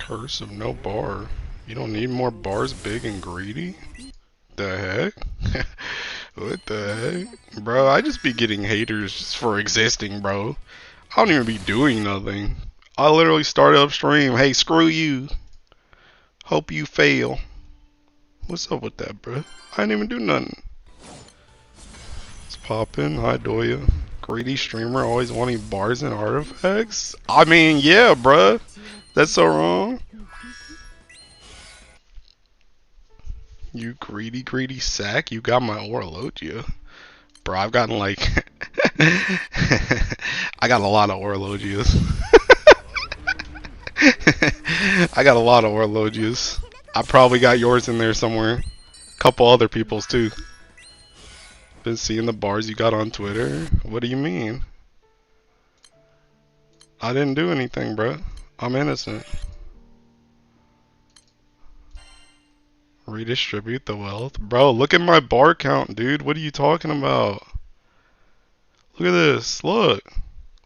Curse of no bar. You don't need more bars big and greedy? The heck? What the heck? Bro, I just be getting haters just for existing, bro. I don't even be doing nothing. I literally started upstream. Hey, screw you. Hope you fail. What's up with that, bro? I didn't even do nothing. Let's pop in. Hi, Doya. Greedy streamer always wanting bars and artifacts? I mean, yeah, bruh. That's so wrong. You greedy, greedy sack. You got my Orologia. Bro, I've gotten like... I got a lot of Orologias. I got a lot of Orologias. I probably got yours in there somewhere. Couple other people's too. Been seeing the bars you got on Twitter? What do you mean? I didn't do anything, bro. I'm innocent. Redistribute the wealth? Bro, look at my bar count, dude. What are you talking about? Look at this. Look.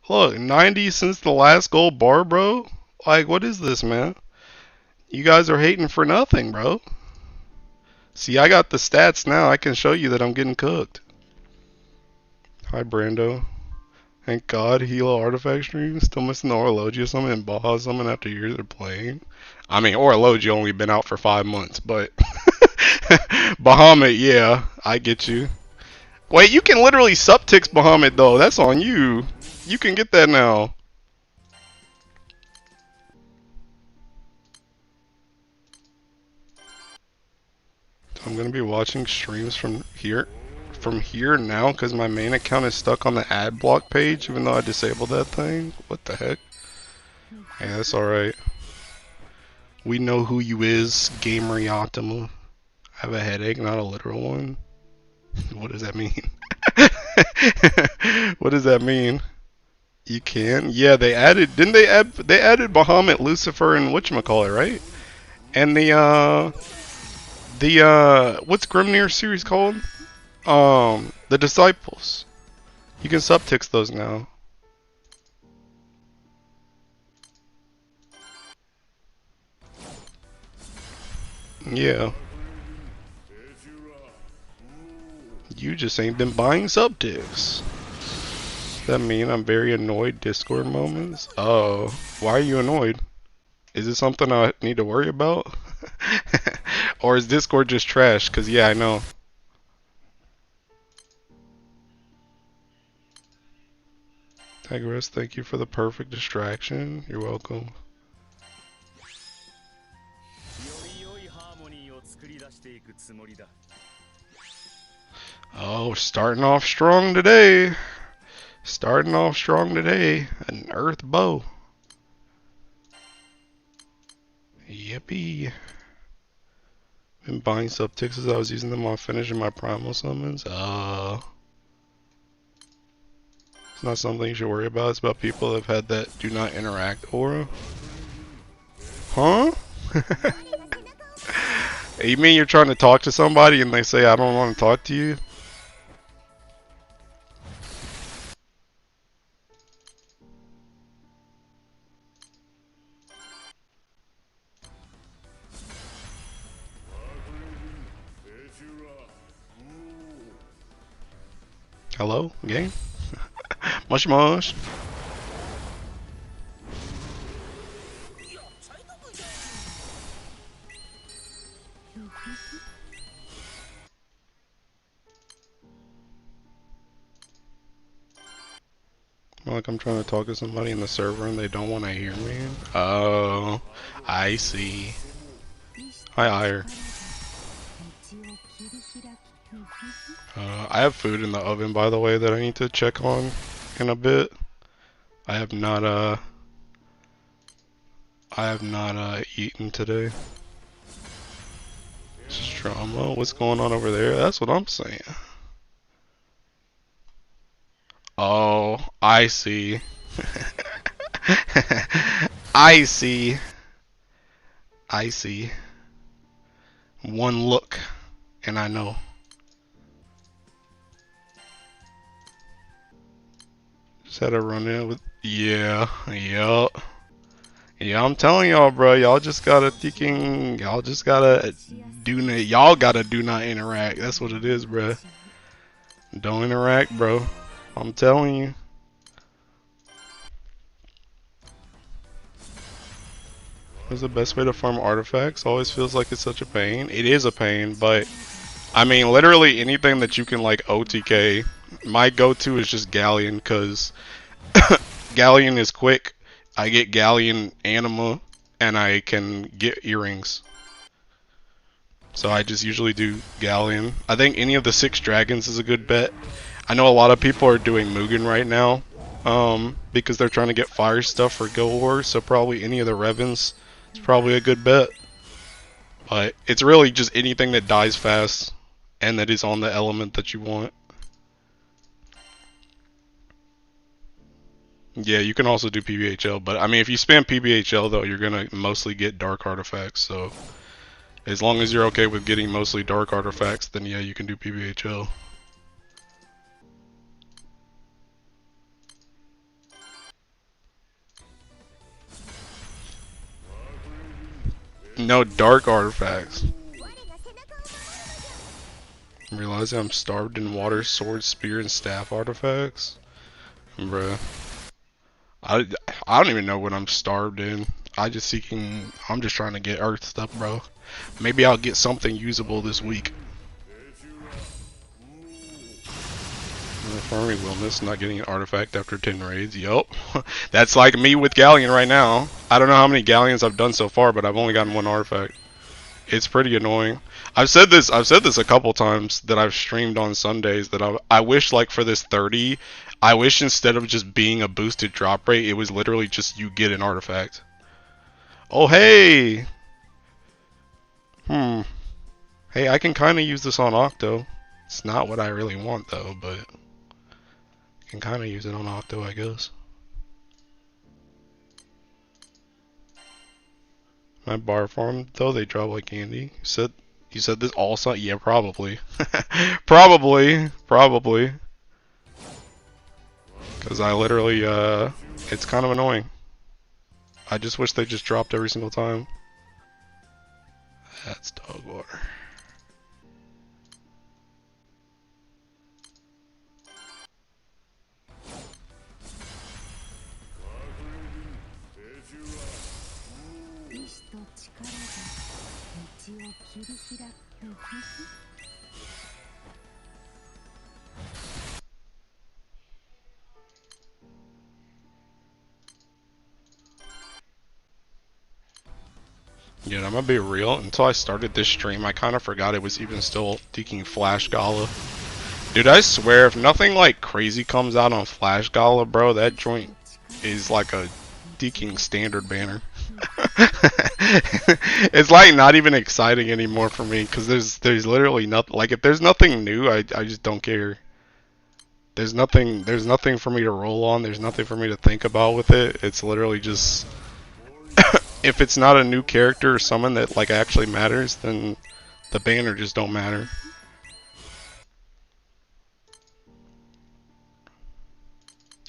Look, 90 since the last gold bar, bro? Like, what is this, man? You guys are hating for nothing, bro. See, I got the stats now. I can show you that I'm getting cooked. Hi, Brando. Thank God, Hilo Artifact stream. Still missing the Orologia summon and Baja summon after years of playing. I mean, Orologia only been out for 5 months, but... Bahamut, yeah, I get you. Wait, you can literally subtix Bahamut, though. That's on you. You can get that now. I'm gonna be watching streams from here now because my main account is stuck on the ad block page even though I disabled that thing. What the heck? Hey, that's alright. We know who you is, Gameryatima. I have a headache, not a literal one. What does that mean? What does that mean? You can? Yeah, they added, didn't they added Bahamut, Lucifer, and whatchamacallit, right? And what's Grimnir series called? The Disciples. You can subtix those now. Yeah. You just ain't been buying subtix. Does that mean I'm very annoyed Discord moments? Oh, why are you annoyed? Is it something I need to worry about? Or is Discord just trash? Cause yeah, I know. Tigris, thank you for the perfect distraction. You're welcome. Oh, we're starting off strong today. Starting off strong today. An earth bow. Yippee. Been buying subtix as I was using them while finishing my primal summons. It's not something you should worry about. It's about people that have had that do not interact aura. Huh? You mean you're trying to talk to somebody and they say I don't want to talk to you? Hello, game? Mush mush. Like I'm trying to talk to somebody in the server and they don't want to hear me. Oh, I see. Hi, Ire. I have food in the oven, by the way, that I need to check on in a bit. I have not eaten today. Strama, what's going on over there? That's what I'm saying. Oh, I see. I see. I see. One look, and I know. Just had a run in with. Yeah, yup. Yeah, I'm telling y'all, bro. Y'all just gotta thinking. Y'all just gotta do. Y'all gotta do not interact. That's what it is, bro. Don't interact, bro. I'm telling you. What's the best way to farm artifacts? Always feels like it's such a pain. It is a pain, but I mean, literally anything that you can like OTK. My go-to is just Galleon, because Galleon is quick. I get Galleon Anima, and I can get earrings. So I just usually do Galleon. I think any of the 6 dragons is a good bet. I know a lot of people are doing Mugen right now, because they're trying to get fire stuff for Guild Wars, so probably any of the Revens is probably a good bet. But it's really just anything that dies fast, and that is on the element that you want. Yeah, you can also do PBHL, but I mean, if you spam PBHL though, you're gonna mostly get dark artifacts, so as long as you're okay with getting mostly dark artifacts, then yeah, you can do PBHL. No dark artifacts. Realizing I'm starved in water, sword, spear, and staff artifacts? Bruh. I don't even know what I'm starved in. I'm just trying to get earth stuff, bro. Maybe I'll get something usable this week. Farming wellness, not getting an artifact after 10 raids. Yup. That's like me with Galleon right now. I don't know how many Galleons I've done so far, but I've only gotten 1 artifact. It's pretty annoying. I've said this a couple times that I've streamed on Sundays that I wish, like, for this 30, I wish instead of just being a boosted drop rate, it was literally just you get an artifact. Oh, hey! Hey, I can kind of use this on Octo. It's not what I really want, though, but I can kind of use it on Octo, I guess. My bar farm, though, they drop like candy. You said this also? Yeah, probably. Probably. Because I literally, it's kind of annoying. I just wish they just dropped every single time. That's dog water. Yeah, I'm gonna be real. Until I started this stream, I kind of forgot it was even still taking Flash Gala. Dude, I swear, if nothing like crazy comes out on Flash Gala, bro, that joint is like a deking standard banner. It's like not even exciting anymore for me, because there's literally nothing. Like, if there's nothing new, I just don't care. There's nothing for me to roll on. There's nothing for me to think about with it. It's literally just if it's not a new character or someone that like actually matters, then the banner just don't matter.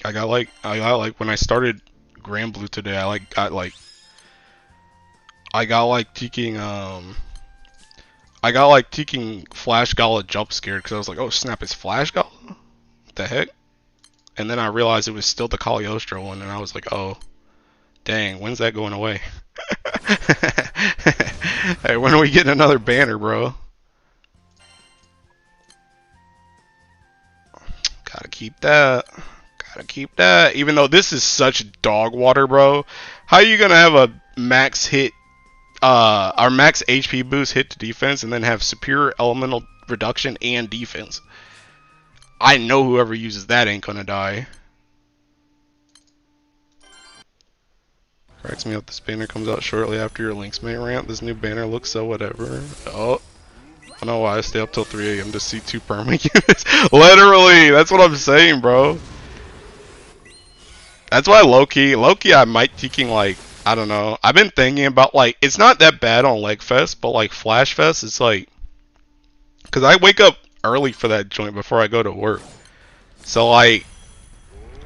I got like when I started Grand Blue today, I got like taking Flash Gala jump scared, because I was like, oh snap, it's Flash Gala? What the heck? And then I realized it was still the Cagliostro one, and I was like, oh dang, when's that going away? Hey, when are we getting another banner, bro? Gotta keep that. Even though this is such dog water, bro. How are you gonna have a max hit, our max HP boost hit to defense, and then have superior elemental reduction and defense? I know whoever uses that ain't gonna die. Cracks me up, this banner comes out shortly after your Linksmate rant. This new banner looks so whatever. Oh, I don't know why I stay up till 3 AM to see 2 perma units. Literally, that's what I'm saying, bro. That's why low-key I might taking, like, I don't know. I've been thinking about, like, it's not that bad on Leg Fest, but like Flash Fest, it's like, because I wake up early for that joint before I go to work. So like,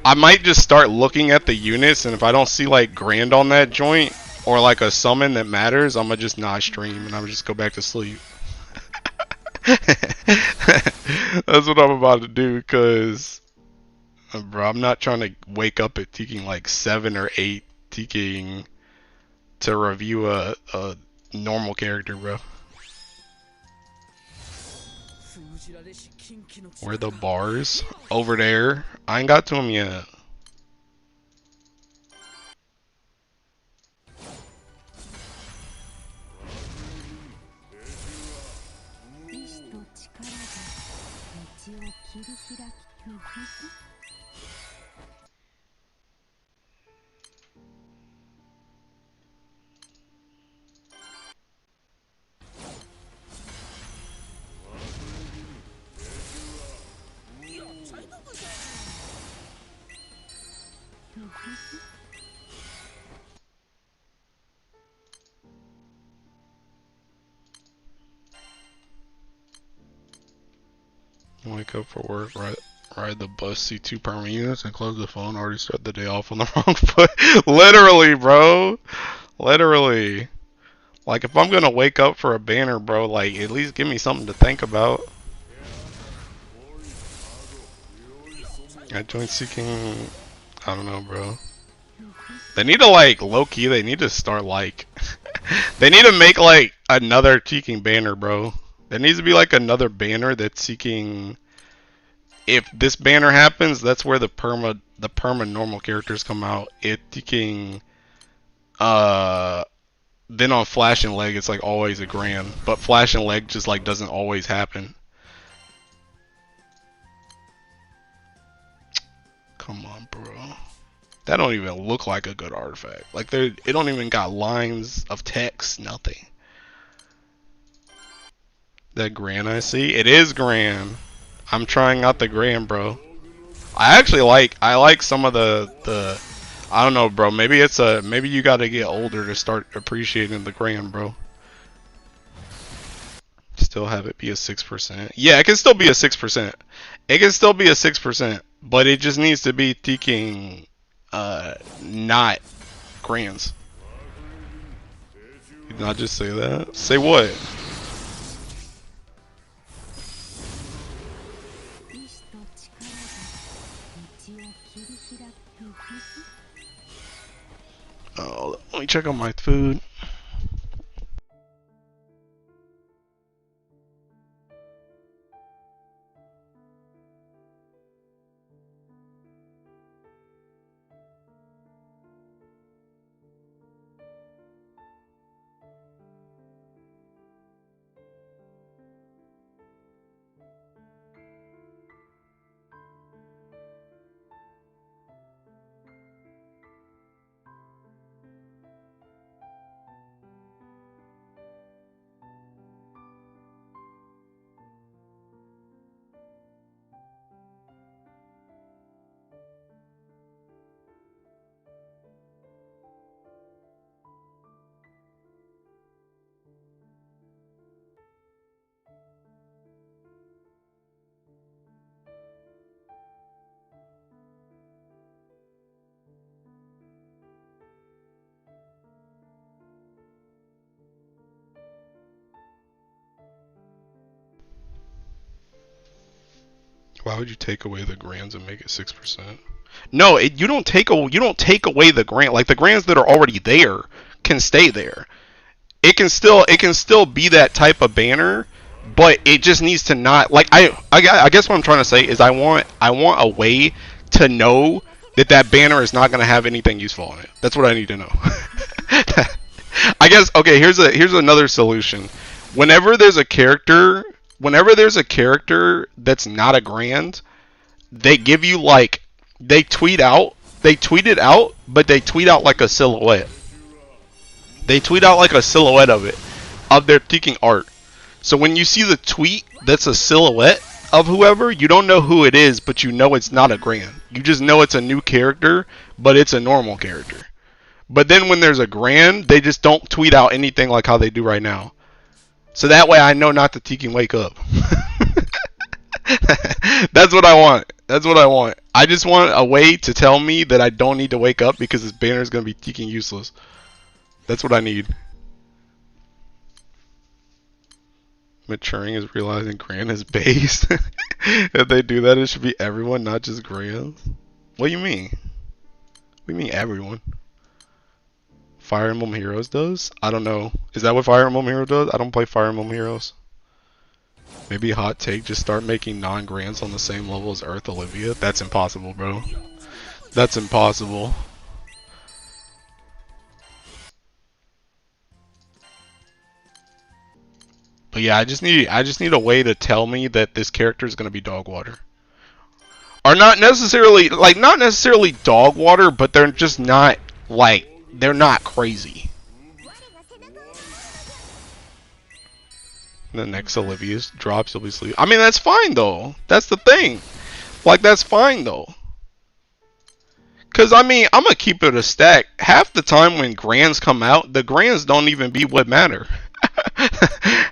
I might just start looking at the units, and if I don't see like grand on that joint or like a summon that matters, I'm gonna just not stream and I'm just go back to sleep. That's what I'm about to do, cause bro, I'm not trying to wake up at taking like 7 or 8 taking to review a normal character, bro. Where are the bars? Over there. I ain't got to them yet. Wake up for work, ride the bus, see 2 permanent units, and close the phone. Already start the day off on the wrong foot. Literally, bro. Literally. Like, if I'm gonna wake up for a banner, bro, like, at least give me something to think about. I joined seeking. I don't know, bro. They need to, like, low-key, they need to start, like... they need to make, like, another seeking banner, bro. There needs to be, like, another banner that's seeking... If this banner happens, that's where the perma normal characters come out. If seeking... Then on Flash and Leg, it's, like, always a grand. But Flash and Leg just, like, doesn't always happen. Come on, bro. That don't even look like a good artifact. Like, it don't even got lines of text, nothing. That grand I see? It is grand. I'm trying out the grand, bro. I actually like some of the I don't know, bro. Maybe maybe you gotta get older to start appreciating the grand, bro. Still have it be a 6%. Yeah, it can still be a 6%. It can still be a 6%, but it just needs to be taking not grands. Did not just say that? Say what? Oh, let me check on my food. Why would you take away the grands and make it 6%? No, you don't take away the grand. Like, the grands that are already there can stay there. It can still be that type of banner, but it just needs to not, like, I guess what I'm trying to say is I want a way to know that banner is not going to have anything useful on it. That's what I need to know. I guess, okay, here's another solution. Whenever there's a character that's not a grand, they give you, like, they tweet it out, but they tweet out like a silhouette. They tweet out like a silhouette of their taking art. So when you see the tweet that's a silhouette of whoever, you don't know who it is, but you know it's not a grand. You just know it's a new character, but it's a normal character. But then when there's a grand, they just don't tweet out anything like how they do right now. So that way I know not to Tiki wake up. That's what I want. That's what I want. I just want a way to tell me that I don't need to wake up because this banner is going to be fucking useless. That's what I need. Maturing is realizing Grand is base. If they do that, it should be everyone, not just Grands. What do you mean? What do you mean everyone? Fire Emblem Heroes does? I don't know. Is that what Fire Emblem Heroes does? I don't play Fire Emblem Heroes. Maybe hot take, just start making non-Grands on the same level as Earth Olivia? That's impossible, bro. That's impossible. But yeah, I just need a way to tell me that this character is gonna be dog water. Or not necessarily dog water, but they're just not they're not crazy. The next Olivia's drops, you'll be sleeping. I mean, that's fine though. That's the thing. Like, that's fine though. Cause I mean, I'm gonna keep it a stack. Half the time when Grands come out, the Grands don't even be what matter.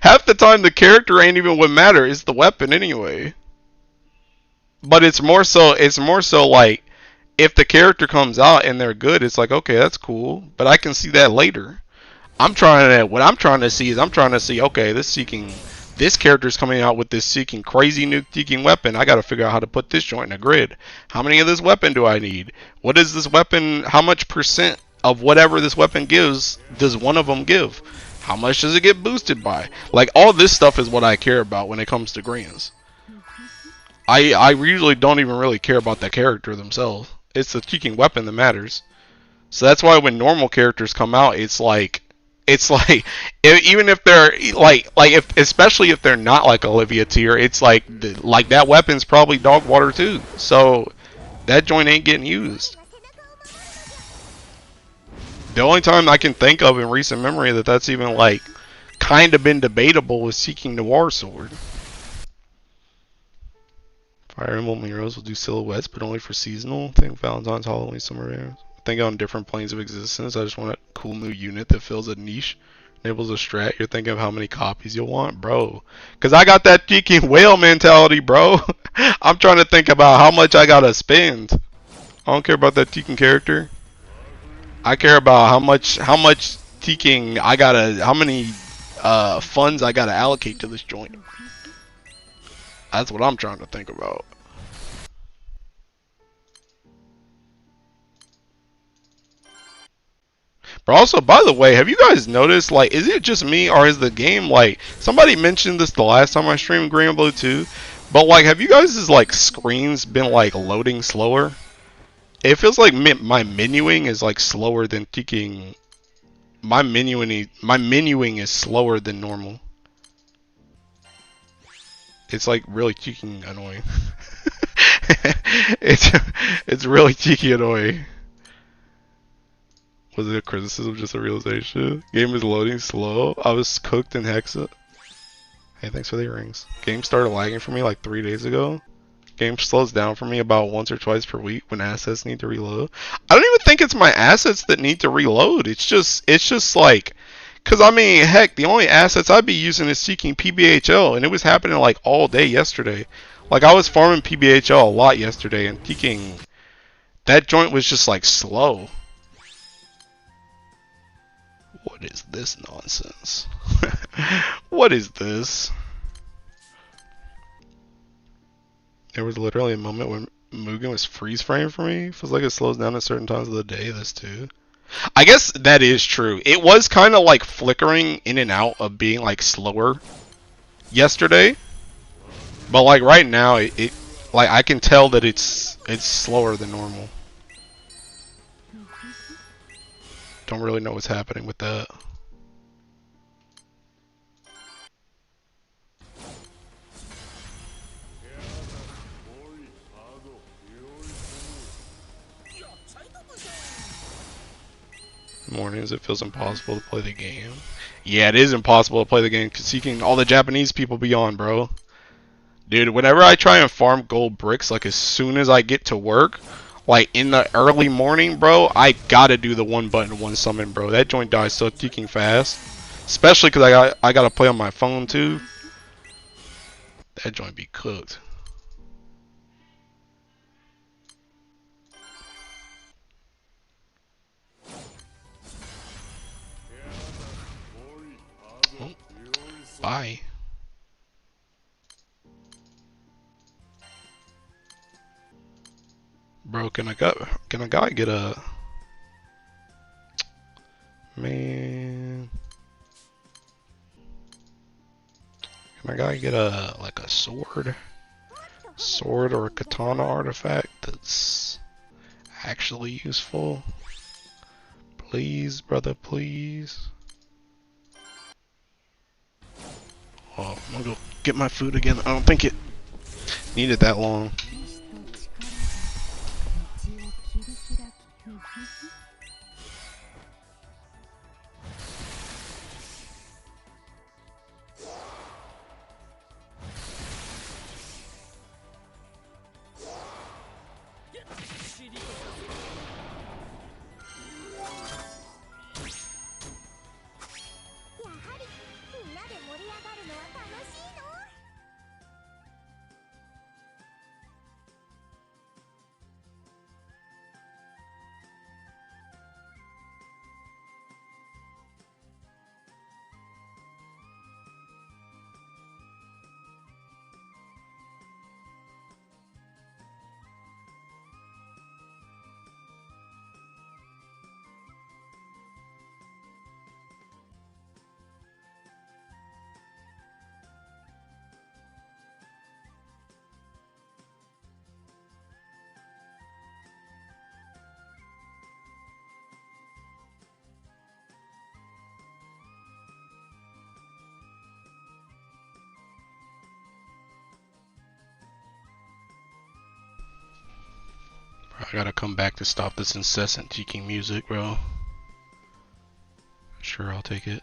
Half the time the character ain't even what matter. It's the weapon anyway. But it's more so like, if the character comes out and they're good, it's like, okay, that's cool. But I can see that later. What I'm trying to see, okay, this character's coming out with this seeking crazy new seeking weapon. I gotta figure out how to put this joint in a grid. How many of this weapon do I need? What is this weapon? How much percent of whatever this weapon gives does one of them give? How much does it get boosted by? Like, all this stuff is what I care about when it comes to Grands. I usually don't even really care about the character themselves. It's the seeking weapon that matters. So that's why when normal characters come out, it's like even if they're especially if they're not like Olivia tier, it's like that weapon's probably dog water too. So that joint ain't getting used. The only time I can think of in recent memory that's even like kind of been debatable was Seeking Noir Sword. Fire Emblem Heroes will do silhouettes, but only for seasonal. I think Valentine's, Halloween, summer. Think on different planes of existence. I just want a cool new unit that fills a niche, enables a strat. You're thinking of how many copies you'll want, bro. Cause I got that geeking whale mentality, bro. I'm trying to think about how much I gotta spend. I don't care about that geeking character. I care about how much geeking I gotta, how many funds I gotta allocate to this joint. That's what I'm trying to think about. But also, by the way, have you guys noticed, like, is it just me, or is the game, like, somebody mentioned this the last time I streamed Green Blue 2, but, like, have you guys' like, screens been, like, loading slower? It feels like my menuing is, like, slower than ticking. My menuing is slower than normal. It's, like, really cheeky annoying. it's really cheeky annoying. Was it a criticism, just a realization? Game is loading slow. I was cooked in Hexa. Hey, thanks for the earrings. Game started lagging for me like 3 days ago. Game slows down for me about once or twice per week when assets need to reload. I don't even think it's my assets that need to reload. It's just like, cause I mean, heck, the only assets I'd be using is seeking PBHL, and it was happening like all day yesterday. Like, I was farming PBHL a lot yesterday, and seeking, that joint was just like slow. What is this nonsense? What is this? There was literally a moment when Mugen was freeze frame for me. Feels like it slows down at certain times of the day. This too. I guess that is true. It was kind of like flickering in and out of being like slower yesterday. But like right now, it like I can tell that it's slower than normal. Don't really know what's happening with that. Mornings, it feels impossible to play the game. Yeah, it is impossible to play the game because seeking all the Japanese people be on, bro. Dude, whenever I try and farm gold bricks, like as soon as I get to work, like in the early morning, bro, I gotta do the one button, one summon, bro. That joint dies so ticking fast. Especially because I gotta play on my phone too. That joint be cooked. Bye. Bro, can a guy get a man? Can a guy get a like a sword or a katana artifact that's actually useful? Please, brother, please. Oh, I'm gonna go get my food again. I don't think it needed that long. I gotta come back to stop this incessant teaking music, bro. Sure, I'll take it.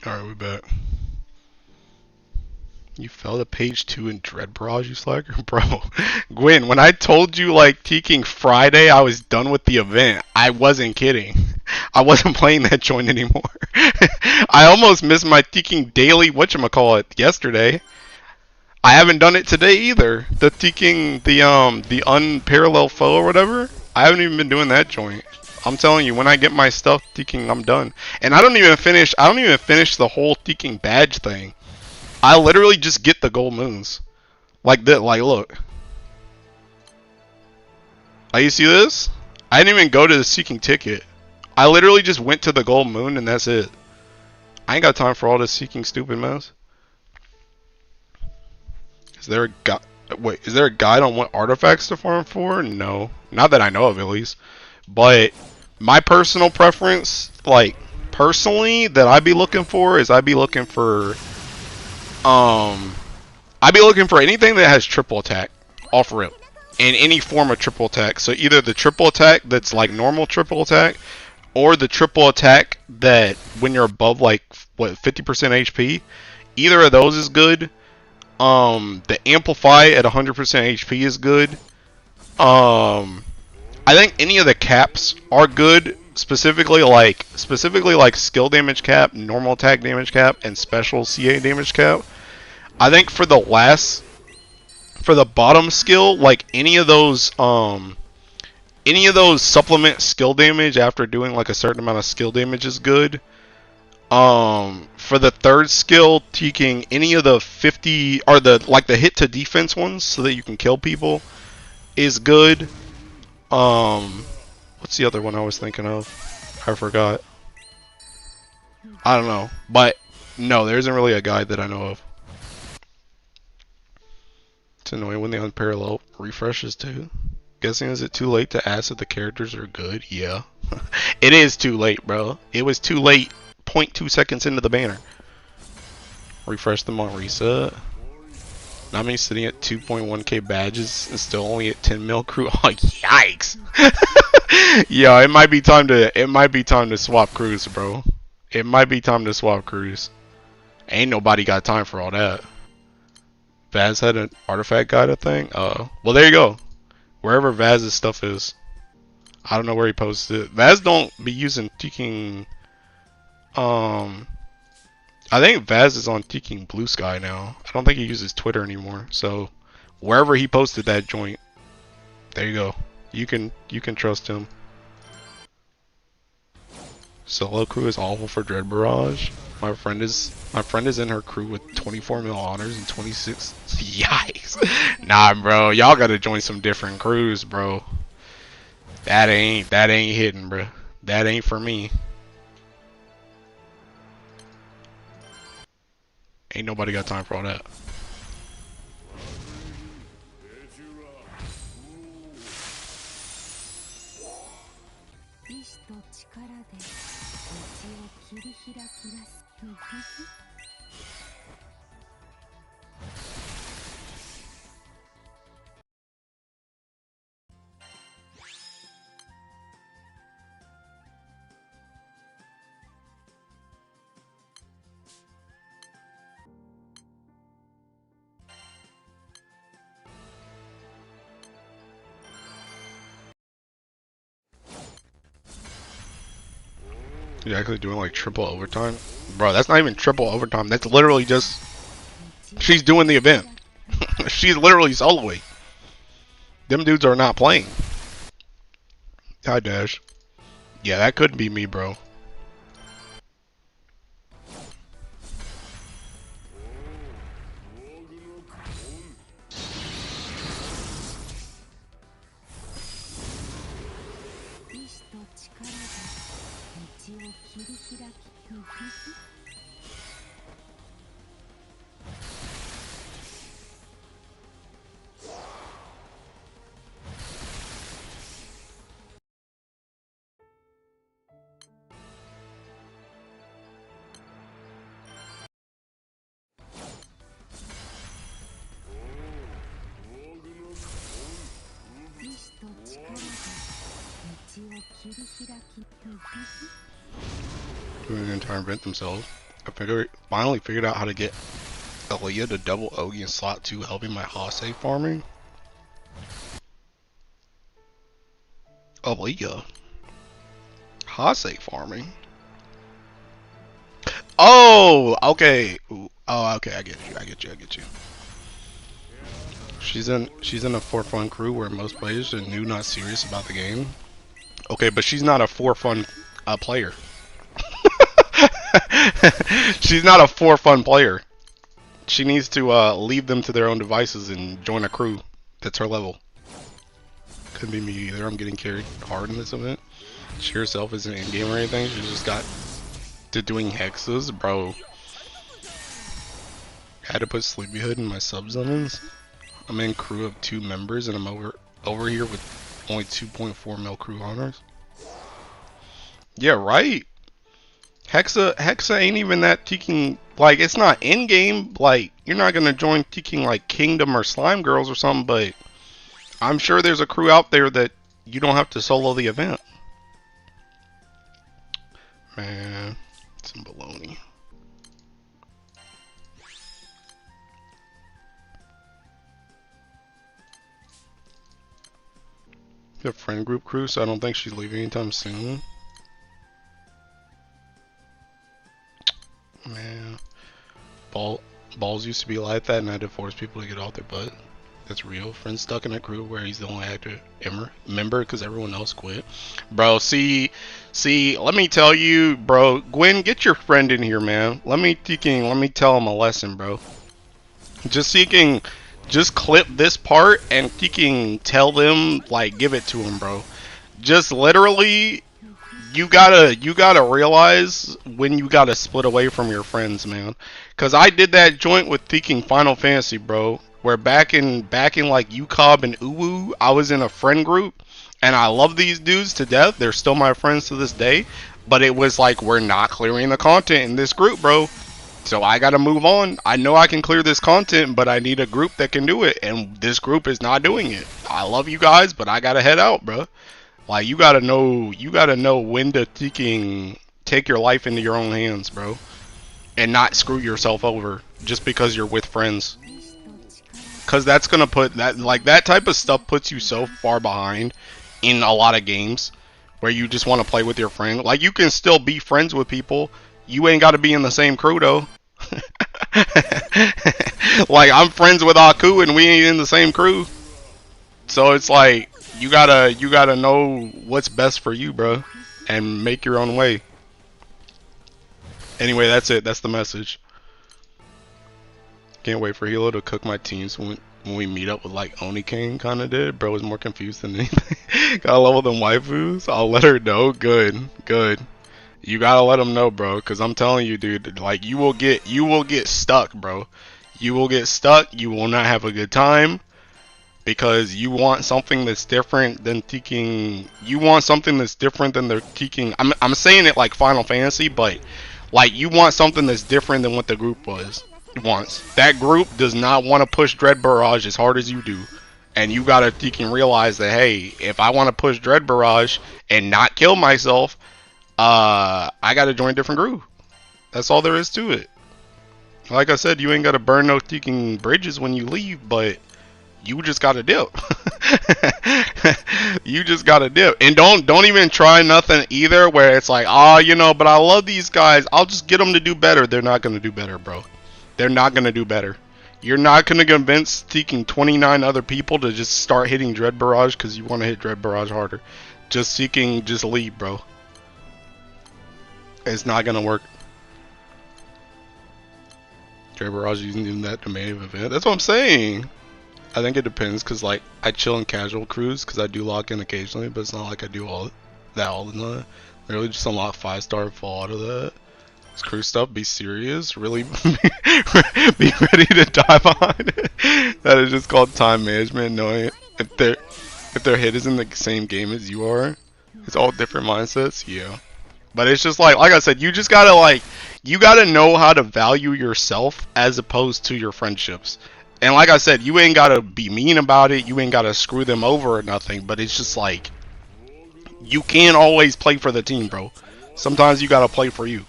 Alright, we back. You fell to page 2 in Dread Barrage, you slacker? Bro, Gwen, when I told you, like, Teaking Friday, I was done with the event, I wasn't kidding. I wasn't playing that joint anymore. I almost missed my Teaking Daily, whatchamacallit, yesterday. I haven't done it today either. The Teaking, the Unparalleled Foe or whatever. I haven't even been doing that joint. I'm telling you, when I get my stuff Teaking, I'm done. And I don't even finish the whole Teaking badge thing. I literally just get the gold moons. Like that, like look. Like you see this? I didn't even go to the seeking ticket. I literally just went to the gold moon and that's it. I ain't got time for all this seeking stupid mess. Is there a guide? Wait, is there a guide on what artifacts to farm for? No. Not that I know of at least. But my personal preference, like personally, that I'd be looking for is I'd be looking for anything that has triple attack off rip. In any form of triple attack. So either the triple attack that's like normal triple attack, or the triple attack that when you're above like what 50% HP. Either of those is good. The amplify at 100% HP is good. I think any of the caps are good. Specifically like skill damage cap, normal attack damage cap, and special CA damage cap. I think for the bottom skill, like any of those supplement skill damage after doing like a certain amount of skill damage is good. For the third skill, taking any of the 50 or the hit to defense ones so that you can kill people is good. What's the other one I was thinking of? I forgot. I don't know, but no, there isn't really a guide that I know of. It's annoying when the unparalleled refreshes too. Guessing, is it too late to ask if the characters are good? Yeah. It is too late, bro. It was too late 0.2 seconds into the banner. Refresh them on reset. Not me sitting at 2.1k badges and still only at 10 mil crew. Oh, yikes. Yeah, it might be time to swap crews, bro. It might be time to swap crews. Ain't nobody got time for all that. Vaz had an artifact guide, I think. Well, there you go. Wherever Vaz's stuff is. I don't know where he posted it. Vaz don't be using Teking. I think Vaz is on Teking Blue Sky now. I don't think he uses Twitter anymore. So wherever he posted that joint, there you go. You can trust him. Solo crew is awful for Dread Barrage. My friend is in her crew with 24 mil honors and 26. Yikes! Nah, bro, y'all gotta join some different crews, bro. That ain't hitting, bro. That ain't for me. Ain't nobody got time for all that. You're actually doing like triple overtime? Bro, that's not even triple overtime. That's literally just... She's doing the event. She's literally soloing. Them dudes are not playing. Hi, Dash. Yeah, that couldn't be me, bro. Doing an entire event themselves. Finally figured out how to get Aaliyah to double Ogi in slot 2, helping my Hase farming. Aaliyah? Hase farming? Oh, okay. Ooh. Oh, okay, I get you. She's in a for fun crew where most players are new, not serious about the game. Okay, but she's not a for fun player. She's not a for fun player. She needs to leave them to their own devices and join a crew that's her level. Couldn't be me either. I'm getting carried hard in this event. She herself isn't in game or anything. She just got to doing hexes, bro. Had to put Sleepyhood in my sub summons. I'm in crew of 2 members and I'm over here with only 2.4 mil crew honors. Yeah, right. Hexa ain't even that Teking, like, it's not in game. Like, you're not gonna join Teking like Kingdom or Slime Girls or something, but I'm sure there's a crew out there that you don't have to solo the event. Man, some baloney. The friend group crew, so I don't think she's leaving anytime soon. Man, balls used to be like that, and I had to force people to get off their butt. That's real. Friend stuck in a crew where he's the only active member because everyone else quit. Bro, see, let me tell you, bro. Gwen, get your friend in here, man. Let me tell him a lesson, bro. Just clip this part and tell them, like, give it to him, bro. Just literally, you gotta realize when you gotta split away from your friends, man. Cause I did that joint with thinking Final Fantasy, bro. Where back in like UCOB and Uwu, I was in a friend group, and I love these dudes to death. They're still my friends to this day. But it was like we're not clearing the content in this group, bro. So I gotta move on. I know I can clear this content, but I need a group that can do it, and this group is not doing it. I love you guys, but I gotta head out, bro. Like you gotta know when to take your life into your own hands, bro, and not screw yourself over just because you're with friends. Cause that's gonna put that type of stuff puts you so far behind in a lot of games where you just want to play with your friend. Like you can still be friends with people. You ain't got to be in the same crew though. Like I'm friends with Aku and we ain't in the same crew. So it's like you gotta know what's best for you, bro, and make your own way. Anyway, that's it. That's the message. Can't wait for Hilo to cook my teams when we meet up with like Oni King kinda did. Bro was more confused than anything. Gotta level them waifus. I'll let her know. Good, good. You gotta let them know, bro, cause I'm telling you, dude, like you will get stuck, bro. You will get stuck. You will not have a good time. Because you want something that's different than teaching. You want something that's different than they're teaching. I'm saying it like Final Fantasy, but like you want something that's different than what the group wants. That group does not want to push Dread Barrage as hard as you do, and you gotta realize that hey, if I want to push Dread Barrage and not kill myself, I gotta join a different group. That's all there is to it. Like I said, you ain't gotta burn no teaching bridges when you leave, but you just gotta dip. You just gotta dip, and don't even try nothing either. Where it's like, but I love these guys. I'll just get them to do better. They're not gonna do better, bro. They're not gonna do better. You're not gonna convince seeking 29 other people to just start hitting Dread Barrage because you want to hit Dread Barrage harder. Just leave, bro. It's not gonna work. Dread Barrage using that domain event. That's what I'm saying. I think it depends, cause like I chill in casual crews, cause I do lock in occasionally, but it's not like I do all the time. Literally just unlock 5-star and fall out of that. This crew stuff, be serious, really be ready to die behind it. That is just called time management, knowing if their hit is in the same game as you are. It's all different mindsets, yeah. But it's just like I said, you just gotta you gotta know how to value yourself as opposed to your friendships. And like I said, you ain't gotta be mean about it. You ain't gotta screw them over or nothing. But it's just like you can't always play for the team, bro. Sometimes you gotta play for you.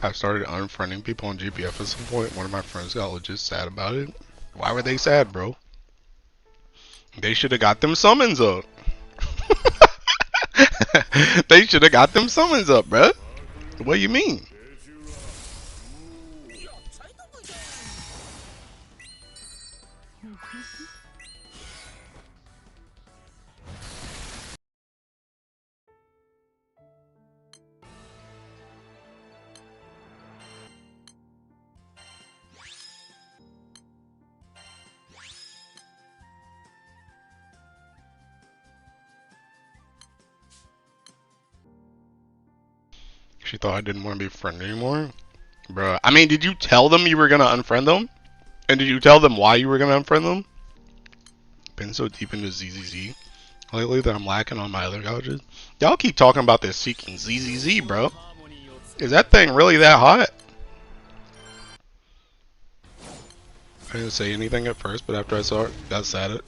I started unfriending people on GBF at some point. One of my friends got legit sad about it. Why were they sad, bro? They should have got them summons up. They should have got them summons up, bro. What do you mean? She thought I didn't want to be a friend anymore. Bro, I mean, did you tell them you were gonna unfriend them? And did you tell them why you were gonna unfriend them? Been so deep into ZZZ lately that I'm lacking on my other colleges. Y'all keep talking about this seeking ZZZ, bro. Is that thing really that hot? I didn't say anything at first, but after I saw it, I said it.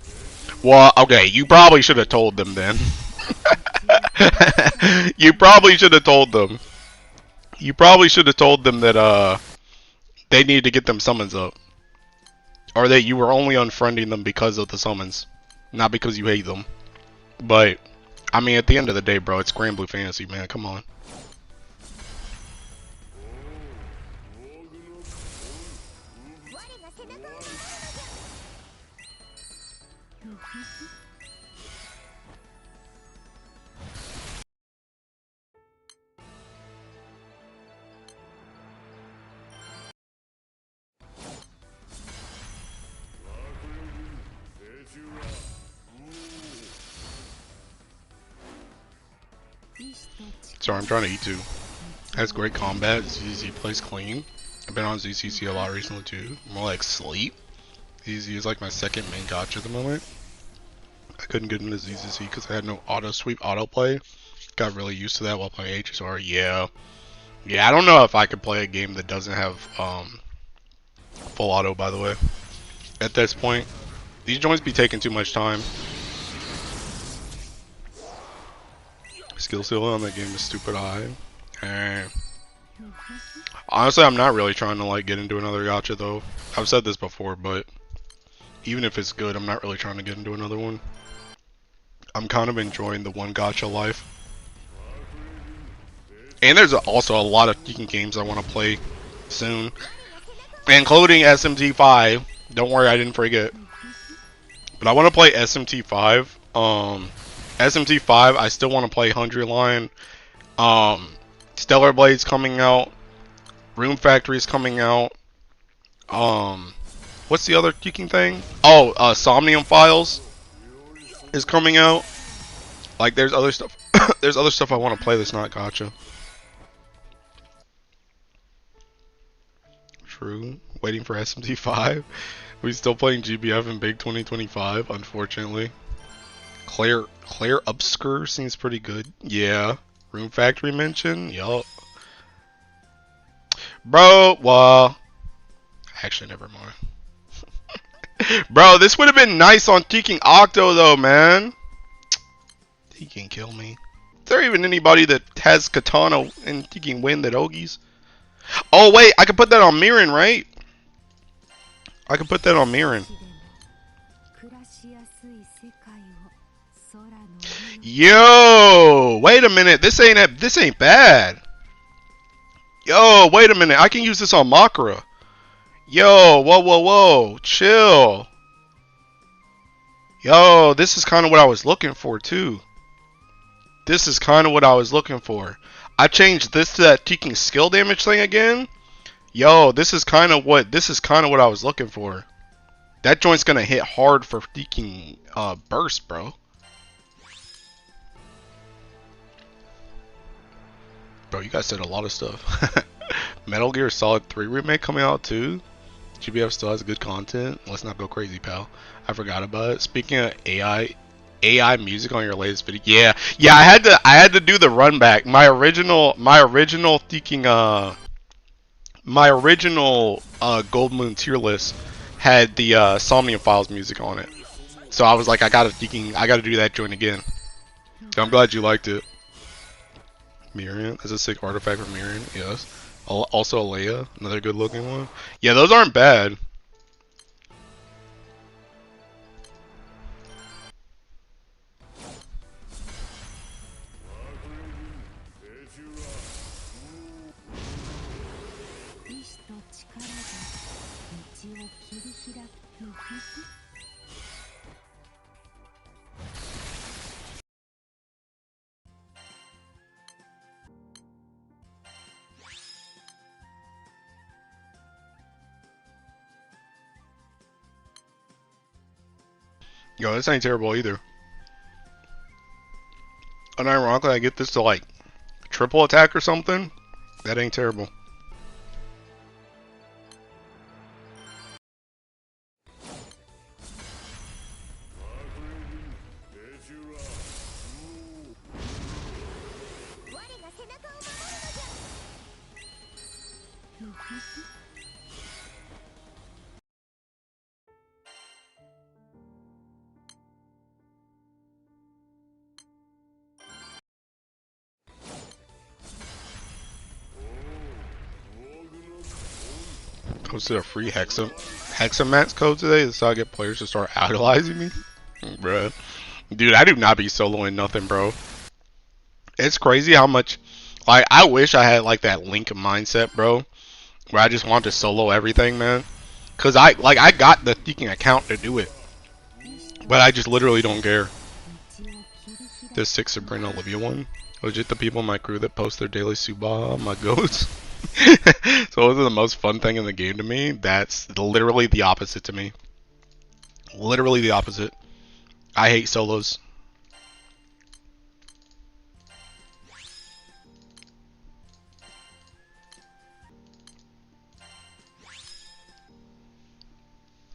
Well, okay, you probably should have told them then. You probably should have told them. You probably should have told them that they needed to get them summons up. Or that you were only unfriending them because of the summons. Not because you hate them. But, I mean, at the end of the day, bro, it's Grand Blue Fantasy, man. Come on. Sorry, I'm trying to eat too. Has great combat. ZZ plays clean. I've been on ZCC a lot recently too. More like sleep. ZZ is like my second main gacha at the moment. I couldn't get into ZCC because I had no auto sweep autoplay. Got really used to that while playing HSR. Yeah. Yeah, I don't know if I could play a game that doesn't have full auto, by the way. At this point, these joints be taking too much time. Skill ceiling on that game is stupid high. And honestly, I'm not really trying to like get into another gacha though. I've said this before, but even if it's good, I'm not really trying to get into another one. I'm kind of enjoying the one gacha life. And there's also a lot of freaking games I want to play soon, including SMT5. Don't worry, I didn't forget. But I want to play SMT5. SMT5, I still want to play 100 Line. Stellar Blade's coming out. Room Factory's coming out. What's the other kicking thing? Oh, Somnium Files is coming out. Like, there's other stuff. There's other stuff I want to play that's not gacha. True. Waiting for SMT5. We still playing GBF in Big 2025, unfortunately. Claire Obscure seems pretty good. Yeah. Room Factory mention? Yup. Bro, well... Actually, never mind. Bro, this would have been nice on Teking Octo, though, man. He can kill me. Is there even anybody that has Katana and he can win that Ogies? Oh, wait, I can put that on Mirren, right? I can put that on Mirren. Yo, wait a minute. This ain't bad. Yo, wait a minute. I can use this on Makara. Yo, whoa. Chill. Yo, this is kind of what I was looking for, too. This is kind of what I was looking for. I changed this to that taking skill damage thing again. Yo, this is kind of what I was looking for. That joint's gonna hit hard for taking burst, bro. Bro, you guys said a lot of stuff. Metal Gear Solid 3 remake coming out too. GBF still has good content. Let's not go crazy, pal. I forgot about it. Speaking of AI music on your latest video. Yeah, I had to do the run back. My original thinking Gold Moon tier list had the Somnium Files music on it. So I was like, I gotta do that joint again. I'm glad you liked it. Miriam is a sick artifact for Miriam, yes. Also Leia, another good looking one. Yeah, those aren't bad. Yo, this ain't terrible either. Unironically, I get this to like triple attack or something. That ain't terrible. Posted a free Hexamax code today. That's how I get players to start idolizing me. Bruh. Dude, I do not be soloing nothing, bro. It's crazy how much, like, I wish I had, like, that Link mindset, bro. Where I just want to solo everything, man. Cause I got the freaking account to do it. But I just literally don't care. This 6 Sabrina Olivia one. Legit the people in my crew that post their daily suba, my goats. So those are the most fun thing in the game to me. That's literally the opposite to me. Literally the opposite. I hate solos.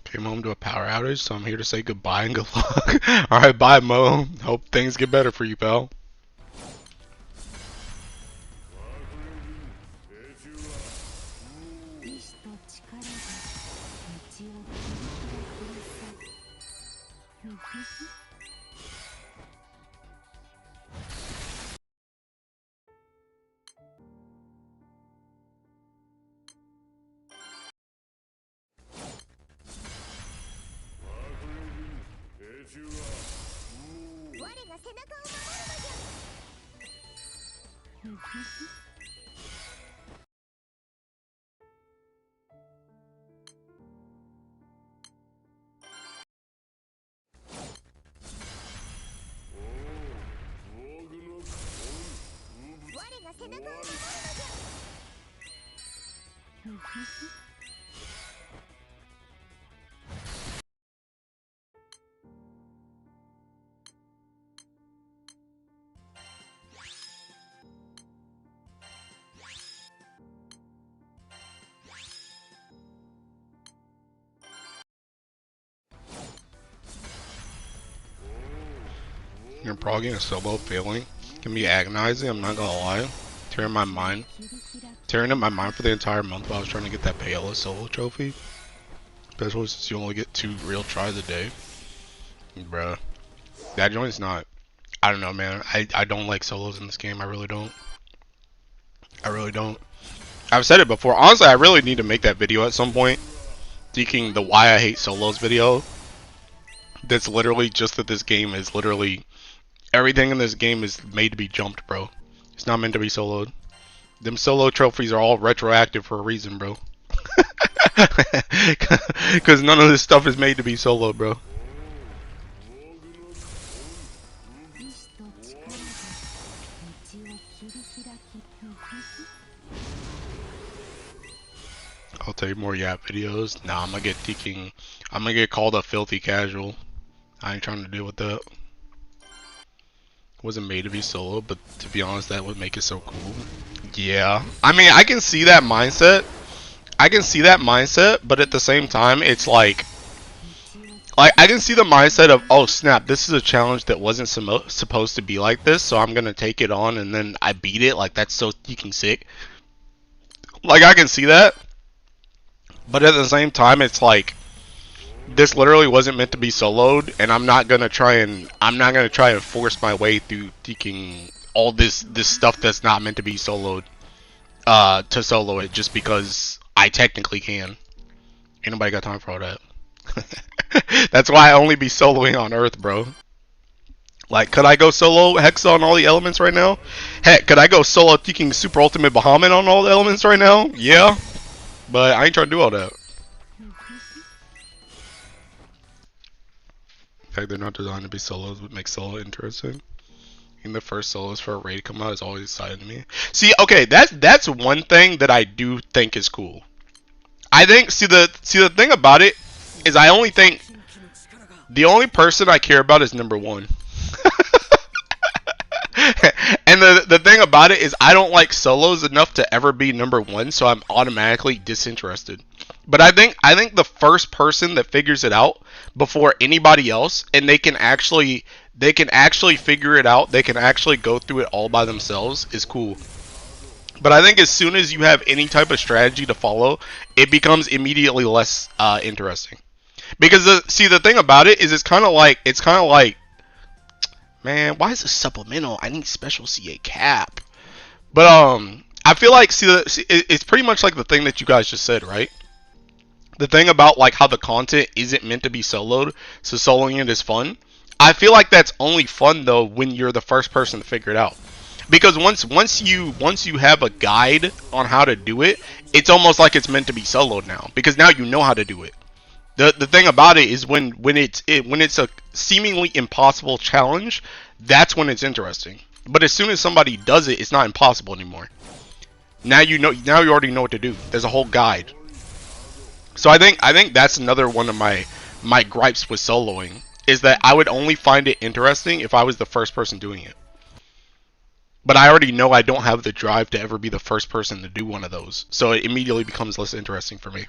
Came home to a power outage, so I'm here to say goodbye and good luck. Alright, bye Mo. Hope things get better for you, pal. You're probably a solo failing can be agonizing, I'm not gonna lie. Tearing up my mind for the entire month while I was trying to get that Payola solo trophy. Especially since you only get 2 real tries a day. Bruh. That joint's not, I don't know, man. I don't like solos in this game, I really don't. I really don't. I've said it before. Honestly, I really need to make that video at some point. Seeking the why I hate solos video. That's literally just that this game is literally, everything in this game is made to be jumped, bro. It's not meant to be soloed. Them solo trophies are all retroactive for a reason, bro. Because none of this stuff is made to be soloed, bro. I'll tell you more Yap videos. Nah, I'm gonna get called a filthy casual. I ain't trying to deal with that. Wasn't made to be solo, but to be honest, that would make it so cool. Yeah. I mean, I can see that mindset. But at the same time, it's like I can see the mindset of, oh snap, this is a challenge that wasn't supposed to be like this, so I'm gonna take it on and then I beat it. Like, that's so freaking sick. Like, I can see that. But at the same time, it's like, this literally wasn't meant to be soloed, and I'm not gonna try and force my way through taking all this stuff that's not meant to be soloed to solo it just because I technically can. Ain't nobody got time for all that. That's why I only be soloing on Earth, bro. Like, could I go solo Hexa on all the elements right now? Heck, could I go solo taking Super Ultimate Bahamut on all the elements right now? Yeah. But I ain't trying to do all that. In fact, they're not designed to be solos, but make solo interesting. And the first solos for a raid come out is always exciting to me. See, okay, that's one thing that I do think is cool. I think the thing about it is I only think the only person I care about is number 1. And And the thing about it is I don't like solos enough to ever be number one, so I'm automatically disinterested. But I think the first person that figures it out before anybody else, and they can actually figure it out, they can actually go through it all by themselves, is cool. But I think as soon as you have any type of strategy to follow, it becomes immediately less interesting. Because the thing about it is it's kind of like man, why is this supplemental? I need special CA cap. But I feel like it's pretty much like the thing that you guys just said, right? The thing about like how the content isn't meant to be soloed, so soloing it is fun. I feel like that's only fun though when you're the first person to figure it out. Because once you have a guide on how to do it, it's almost like it's meant to be soloed now. Because now you know how to do it. The thing about it is when it's a seemingly impossible challenge, that's when it's interesting. But as soon as somebody does it, it's not impossible anymore. Now you know. Now you already know what to do. There's a whole guide. So I think that's another one of my gripes with soloing is that I would only find it interesting if I was the first person doing it. But I already know I don't have the drive to ever be the first person to do one of those. So it immediately becomes less interesting for me.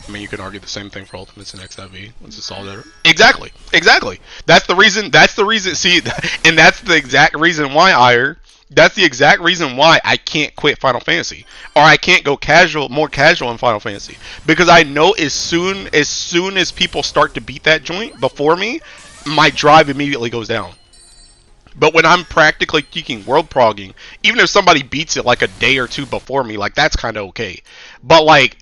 I mean, you can argue the same thing for Ultimates and XIV once it's all there. Exactly, exactly. That's the reason. That's the reason. See, and that's the exact reason why That's the exact reason why I can't quit Final Fantasy, or I can't go more casual in Final Fantasy, because I know as soon as people start to beat that joint before me, my drive immediately goes down. But when I'm practically teaching world progging, even if somebody beats it like a day or two before me, like that's kind of okay. But like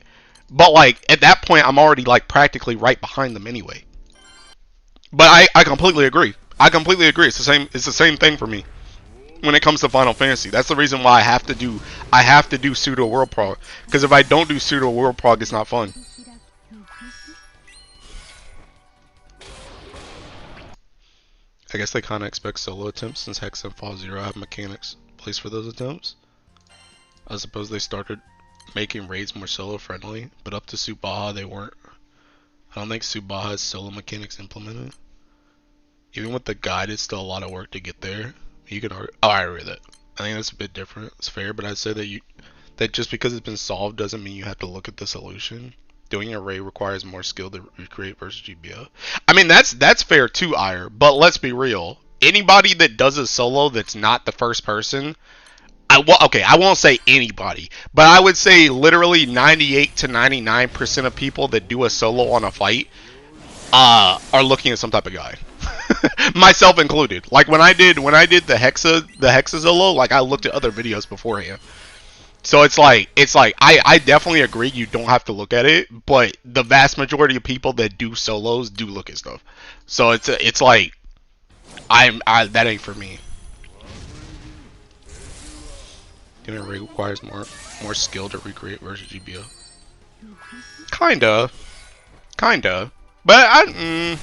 at that point, I'm already like practically right behind them anyway. But I completely agree. I completely agree. It's the same. It's the same thing for me when it comes to Final Fantasy. That's the reason why I have to do pseudo world prog. Because if I don't do pseudo world prog, it's not fun. I guess they kind of expect solo attempts since Hex and Fall Zero have mechanics placed for those attempts. I suppose they started making raids more solo friendly, but up to Subaha they weren't. I don't think Subaha has solo mechanics implemented. Even with the guide, it's still a lot of work to get there. You can argue. Oh, I read that. I think that's a bit different. It's fair, but I'd say that just because it's been solved doesn't mean you have to look at the solution. Doing a raid requires more skill to recreate versus GBF. I mean, that's fair too, Ire. But let's be real. Anybody that does a solo that's not the first person, okay, I won't say anybody, but I would say literally 98 to 99% of people that do a solo on a fight are looking at some type of guide. Myself included. Like when I did the Hexa solo, like I looked at other videos beforehand. So it's like I definitely agree you don't have to look at it, but the vast majority of people that do solos do look at stuff. So it's like that ain't for me. Doing a raid requires more skill to recreate versus GBO. Kinda. But I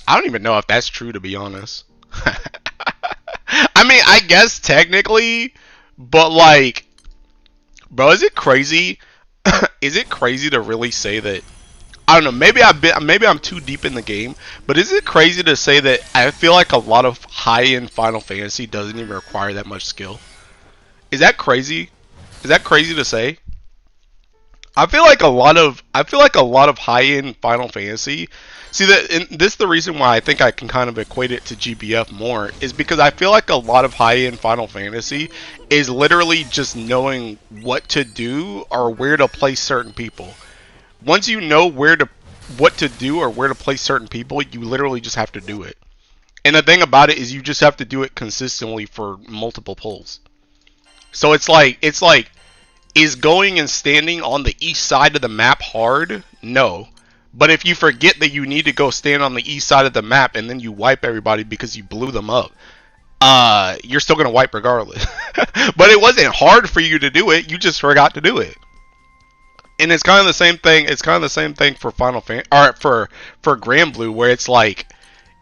don't even know if that's true, to be honest. I mean, I guess technically, but like, bro, is it crazy? Is it crazy to really say that? I don't know. Maybe I'm too deep in the game, but is it crazy to say that I feel like a lot of high-end Final Fantasy doesn't even require that much skill? Is that crazy? Is that crazy to say? I feel like a lot of high-end Final Fantasy. See that, and this is the reason why I think I can kind of equate it to GBF more, is because I feel like a lot of high-end Final Fantasy is literally just knowing what to do or where to place certain people. Once you know what to do or where to place certain people, you literally just have to do it. And the thing about it is you just have to do it consistently for multiple pulls. So it's like, is going and standing on the east side of the map hard? No. But if you forget that you need to go stand on the east side of the map and then you wipe everybody because you blew them up, you're still going to wipe regardless. But it wasn't hard for you to do it. You just forgot to do it. And it's kind of the same thing. It's kind of the same thing for Final Fantasy, or for Grand Blue, where it's like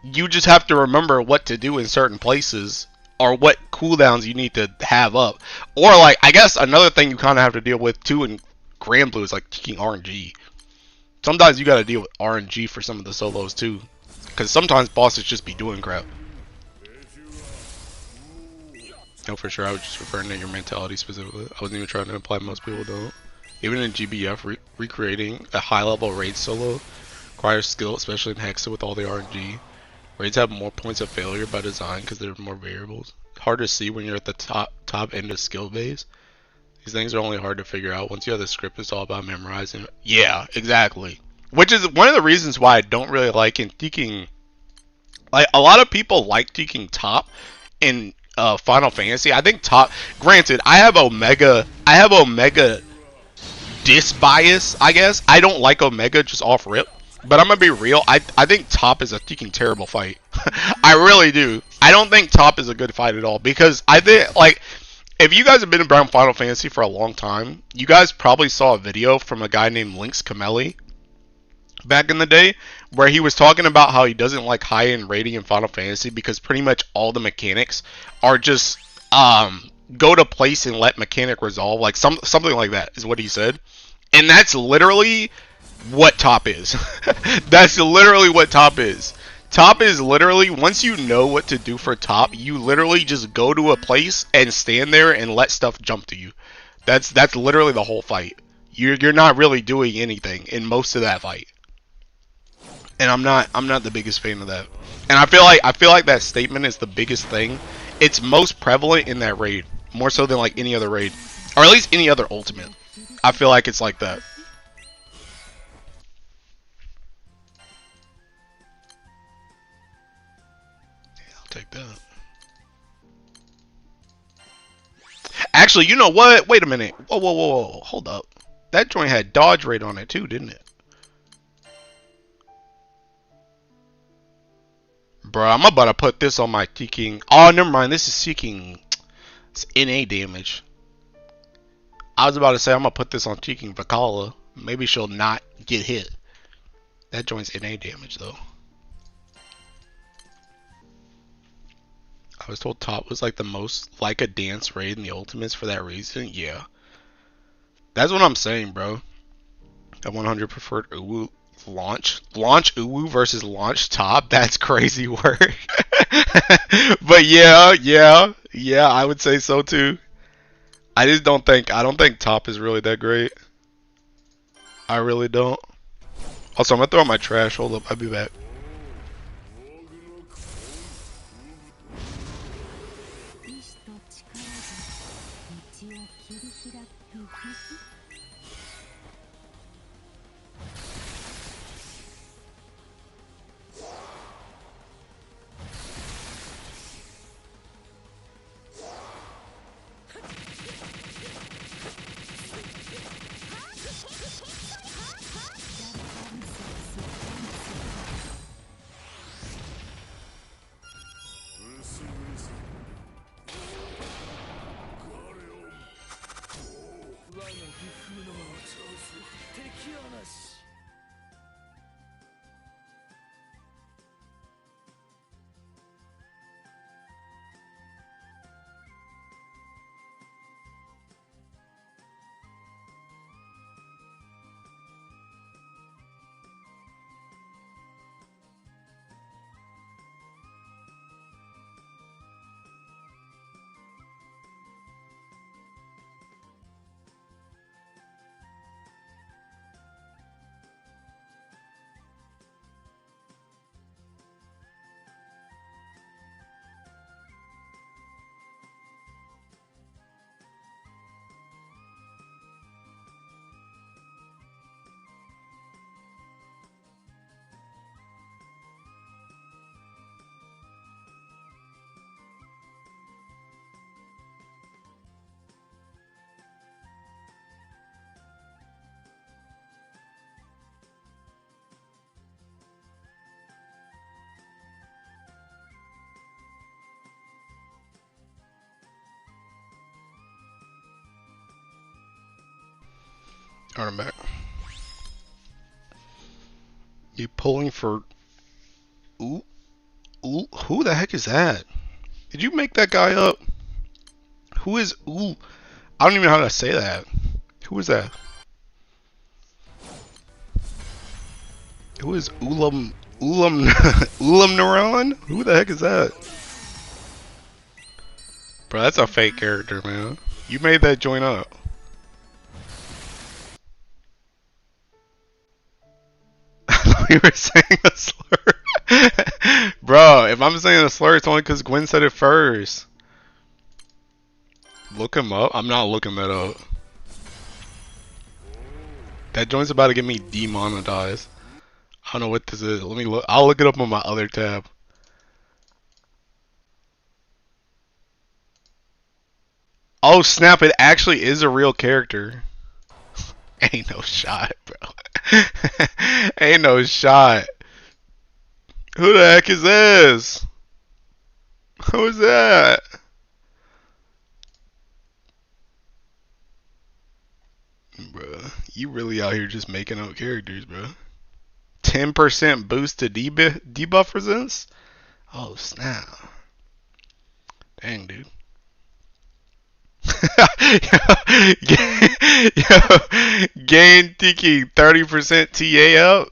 you just have to remember what to do in certain places, or what cooldowns you need to have up. Or like, I guess another thing you kind of have to deal with too in Grand Blue is like taking RNG. Sometimes you gotta deal with RNG for some of the solos too, because sometimes bosses just be doing crap. No, for sure. I was just referring to your mentality specifically. I wasn't even trying to imply most people don't. Even in GBF, recreating a high-level raid solo requires skill, especially in Hexa with all the RNG. Raids have more points of failure by design because there are more variables. Hard to see when you're at the top end of skill base. These things are only hard to figure out once you have the script. It's all about memorizing. Yeah, exactly. Which is one of the reasons why I don't really like in Teaking. Like, a lot of people like Teaking top in Final Fantasy. I think top. Granted, I have Omega dis bias, I guess. I don't like Omega just off rip. But I'm gonna be real. I think top is a freaking terrible fight. I really do. I don't think top is a good fight at all because I think like if you guys have been around Final Fantasy for a long time, you guys probably saw a video from a guy named Lynx Camelli back in the day where he was talking about how he doesn't like high-end rating in Final Fantasy because pretty much all the mechanics are just go to place and let mechanic resolve, like something like that is what he said. And that's literally what top is. That's literally what top is. Top is literally, once you know what to do for top, you literally just go to a place and stand there and let stuff jump to you. That's literally the whole fight. You're not really doing anything in most of that fight. And I'm not the biggest fan of that. And I feel like that statement is the biggest thing. It's most prevalent in that raid, more so than like any other raid, or at least any other ultimate. I feel like it's like that. Take that. Actually, you know what? Wait a minute. Whoa, whoa, whoa, whoa. Hold up. That joint had dodge rate on it too, didn't it? Bro, I'm about to put this on my Seeking. Oh, never mind. This is Seeking. It's NA damage. I was about to say I'm going to put this on Seeking Vakala. Maybe she'll not get hit. That joint's NA damage, though. I was told top was like the most like a dance raid in the ultimates for that reason. Yeah. That's what I'm saying, bro. I 100 preferred Uwu launch Uwu versus launch top. That's crazy work. But yeah, I would say so too. I don't think top is really that great. I really don't. Also, I'm gonna throw out my trash. Hold up, I'll be back. Alright, I'm back. You pulling for... Ooh? Ooh? Who the heck is that? Did you make that guy up? Who is... Ooh? I don't even know how to say that. Who is that? Who is Ulam Neuron? Who the heck is that? Bro, that's a fake character, man. You made that joint up. I thought you were saying a slur. Bro, if I'm saying a slur, it's only because Gwen said it first. Look him up. I'm not looking that up. That joint's about to get me demonetized. I don't know what this is. Let me look. I'll look it up on my other tab. Oh snap! It actually is a real character. Ain't no shot, bro. Ain't no shot. Who the heck is this? Who is that? Bruh, you really out here just making up characters, bro. 10% boost to debuff resistance? Oh, snap. Dang, dude. Gain Tiki 30% TA up?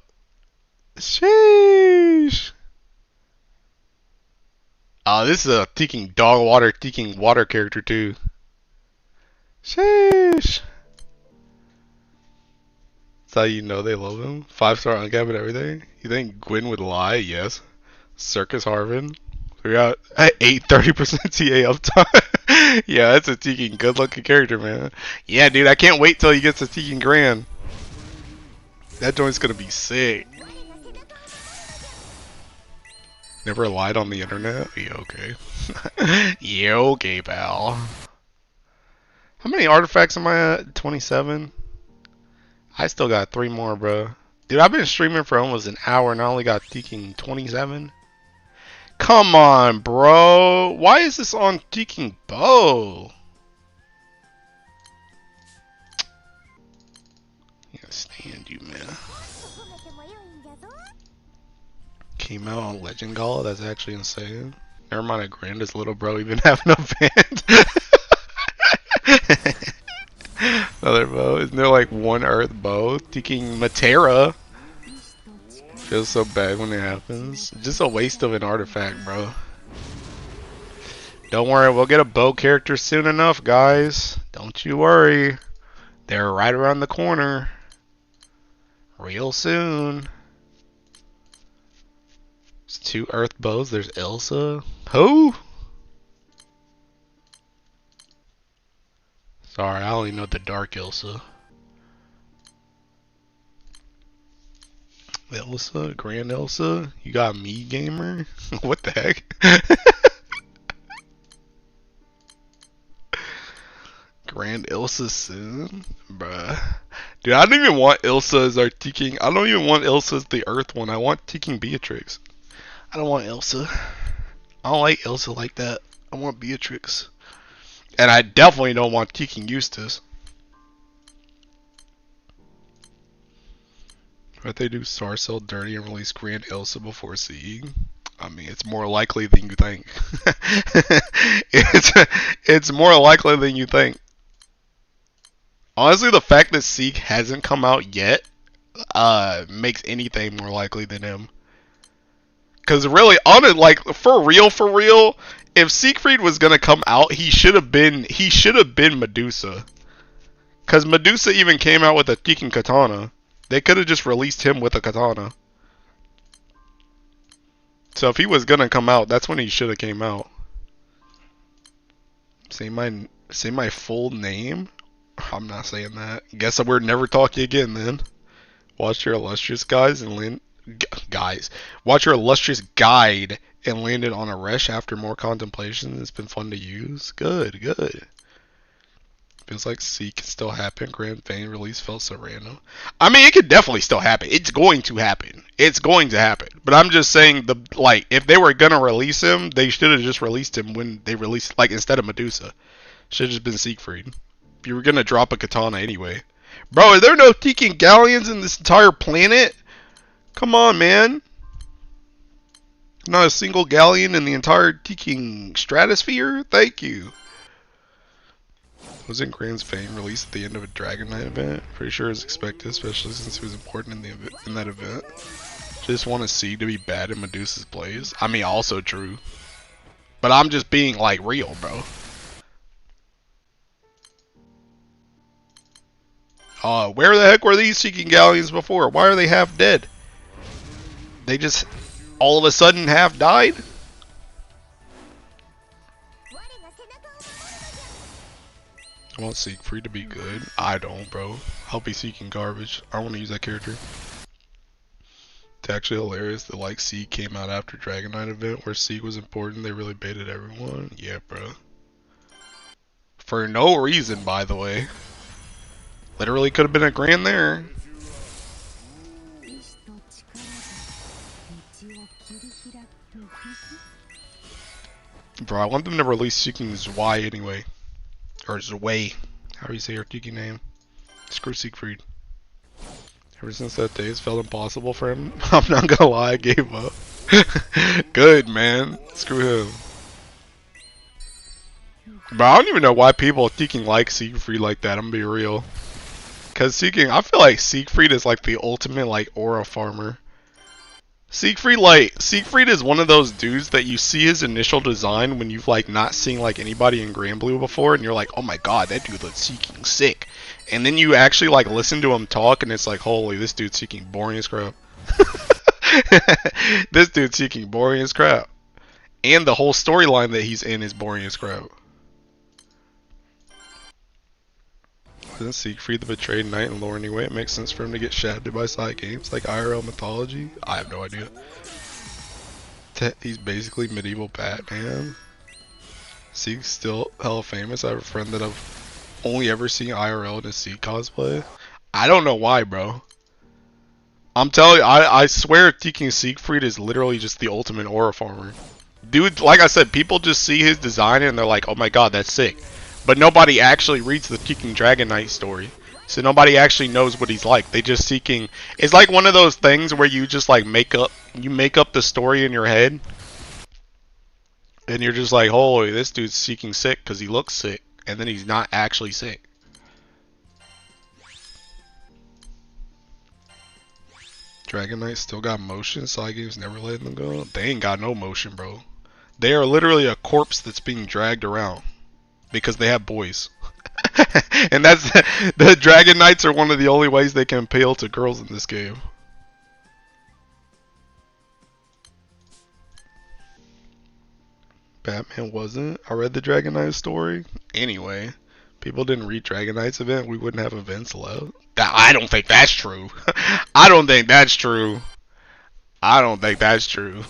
Sheesh. Oh, this is a Teeking water character too. Sheesh. That's how you know they love him. 5-star uncap and everything. You think Gwen would lie? Yes. Circus Harvin. We got 30% TA uptime. Yeah, that's a Teeking good looking character, man. Yeah, dude, I can't wait till he gets a Teeking Grand. That joint's gonna be sick. Never lied on the internet? Yeah, okay. Yeah, okay, pal. How many artifacts am I at? 27? I still got 3 more, bro. Dude, I've been streaming for almost an hour and I only got Teeking 27. Come on, bro. Why is this on Teeking Bow? I can't stand you, man. Came out on Legend Gala? That's actually insane. Never mind, a grandest little bro even have an event. Another bow. Isn't there like one earth bow? Teeking Matera. Feels so bad when it happens. Just a waste of an artifact, bro. Don't worry, we'll get a bow character soon enough, guys. Don't you worry. They're right around the corner. Real soon. There's 2 earth bows. There's Elsa. Who? Sorry, I only know the dark Elsa. Elsa? Grand Elsa? You got me, gamer? What the heck? Grand Elsa soon? Bruh. Dude, I don't even want Elsa as our Teeking. I don't even want Elsa as the Earth one. I want Teeking Beatrix. I don't want Elsa. I don't like Elsa like that. I want Beatrix. And I definitely don't want Teeking Eustace. But they do Sarcell dirty and release Grand Elsa before seeing. I mean, it's more likely than you think. it's more likely than you think. Honestly, the fact that Seek hasn't come out yet makes anything more likely than him. Cause really, on it, like for real, if Siegfried was gonna come out, he should have been Medusa. Cause Medusa even came out with a Teeking katana. They could have just released him with a katana. So if he was gonna come out, that's when he should have came out. Say my full name. I'm not saying that. Guess we're never talking again then. Watch your illustrious guys and land. Watch your illustrious guide and landed on a resh after more contemplation. It's been fun to use. Good, good. Feels like C can still happen. Grand Fane release felt so random. I mean, it could definitely still happen. It's going to happen. It's going to happen. But I'm just saying, if they were gonna release him, they should have just released him when they released, like, instead of Medusa. Should have just been Siegfried. If you were gonna drop a katana anyway. Bro, are there no Teeking galleons in this entire planet? Come on, man. Not a single galleon in the entire Teeking stratosphere? Thank you. Wasn't Grand's Fame released at the end of a Dragon Knight event? Pretty sure it was expected, especially since he was important in that event. just want to see to be bad in Medusa's plays. I mean, also true. But I'm just being, like, real, bro. Where the heck were these Seeking Galleons before? Why are they half dead? They just all of a sudden half died? I want Siegfried to be good. I don't, bro. I'll be seeking garbage. I don't want to use that character. It's actually hilarious that like Sieg came out after Dragon Knight event where Sieg was important. They really baited everyone. Yeah, bro. For no reason, by the way. Literally could have been a grand there. Bro, I want them to release Seeking Zwei anyway. Or Zwei. How do you say your Tiki name? Screw Siegfried. Ever since that day, it's felt impossible for him. I'm not gonna lie, I gave up. Good, man. Screw him. But I don't even know why people Seeking like Siegfried like that, I'm gonna be real. Cause Seeking, I feel like Siegfried is like the ultimate like aura farmer. Siegfried is one of those dudes that you see his initial design when you've like not seen like anybody in Grand Blue before, and you're like, oh my god, that dude looks Seeking sick. And then you actually like listen to him talk, and it's like, holy, this dude's Seeking boring as crap. This dude's Seeking boring as crap. And the whole storyline that he's in is boring as crap. Isn't Siegfried the betrayed knight in lore anyway? It makes sense for him to get shafted by side games like IRL mythology. I have no idea. He's basically medieval Batman. Sieg's still hella famous. I have a friend that I've only ever seen IRL in a Sieg cosplay. I don't know why, bro. I'm telling you, I swear Seeking Siegfried is literally just the ultimate aura farmer. Dude, like I said, people just see his design and they're like, oh my god, that's sick. But nobody actually reads the Seeking Dragon Knight story. So nobody actually knows what he's like. They just Seeking... It's like one of those things where you just like make up the story in your head. And you're just like, holy, this dude's Seeking sick because he looks sick. And then he's not actually sick. Dragon Knight still got motion. Side games never letting them go. They ain't got no motion, bro. They are literally a corpse that's being dragged around. Because they have boys. And that's the Dragon Knights are one of the only ways they can appeal to girls in this game. Batman wasn't. I read the Dragon Knight story. Anyway, people didn't read Dragon Knight's event, we wouldn't have events allowed. I don't think that's true. I don't think that's true. I don't think that's true.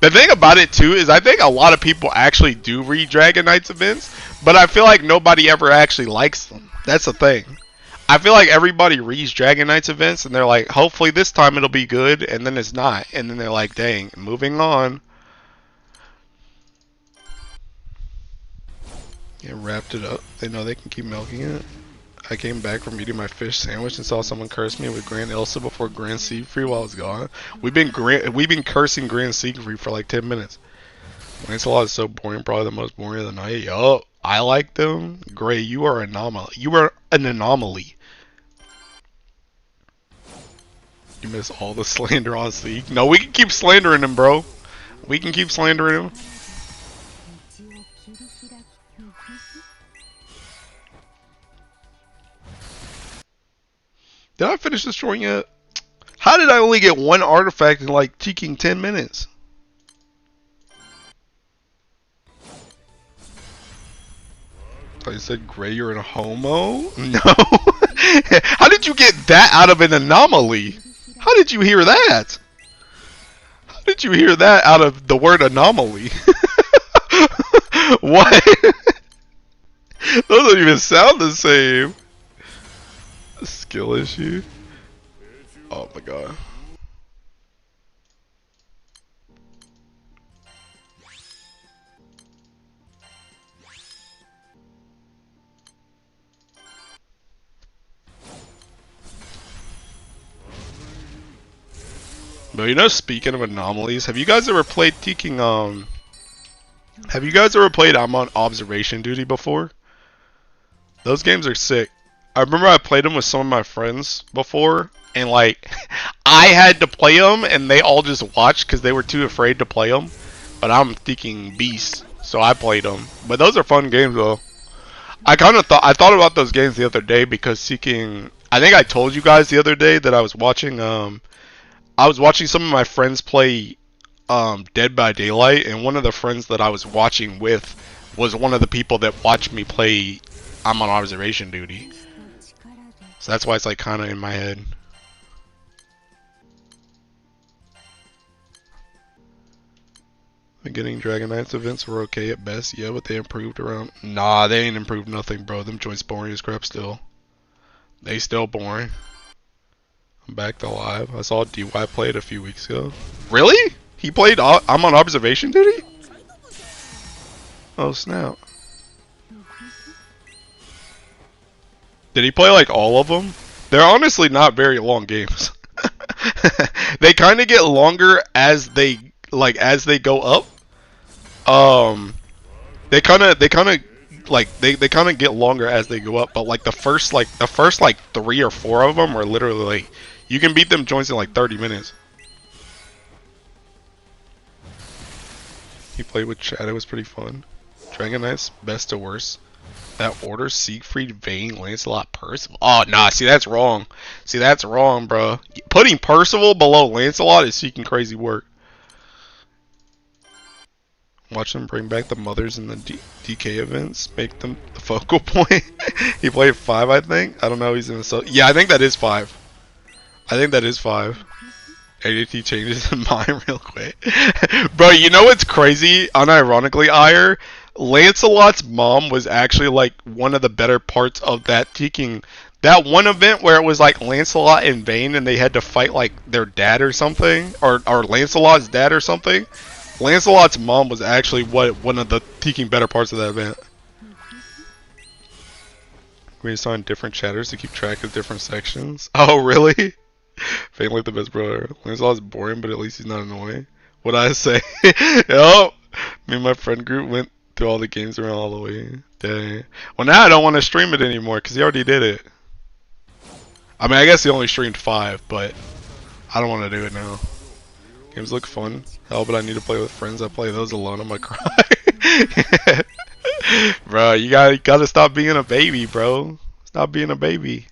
The thing about it too is I think a lot of people actually do read Dragon Knight's events, but I feel like nobody ever actually likes them. That's the thing. I feel like everybody reads Dragon Knight's events and they're like, hopefully this time it'll be good, and then it's not. And then they're like, dang, moving on. Yeah, wrapped it up. They know they can keep milking it. I came back from eating my fish sandwich and saw someone curse me with Grand Elsa before Grand Siegfried while I was gone. We've been cursing Grand Siegfried for like 10 minutes. Lancelot is so boring, probably the most boring of the night. Yo, I like them. Gray, you are an anomaly. You are an anomaly. You miss all the slander on Sieg. No, we can keep slandering him, bro. We can keep slandering him. Did I finish destroying it? How did I only get one artifact in like Seeking 10 minutes? I said, Gray, you're a homo? No. How did you get that out of an anomaly? How did you hear that? How did you hear that out of the word anomaly? What? Those don't even sound the same. Skill issue. Oh my god. But you know, speaking of anomalies, have you guys ever played Seeking have you guys ever played I'm on Observation Duty before? Those games are sick. I remember I played them with some of my friends before, and like I had to play them, and they all just watched because they were too afraid to play them. But I'm thinking beast, so I played them. But those are fun games though. I thought about those games the other day because seeking. I think I told you guys the other day that I was watching some of my friends play Dead by Daylight, and one of the friends that I was watching with was one of the people that watched me play I'm on observation duty. So that's why it's like kind of in my head. Beginning Dragon Knights events were okay at best, yeah, but they improved around. Nah, they ain't improved nothing, bro. Them joints boring as crap still. They still boring. I'm back to live. I saw DY play it a few weeks ago. Really? He played I'm on observation duty? Oh snap. Did he play like all of them? They're honestly not very long games. They kind of get longer as they go up. They kind of they kind of get longer as they go up. But like the first 3 or 4 of them are literally like you can beat them joints in like 30 minutes. He played with Chad. It was pretty fun. Dragon Knight's best to worst. That order, Siegfried, Vayne, Lancelot, Percival. Oh, nah, see, that's wrong. See, that's wrong, bro. Putting Percival below Lancelot is seeking crazy work. Watch them bring back the mothers in the DK events. Make them the focal point. He played 5, I think. I don't know. He's in the... Yeah, I think that is 5. I think that is 5. ADT changes his mind real quick. Bro, you know what's crazy? Unironically, Ire, Lancelot's mom was actually like one of the better parts of that taking that one event where it was like Lancelot and Vayne and they had to fight like their dad or something, or Lancelot's dad or something. Lancelot's mom was actually one of the taking better parts of that event. We assigned different chatters to keep track of different sections. Oh really? Vayne like the best brother. Lancelot's boring, but at least he's not annoying. What'd I say? Yup. Me and my friend group went through all the games around Halloween. Dang. Well, now I don't want to stream it anymore because he already did it. I mean, I guess he only streamed 5, but I don't want to do it now. Games look fun. Hell, but I need to play with friends. I play those alone. I'm gonna cry. Bro, you gotta stop being a baby, bro. Stop being a baby.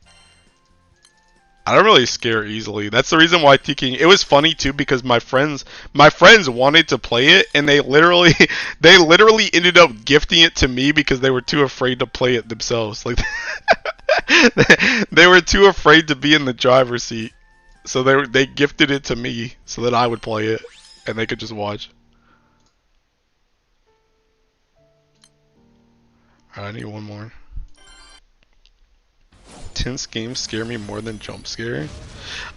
I don't really scare easily. That's the reason why Teking. It was funny too because my friends wanted to play it and they literally ended up gifting it to me because they were too afraid to play it themselves. Like they were too afraid to be in the driver's seat, so they gifted it to me so that I would play it and they could just watch. Alright, I need one more. Tense games scare me more than jump scare.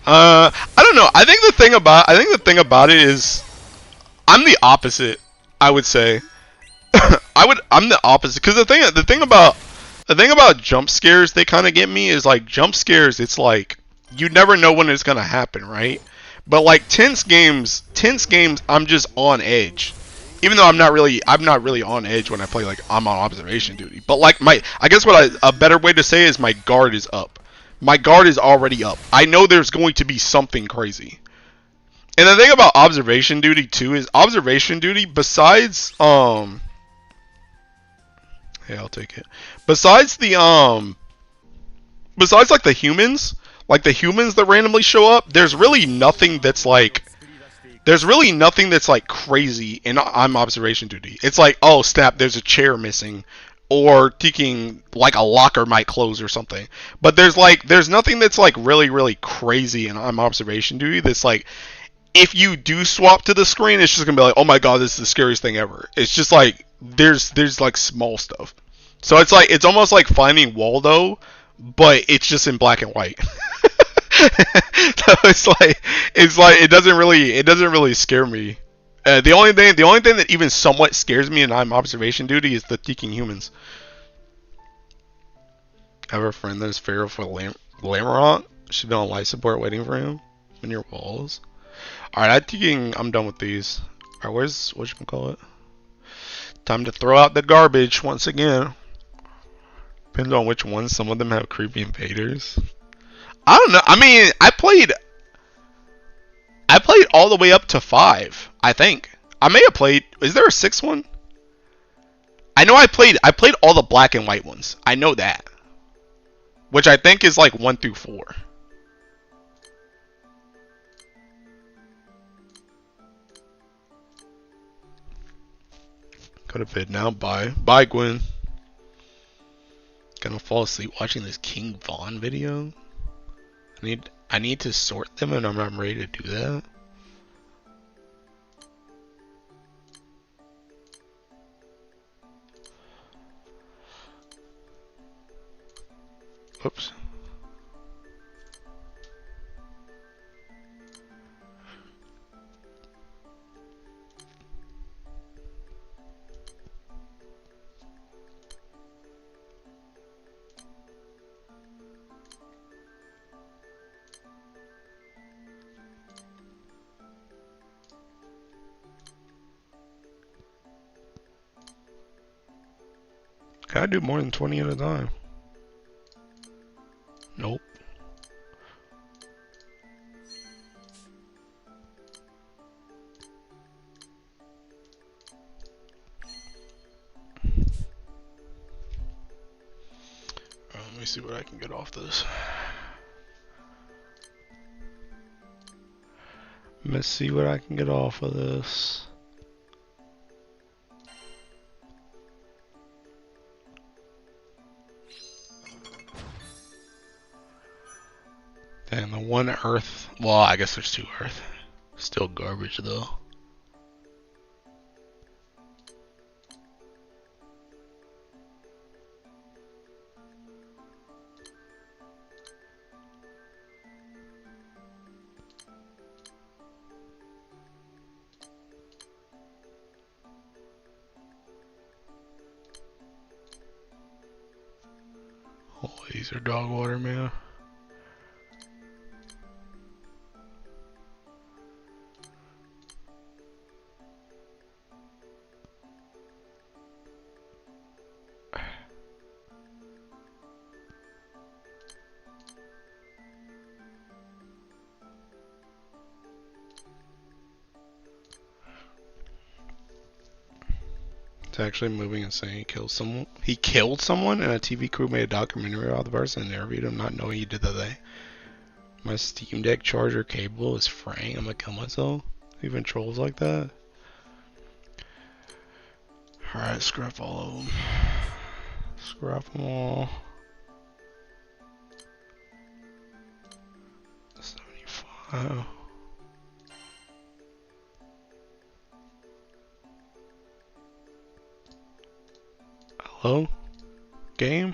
I don't know. I think the thing about it is I'm the opposite. I would say I'm the opposite because the thing about jump scares they kind of get me is like jump scares. It's like you never know when it's gonna happen, right? But like tense games, I'm just on edge. Even though I'm not really on edge when I play like I'm on observation duty. But like I guess a better way to say is my guard is up. My guard is already up. I know there's going to be something crazy. And the thing about observation duty too is observation duty besides yeah, I'll take it. Besides like the humans that randomly show up, there's really nothing that's like crazy in I'm observation duty. It's like, oh snap, there's a chair missing, or thinking like a locker might close or something. But there's nothing that's like really crazy in I'm observation duty. That's like, if you do swap to the screen, it's just gonna be like, oh my god, this is the scariest thing ever. It's just like there's like small stuff. So it's almost like finding Waldo, but it's just in black and white. So it's like it doesn't really scare me. The only thing that even somewhat scares me in I'm observation duty is the teaking humans. I have a friend that is feral for Lamarant. She's been on life support waiting for him. In your walls. Alright, I'm done with these. Alright, where's whatchamacallit? Time to throw out the garbage once again. Depends on which ones. Some of them have creepy invaders. I don't know. I mean, I played all the way up to 5, I think. I may have played. Is there a 6th one? I know I played all the black and white ones. I know that. Which I think is like 1 through 4. Go to bed now. Bye. Bye, Gwen. Gonna fall asleep watching this King Von video. I need to sort them and I'm not ready to do that. Oops. Can I do more than 20 at a time? Nope. Let me see what I can get off this. Let's see what I can get off of this. And the one Earth, well, I guess there's 2 Earth. Still garbage though. Oh, these are dog water, man. It's actually moving and saying he killed someone. He killed someone, and a TV crew made a documentary about the person and interviewed him, not knowing he did that day. My Steam Deck charger cable is fraying. I'm gonna kill myself. Even trolls like that. Alright, scrap all of them. Scrap them all. 75. Hello? Game?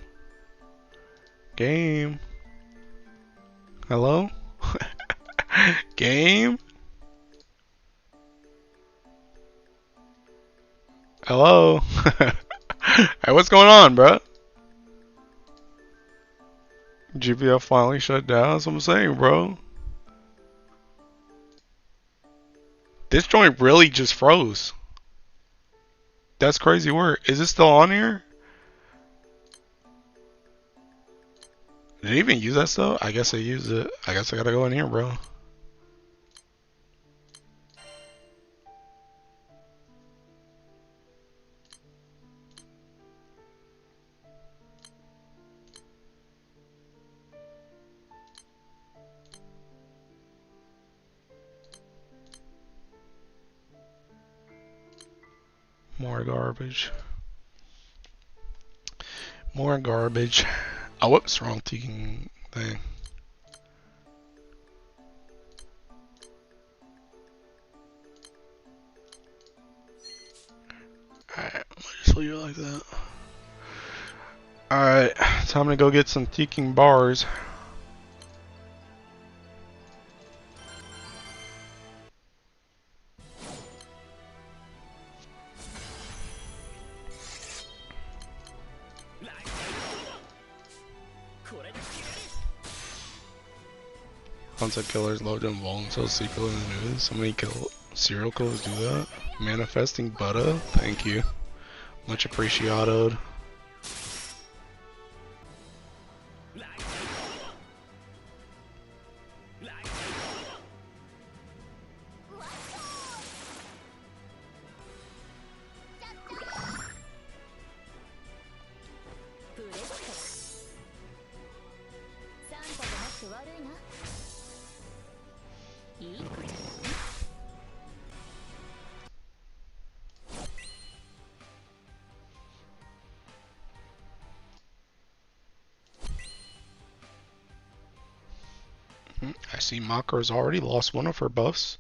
Game? Hello? Game? Hello? Hey, what's going on, bro? GBF finally shut down. That's what I'm saying, bro. This joint really just froze. That's crazy work. Is it still on here? Did it even use that stuff? I guess I used it. I guess I gotta go in here, bro. More garbage. More garbage. Oh, whoops, wrong thing. Alright, I'm gonna just leave it like that. Alright, time to go get some teaking bars. Concept killers love to involve themselves secretly in the news. So many serial killers do that. Manifesting butter, thank you. Much appreciated. I see Makara's already lost one of her buffs.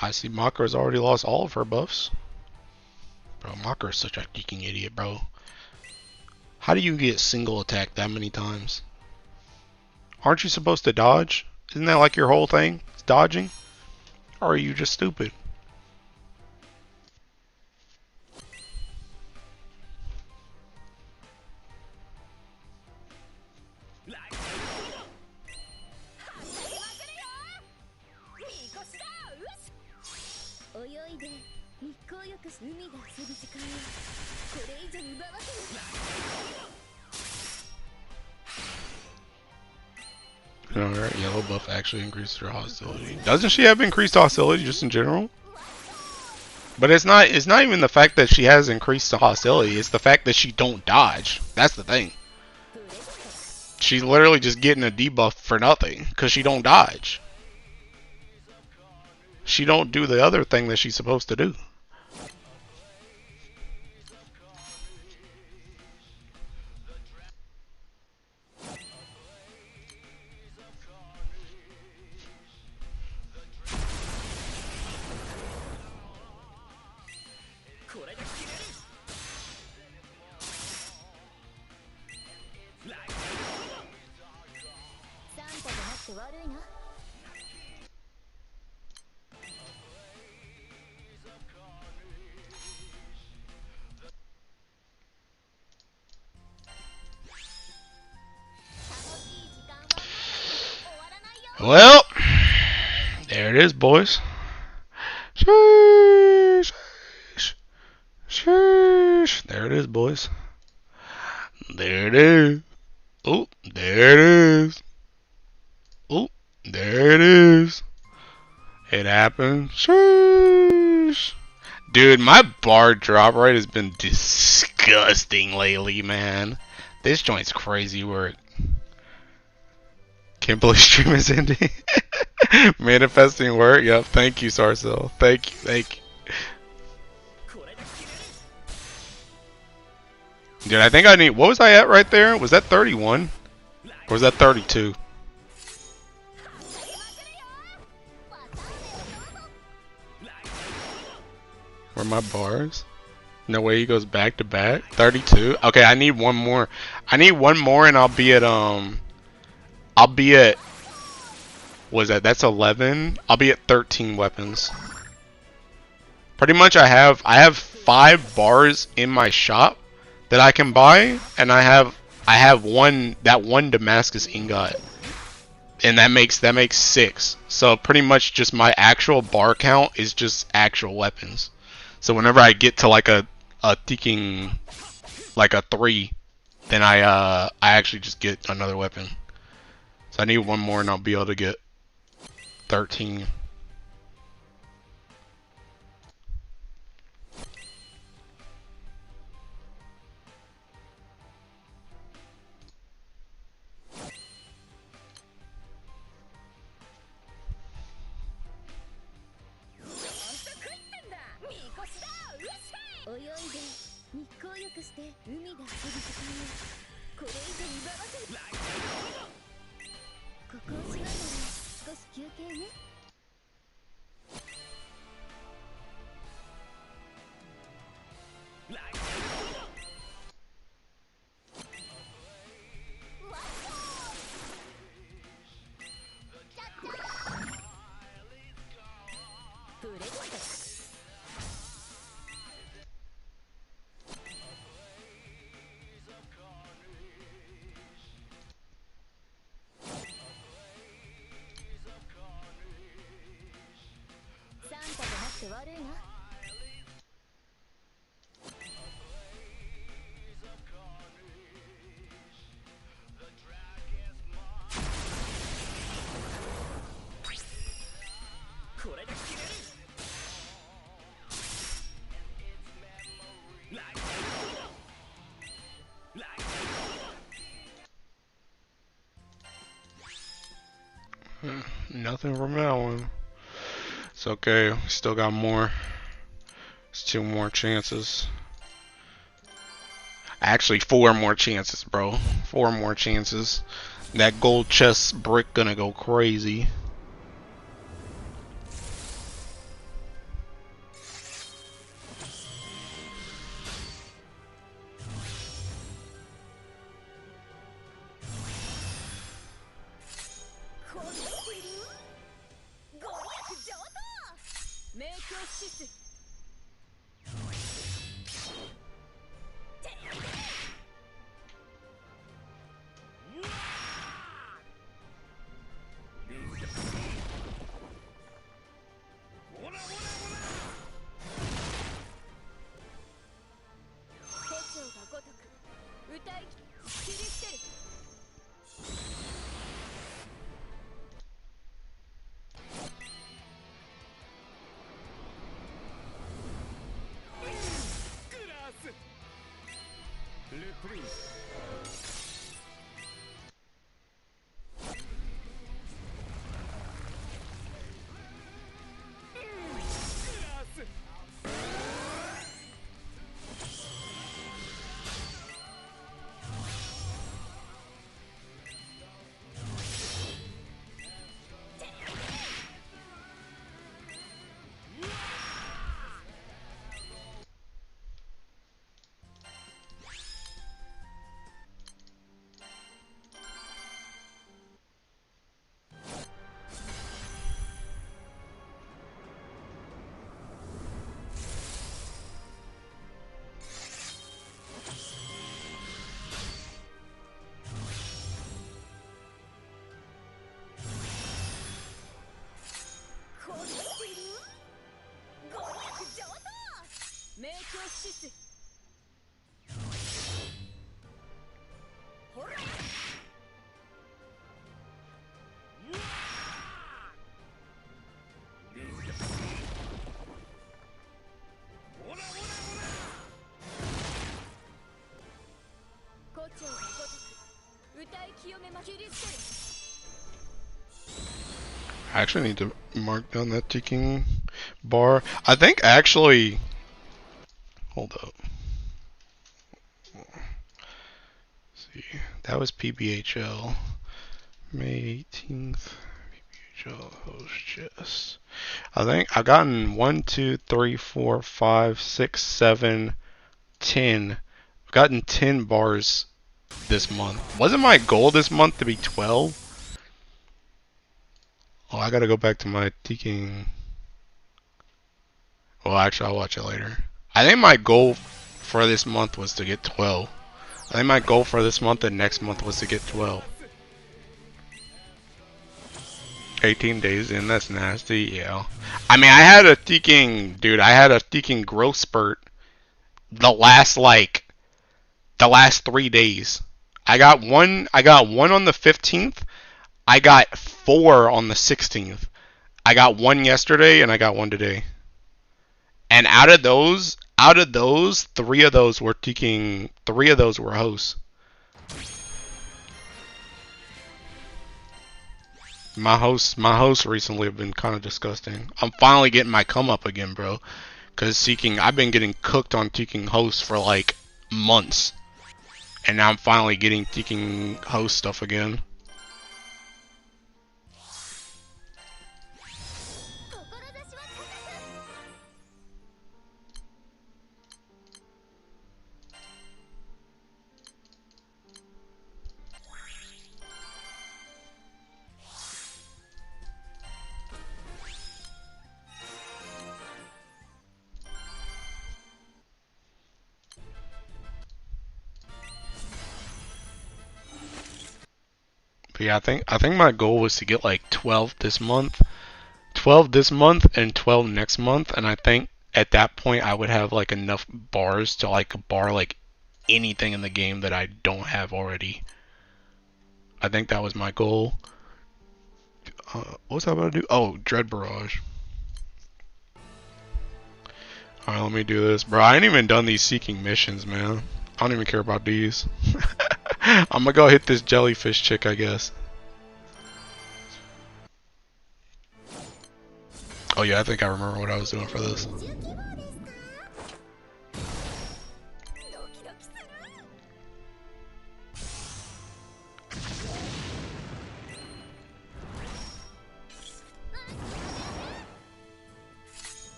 I see Makara's already lost all of her buffs. Bro, Makara's such a geeking idiot, bro. How do you get single attacked that many times? Aren't you supposed to dodge? Isn't that like your whole thing? It's dodging? Or are you just stupid? You know, her yellow buff actually increases her hostility. Doesn't she have increased hostility just in general? But it's not even the fact that she has increased hostility, it's the fact that she don't dodge. That's the thing. She's literally just getting a debuff for nothing because she don't dodge. She don't do the other thing that she's supposed to do. Well, there it is, boys. Sheesh, sheesh. There it is, boys. There it is. Oh, there it is. Oh, there it is. It happened. Sheesh. Dude, my bar drop rate has been disgusting lately, man. This joint's crazy work. Can't believe stream is ending. Manifesting work. Yep. Thank you, Sarcel. Thank you. Thank you. Dude, I think I need. What was I at right there? Was that 31? Or was that 32? Where are my bars? No way he goes back to back. 32. Okay, I need one more. I need one more, and I'll be at what is that? That's 11. I'll be at 13 weapons. Pretty much I have 5 bars in my shop that I can buy, and I have one Damascus ingot. And that makes 6. So pretty much just my actual bar count is just actual weapons. So whenever I get to like a ticking like a 3, then I actually just get another weapon. So I need one more and I'll be able to get 13. Nothing from that one. It's okay. We still got more. It's 2 more chances. Actually, 4 more chances, bro. 4 more chances. That gold chest brick gonna go crazy. I actually need to mark down that ticking bar. I think actually, hold up. See, that was PBHL, May 18th. PBHL host chess. I think I've gotten 1, 2, 3, 4, 5, 6, 7, 10. I've gotten 10 bars this month. Wasn't my goal this month to be 12? Oh, I gotta go back to my ticking. Well, actually, I'll watch it later. I think my goal for this month was to get 12. I think my goal for this month and next month was to get 12. 18 days in, that's nasty, yeah. I mean, I had a ticking, dude, I had a ticking growth spurt the last 3 days. I got one on the 15th. I got 4 on the 16th. I got 1 yesterday and I got 1 today. And out of those, 3 of those were ticking, 3 of those were hosts. My hosts recently have been kind of disgusting. I'm finally getting my come up again, bro. Cause I've been getting cooked on ticking hosts for like months. And now I'm finally getting ticking host stuff again. But yeah, I think my goal was to get like 12 this month. 12 this month and 12 next month, and I think at that point I would have like enough bars to like bar like anything in the game that I don't have already. I think that was my goal. What was I about to do? Oh, Dread Barrage. Alright, let me do this. Bro, I ain't even done these seeking missions, man. I don't even care about these. I'm gonna go hit this jellyfish chick, I guess. Oh yeah, I think I remember what I was doing for this.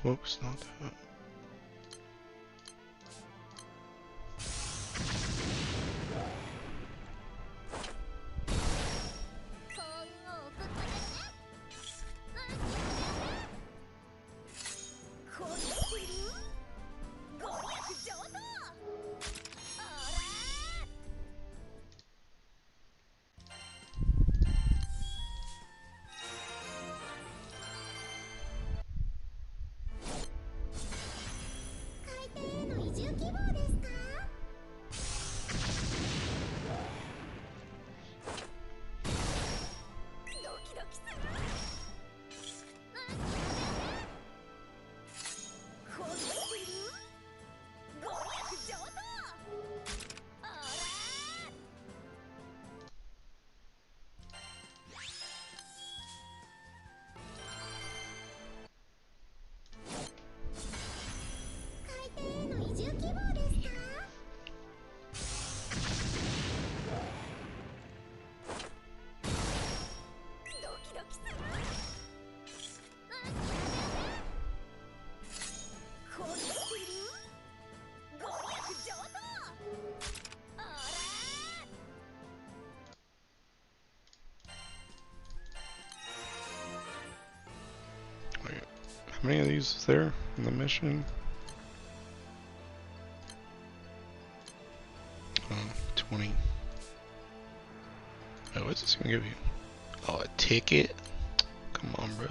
Whoops, not that. How many of these is there in the mission? 20. Oh, what's this gonna give you? Oh, a ticket? Come on, bro.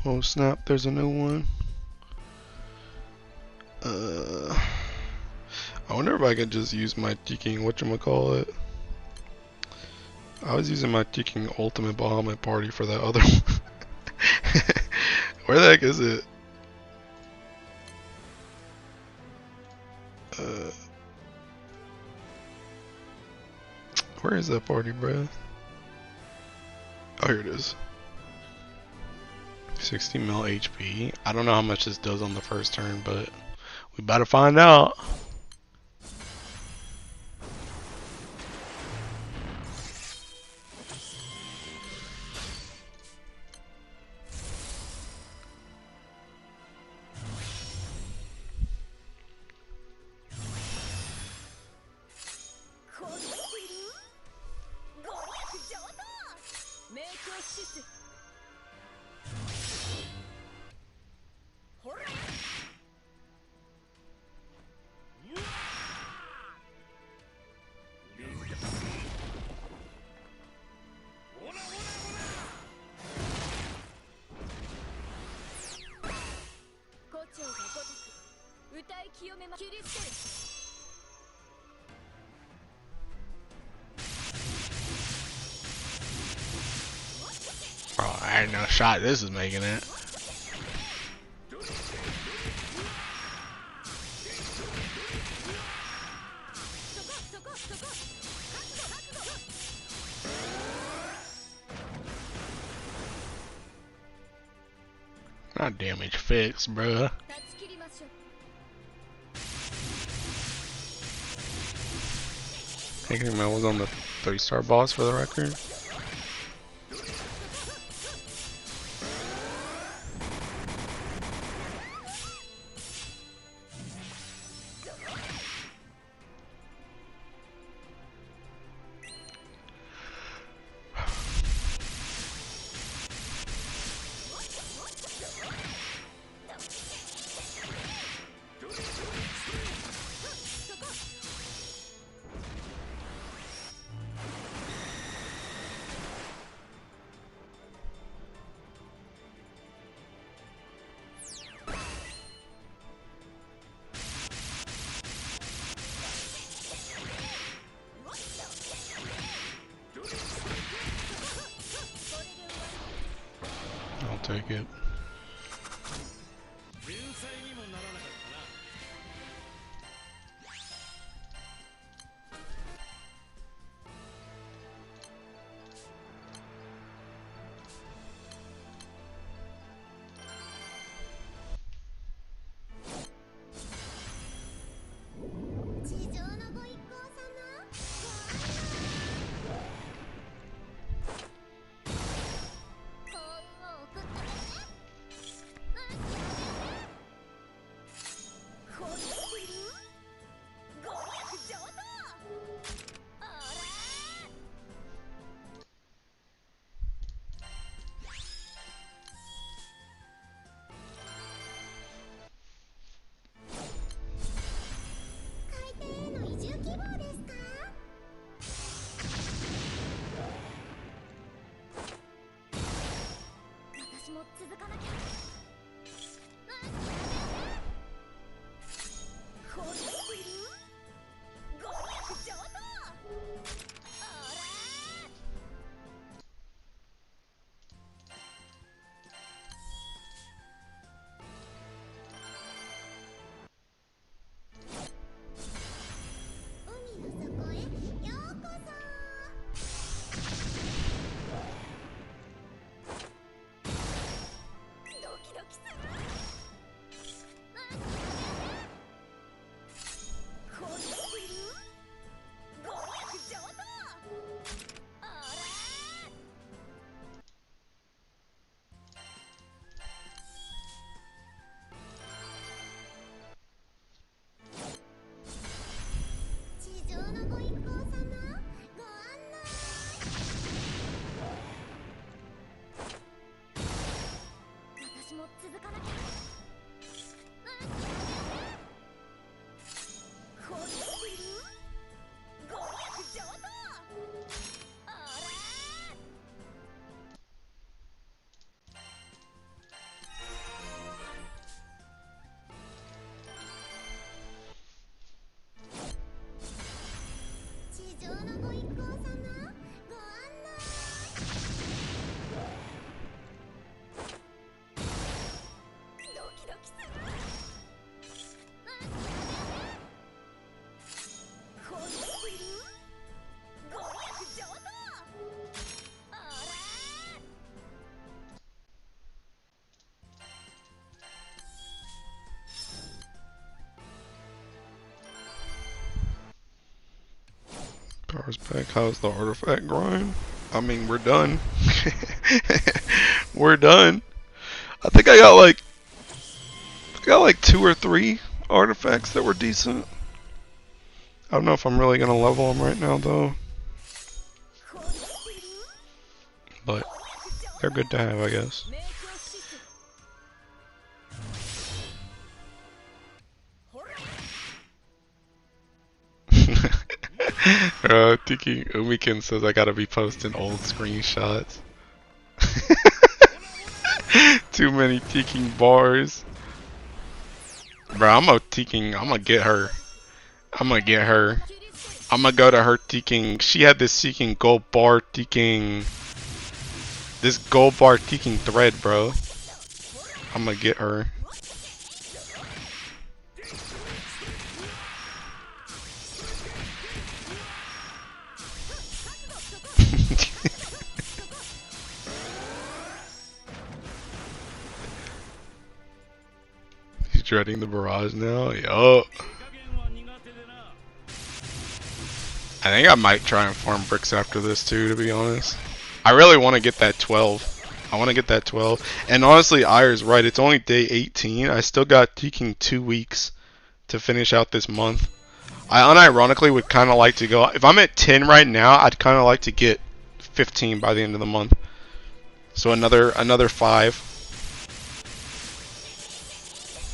Oh snap, there's a new one. I wonder if I could just use my Teking whatchamacallit. I was using my Teking Ultimate Bahamut Party for that other one. Where the heck is it? Where is that party, bruh? Oh, here it is. 60 mil HP. I don't know how much this does on the first turn, but we better find out. Oh, I had no shot. This is making it. Not damage fixed, bruh. Thinking I was on the 3-star boss for the record. take it. Power's back. How's the artifact grind? I mean, we're done. We're done. I think I got like 2 or 3 artifacts that were decent. I don't know if I'm really gonna level them right now though. But they're good to have, I guess. Tiki Umikin says I gotta be posting old screenshots. Too many tiking bars. Bro, I'm gonna get her. I'm gonna get her. I'm gonna go to her tiking. She had this seeking gold bar tiking. This gold bar tiking thread, bro. I'm gonna get her. He's dreading the barrage now. Yo. I think I might try and farm bricks after this too, to be honest. I really want to get that 12. I want to get that 12. And honestly, Ira's right. It's only day 18. I still got taking 2 weeks to finish out this month. I unironically would kind of like to go. If I'm at 10 right now, I'd kind of like to get 15 by the end of the month. So another 5.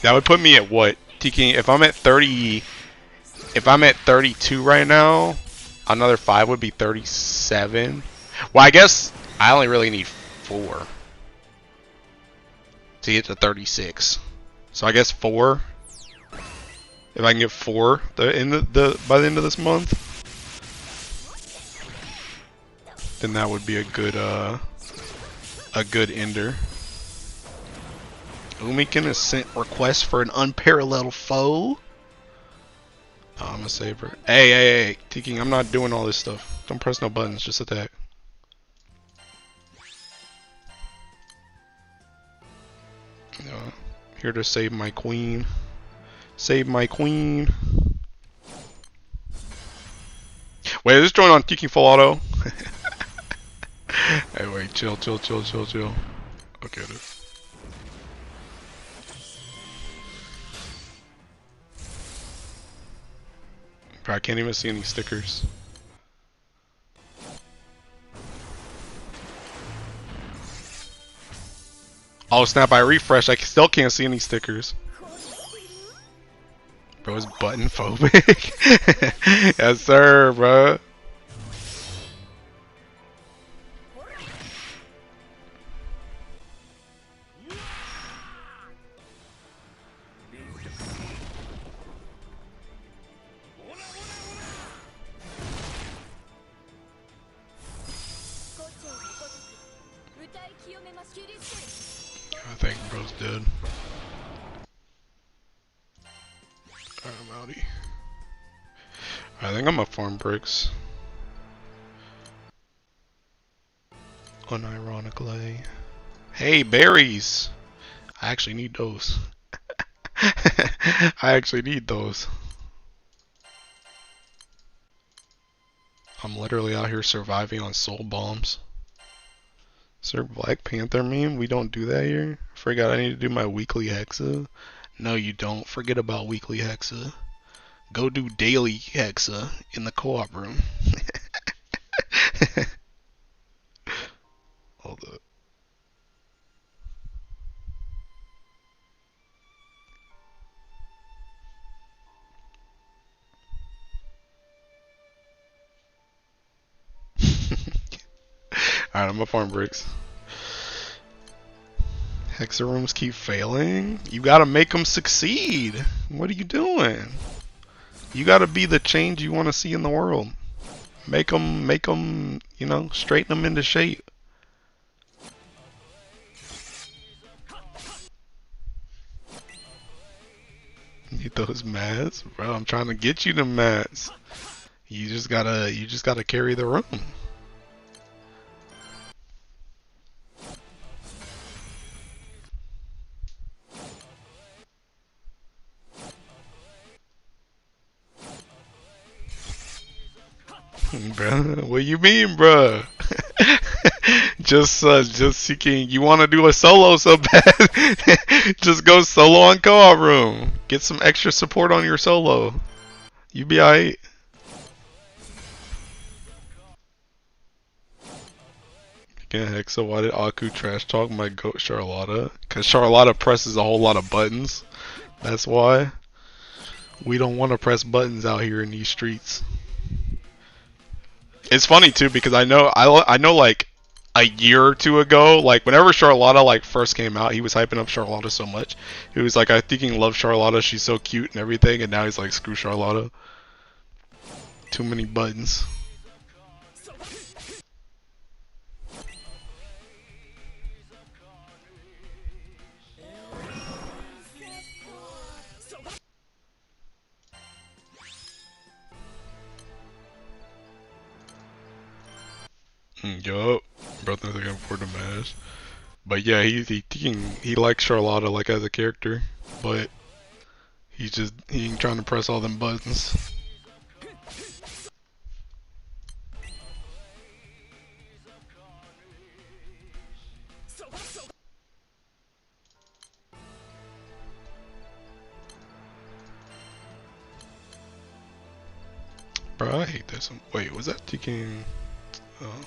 That would put me at what? Taking, if I'm at 30, if I'm at 32 right now, another 5 would be 37. Well, I guess I only really need 4 to get to 36. So I guess 4. If I can get 4 by the end of this month, then that would be a good ender. Umiken has sent request for an unparalleled foe. Oh, I'm a saber. Hey, Tiki, I'm not doing all this stuff. Don't press no buttons, just attack. Here to save my queen. Save my queen. Wait, is this joint on Tiki full auto? Hey, wait, chill. Okay, dude. Bro, I can't even see any stickers. Oh snap, I refreshed, I still can't see any stickers. Bro, it's button phobic. Yes sir, bro. I think bro's dead. Alright, I'm outie. I think I'm gonna farm bricks. Unironically. Hey, berries! I actually need those. I actually need those. I'm literally out here surviving on soul bombs. Is there Black Panther meme? We don't do that here? Forgot I need to do my weekly hexa. No, you don't. Forget about weekly hexa. Go do daily hexa in the co-op room. Hold up. Alright, I'm gonna farm bricks. Hexa rooms keep failing? You gotta make them succeed. What are you doing? You gotta be the change you want to see in the world. Make them, you know, straighten them into shape. Need those mats? Bro, I'm trying to get you the mats. You just gotta carry the room. Bruh, what you mean, bruh? just seeking. You want to do a solo so bad? Just go solo on co-op room. Get some extra support on your solo. You be alright. Yeah, heck, so why did Aku trash talk my goat Charlotta? Cause Charlotta presses a whole lot of buttons. That's why. We don't want to press buttons out here in these streets. It's funny too because I know like a year or two ago, like whenever Charlotta like first came out, he was hyping up Charlotta so much. He was like, I think he loves Charlotta, she's so cute and everything, and now he's like, screw Charlotta. Too many buttons. Yup, bro, they're gonna afford to mash. But yeah, he likes Charlotta like as a character, but he ain't trying to press all them buttons. Bro, I hate this. Wait, was that TKing? Oh.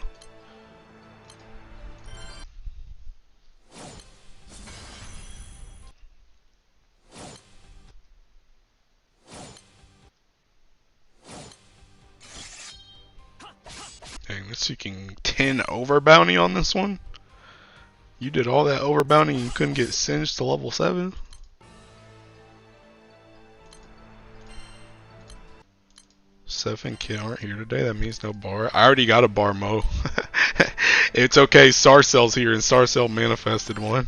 Dang, they're seeking 10 over bounty on this one? You did all that over bounty and you couldn't get singed to level 7? Seth and Kid aren't here today, that means no bar. I already got a bar, Mo. It's okay, Sarcell's here and Sarcell manifested one.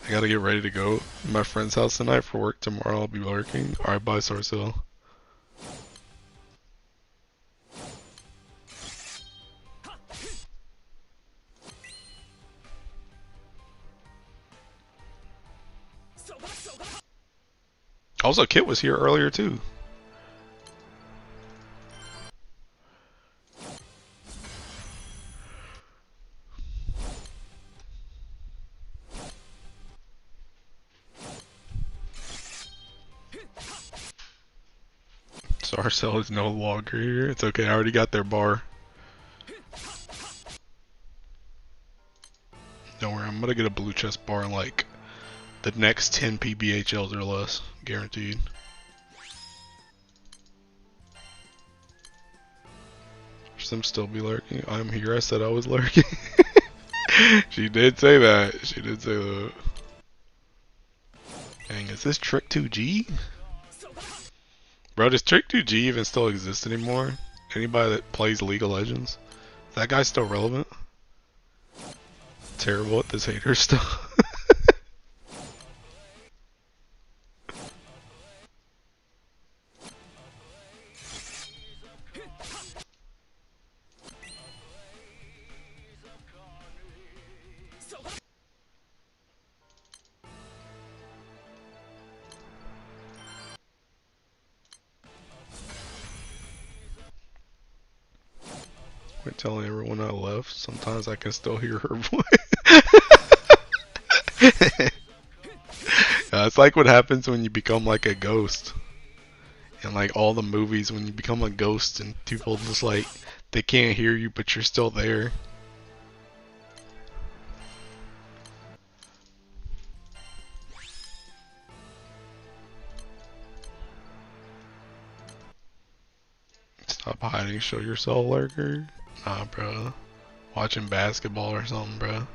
I gotta get ready to go to my friend's house tonight for work. Tomorrow I'll be working. Alright, bye, Sarcel. Also, Kit was here earlier too. Sarcel is no longer here. It's okay, I already got their bar. Don't worry, I'm gonna get a blue chest bar in like the next 10 PBHLs or less. Guaranteed. Some still be lurking. I'm here, I said I was lurking. She did say that. She did say that. Dang, is this Trick 2G? Bro, does Trick 2G even still exist anymore? Anybody that plays League of Legends? Is that guy still relevant? Terrible at this hater stuff. We're telling everyone I left. Sometimes I can still hear her voice. It's like what happens when you become like a ghost. In like all the movies, when you become a ghost and people just like, they can't hear you but you're still there. Stop hiding, show yourself, lurker. Nah, bro. Watching basketball or something, bro.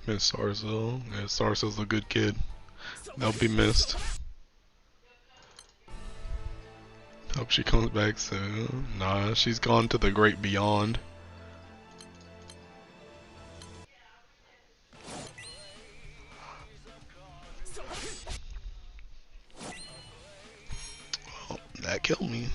Miss Sarcel. Yeah, Sarcel's a good kid. They'll be missed. Hope she comes back soon. Nah, she's gone to the great beyond. Well, that killed me.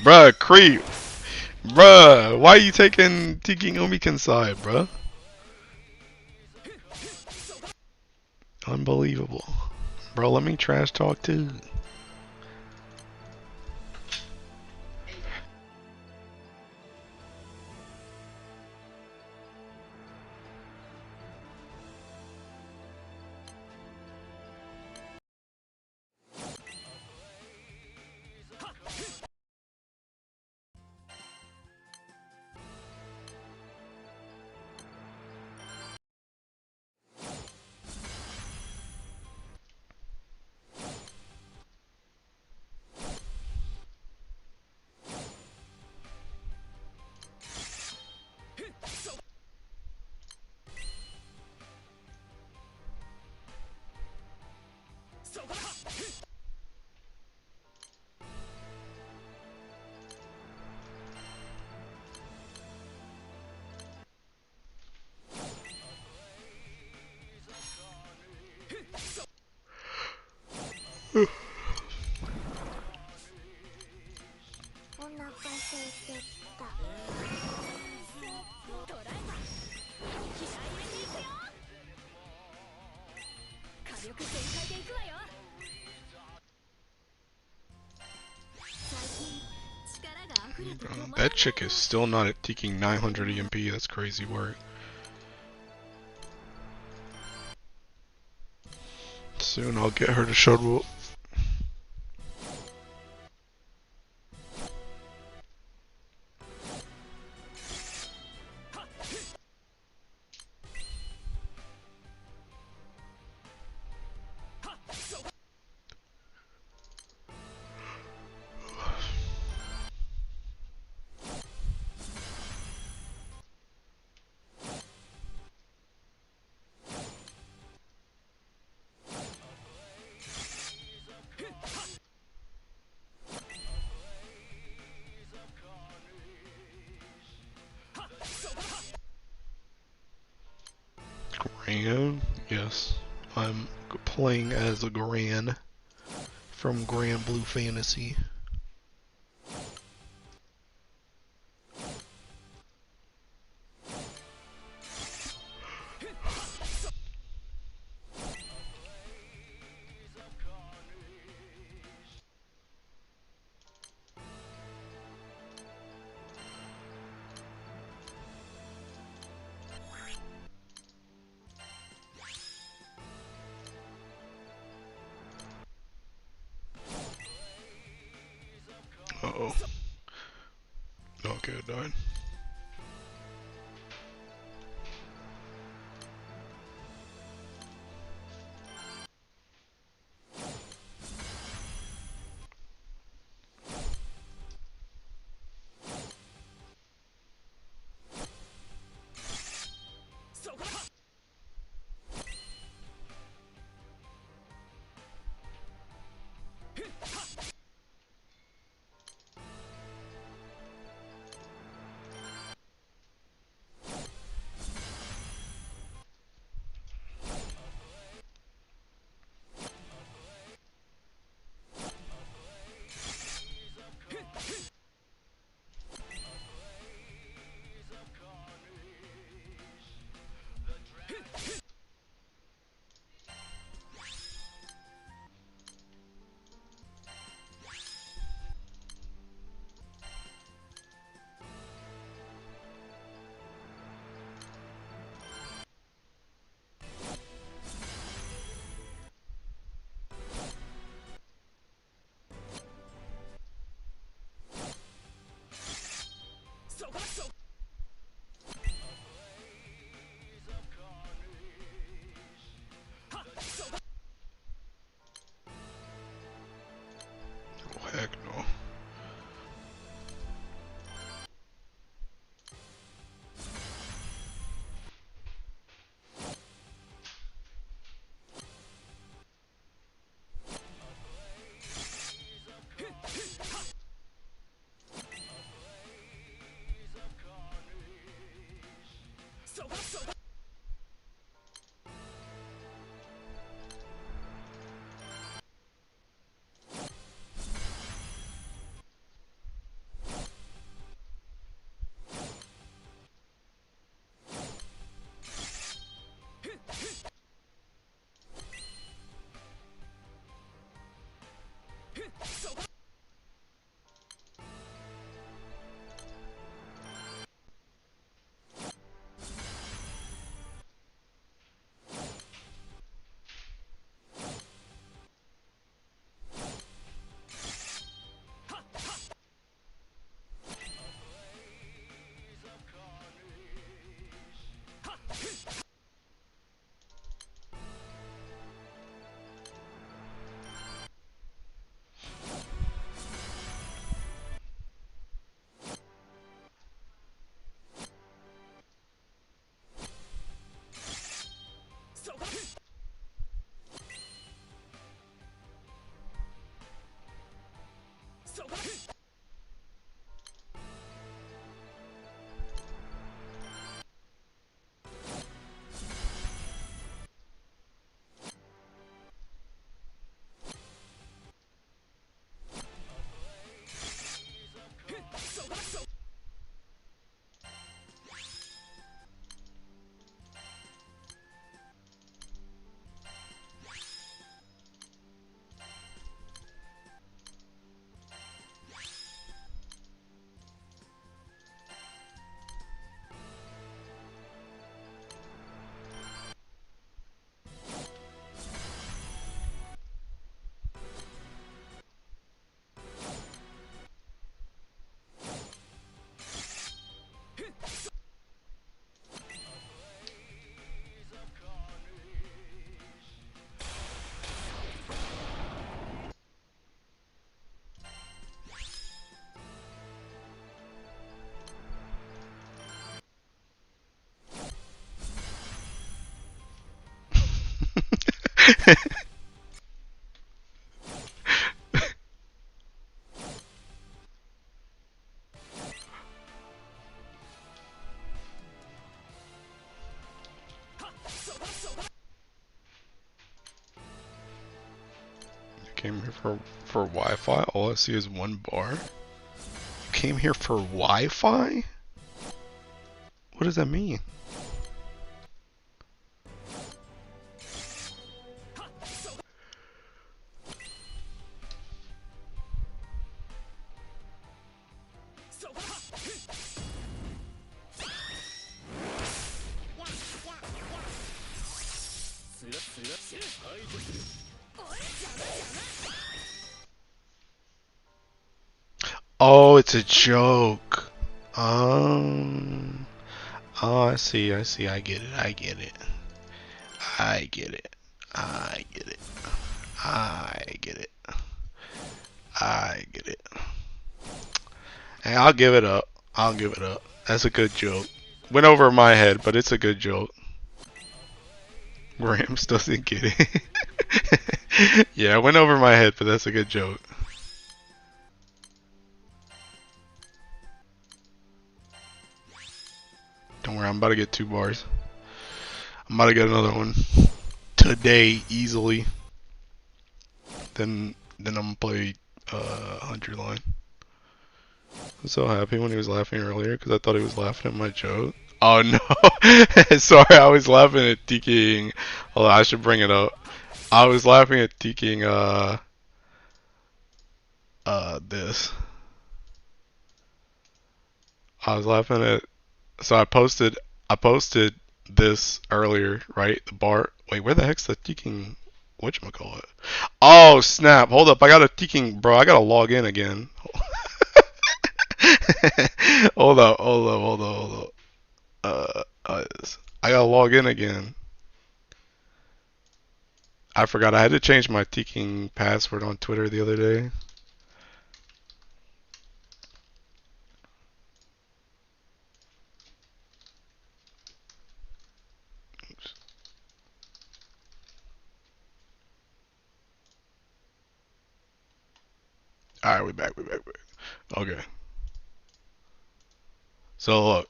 Bruh, creep. Bruh, why are you taking Umiken's side, bruh? Unbelievable. Bro, let me trash talk too. That chick is still not at taking 900 EMP. That's crazy work. Soon I'll get her to show. Gran? Yes. I'm playing as a Gran from Grand Blue Fantasy. Uh-oh. Okay, I died. Came here for Wi-Fi. All I see is one bar. You came here for Wi-Fi? What does that mean? Oh, it's a joke. Oh, I see, I get it, I get it. I get it. I get it. I get it. I get it. Hey, I'll give it up. I'll give it up. That's a good joke. Went over my head, but it's a good joke. Rams doesn't get it. Yeah, it went over my head, but that's a good joke. Don't worry, I'm about to get 2 bars. I'm about to get another one today easily. Then I'm gonna play 100 line. I'm so happy when he was laughing earlier because I thought he was laughing at my joke. Oh no! Sorry, I was laughing at TKing. Hold on, I should bring it up. I was laughing at TKing this. I was laughing at. So I posted this earlier, right? The bar. Wait, where the heck's the TKing? Whatchamacallit? Oh snap! Hold up, I got a TKing, bro. I gotta log in again. Hold up. I gotta log in again. I forgot I had to change my TKing password on Twitter the other day. Oops. Alright, we back. Okay. So look,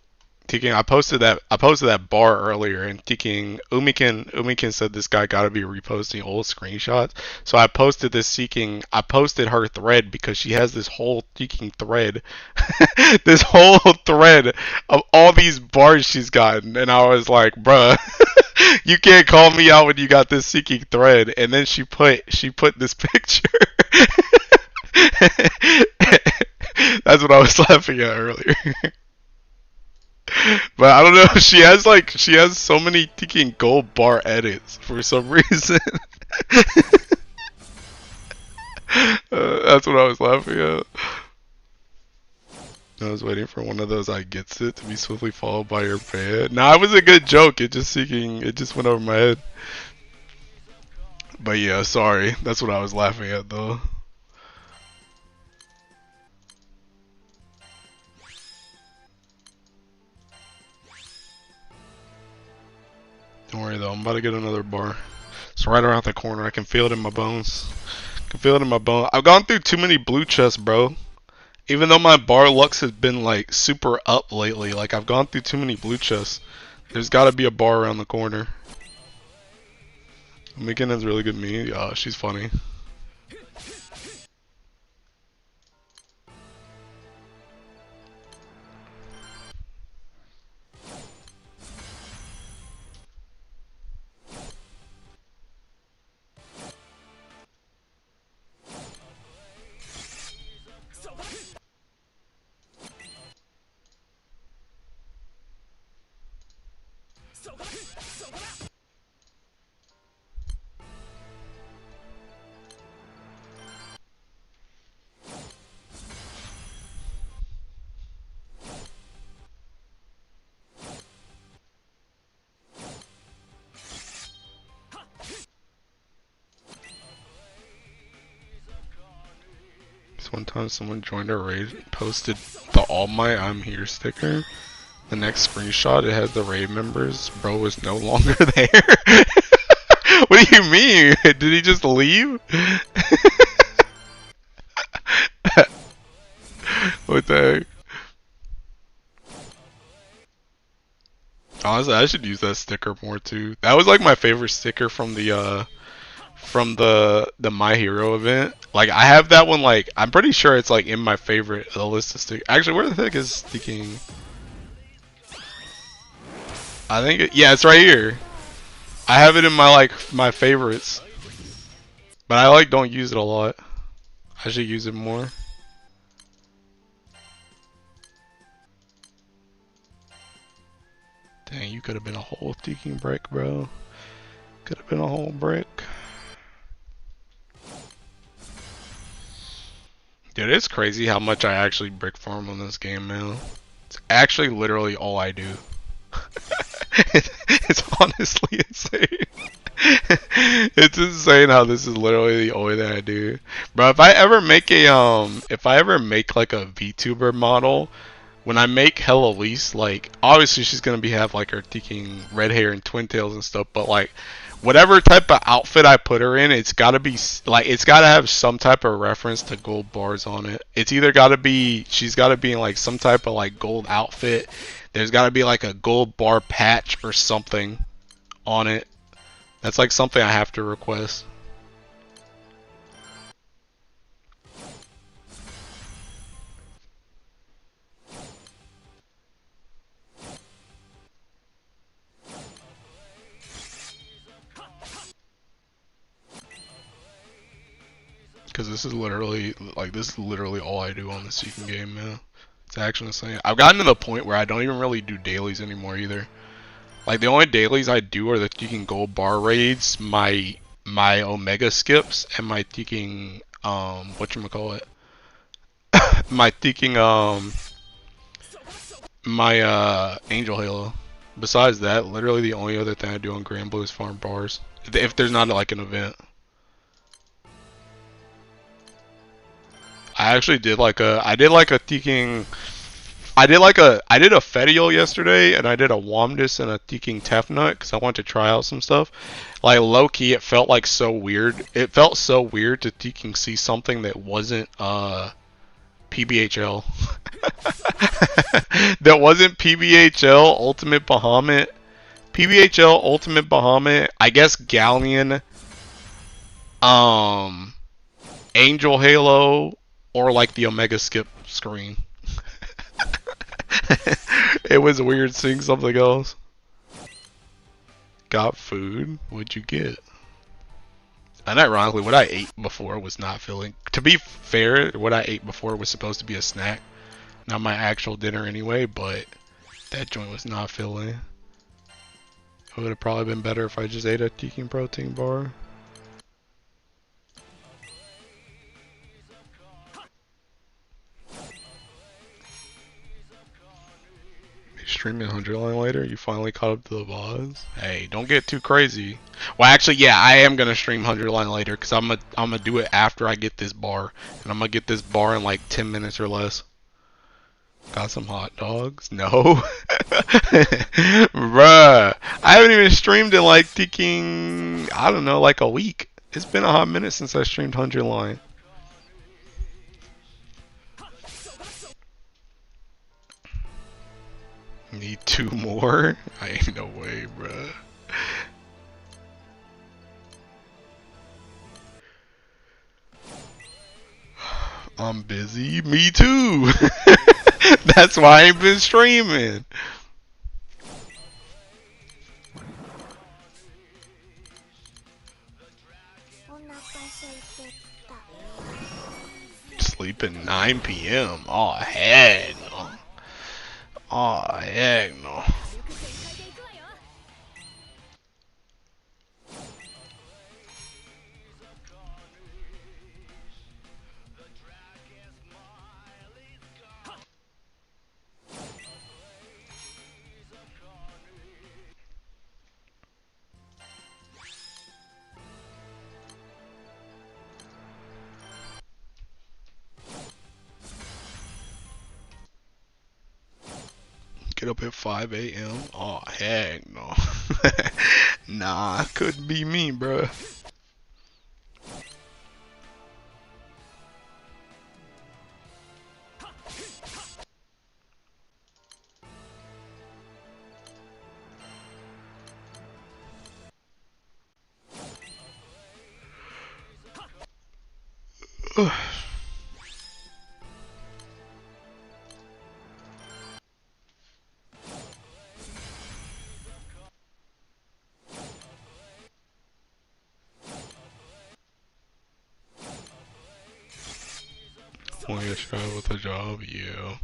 TKing, I posted that bar earlier, and TKing Umikin said this guy gotta be reposting old screenshots. So I posted her thread because she has this whole TKing thread, this whole thread of all these bars she's gotten, and I was like, bruh, you can't call me out when you got this seeking thread. And then she put this picture. That's what I was laughing at earlier. But I don't know. She has so many ticking gold bar edits for some reason. That's what I was laughing at. I was waiting for one of those I gets it to be swiftly followed by your ban. Nah, it was a good joke. It just went over my head. But yeah, sorry. That's what I was laughing at though. Don't worry though, I'm about to get another bar. It's right around the corner. I can feel it in my bones. I can feel it in my bones. I've gone through too many blue chests, bro. Even though my bar lux has been like super up lately, like I've gone through too many blue chests. There's gotta be a bar around the corner. Megan has really good me. Yeah, she's funny. One time someone joined our raid, posted the All My I'm Here sticker. The next screenshot, it had the raid members. Bro was no longer there. What do you mean? Did he just leave? What the heck? Honestly, I should use that sticker more too. That was like my favorite sticker from the My Hero event. Like I have that one. Like I'm pretty sure it's like in my favorite list of stickers. Actually, where the heck is sticking? I think yeah, it's right here. I have it in my like my favorites, but I like don't use it a lot. I should use it more. Dang, you could have been a whole sticking brick, bro. Could have been a whole brick. Dude, it's crazy how much I actually brick farm on this game, man. It's actually literally all I do. It's honestly insane. It's insane how this is literally the only thing I do. Bro, if I ever make like a VTuber model, when I make Hella Elise, like obviously she's gonna have like her taking red hair and twin tails and stuff, but like whatever type of outfit I put her in, it's gotta be like it's gotta have some type of reference to gold bars on it. It's either gotta be she's gotta be in like some type of like gold outfit. There's gotta be like a gold bar patch or something on it. That's like something I have to request. Because this is literally all I do on the Seeking game, man. It's actually insane. I've gotten to the point where I don't even really do dailies anymore either. Like the only dailies I do are the Seeking gold bar raids, my Omega skips, and my Seeking whatchamacallit. My Seeking my Angel Halo. Besides that, literally the only other thing I do on Grand Blue is farm bars. If there's not like an event. I actually did like a I did like a Seeking I did a Fetial yesterday and I did a Womdus and a Seeking Tefnut because I wanted to try out some stuff. Like low key it felt like so weird. It felt so weird to Seeking see something that wasn't PBHL. That wasn't PBHL Ultimate Bahamut. PBHL Ultimate Bahamut, I guess Galleon, um Angel Halo, or like the Omega Skip screen. It was weird seeing something else. Got food? What'd you get? And ironically, what I ate before was not filling. To be fair, what I ate before was supposed to be a snack, not my actual dinner anyway, but that joint was not filling. It would have probably been better if I just ate a Seeking protein bar. Streaming 100 line later, you finally caught up to the boss. Hey, don't get too crazy. Well, actually, yeah, I am gonna stream 100 line later because I'm gonna do it after I get this bar, and I'm gonna get this bar in like 10 minutes or less. Got some hot dogs? No, bruh. I haven't even streamed in like thinking I don't know, like a week. It's been a hot minute since I streamed 100 line. Need 2 more? I ain't no way, bruh. I'm busy. Me too. That's why I ain't been streaming. Sleeping 9 p.m. Oh heck no. Oh heck no. Get up at 5 a.m. Oh heck no. Nah, couldn't be me, bruh. Want to try with a job? Yeah.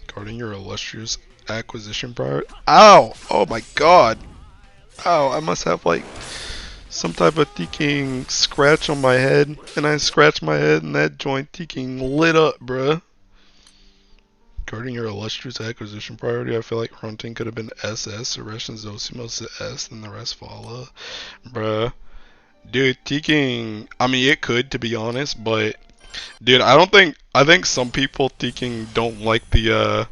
Regarding your illustrious acquisition prior. Ow! Oh my god! Ow, I must have like some type of thinking scratch on my head. And I scratched my head and that joint thinking lit up, bruh. Regarding your illustrious acquisition priority, I feel like Hunting could have been SS, the rest of Zosimos to S, and the rest follow. Bruh. Dude, thinking, I mean, it could, to be honest, but dude, I think some people thinking don't like the,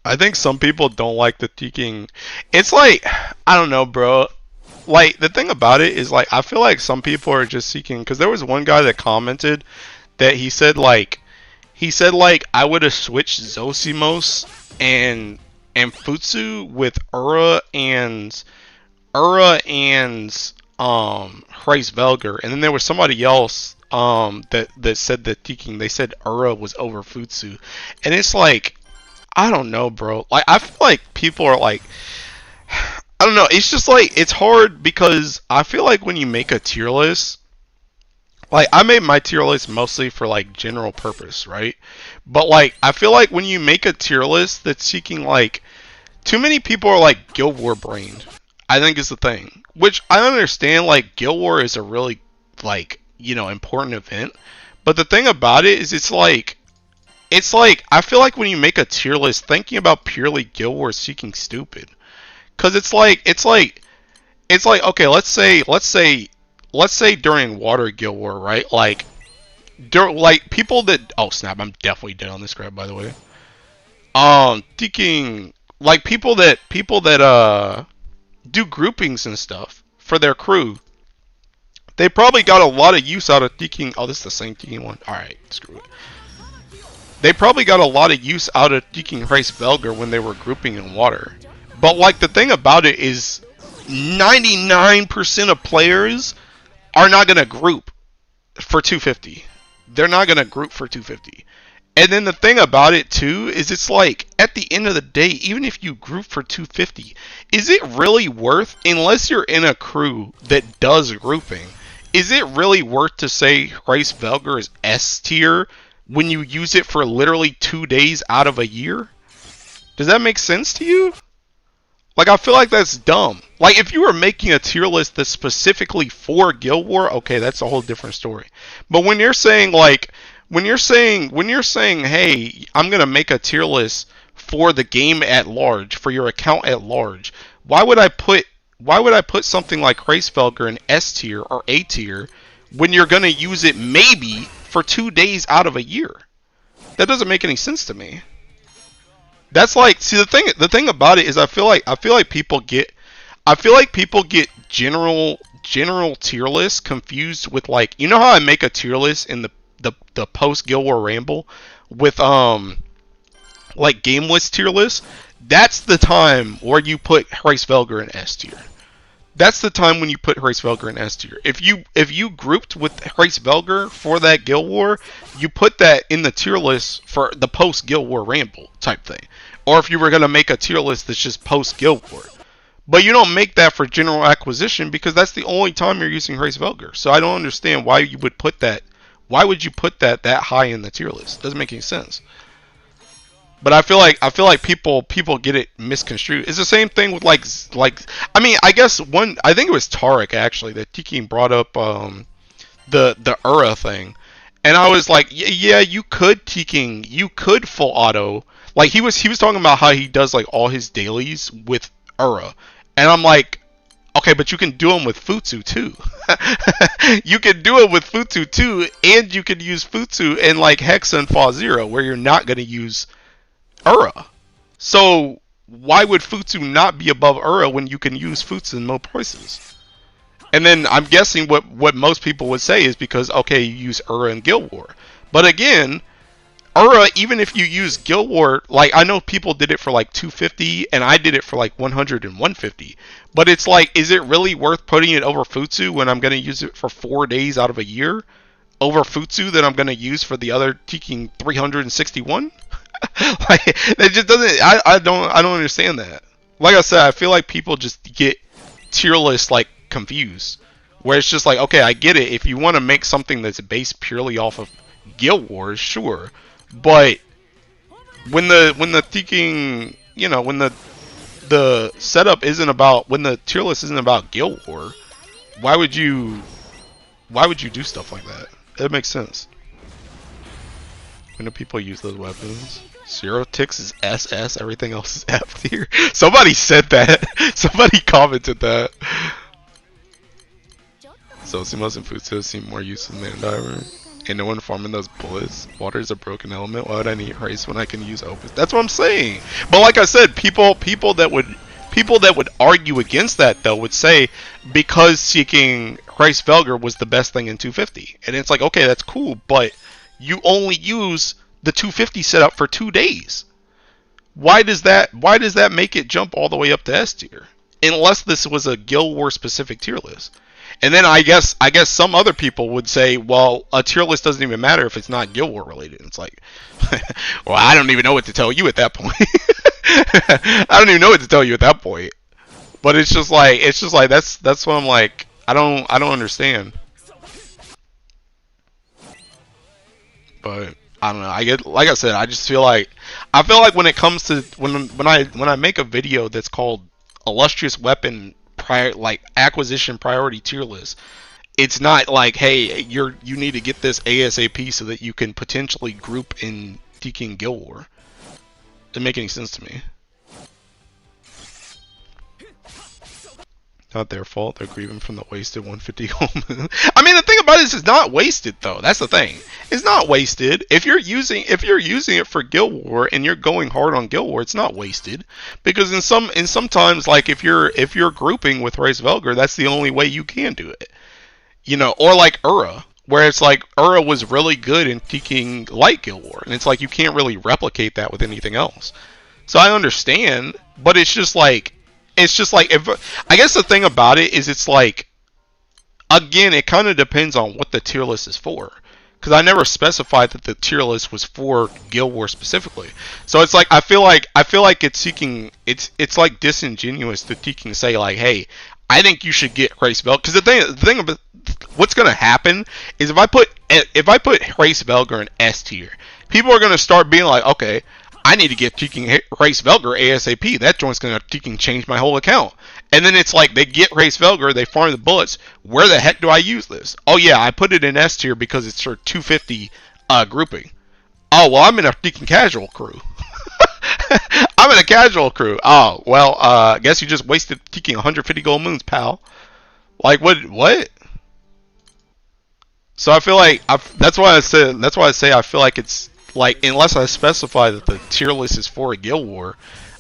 I think some people don't like the thinking. It's like, I don't know, bro. Like, the thing about it is, like, I feel like some people are just seeking, because there was one guy that commented that he said, like, I would have switched Zosimos and Futsu with Ura and Hreisvelger, and then there was somebody else that said that thinking they said Ura was over Futsu, and it's like, I don't know, bro. Like, I feel like people are like, I don't know. It's just like, it's hard because I feel like when you make a tier list, like, I made my tier list mostly for like general purpose, right? But like, I feel like when you make a tier list that's seeking like, too many people are like Guild War brained, I think is the thing. Which I understand, like, Guild War is a really, like, you know, important event. But the thing about it is it's like, I feel like when you make a tier list, thinking about purely Guild War is seeking stupid. Cause it's like, okay, let's say during Water Guild War, right? Like, people that, oh snap, I'm definitely dead on this crap, by the way. Thinking, like, people that, do groupings and stuff for their crew, they probably got a lot of use out of thinking, oh, this is the same thinking one. Alright, screw it. They probably got a lot of use out of thinking Hreisvelger when they were grouping in Water. But, like, the thing about it is, 99% of players are not going to group for 250. They're not going to group for 250. And then the thing about it, too, is it's like, at the end of the day, even if you group for 250, is it really worth, unless you're in a crew that does grouping, is it really worth to say Hreisvelger is S tier when you use it for literally 2 days out of a year? Does that make sense to you? Like, I feel like that's dumb. Like, if you were making a tier list that's specifically for Guild War, okay, that's a whole different story. But when you're saying, like, when you're saying, hey, I'm gonna make a tier list for the game at large, for your account at large, why would I put something like Hreisvelger in S tier or A tier when you're gonna use it maybe for 2 days out of a year? That doesn't make any sense to me. That's like, see, the thing about it is I feel like people get general tier lists confused with, like, you know how I make a tier list in the post Guild War Ramble with like game list tier list? That's the time where you put Hreisvelger in S tier. That's the time when you put Hreisvelger in S tier. If you grouped with Hreisvelger for that Guild War, you put that in the tier list for the post Guild War Ramble type thing. Or if you were gonna make a tier list that's just post Guild War. But you don't make that for general acquisition because that's the only time you're using Hreisvelger. So I don't understand why you would put that. Why would you put that high in the tier list? Doesn't make any sense. But I feel like people get it misconstrued. It's the same thing with like I mean, I guess I think it was Tarek actually that Tiki brought up the Ura thing. And I was like, yeah, you could full auto. Like he was talking about how he does like all his dailies with Ura. And I'm like, okay, but you can do them with Futsu too. You can do it with Futsu too, and you can use Futsu in like Hexa and Fa Zero, where you're not gonna use Ura. So why would Futsu not be above Ura when you can use Futsu in most places? And then I'm guessing what most people would say is because, okay, you use Ura in Guild War. But again, Ura, even if you use Guild War, like, I know people did it for like 250, and I did it for like 100 and 150. But it's like, is it really worth putting it over Futsu when I'm going to use it for 4 days out of a year? Over Futsu that I'm going to use for the other Teking 361? Like, it just doesn't, I don't understand that. Like I said, I feel like people just get tier list, like, confused. Where it's just like, okay, I get it. If you want to make something that's based purely off of Guild Wars, sure. But when the thinking, when the setup isn't about, when the tier list isn't about Guild War, why would you do stuff like that? It makes sense. When do people use those weapons? Zero ticks is SS, everything else is F tier. Somebody said that. Somebody commented that. So Sumas and Futsu seem more useful than Diver. And no one farming those bullets. Water is a broken element. Why would I need Race when I can use Opus? That's what I'm saying. But like I said, people that would argue against that though would say because seeking Race Velger was the best thing in 250. And it's like, okay, that's cool, but you only use the 250 setup for 2 days. Why does that make it jump all the way up to S tier? Unless this was a Guild War specific tier list. And then I guess some other people would say, well, a tier list doesn't even matter if it's not Guild War related. It's like, well, I don't even know what to tell you at that point. I don't even know what to tell you at that point. But it's just like that's what I'm like. I don't understand. But I don't know. I get, like I said, I just feel like when it comes to when I make a video that's called illustrious weapon acquisition priority tier list, it's not like, hey, you need to get this ASAP so that you can potentially group in Teking Guild War. Doesn't make any sense to me. Not their fault. They're grieving from the wasted 150 home. I mean, the thing about it is, it's not wasted though. That's the thing. It's not wasted. If you're using it for Guild War and you're going hard on Guild War, it's not wasted. Because in sometimes, like, if you're grouping with Race Velger, that's the only way you can do it. Or like Ura, where it's like Ura was really good in Teking Light Guild War, and it's like you can't really replicate that with anything else. So I understand, but it's just like if I guess the thing about it is, it's like, again, it kind of depends on what the tier list is for, because I never specified that the tier list was for Guild War specifically. So it's like I feel like it's like disingenuous to Teking say like, hey, I think you should get Race Velger, because the thing about what's gonna happen is if I put Race Velger in S tier, people are gonna start being like, okay, I need to get Teking Race Velger ASAP. That joint's gonna Teking change my whole account. And then it's like they get Race Velger, they farm the bullets. Where the heck do I use this? Oh yeah, I put it in S tier because it's for 250 grouping. Oh well, I'm in a Teking casual crew. I'm in a casual crew. Oh well, I guess you just wasted Teking 150 gold moons, pal. Like what? So I feel like that's why I say I feel like it's like, unless I specify that the tier list is for a Guild War,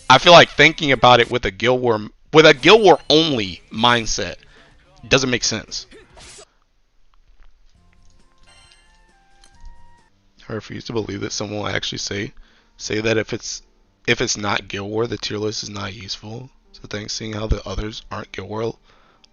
I feel like thinking about it with a Guild War only mindset doesn't make sense. I refuse to believe that someone will actually say that if it's not Guild War, the tier list is not useful. So thanks, seeing how the others aren't Guild War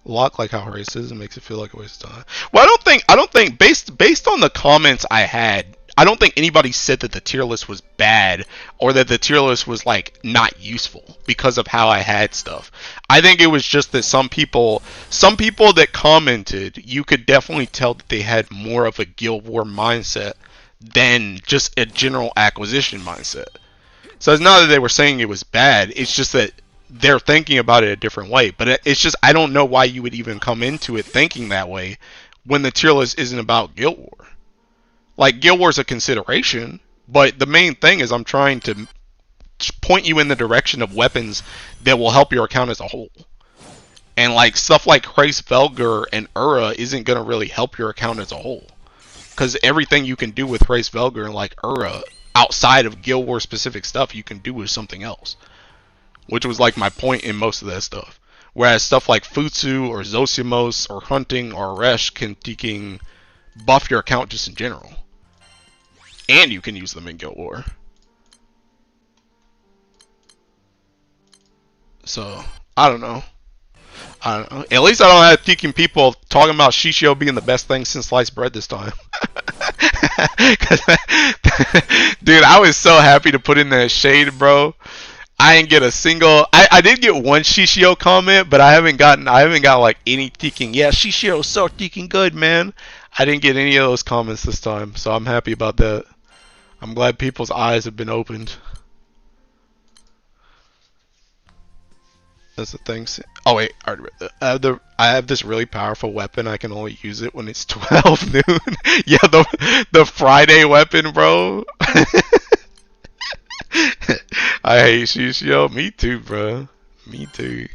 lock, like how race is, it makes it feel like a waste of time. Well, I don't think based on the comments I had, I don't think anybody said that the tier list was bad or that the tier list was like not useful because of how I had stuff. I think it was just that some people that commented, you could definitely tell that they had more of a Guild War mindset than just a general acquisition mindset. So it's not that they were saying it was bad, it's just that they're thinking about it a different way. But it's just, I don't know why you would even come into it thinking that way when the tier list isn't about Guild War. Like, Guild War is a consideration, but the main thing is I'm trying to point you in the direction of weapons that will help your account as a whole. And like stuff like Race Velger and Ura isn't going to really help your account as a whole. Because everything you can do with Race Velger and like Ura, outside of Guild War specific stuff you can do with something else, which was like my point in most of that stuff. Whereas stuff like Futsu or Zosimos or Hunting or Resh can Tiking buff your account just in general, and you can use them in Guild War. So I don't know. At least I don't have Tiking people talking about Shishio being the best thing since sliced bread this time. Dude, I was so happy to put in that shade, bro. I didn't get a single. I did get one Shishio comment, but I haven't got like any Tiking. Yeah, Shishio's so Tiking good, man. I didn't get any of those comments this time, so I'm happy about that. I'm glad people's eyes have been opened. That's the thing. Oh wait, I have this really powerful weapon. I can only use it when it's 12 noon. Yeah, the Friday weapon, bro. I hate Shishio. Me too, bro. Me too.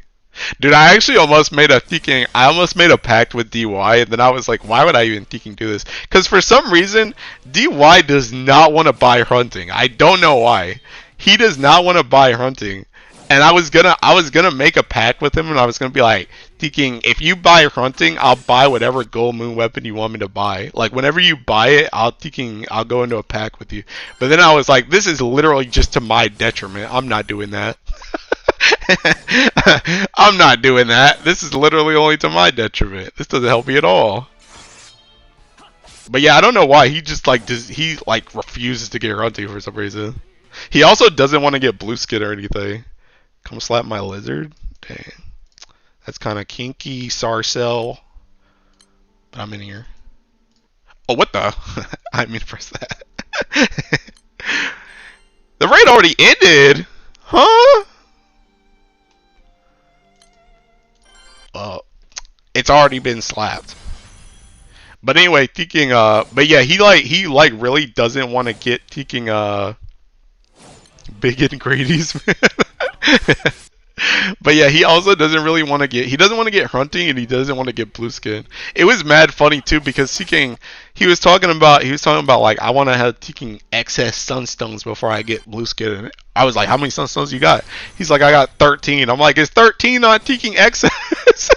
Dude, I actually almost made a Tiking. I almost made a pact with DY, and then I was like, why would I even Tiking do this? Because for some reason, DY does not want to buy Hunting. I don't know why. He does not want to buy Hunting. And I was gonna make a pact with him, and I was gonna be like, Tiking, if you buy Hunting, I'll buy whatever Gold Moon weapon you want me to buy. Like whenever you buy it, I'll go into a pact with you. But then I was like, this is literally just to my detriment. I'm not doing that. I'm not doing that. This is literally only to my detriment. This doesn't help me at all. But yeah, I don't know why he just like refuses to get Hunting for some reason. He also doesn't want to get blue skin or anything. Come slap my lizard? Dang. That's kind of kinky, Sarcel. But I'm in here. Oh, what the? I didn't mean to press that. The raid already ended? Huh? Well, it's already been slapped. But anyway, Tiking, but yeah, he really doesn't want to get Tiking, Big and Grady's, man. But yeah, he also doesn't really want to get. He doesn't want to get Hunting, and he doesn't want to get blue skin. It was mad funny too because Tiking, he was talking about like I want to have Tiking excess sunstones before I get blue skin. And I was like, how many sunstones you got? He's like, I got 13. I'm like, is 13 not Tiking excess?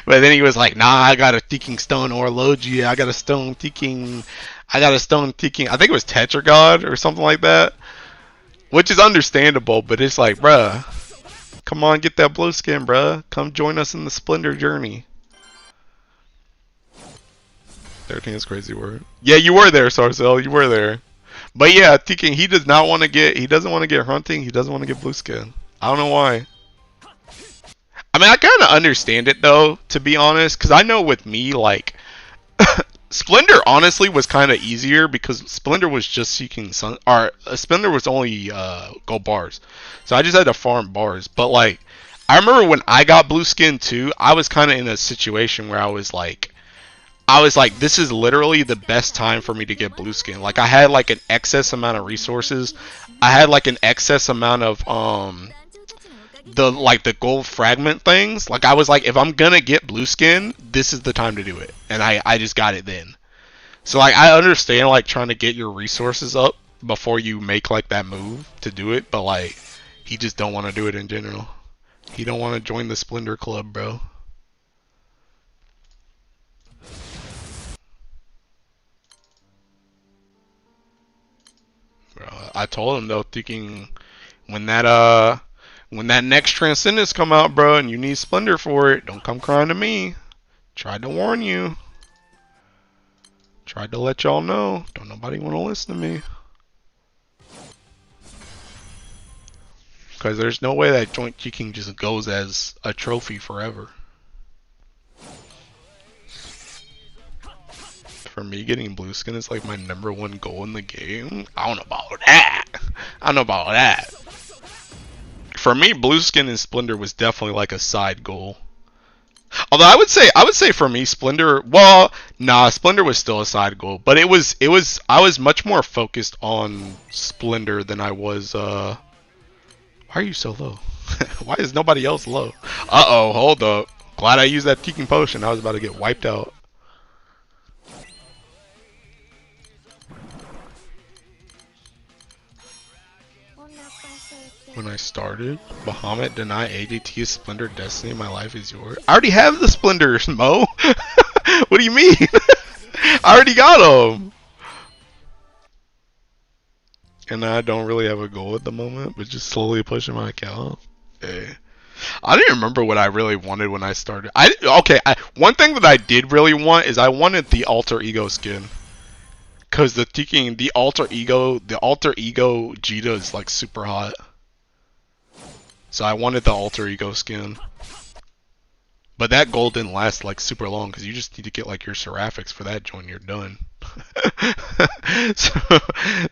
But then he was like, nah, I got a Tiking stone Orologia. I got a stone Tiking. I think it was Tetragod or something like that. Which is understandable, but it's like, bruh, come on, get that blue skin, bruh. Come join us in the Splendor journey. 13 is a crazy word. Yeah, you were there, Sarcel. You were there. But yeah, Tiking, he doesn't want to get Hunting. He doesn't want to get blue skin. I don't know why. I mean, I kind of understand it though, to be honest, because I know with me, like, Splendor honestly was kind of easier because Splendor was just seeking Splendor was only gold bars, so I just had to farm bars. But like, I remember when I got blue skin too, I was kind of in a situation where I was like, this is literally the best time for me to get blue skin. Like I had like an excess amount of resources, I had like an excess amount of the gold fragment things. Like I was like, if I'm gonna get blue skin, this is the time to do it, and I just got it then. So like I understand like trying to get your resources up before you make like that move to do it, but like he just don't want to do it in general. He don't want to join the Splendor Club, bro. I told him though, thinking when that next Transcendence come out, bro, and you need Splendor for it, don't come crying to me. Tried to warn you. Tried to let y'all know. Don't nobody want to listen to me. Because there's no way that Joint Cheeking just goes as a trophy forever. For me, getting blue skin is like my #1 goal in the game. I don't know about that. I don't know about that. For me, blue skin and Splendor was definitely like a side goal. Although I would say for me, Splendor, well, nah, Splendor was still a side goal, but I was much more focused on Splendor than I was, why are you so low? Why is nobody else low? Uh-oh, hold up. Glad I used that Teaking Potion. I was about to get wiped out. When I started, Bahamut deny ADT Splendor Destiny. My life is yours. I already have the Splendors, Mo. What do you mean? I already got them. And I don't really have a goal at the moment, but just slowly pushing my account. Hey. I didn't remember what I really wanted when I started. One thing that I did really want is I wanted the alter ego skin. Cause the alter ego Jita is like super hot. So I wanted the alter ego skin. But that goal didn't last like super long because you just need to get like your Seraphics for that joint, you're done. So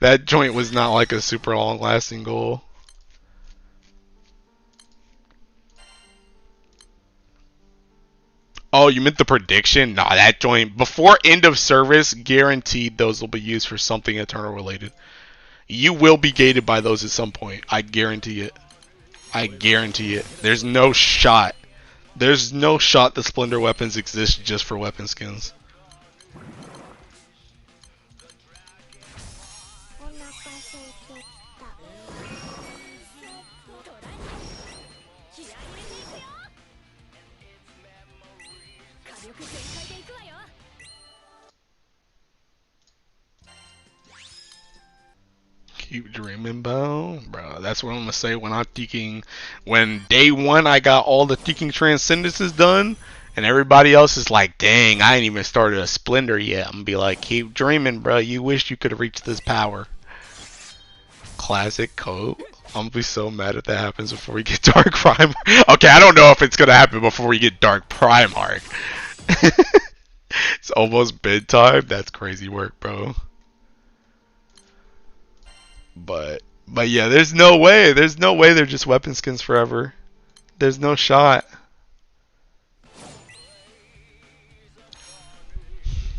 that joint was not like a super long lasting goal. Oh, you meant the prediction? Nah, that joint before end of service, guaranteed those will be used for something Eternal related. You will be gated by those at some point. I guarantee it. I guarantee it. There's no shot. There's no shot the Splendor weapons exist just for weapon skins. Keep dreaming, bro. That's what I'm gonna say when I'm thinking. When day one I got all the thinking transcendences done, and everybody else is like, "Dang, I ain't even started a Splendor yet." I'm gonna be like, "Keep dreaming, bro. You wish you could have reached this power." Classic code. I'm gonna be so mad if that happens before we get Dark Primarch. Okay, I don't know if it's gonna happen before we get Dark Primarch. It's almost bedtime. That's crazy work, bro. But yeah, there's no way. There's no way they're just weapon skins forever. There's no shot.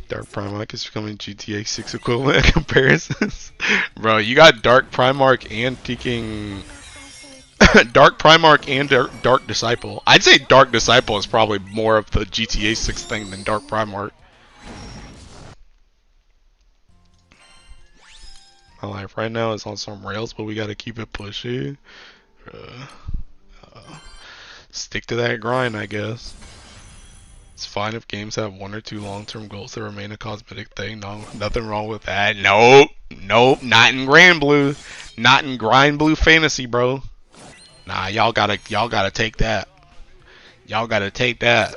Dark Primarch is becoming GTA 6 equivalent comparisons. Bro, you got Dark Primarch and taking Dark Primarch and Dark Disciple. I'd say Dark Disciple is probably more of the GTA 6 thing than Dark Primarch. My life right now is on some rails, but we gotta keep it pushy. Stick to that grind, I guess. It's fine if games have one or two long-term goals that remain a cosmetic thing. No, nothing wrong with that. Nope, nope, not in Grand Blue, not in Grind Blue Fantasy, bro. Nah, y'all gotta take that. Y'all gotta take that.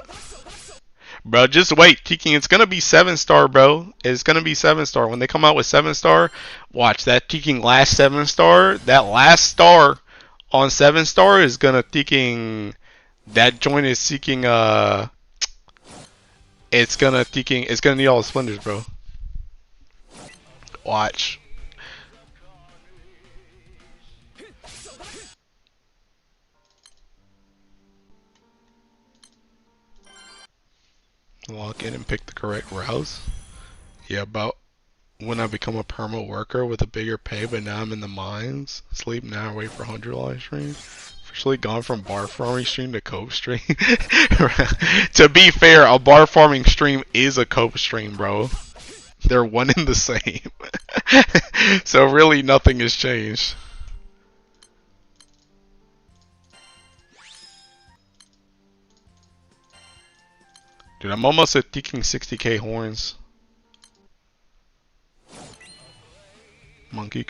Bro, just wait, Tiki. It's gonna be 7-star, bro. It's gonna be 7-star. When they come out with 7-star, watch that Tiki last 7-star. That last star on 7-star is gonna Tiki. That joint is seeking it's gonna need all the splendors, bro. Watch. Walk in and pick the correct routes. Yeah, about when I become a perma worker with a bigger pay, but now I'm in the mines. Sleep now, wait for 100 live stream. Officially gone from bar farming stream to cope stream. To be fair, a bar farming stream is a cope stream, bro. They're one and the same. So really nothing has changed. Dude, I'm almost at taking 60k horns. Monkey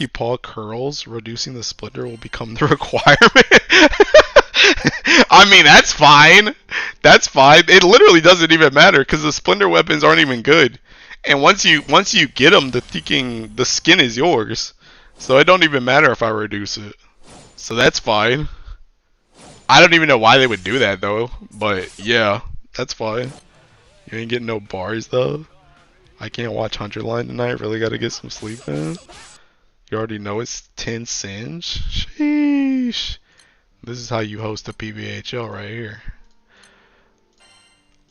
paw curls, reducing the splitter will become the requirement. I mean, that's fine. That's fine. It literally doesn't even matter because the splinter weapons aren't even good. And once you get them, the skin is yours. So it don't even matter if I reduce it. So that's fine. I don't even know why they would do that though. But yeah, that's fine. You ain't getting no bars though. I can't watch Hunter Line tonight. Really gotta get some sleep in. You already know it's 10 Singe. Sheesh. This is how you host a PBHL right here.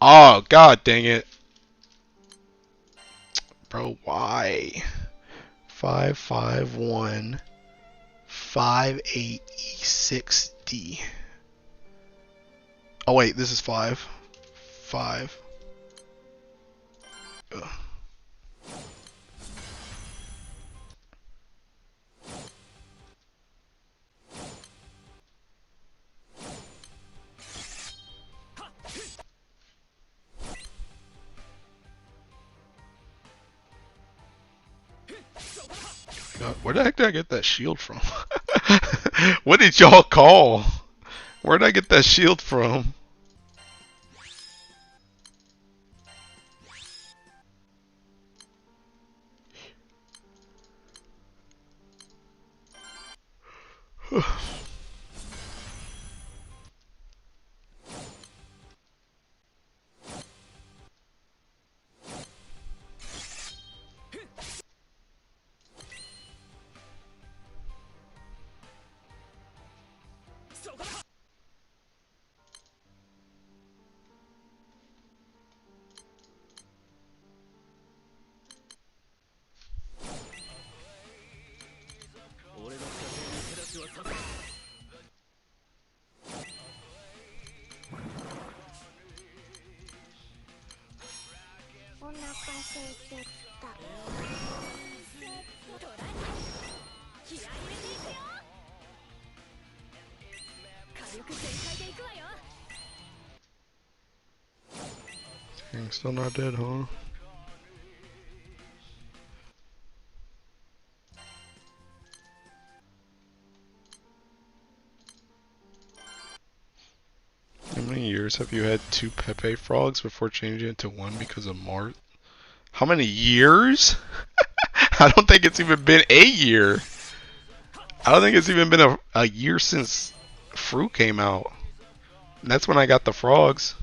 Oh, god dang it. Bro, why? 551 58E6D. Oh wait, this is 5. 5. Ugh. Where the heck did I get that shield from? What did y'all call? Where did I get that shield from? Dang, still not dead, huh? How many years have you had 2 Pepe frogs before changing it to 1 because of Mart? How many years? I don't think it's even been a year. I don't think it's even been a year since Fruit came out. And that's when I got the frogs.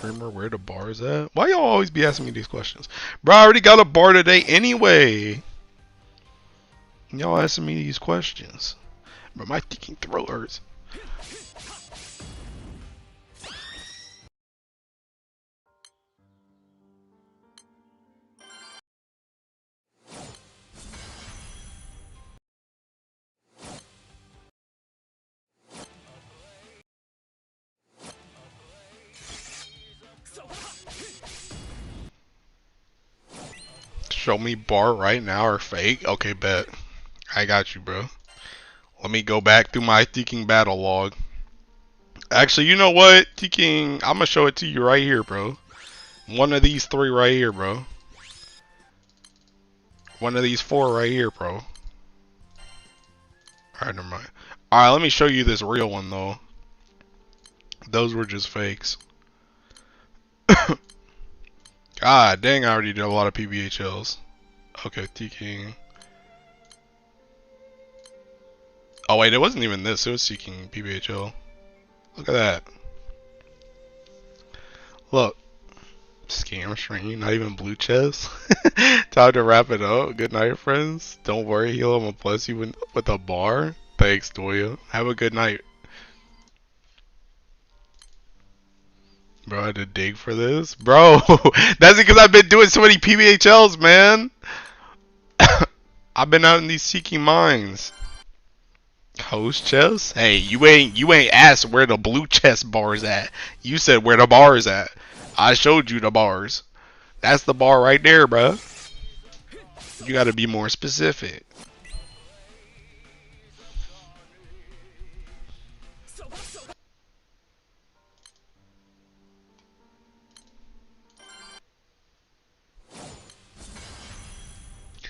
Remember where the bar's at? Why y'all always be asking me these questions? Bro, I already got a bar today anyway. Y'all asking me these questions. But my fucking throat hurts. Show me bar right now or fake? Okay, bet. I got you, bro. Let me go back through my King battle log. Actually, you know what, King? I'm gonna show it to you right here, bro. One of these 3 right here, bro. One of these 4 right here, bro. Alright, never mind. Alright, let me show you this real one, though. Those were just fakes. God dang, I already did a lot of PBHLs. Okay, King. Oh wait, it wasn't even this. It was King PBHL. Look at that. Look. Scam string, not even blue chest. Time to wrap it up. Good night, friends. Don't worry, he'll bless you with a bar. Thanks, Toya. Have a good night. Bro, I had to dig for this. Bro, that's because I've been doing so many PBHLs, man. I've been out in these seeking mines. Host chest? Hey, you ain't asked where the blue chest bar is at. You said where the bar is at. I showed you the bars. That's the bar right there, bro. You gotta be more specific.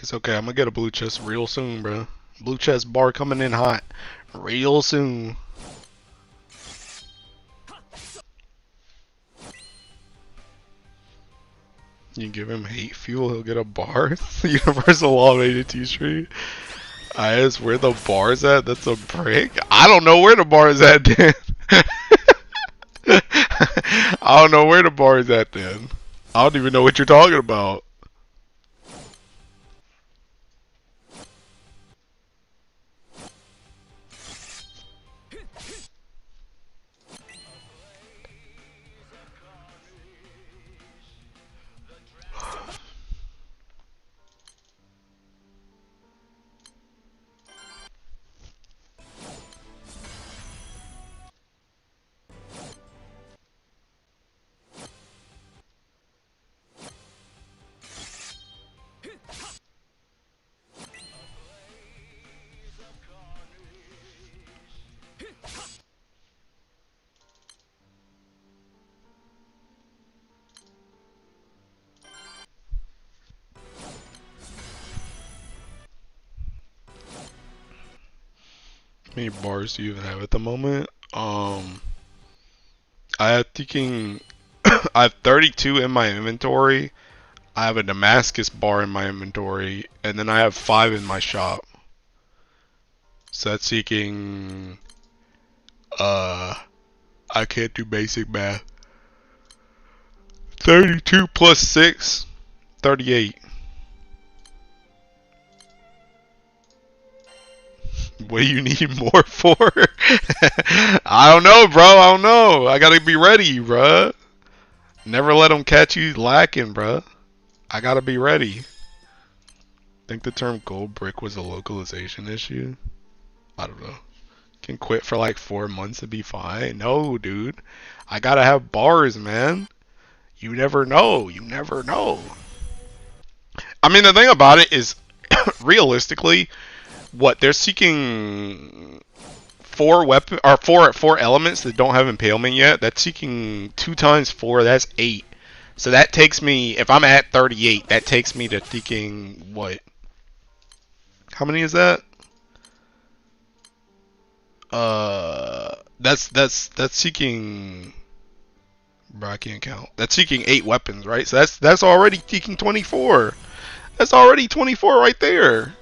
It's okay, I'm gonna get a blue chest real soon, bro. Blue chest bar coming in hot real soon. You give him hate fuel, he'll get a bar. Universal Law made it T-Street. I asked where the bar's at? That's a brick? I don't know where the bar is at, Dan. I don't know where the bar is at, Dan. I don't even know what you're talking about. many bars do you even have at the moment? I have thinking I have 32 in my inventory. I have a Damascus bar in my inventory, and then I have 5 in my shop. So that's seeking I can't do basic math. 32 plus 6, 38. What do you need more for? I don't know, bro. I don't know. I gotta be ready, bro. Never let them catch you lacking, bro. I gotta be ready. Think the term gold brick was a localization issue? I don't know. Can quit for like 4 months and be fine? No, dude. I gotta have bars, man. You never know. You never know. I mean, the thing about it is, realistically, what they're seeking 4 elements that don't have impalement yet. That's seeking 2 times 4. That's 8. So that takes me, if I'm at 38, that takes me to seeking what? How many is that? That's seeking. Bro, I can't count. That's seeking 8 weapons, right? So that's already seeking 24. That's already 24 right there.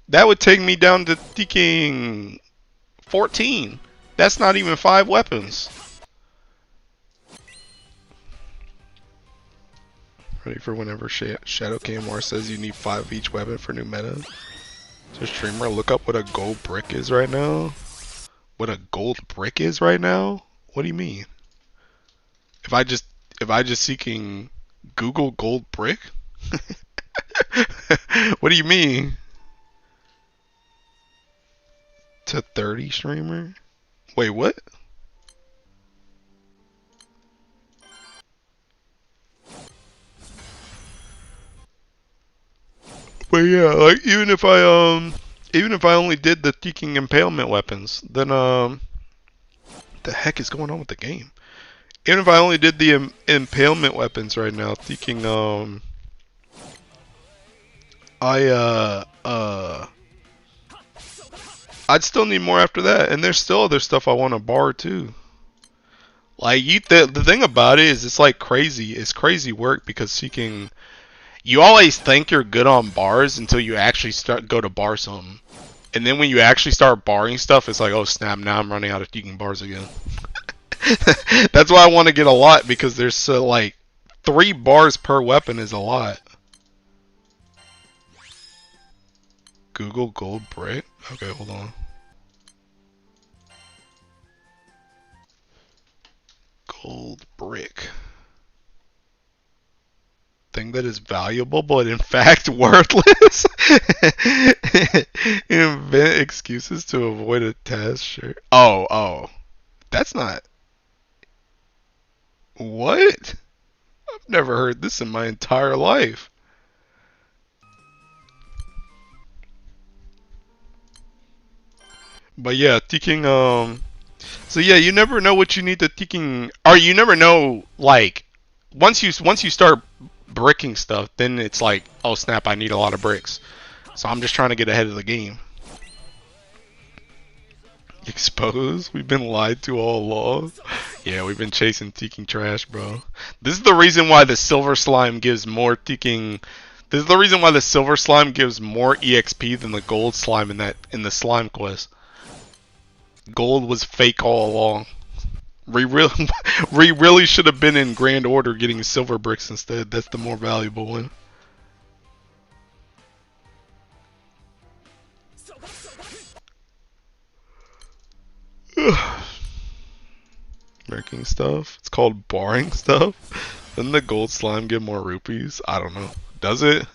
That would take me down to seeking 14. That's not even 5 weapons. Ready for whenever Shadow KMR says you need 5 of each weapon for new meta. So streamer, look up what a gold brick is right now. What a gold brick is right now? What do you mean? If I just seeking Google gold brick? What do you mean? To 30 streamer? Wait, what? But yeah, like even if I only did the seeking impalement weapons, then the heck is going on with the game? Even if I only did the impalement weapons right now, seeking I'd still need more after that, and there's still other stuff I want to bar too. Like the thing about it is, it's like crazy. It's crazy work because seeking. You always think you're good on bars until you actually go to bar something, and then when you actually start barring stuff, it's like, oh snap! Now I'm running out of seeking bars again. That's why I want to get a lot, because there's like 3 bars per weapon is a lot. Google gold brick. Okay, hold on. Gold brick. Thing that is valuable, but in fact worthless. Invent excuses to avoid a test. Sure. Oh. That's not. What? I've never heard this in my entire life. But yeah, seeking so yeah, you never know what you need to seeking, or you never know, like once you start bricking stuff, then it's like, oh snap, I need a lot of bricks. So I'm just trying to get ahead of the game. Exposed? We've been lied to all along. Yeah, we've been chasing seeking trash, bro. This is the reason why the silver slime gives more seeking. This is the reason why the silver slime gives more EXP than the gold slime in the slime quest. Gold was fake all along. We really should have been in grand order getting silver bricks instead. That's the more valuable one. Making stuff. It's called barring stuff. Doesn't the gold slime give more rupees? I don't know. Does it?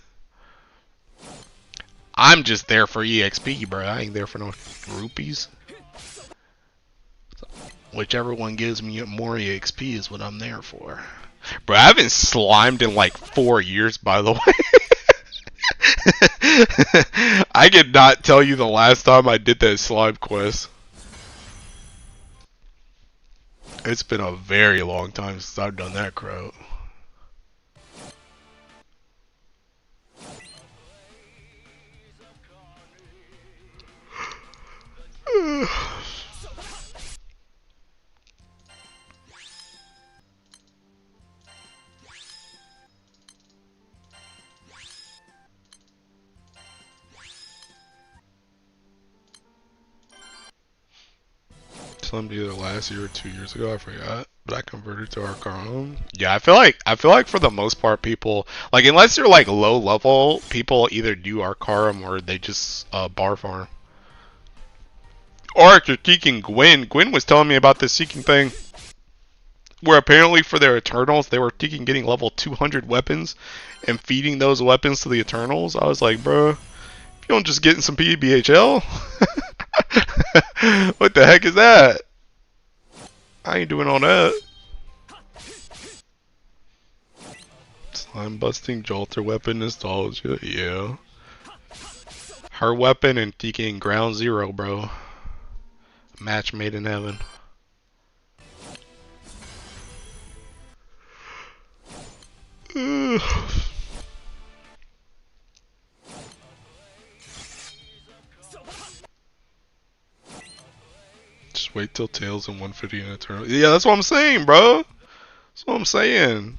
I'm just there for EXP, bro. I ain't there for no rupees. Whichever one gives me more EXP is what I'm there for. Bro, I haven't slimed in like 4 years, by the way. I could not tell you the last time I did that slime quest. It's been a very long time since I've done that crowd. summed either last year or 2 years ago. I forgot, but I converted to our car home. Yeah, I feel like for the most part, people like unless you're like low level, people either do Arcarum or they just bar farm. Or if you're seeking Gwen was telling me about this seeking thing where apparently for their Eternals they were seeking getting level 200 weapons and feeding those weapons to the Eternals. I was like, bro, if you don't just get in some PBHL, what the heck is that? I ain't doing all that. Slime busting Jolter weapon nostalgia, yeah. Her weapon and seeking ground zero, bro. Match made in heaven. Just wait till Tails and 150 in Eternal. Yeah, that's what I'm saying, bro. That's what I'm saying.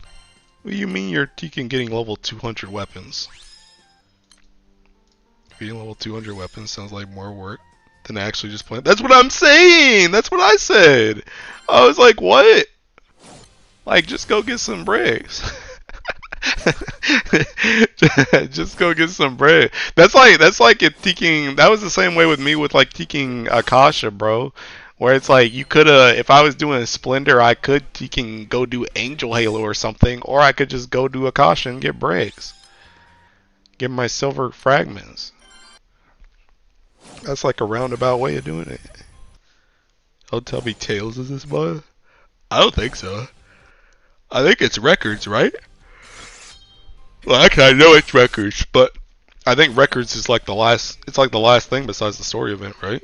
What do you mean you're getting level 200 weapons? Getting level 200 weapons sounds like more work than actually just playing. That's what I'm saying! That's what I said! I was like, what? Like, just go get some bricks. Just go get some bread. That's like it teaking. That was the same way with me with like teaking Akasha, bro. Where it's like you coulda, if I was doing Splendor, I could teaking go do Angel Halo or something, or I could just go do Akasha and get breaks. Get my silver fragments. That's like a roundabout way of doing it. Don't tell me Tails is this bud. I don't think so. I think it's records, right? Well, actually, I know it's records, but I think records is like the last. It's like the last thing besides the story event, right?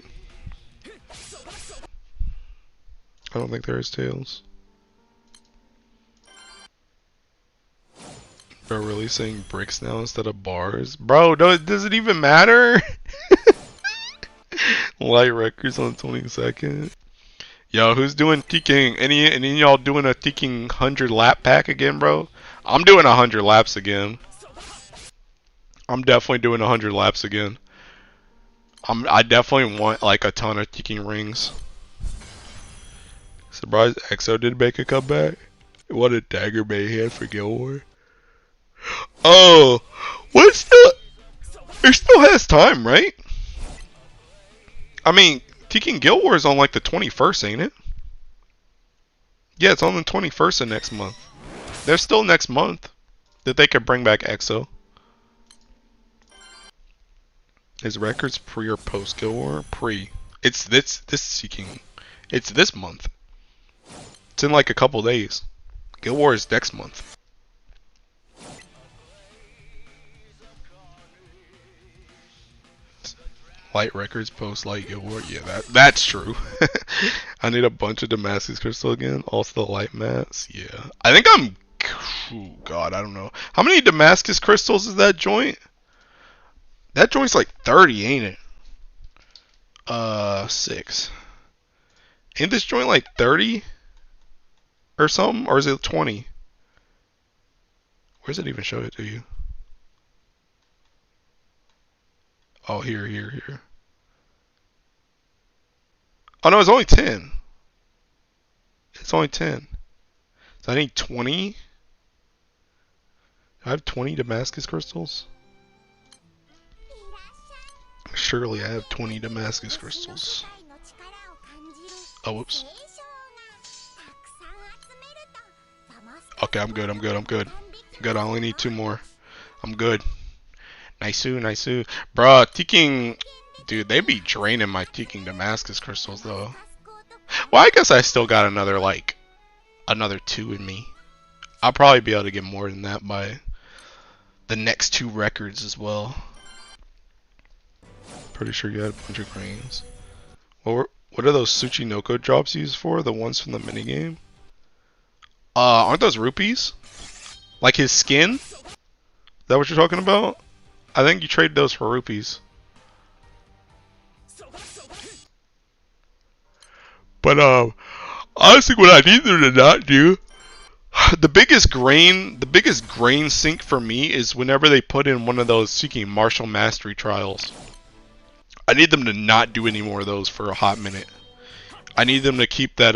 I don't think there is Tails. They're releasing bricks now instead of bars, bro. Does it even matter? Light records on the 22nd. Yo, who's doing teaking? Any of y'all doing a teaking 100 lap pack again, bro? I'm doing 100 laps again. I'm definitely doing 100 laps again. I definitely want like a ton of teaking rings. Surprised EXO did make a comeback. What a dagger May he had for Guild War. Oh, what's the? It still has time, right? I mean, teaking Guild War is on like the 21st, ain't it? Yeah, it's on the 21st of next month. There's still next month that they could bring back EXO. Is records pre or post Guild War? Pre. It's this seeking. It's this month. It's in like a couple days. Guild War is next month. Light records post light Guild War. Yeah, that's true. I need a bunch of Damascus crystal again. Also the light mats. Yeah. I think I'm. Oh God, I don't know. How many Damascus crystals is that joint? That joint's like 30, ain't it? 6. Ain't this joint like 30? Or something? Or is it 20? Where does it even show it to you? Oh, here. Oh no, it's only 10. It's only 10. So I need 20? I have 20 Damascus crystals? Surely I have 20 Damascus crystals. Oh, whoops. Okay, I'm good. Good, I only need 2 more. I'm good. Nice. Bruh, teaking... Dude, they be draining my teaking Damascus crystals, though. Well, I guess I still got another 2 in me. I'll probably be able to get more than that by the next 2 records as well. Pretty sure you had a bunch of grains. What are those Tsuchinoko drops used for? The ones from the minigame? Aren't those rupees? Like his skin? Is that what you're talking about? I think you trade those for rupees. But honestly, what I need them to not do, the biggest grain sink for me is whenever they put in one of those seeking martial mastery trials. I need them to not do any more of those for a hot minute. I need them to keep that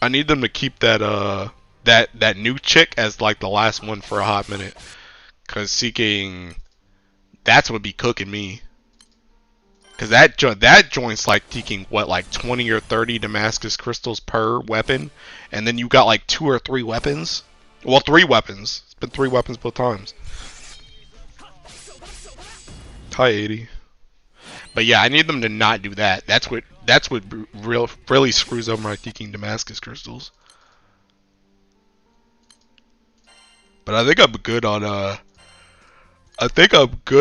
I need them to keep that that new chick as like the last one for a hot minute. Cause seeking that's what be cooking me. Cause that joint's like taking what, like 20 or 30 Damascus crystals per weapon, and then you got like 2 or 3 weapons. Well, 3 weapons. It's been 3 weapons both times. Hi 80. But yeah, I need them to not do that. That's what really screws over my taking Damascus crystals. But I think I'm good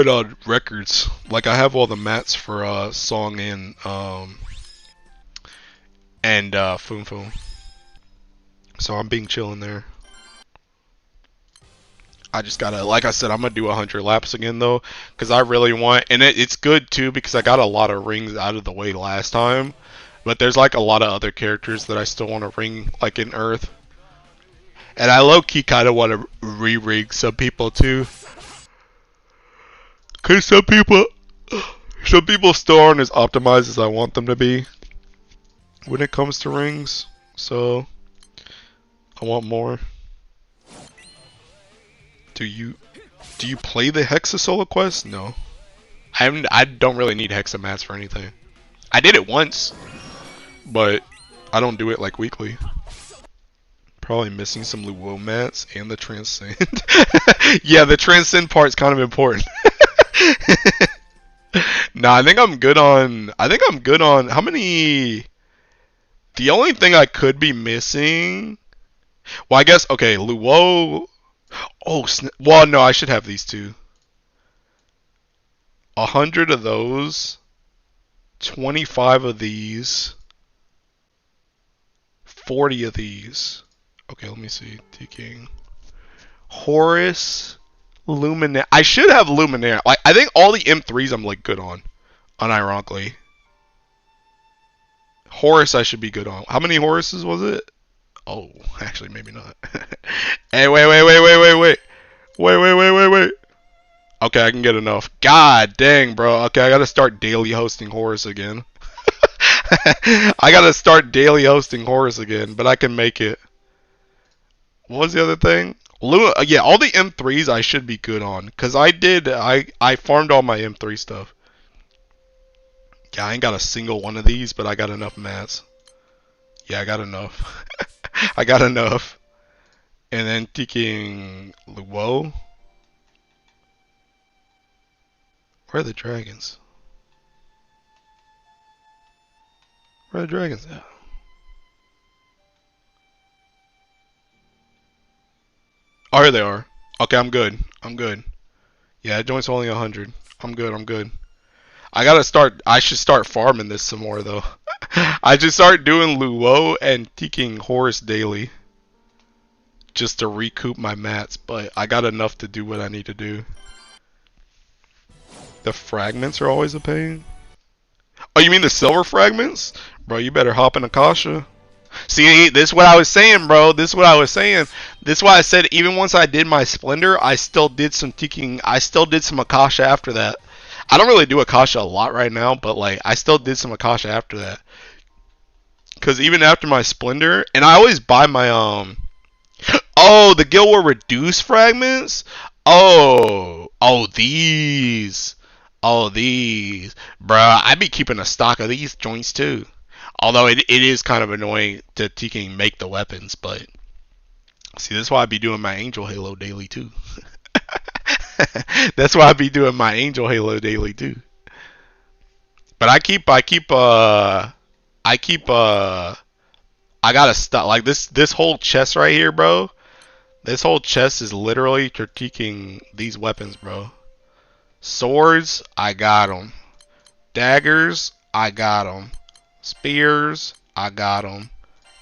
on records. Like I have all the mats for Song and Foom Foom. So I'm being chill in there. I just gotta, like I said, I'm gonna do 100 laps again though, because I really want, and it's good too because I got a lot of rings out of the way last time. But there's like a lot of other characters that I still want to ring, like in Earth. And I low-key kind of want to re-rig some people too. Cause some people still aren't as optimized as I want them to be when it comes to rings. So I want more. Do you play the Hexa solo quest? No. I don't really need Hexa mats for anything. I did it once, but I don't do it like weekly. Probably missing some Luo mats and the Transcend. Yeah, the Transcend part's kind of important. Nah, I think I'm good on how many. The only thing I could be missing, well, I guess, okay, Luo. Oh, well, no, I should have these two. 100 of those, 25 of these, 40 of these. Okay, let me see. T-King. Horus, Luminaire. I should have Luminaire. Like, I think all the M3s I'm like good on, unironically. Horus I should be good on. How many Horuses was it? Oh, actually, maybe not. Hey, wait. Wait. Okay, I can get enough. God dang, bro. Okay, I gotta start daily hosting Horus again. I gotta start daily hosting Horus again, but I can make it. What was the other thing? Yeah, all the M3s I should be good on. Because I farmed all my M3 stuff. Yeah, I ain't got a single one of these, but I got enough mats. Yeah, I got enough. I got enough. And then taking Luo. Where are the dragons? Where are the dragons at? Oh, here they are. Okay, I'm good. Yeah, joint's only 100. I'm good. I should start farming this some more though. I should start doing Luo and taking Horus daily. Just to recoup my mats, but I got enough to do what I need to do. The fragments are always a pain. Oh, you mean the silver fragments? Bro, you better hop in Akasha. See, this is what I was saying, bro. This is why I said even once I did my Splendor, I still did some Akasha after that. I don't really do Akasha a lot right now, but like I still did some Akasha after that. Cause even after my Splendor, and I always buy my oh, the Guild War Reduce fragments? These. Bruh, I be keeping a stock of these joints too. Although it is kind of annoying to TK make the weapons, but see, that's why I be doing my Angel Halo daily too. That's why I be doing my Angel Halo daily too. But I gotta stop. Like this whole chest right here, bro. This whole chest is literally critiquing these weapons, bro. Swords, I got them. Daggers, I got them. Spears, I got them.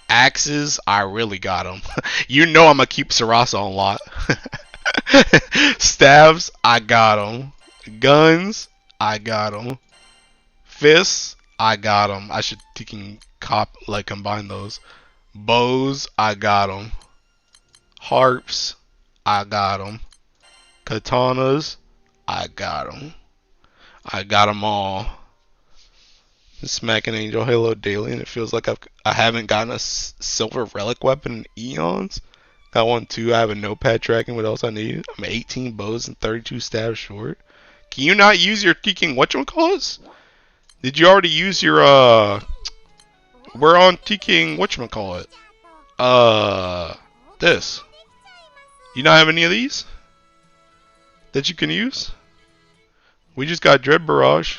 Axes, I really got them. You know I'm gonna keep Sarasa on lot. Staves, I got them. Guns, I got them. Fists, I got them. I should combine those. Bows, I got them. Harps, I got them. Katanas, I got them. I got them all. Smacking Angel Halo daily, and it feels like I haven't gotten a silver relic weapon in eons. Got one too. I have a notepad tracking what else I need. I'm 18 bows and 32 stabs short. Can you not use your Teking whatchamacallits? Did you already use your we're on Teking whatchamacallit? This. You not have any of these that you can use? We just got Dread Barrage.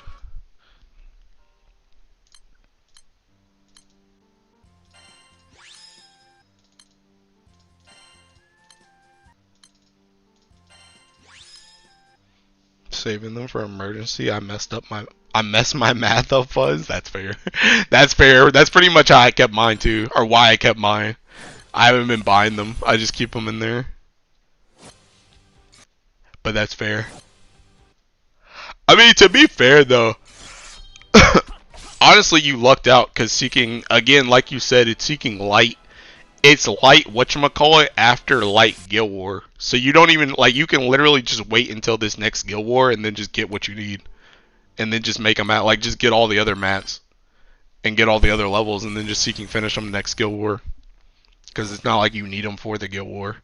Saving them for emergency. I messed my math up, Fuzz. That's fair. That's fair. That's pretty much how I kept mine too, or why I kept mine. I haven't been buying them. I just keep them in there. But that's fair. I mean, to be fair though, honestly, you lucked out because Seeking, again, like you said, it's Seeking light. It's light whatchamacallit after light Guild War. So you don't even, like, you can literally just wait until this next Guild War and then just get what you need. And then just make them out, like, just get all the other mats. And get all the other levels and then just Seeking finish them next Guild War. Because it's not like you need them for the Guild War.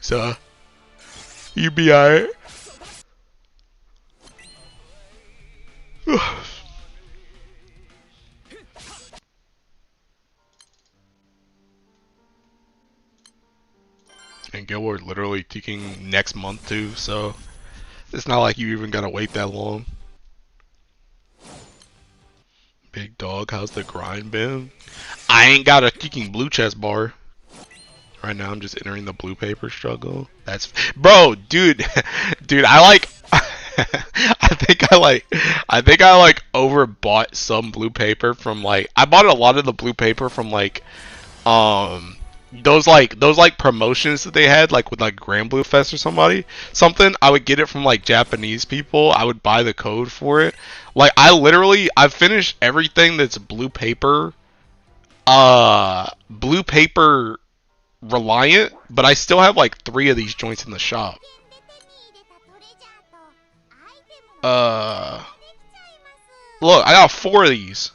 So, you be alright. And Guild War literally taking next month too, so it's not like you even gotta wait that long. Big dog, how's the grind been? I ain't got a ticking blue chest bar. Right now I'm just entering the blue paper struggle. That's bro, dude, dude, I like I think I like overbought some blue paper from like I bought a lot of the blue paper from like those promotions that they had like with like Grand Blue Fest or something. I would get it from like Japanese people. I would buy the code for it. Like I've finished everything that's blue paper reliant, but I still have like 3 of these joints in the shop. Look, I got 4 of these.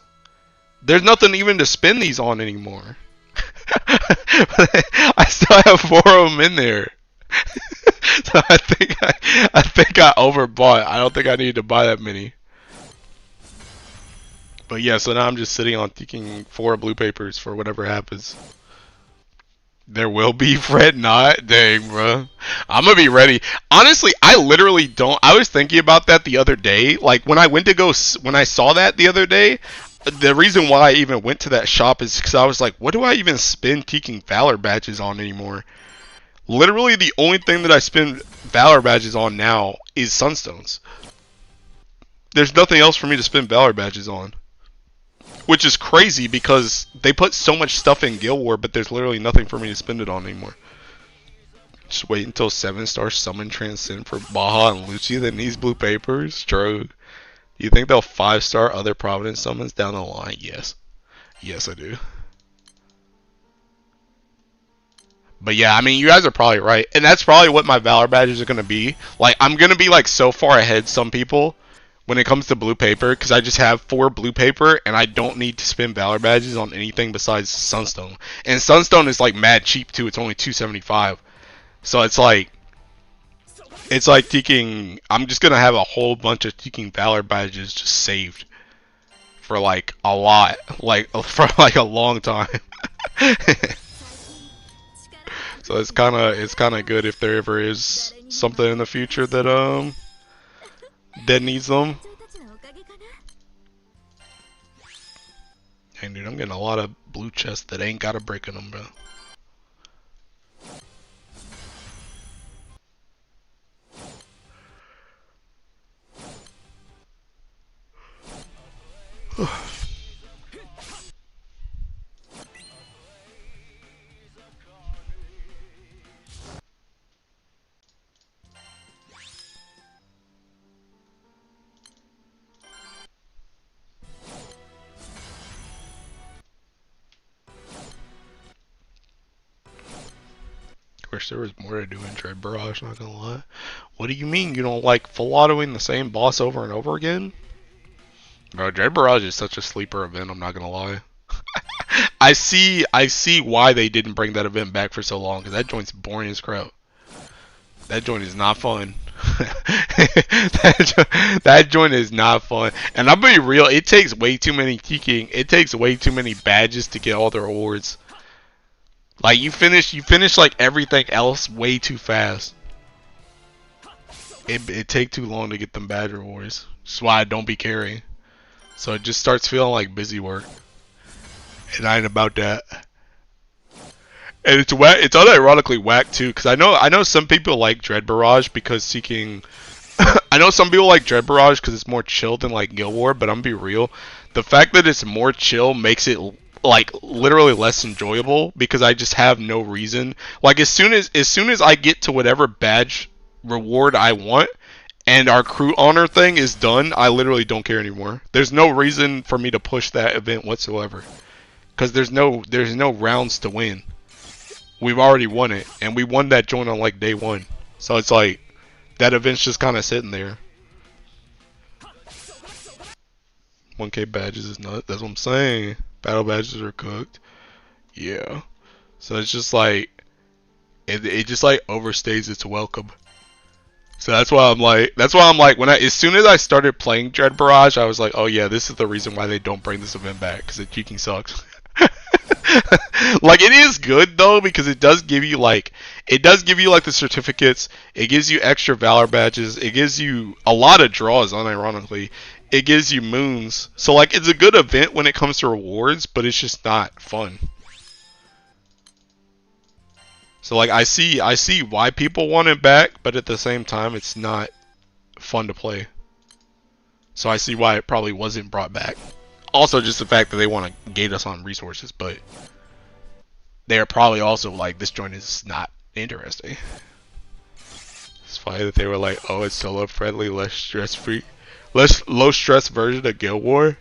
There's nothing even to spin these on anymore. I still have 4 of them in there. So I think I overbought. I don't think I need to buy that many. But yeah, so now I'm just sitting on taking 4 blue papers for whatever happens. There will be, Fred not. Dang, bro. I'm gonna be ready. Honestly, I literally don't. I was thinking about that the other day. Like when I saw that the other day, the reason why I even went to that shop is because I was like, what do I even spend Teaking Valor badges on anymore? Literally, the only thing that I spend Valor badges on now is Sunstones. There's nothing else for me to spend Valor badges on. Which is crazy because they put so much stuff in Guild War, but there's literally nothing for me to spend it on anymore. Just wait until 7-star summon transcend for Baja and Lucia that needs blue papers? True. You think they'll 5-star other Providence summons down the line? Yes. Yes, I do. But yeah, I mean, you guys are probably right. And that's probably what my Valor badges are going to be. Like, I'm going to be like so far ahead some people when it comes to blue paper, because I just have 4 blue paper and I don't need to spend Valor badges on anything besides Sunstone. And Sunstone is like mad cheap too. It's only $275. So it's like Teaking. I'm just gonna have a whole bunch of Teaking Valor badges just saved for like a lot, like for like a long time. So it's kind of good if there ever is something in the future that needs them. Hey dude, I'm getting a lot of blue chests that ain't got a break in them, bro. Wish there was more to do in Dread Barrage, not gonna lie. What do you mean you don't like full autoing the same boss over and over again? Bro, Dread Barrage is such a sleeper event, I'm not gonna lie. I see why they didn't bring that event back for so long, because that joint's boring as crap. That joint is not fun. that joint is not fun. And I'll be real, it takes way too many TKing. It takes way too many badges to get all the rewards. Like you finish like everything else way too fast. It take too long to get them badge rewards. That's why I don't be carrying. So it just starts feeling like busy work. And I ain't about that. And it's whack. It's unironically whack too, because I know some people like Dread Barrage because seeking. I know some people like Dread Barrage because it's more chill than like Guild War, but I'm gonna be real. The fact that it's more chill makes it like literally less enjoyable because I just have no reason. Like as soon as I get to whatever badge reward I want and our crew honor thing is done, I literally don't care anymore. There's no reason for me to push that event whatsoever because there's no rounds to win. We've already won it, and we won that joint on like day one. So it's like that event's just kind of sitting there. 1K badges is not. That's what I'm saying. Battle badges are cooked. Yeah. So it's just like it just like overstays its welcome. So that's why I'm like when as soon as I started playing Dread Barrage, I was like, oh yeah, this is the reason why they don't bring this event back because it fucking sucks. Like it is good though because it does give you like the certificates. It gives you extra valor badges. It gives you a lot of draws. Unironically, it gives you moons. So like it's a good event when it comes to rewards, but it's just not fun. So like I see why people want it back, but at the same time it's not fun to play. So I see why it probably wasn't brought back. Also just the fact that they want to gate us on resources, but they're probably also like this joint is not interesting. It's funny that they were like, oh, it's solo friendly, less stress free, less low stress version of Guild War.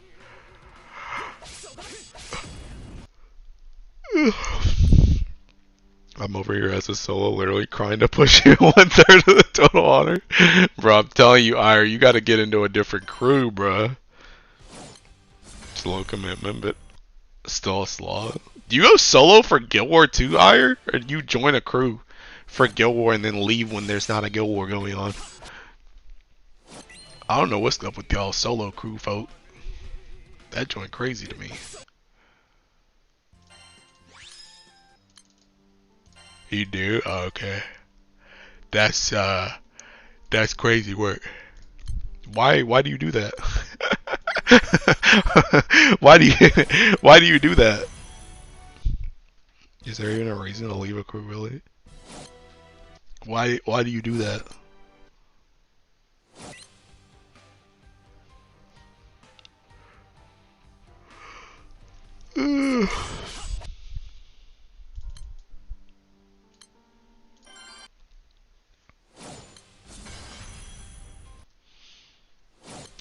I'm over here as a solo, literally crying to push you 1/3 of the total honor. Bro, I'm telling you, Ire, you gotta get into a different crew, bro. Slow commitment, but still a slog. Do you go solo for Guild War 2, Ire? Or do you join a crew for Guild War and then leave when there's not a Guild War going on? I don't know what's up with y'all solo crew, folk. That joint crazy to me. You do? Oh, okay. That's crazy work. Why do you do that? why do you do that? Is there even a reason to leave a crew really? Why do you do that?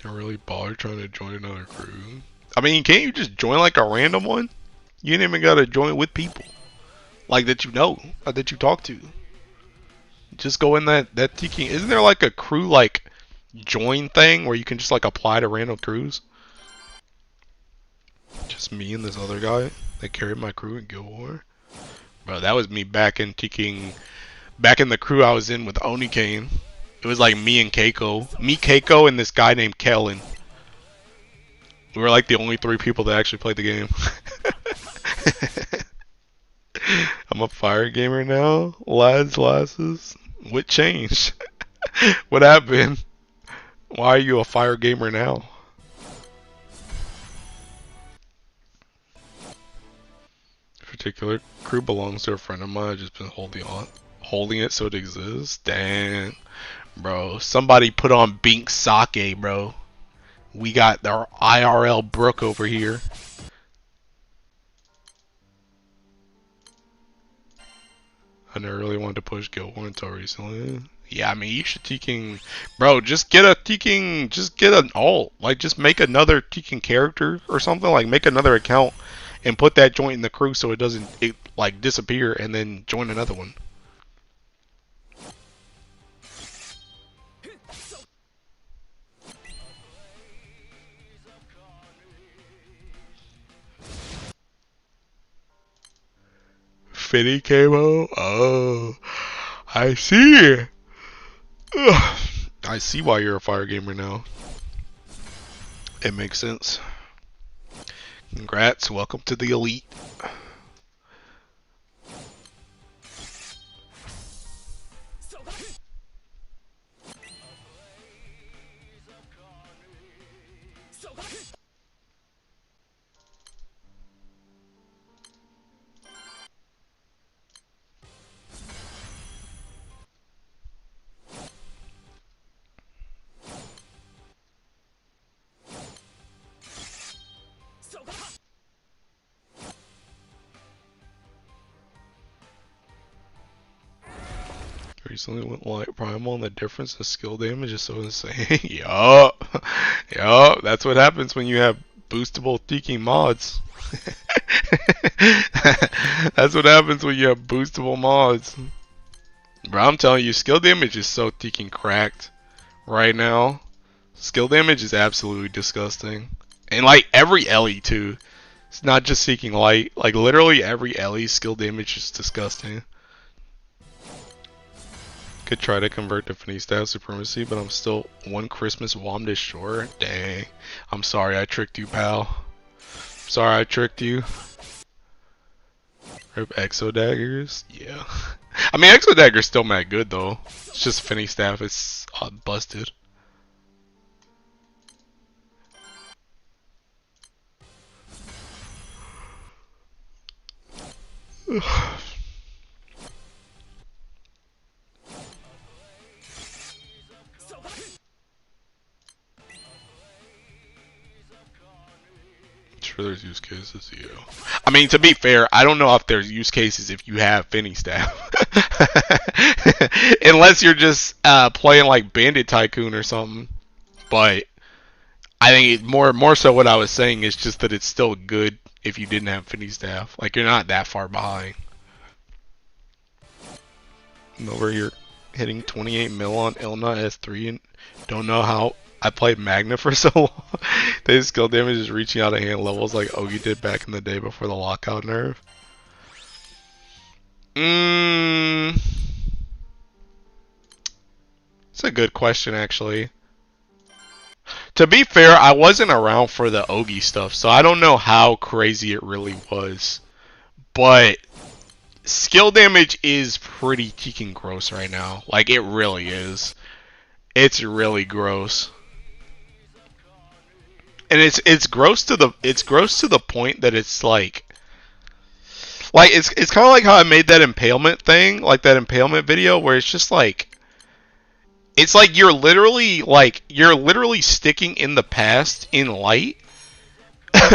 I really bother trying to join another crew. I mean, can't you just join like a random one? You ain't even gotta join with people like that you know or that you talk to. Just go in that tiki. Isn't there like a crew like join thing where you can just like apply to random crews? Just me and this other guy that carried my crew in Guild War. Bro, that was me back in tiking, back in the crew I was in with Onikane. It was like me and Keiko. Me, Keiko, and this guy named Kellen. We were like the only 3 people that actually played the game. I'm a fire gamer now. Lads, lasses. What changed? What happened? Why are you a fire gamer now? This particular crew belongs to a friend of mine. I've just been holding it so it exists. Dang. Bro, somebody put on Bink Sake, bro. We got our IRL Brook over here. I never really wanted to push Guild War until recently. Yeah, I mean, you should Teking... Bro, just get a Teking... Just get an alt. Like, just make another Teking character or something. Like, make another account and put that joint in the crew so it doesn't, like, disappear and then join another one. Finny camo? Oh, I see. Ugh. I see why you're a fire gamer now. It makes sense. Congrats, welcome to the elite. Recently went light primal and the difference in skill damage is so insane. Yup. Yup. That's what happens when you have boostable Tiki mods. That's what happens when you have boostable mods. Bro, I'm telling you, skill damage is so Tiki cracked right now. Skill damage is absolutely disgusting. And like every Ellie too. It's not just seeking light. Like literally every Ellie skill damage is disgusting. Could try to convert to Finny Staff Supremacy, but I'm still one Christmas Womdish short. Dang. I'm sorry I tricked you, pal. Sorry I tricked you. Rip Exo Daggers? Yeah. I mean, Exo Dagger's still mad good, though. It's just Finny Staff is busted. Sure there's use cases, yeah. I mean, to be fair, I don't know if there's use cases if you have Finny Staff. Unless you're just playing like Bandit Tycoon or something. But I think more so what I was saying is just that it's still good if you didn't have Finny Staff. Like, you're not that far behind. I'm over here hitting 28 mil on Elna S3 and don't know how I played Magna for so long. His skill damage is reaching out of hand levels like Ogi did back in the day before the lockout nerf. It's a good question, actually. To be fair, I wasn't around for the Ogi stuff, so I don't know how crazy it really was. But skill damage is pretty fucking gross right now. Like, it really is. It's really gross. And it's gross to the point that it's like it's kind of like how I made that impalement thing, like that impalement video where it's just like it's like you're literally sticking in the past in light.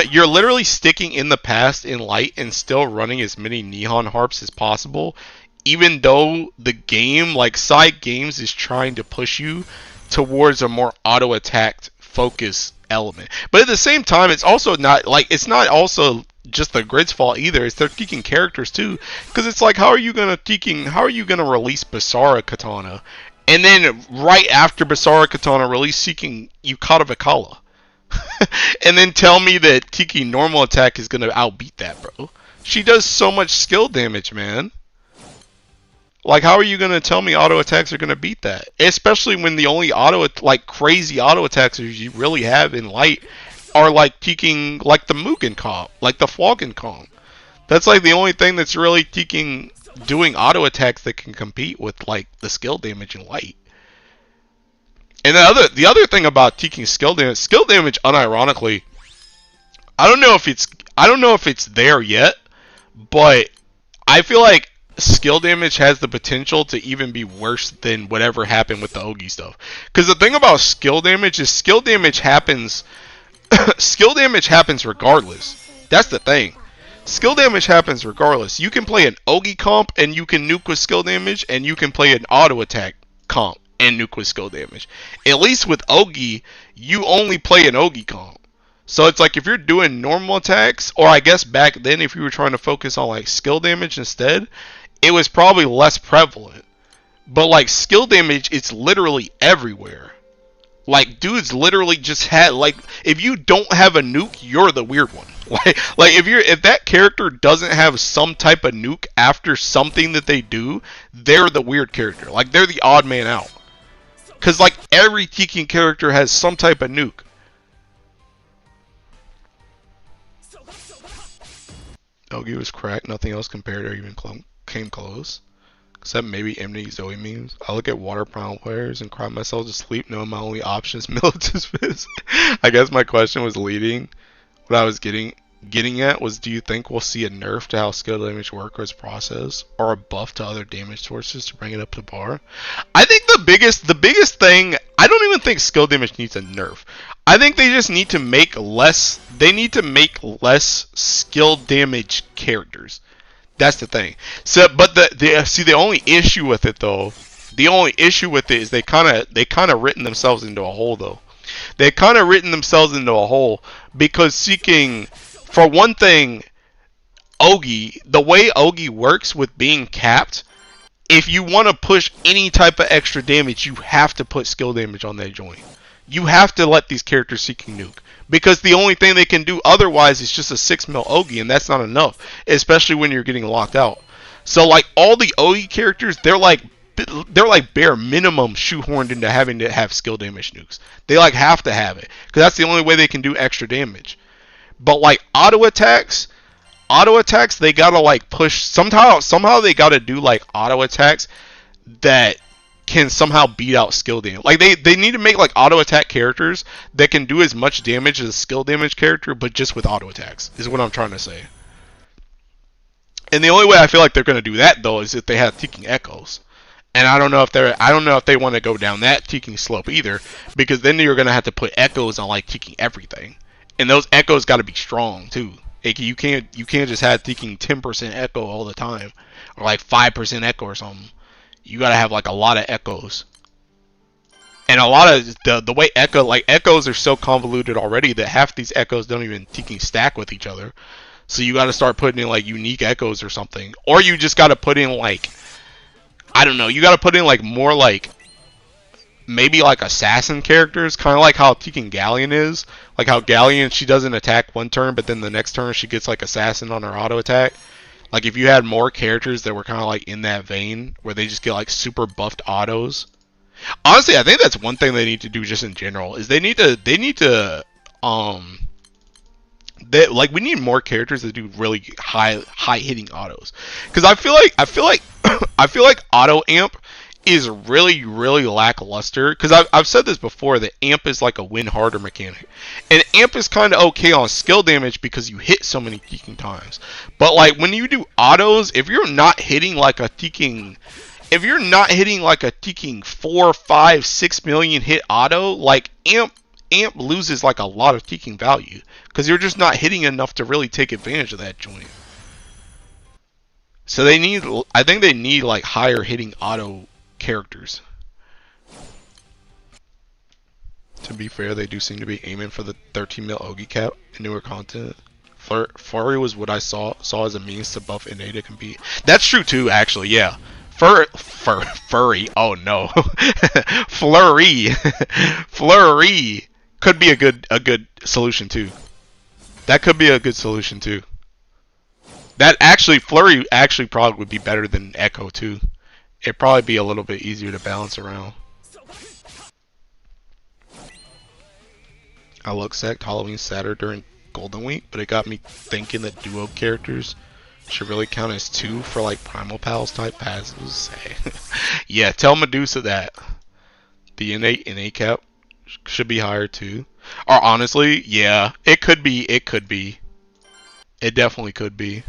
You're literally sticking in the past in light and still running as many Nihon harps as possible, even though the game, like side games, is trying to push you towards a more auto attacked focus element. But at the same time, it's also not also just the grid's fault either. It's their teaking characters too, because it's like how are you gonna release Basara Katana, and then right after Basara Katana release seeking Yukata Vikala, and then tell me that Tiki normal attack is gonna outbeat that, bro? She does so much skill damage, man. Like, how are you going to tell me auto attacks are going to beat that? Especially when the only crazy auto attacks you really have in light are like teaking like the Mugen comp, like the Flogan comp. That's like the only thing that's really doing auto attacks that can compete with like the skill damage in light. And the other thing about teaking skill damage unironically, I don't know if it's there yet, but I feel like skill damage has the potential to even be worse than whatever happened with the Ogi stuff. Because the thing about skill damage is skill damage happens regardless. That's the thing. Skill damage happens regardless. You can play an Ogi comp and you can nuke with skill damage, and you can play an auto attack comp and nuke with skill damage. At least with Ogi, you only play an Ogi comp. So it's like if you're doing normal attacks, or I guess back then if you were trying to focus on like skill damage instead, it was probably less prevalent. But like skill damage, it's literally everywhere. Like, dudes literally just had, like, if you don't have a nuke, you're the weird one. Like if that character doesn't have some type of nuke after something that they do, they're the weird character. Like, they're the odd man out. Cause like every Tekken character has some type of nuke. Ogi was cracked. Nothing else compared or even came close. Except maybe Enmity Zoe memes. I look at water prime players and cry myself to sleep knowing my only option is Milita's Fist. I guess my question was leading. What I was getting at was, do you think we'll see a nerf to how skill damage work or is processed, or a buff to other damage sources to bring it up to par? I think the biggest thing, I don't even think skill damage needs a nerf. I think they just need to make less. They need to make less skill damage characters. That's the thing. So, but the only issue with it though, the only issue with it is they kind of written themselves into a hole though. They kind of written themselves into a hole because seeking, for one thing, Ogi, the way Ogi works with being capped, if you want to push any type of extra damage, you have to put skill damage on that joint. You have to let these characters seeking nuke. Because the only thing they can do otherwise is just a 6 mil Ogi, and that's not enough. Especially when you're getting locked out. So like all the Ogi characters, they're like bare minimum shoehorned into having to have skill damage nukes. They like have to have it. Because that's the only way they can do extra damage. But like auto attacks, they gotta like push, somehow they gotta do like auto attacks that can somehow beat out skill damage. Like they need to make like auto attack characters that can do as much damage as a skill damage character, but just with auto attacks, is what I'm trying to say. And the only way I feel like they're gonna do that though is if they have Teking Echoes. And I don't know if they want to go down that Teking slope either, because then you're gonna have to put echoes on like Teking everything. And those echoes gotta be strong too. Like you can't just have Teking 10% echo all the time. Or like 5% echo or something. You gotta have like a lot of echoes, and a lot of the way echoes are so convoluted already that half these echoes don't even stack with each other. So you gotta start putting in like unique echoes or something, or you just gotta put in like, I don't know, you gotta put in like more like maybe like assassin characters, kind of like how Tekken Galleon is. Like how Galleon, she doesn't attack one turn, but then the next turn she gets like assassin on her auto attack. Like if you had more characters that were kind of like in that vein, where they just get like super buffed autos. Honestly, I think that's one thing they need to do just in general, is we need more characters that do really high hitting autos. Because I feel like auto amp is really lackluster. Because I've said this before, that amp is like a win harder mechanic, and amp is kind of okay on skill damage because you hit so many Teking times. But like when you do autos, if you're not hitting like a Teking 4, 5, 6 million hit auto, like amp loses like a lot of Teking value because you're just not hitting enough to really take advantage of that joint. So I think they need like higher hitting auto characters. To be fair, they do seem to be aiming for the 13 mil Ogi cap in newer content. Flurry was what I saw as a means to buff NA to compete. That's true too, actually. Yeah, furry. Oh no, flurry could be a good solution too. That could be a good solution too. That actually, flurry actually probably would be better than Echo too. It'd probably be a little bit easier to balance around. I look sect Halloween Saturday during Golden Week, but it got me thinking that duo characters should really count as 2 for like Primal Pals type passes. Yeah, tell Medusa that. The NA cap should be higher too. Or honestly, yeah, it could be. It definitely could be.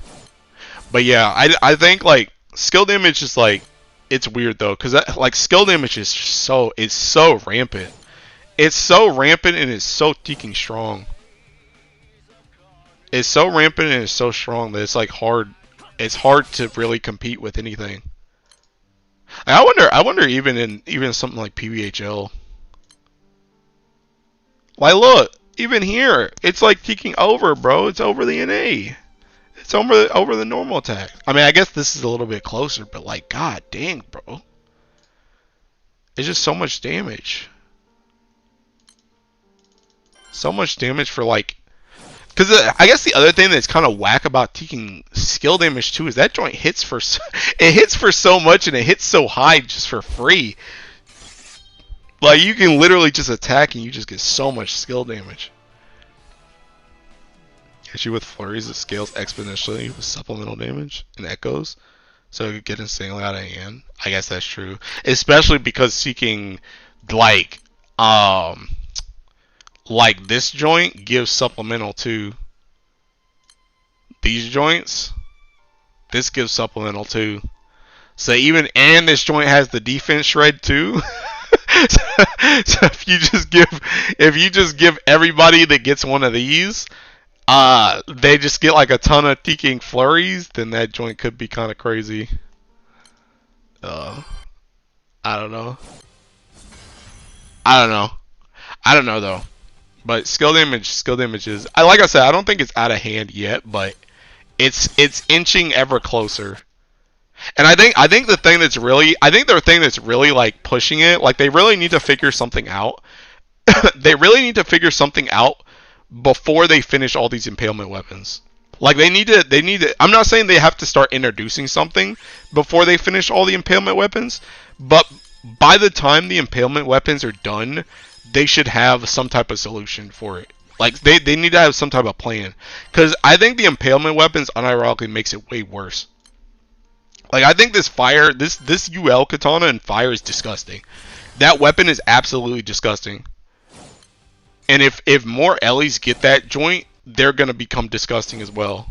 But yeah, I think like skill damage is like, it's weird though, because like skill damage is so rampant. It's so rampant and it's so Teking strong. It's so rampant and it's so strong that it's like hard. It's hard to really compete with anything. I wonder even something like PBHL. Like look, even here, it's like Teking over, bro. It's over the NA. It's over the normal attack. I mean, I guess this is a little bit closer, but like, god dang, bro. It's just so much damage. So much damage for like. Because I guess the other thing that's kind of whack about taking skill damage too is that joint hits for it hits for so much and it hits so high just for free. Like you can literally just attack and you just get so much skill damage. Hit you with flurries, it scales exponentially with supplemental damage and echoes, so you get insanely out of hand. I guess that's true, especially because seeking like this joint gives supplemental to these joints. This gives supplemental too. So and this joint has the defense shred too. So if you just give everybody that gets one of these, they just get like a ton of Teking flurries, then that joint could be kind of crazy. I don't know. I don't know though. But skill damage is, like I said, I don't think it's out of hand yet, but it's inching ever closer. And I think the thing that's really like pushing it, like they really need to figure something out. They really need to figure something out before they finish all these impalement weapons. Like they need to I'm not saying they have to start introducing something before they finish all the impalement weapons, but by the time the impalement weapons are done, they should have some type of solution for it. Like they need to have some type of plan, because I think the impalement weapons unironically makes it way worse. Like I think this UL katana and fire is disgusting. That weapon is absolutely disgusting. And if more Ellies get that joint, they're gonna become disgusting as well.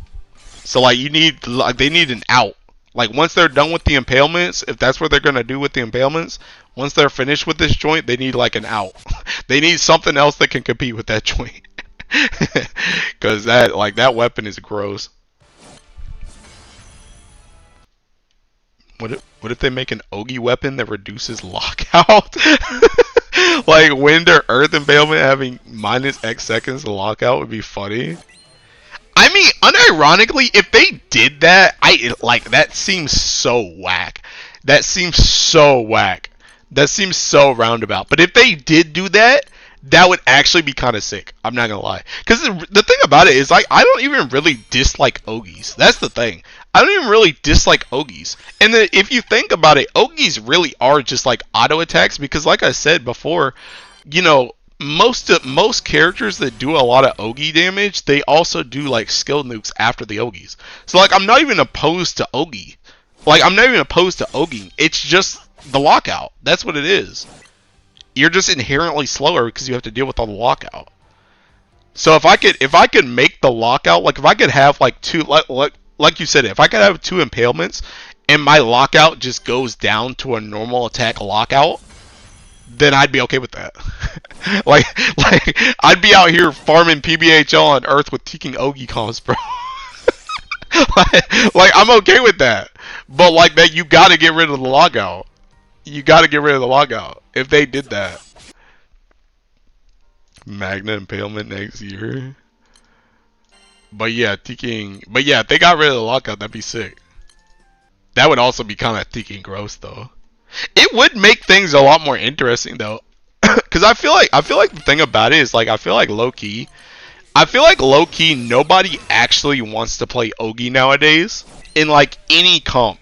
So like they need an out. Like once they're done with the impalements, if that's what they're gonna do with the impalements, once they're finished with this joint, they need like an out. They need something else that can compete with that joint. Cause that weapon is gross. What if they make an Ogi weapon that reduces lockout? Like wind or earth impalement having minus X seconds to lockout would be funny. I mean, unironically, if they did that, that seems so whack. That seems so whack. That seems so roundabout. But if they did do that, that would actually be kind of sick. I'm not gonna lie. Because the thing about it is, like, I don't even really dislike Ogis. That's the thing. I don't even really dislike Ogis. And then if you think about it, Ogis really are just like auto attacks, because like I said before, you know, most characters that do a lot of Ogi damage, they also do like skill nukes after the Ogis. So like I'm not even opposed to Ogi. Like I'm not even opposed to Ogi. It's just the lockout. That's what it is. You're just inherently slower because you have to deal with all the lockout. So if I could make the lockout, like if I could have like two, like you said, if I could have two impalements and my lockout just goes down to a normal attack lockout, then I'd be okay with that. like I'd be out here farming PBHL on Earth with Teking Ogi comps, bro. like I'm okay with that. But like that, you got to get rid of the lockout. You got to get rid of the lockout if they did that. Magna impalement next year. But yeah, if they got rid of the lockout, that'd be sick. That would also be kind of Teking gross though. It would make things a lot more interesting though. Cause I feel like the thing about it is like I feel like low key nobody actually wants to play Ogi nowadays in like any comp.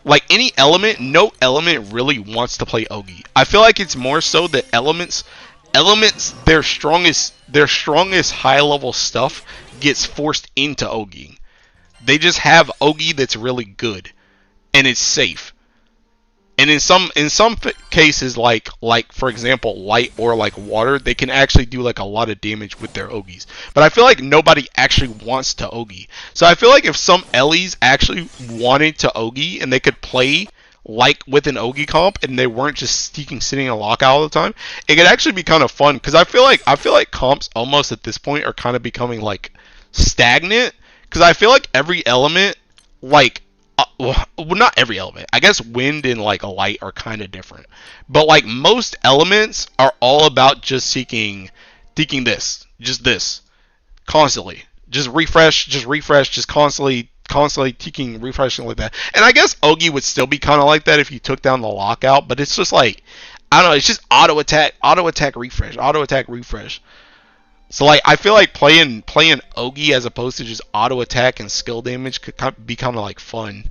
Like any element, no element really wants to play Ogi. I feel like it's more so that elements their strongest high level stuff gets forced into Ogi. They just have Ogi that's really good and it's safe. And in some cases, like for example, light or like water, they can actually do like a lot of damage with their Ogis. But I feel like nobody actually wants to Ogi. So I feel like if some Ellies actually wanted to Ogi and they could play like with an Ogi comp and they weren't just sitting in lockout all the time, it could actually be kind of fun. Because I feel like comps almost at this point are kind of becoming like stagnant. Because I feel like every element, like well, not every element. I guess wind and like a light are kind of different, but like most elements are all about just seeking this constantly, just refresh, just constantly seeking refreshing like that. And I guess Ogi would still be kind of like that if you took down the lockout, but it's just like I don't know. It's just auto attack, refresh, auto attack, refresh. So like I feel like playing Ogi as opposed to just auto attack and skill damage could be kind of like fun.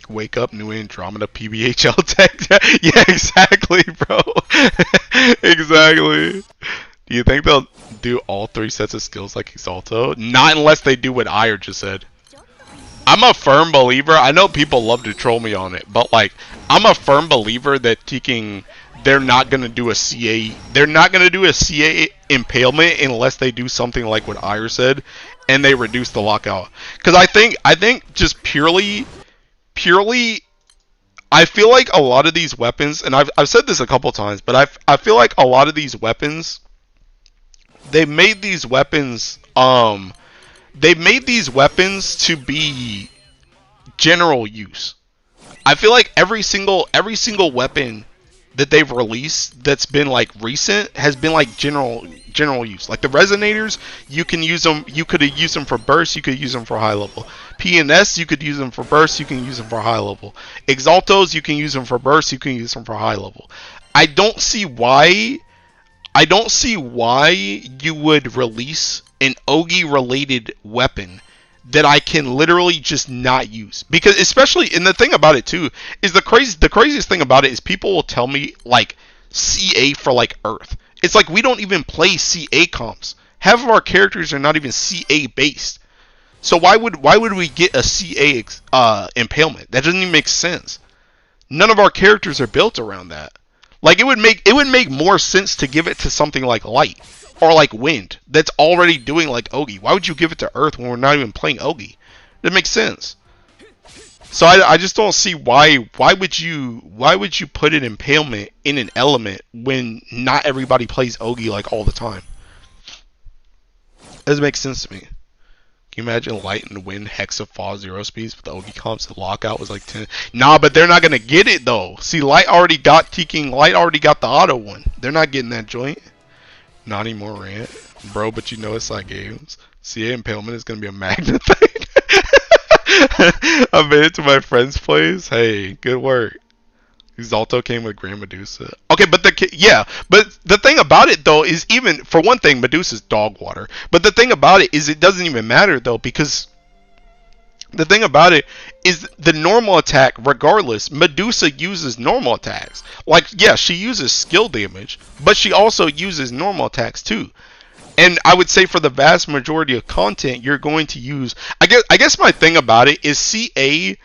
Wake up, new Andromeda PBHL tech. Yeah, exactly, bro. Exactly. Do you think they'll do all three sets of skills like Exalto? Not unless they do what Ire just said. I'm a firm believer. I know people love to troll me on it, but like I'm a firm believer that they're not gonna do a CA. They're not gonna do a CA impalement unless they do something like what Ire said, and they reduce the lockout. Because I think just purely, I feel like a lot of these weapons, and I've said this a couple times, but I feel like a lot of these weapons, they made these weapons to be general use. I feel like every single weapon that they've released that's been like recent has been like general use. Like the resonators, you can use them. You could use them for burst. You could use them for high level. PNS, you could use them for burst. You can use them for high level. Exaltos, you can use them for burst. You can use them for high level. I don't see why. I don't see why you would release an Ogi related weapon that I can literally just not use. Because especially, and the thing about it too is the craziest thing about it is people will tell me like CA for like Earth. It's like we don't even play CA comps. Half of our characters are not even CA based. So why would we get a CA impalement? That doesn't even make sense. None of our characters are built around that. Like it would make more sense to give it to something like Light or like Wind that's already doing like Ogi. Why would you give it to Earth when we're not even playing Ogi? That makes sense. So I just don't see why would you put an impalement in an element when not everybody plays Ogi like all the time? It doesn't make sense to me. Can you imagine Light and Wind Hexa Fall Zero Speeds with the Ogi comps? The lockout was like 10. Nah, but they're not gonna get it though. See, Light already got Teking. Light already got the auto one. They're not getting that joint. Not anymore, rant, bro. But you know it's like games. CA impalement is gonna be a magnet thing. I made it to my friend's place. Hey, good work. Exalto came with Grand Medusa. Okay, but but the thing about it though is, even for one thing, Medusa's dog water. But the thing about it is, it doesn't even matter though, because the thing about it is the normal attack, regardless, Medusa uses normal attacks. Like, yeah, she uses skill damage, but she also uses normal attacks too. And I would say for the vast majority of content, you're going to use. I guess my thing about it is CA,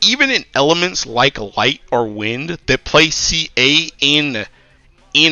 even in elements like Light or Wind that play CA in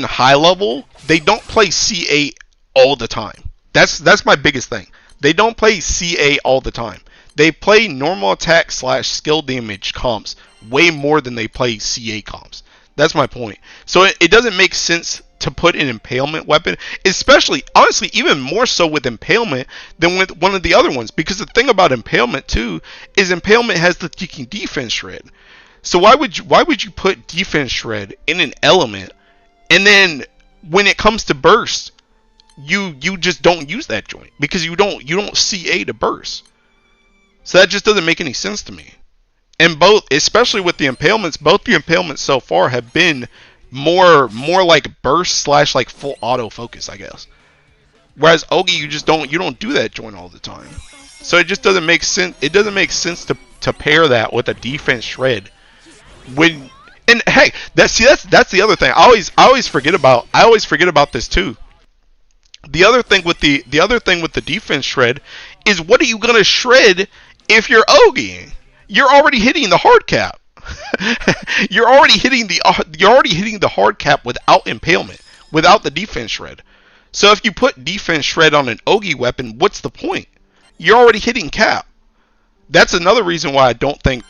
high level, they don't play CA all the time. That's my biggest thing. They don't play CA all the time. They play normal attack / skill damage comps way more than they play CA comps. That's my point. So it doesn't make sense to put an impalement weapon, especially, honestly, even more so with impalement than with one of the other ones. Because the thing about impalement too is impalement has the Teking defense shred. So why would you put defense shred in an element, and then when it comes to burst, you just don't use that joint because you don't CA to burst. So that just doesn't make any sense to me. And both, especially with the impalements, both the impalements so far have been more like burst / like full auto focus, I guess. Whereas Ogi, you don't do that joint all the time. So it just doesn't make sense. It doesn't make sense to pair that with a defense shred. When, and hey, that's the other thing. I always forget about this too. The other thing with the defense shred is, what are you gonna shred if you're Ogiing? You're already hitting the hard cap. You're already hitting the hard cap without impalement, without the defense shred. So if you put defense shred on an Ogi weapon, what's the point? You're already hitting cap. That's another reason why I don't think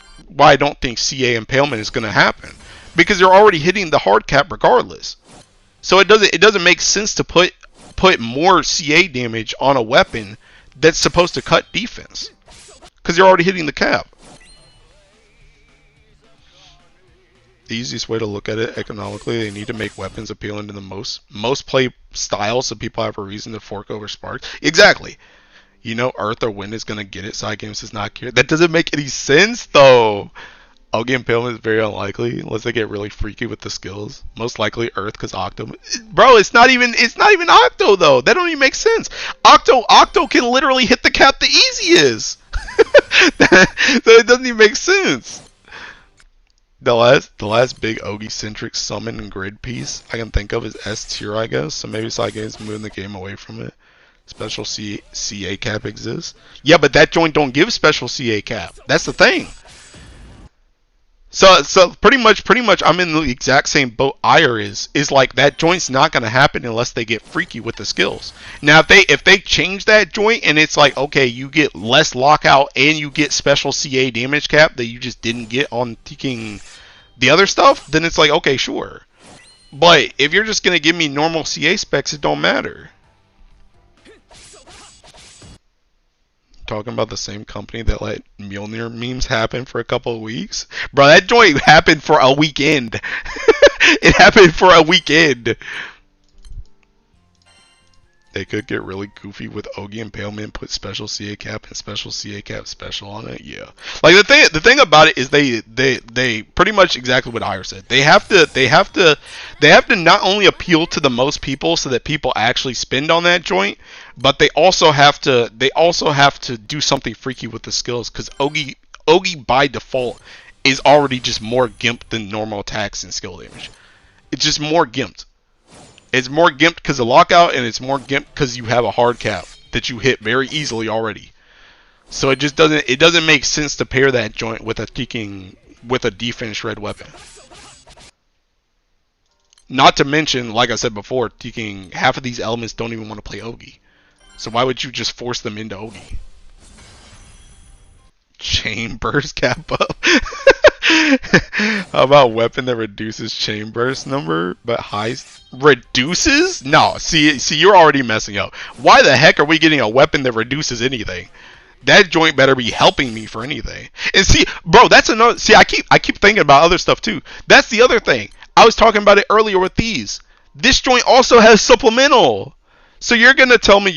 CA impalement is going to happen, because you're already hitting the hard cap regardless. So it doesn't make sense to put more CA damage on a weapon that's supposed to cut defense, because you're already hitting the cap. The easiest way to look at it economically, they need to make weapons appealing to the most play styles, so people have a reason to fork over sparks. Exactly. You know, Earth or Wind is gonna get it. Side games does not care. That doesn't make any sense though. I'll get Impalement is very unlikely unless they get really freaky with the skills. Most likely Earth because Octo. Bro, it's not even Octo though. That don't even make sense. Octo can literally hit the cap the easiest. So it doesn't even make sense. The last big Ogi centric summon and grid piece I can think of is S tier, I guess. So maybe Side Game's moving the game away from it. Special CA cap exists. Yeah, but that joint don't give special CA cap. That's the thing. So pretty much I'm in the exact same boat Ire is like that joint's not gonna happen unless they get freaky with the skills. Now if they change that joint and it's like, okay, you get less lockout and you get special CA damage cap that you just didn't get on taking the other stuff, then it's like, okay, sure. But if you're just gonna give me normal CA specs, it don't matter. Talking about the same company that let Mjolnir memes happen for a couple of weeks. Bro, that joint happened for a weekend. It happened for a weekend. They could get really goofy with Ogi Impalement, put special CA cap and special CA cap special on it. Yeah. Like the thing about it is they pretty much exactly what Ire said. They have to not only appeal to the most people so that people actually spend on that joint, but they also have to do something freaky with the skills, because Ogi by default is already just more gimped than normal attacks and skill damage. It's just more gimped. It's more gimped because of lockout, and it's more gimped because you have a hard cap that you hit very easily already. So it just doesn't make sense to pair that joint with a defense shred weapon. Not to mention, like I said before, taking half of these elements don't even want to play Ogi. So why would you just force them into Ogi? Chain burst cap up. How about weapon that reduces chain burst number but high reduces? No, see you're already messing up. Why the heck are we getting a weapon that reduces anything? That joint better be helping me for anything. And see, bro, that's another. See, I keep thinking about other stuff too. That's the other thing. I was talking about it earlier with these. This joint also has supplemental. So you're gonna tell me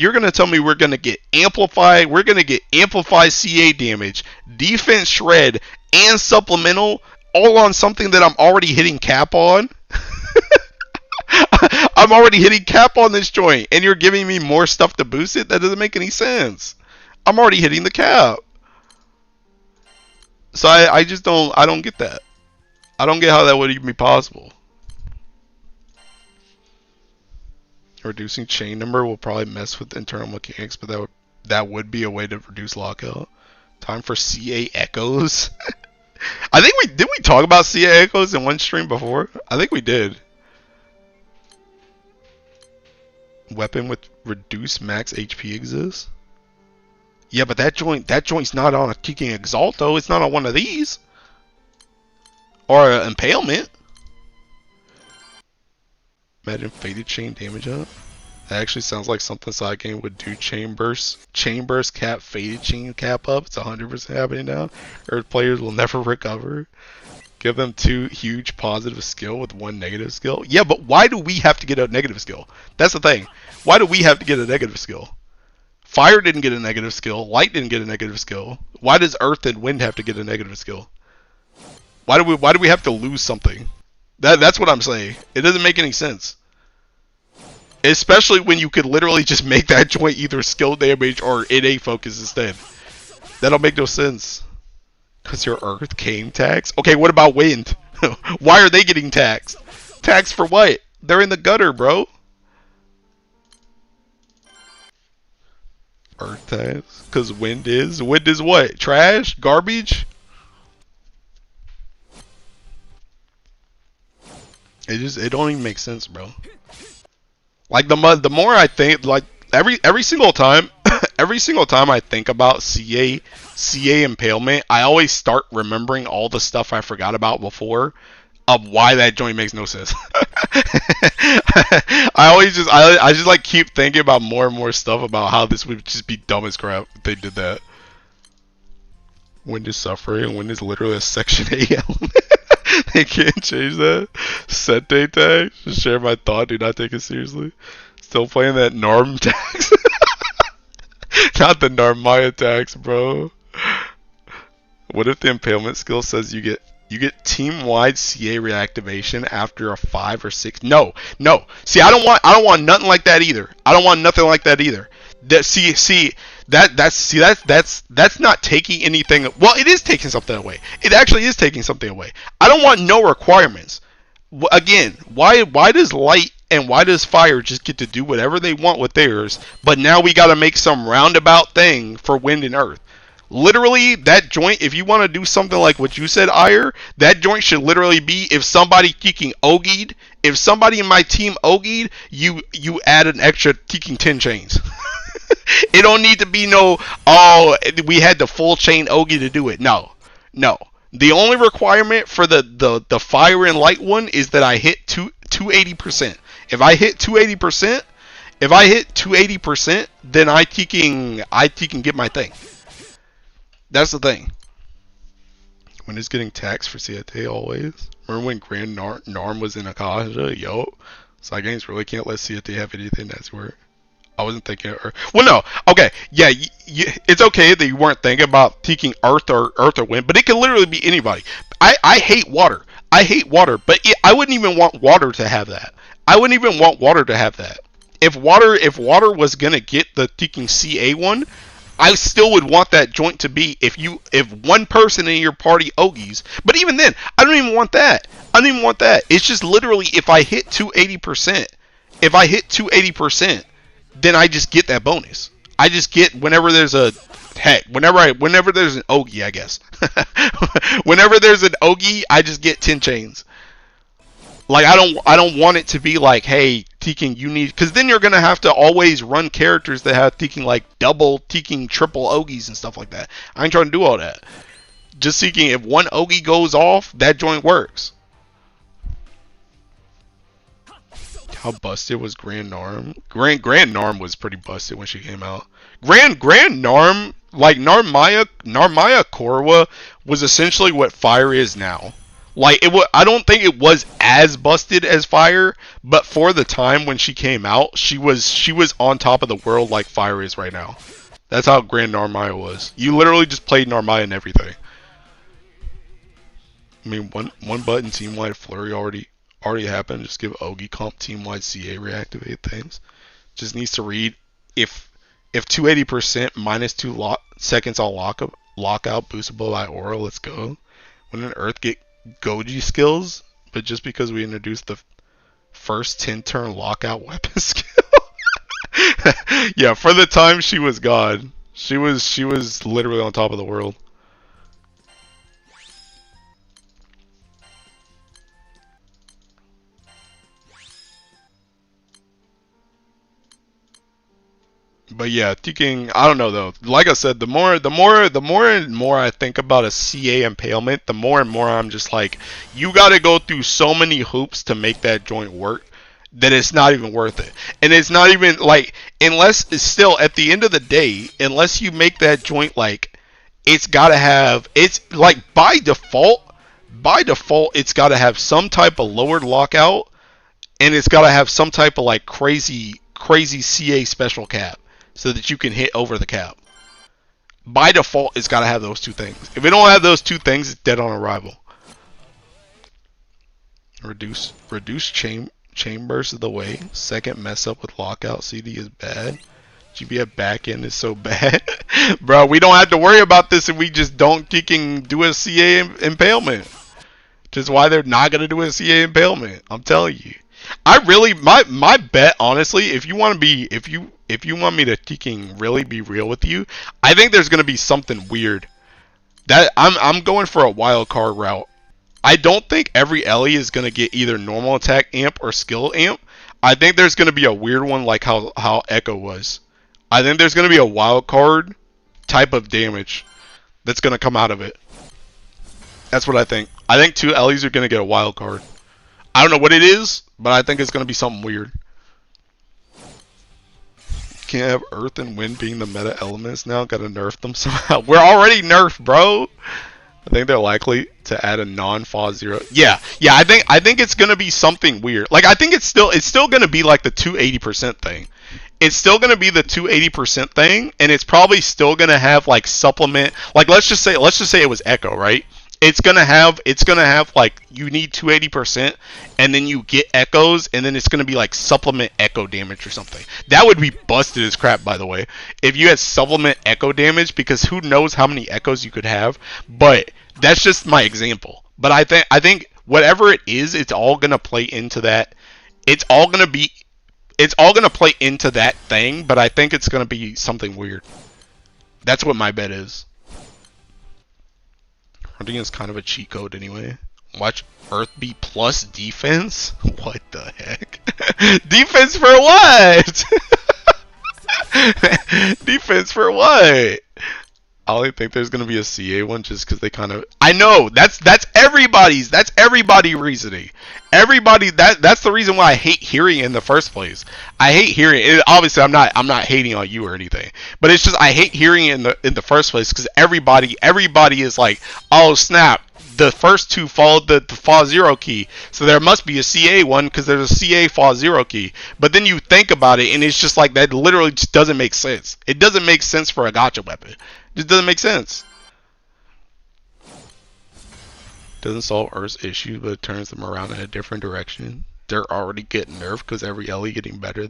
we're gonna get amplified CA damage, defense shred, and supplemental all on something that I'm already hitting cap on? I'm already hitting cap on this joint, and you're giving me more stuff to boost it? That doesn't make any sense. I'm already hitting the cap. So I don't get that. I don't get how that would even be possible. Reducing chain number will probably mess with internal mechanics, but that would be a way to reduce lockout. Time for CA echoes. I think did we talk about CA echoes in one stream before? I think we did. Weapon with reduced max HP exists. Yeah, but that joint's not on a kicking exalt though. It's not on one of these. Or an impalement. Imagine faded chain damage up. That actually sounds like something Side Game would do. Chain burst cap, faded chain cap up. It's 100% happening now. Earth players will never recover. Give them 2 huge positive skill with 1 negative skill. Yeah, but why do we have to get a negative skill? That's the thing. Why do we have to get a negative skill? Fire didn't get a negative skill. Light didn't get a negative skill. Why does Earth and Wind have to get a negative skill? Why do we have to lose something? That's what I'm saying. It doesn't make any sense. Especially when you could literally just make that joint either skill damage or NA focus instead. That don't make no sense. Because your Earth came taxed? Okay, what about Wind? Why are they getting taxed? Taxed for what? They're in the gutter, bro. Earth tax? Because Wind is? Wind is what? Trash? Garbage? It don't even make sense, bro. Like the more I think, like every single time I think about CA impalement, I always start remembering all the stuff I forgot about before of why that joint makes no sense. I just like keep thinking about more and more stuff about how this would just be dumb as crap if they did that. Wind is suffering. Wind is literally a Section 8 element. They can't change that. Set date tag. Just share my thought. Do not take it seriously. Still playing that Norm tax. Not the Narmaya tax, bro. What if the impalement skill says you get You get team-wide CA reactivation after a 5 or 6. No, no. See, I don't want nothing like that either. I don't want nothing like that either. That's not taking anything. Well, it is taking something away. It actually is taking something away. I don't want no requirements. Again, why does light and why does fire just get to do whatever they want with theirs, but now we got to make some roundabout thing for wind and earth? Literally, that joint, if you want to do something like what you said, Ire, that joint should literally be if somebody kicking Ogied, if somebody in my team Ogied, you add an extra kicking 10 chains. It don't need to be no, oh, we had the full chain Ogie to do it. No. No. The only requirement for the fire and light one is that I hit 280%. If I hit 280%, then I can get my thing. That's the thing. When it's getting taxed for CAT always. Remember when Grand Norm was in Akasha? Yo. Side games really can't let CAT have anything that's worth. I wasn't thinking of Earth. Well, no. Okay. Yeah, it's okay that you weren't thinking about taking Earth or Wind, but it can literally be anybody. I hate water. I hate water, but I wouldn't even want water to have that. I wouldn't even want water to have that. If water was gonna get the taking CA one, I still would want that joint to be if one person in your party Ogies. But even then, I don't even want that. I don't even want that. It's just literally if I hit 280%, then I just get that bonus. I just get whenever there's a whenever there's an Ogie, I guess. Whenever there's an Ogie, I just get 10 chains. Like I don't want it to be like, hey, Teeking, you need, because then you're gonna have to always run characters that have Teeking like double, Teeking triple Ogies and stuff like that. I ain't trying to do all that. Just Teeking, if one Ogie goes off, that joint works. How busted was Grand Norm? Grand Norm was pretty busted when she came out. Grand Norm, like Narmaya Korwa was essentially what Fire is now. Like I don't think it was as busted as Fire, but for the time when she came out, she was on top of the world like Fire is right now. That's how Grand Narmaya was. You literally just played Narmaya and everything. I mean, one button team wide flurry already happened. Just give Ogie comp team wide CA reactivate things. Just needs to read if 280% minus 2 seconds on lockout boostable by aura. Let's go. When an Earth get Goji skills, but just because we introduced the first 10 turn lockout weapon skill. Yeah, for the time she was God. She was literally on top of the world. But yeah, Teeking, I don't know though. Like I said, the more and more I think about a CA impalement, the more and more I'm just like, you gotta go through so many hoops to make that joint work that it's not even worth it. And it's not even like, unless it's still at the end of the day, unless you make that joint like, it's gotta have, it's like by default it's gotta have some type of lowered lockout, and it's gotta have some type of like crazy CA special cap, so that you can hit over the cap. By default, it's got to have those two things. If it don't have those two things, it's dead on arrival. Reduce chambers of the way. Second mess up with lockout CD is bad. GBF backend is so bad. Bro, we don't have to worry about this if we just don't do a CA impalement. Which is why they're not going to do a CA impalement. I'm telling you. I really, my bet, honestly, if you want me to really be real with you, I think there's gonna be something weird. That I'm going for a wild card route. I don't think every Ellie is gonna get either normal attack amp or skill amp. I think there's gonna be a weird one like how Echo was. I think there's gonna be a wild card type of damage that's gonna come out of it. That's what I think. I think 2 Ellies are gonna get a wild card. I don't know what it is, but I think it's going to be something weird. Can't have Earth and Wind being the meta elements now. Got to nerf them somehow. We're already nerfed, bro. I think they're likely to add a non-Fa 0. Yeah. I think it's going to be something weird. Like, I think it's still going to be like the 280% thing. It's still going to be the 280% thing, and it's probably still going to have like supplement. Like, let's just say it was Echo, right? it's gonna have like you need 280%, and then you get echoes, and then it's gonna be like supplement echo damage or something. That would be busted as crap, by the way, if you had supplement echo damage, because who knows how many echoes you could have. But that's just my example. But I think whatever it is, it's all gonna play into that. It's all gonna play into that thing. But I think it's gonna be something weird. That's what my bet is. Hunting is kind of a cheat code anyway. Watch Earth be plus defense? What the heck? Defense for what? Defense for what? I only think there's gonna be a CA one just because they kind of. I know that's everybody reasoning. Everybody that's the reason why I hate hearing it in the first place. I hate hearing it. Obviously, I'm not hating on you or anything, but it's just I hate hearing it in the first place because everybody is like, oh snap. The first two followed the Fa Zero key, so there must be a CA one because there's a CA Fa Zero key. But then you think about it, and it's just like that. Literally, just doesn't make sense. It doesn't make sense for a gotcha weapon. It just doesn't make sense. Doesn't solve Earth's issue, but it turns them around in a different direction. They're already getting nerfed because every Ellie getting better,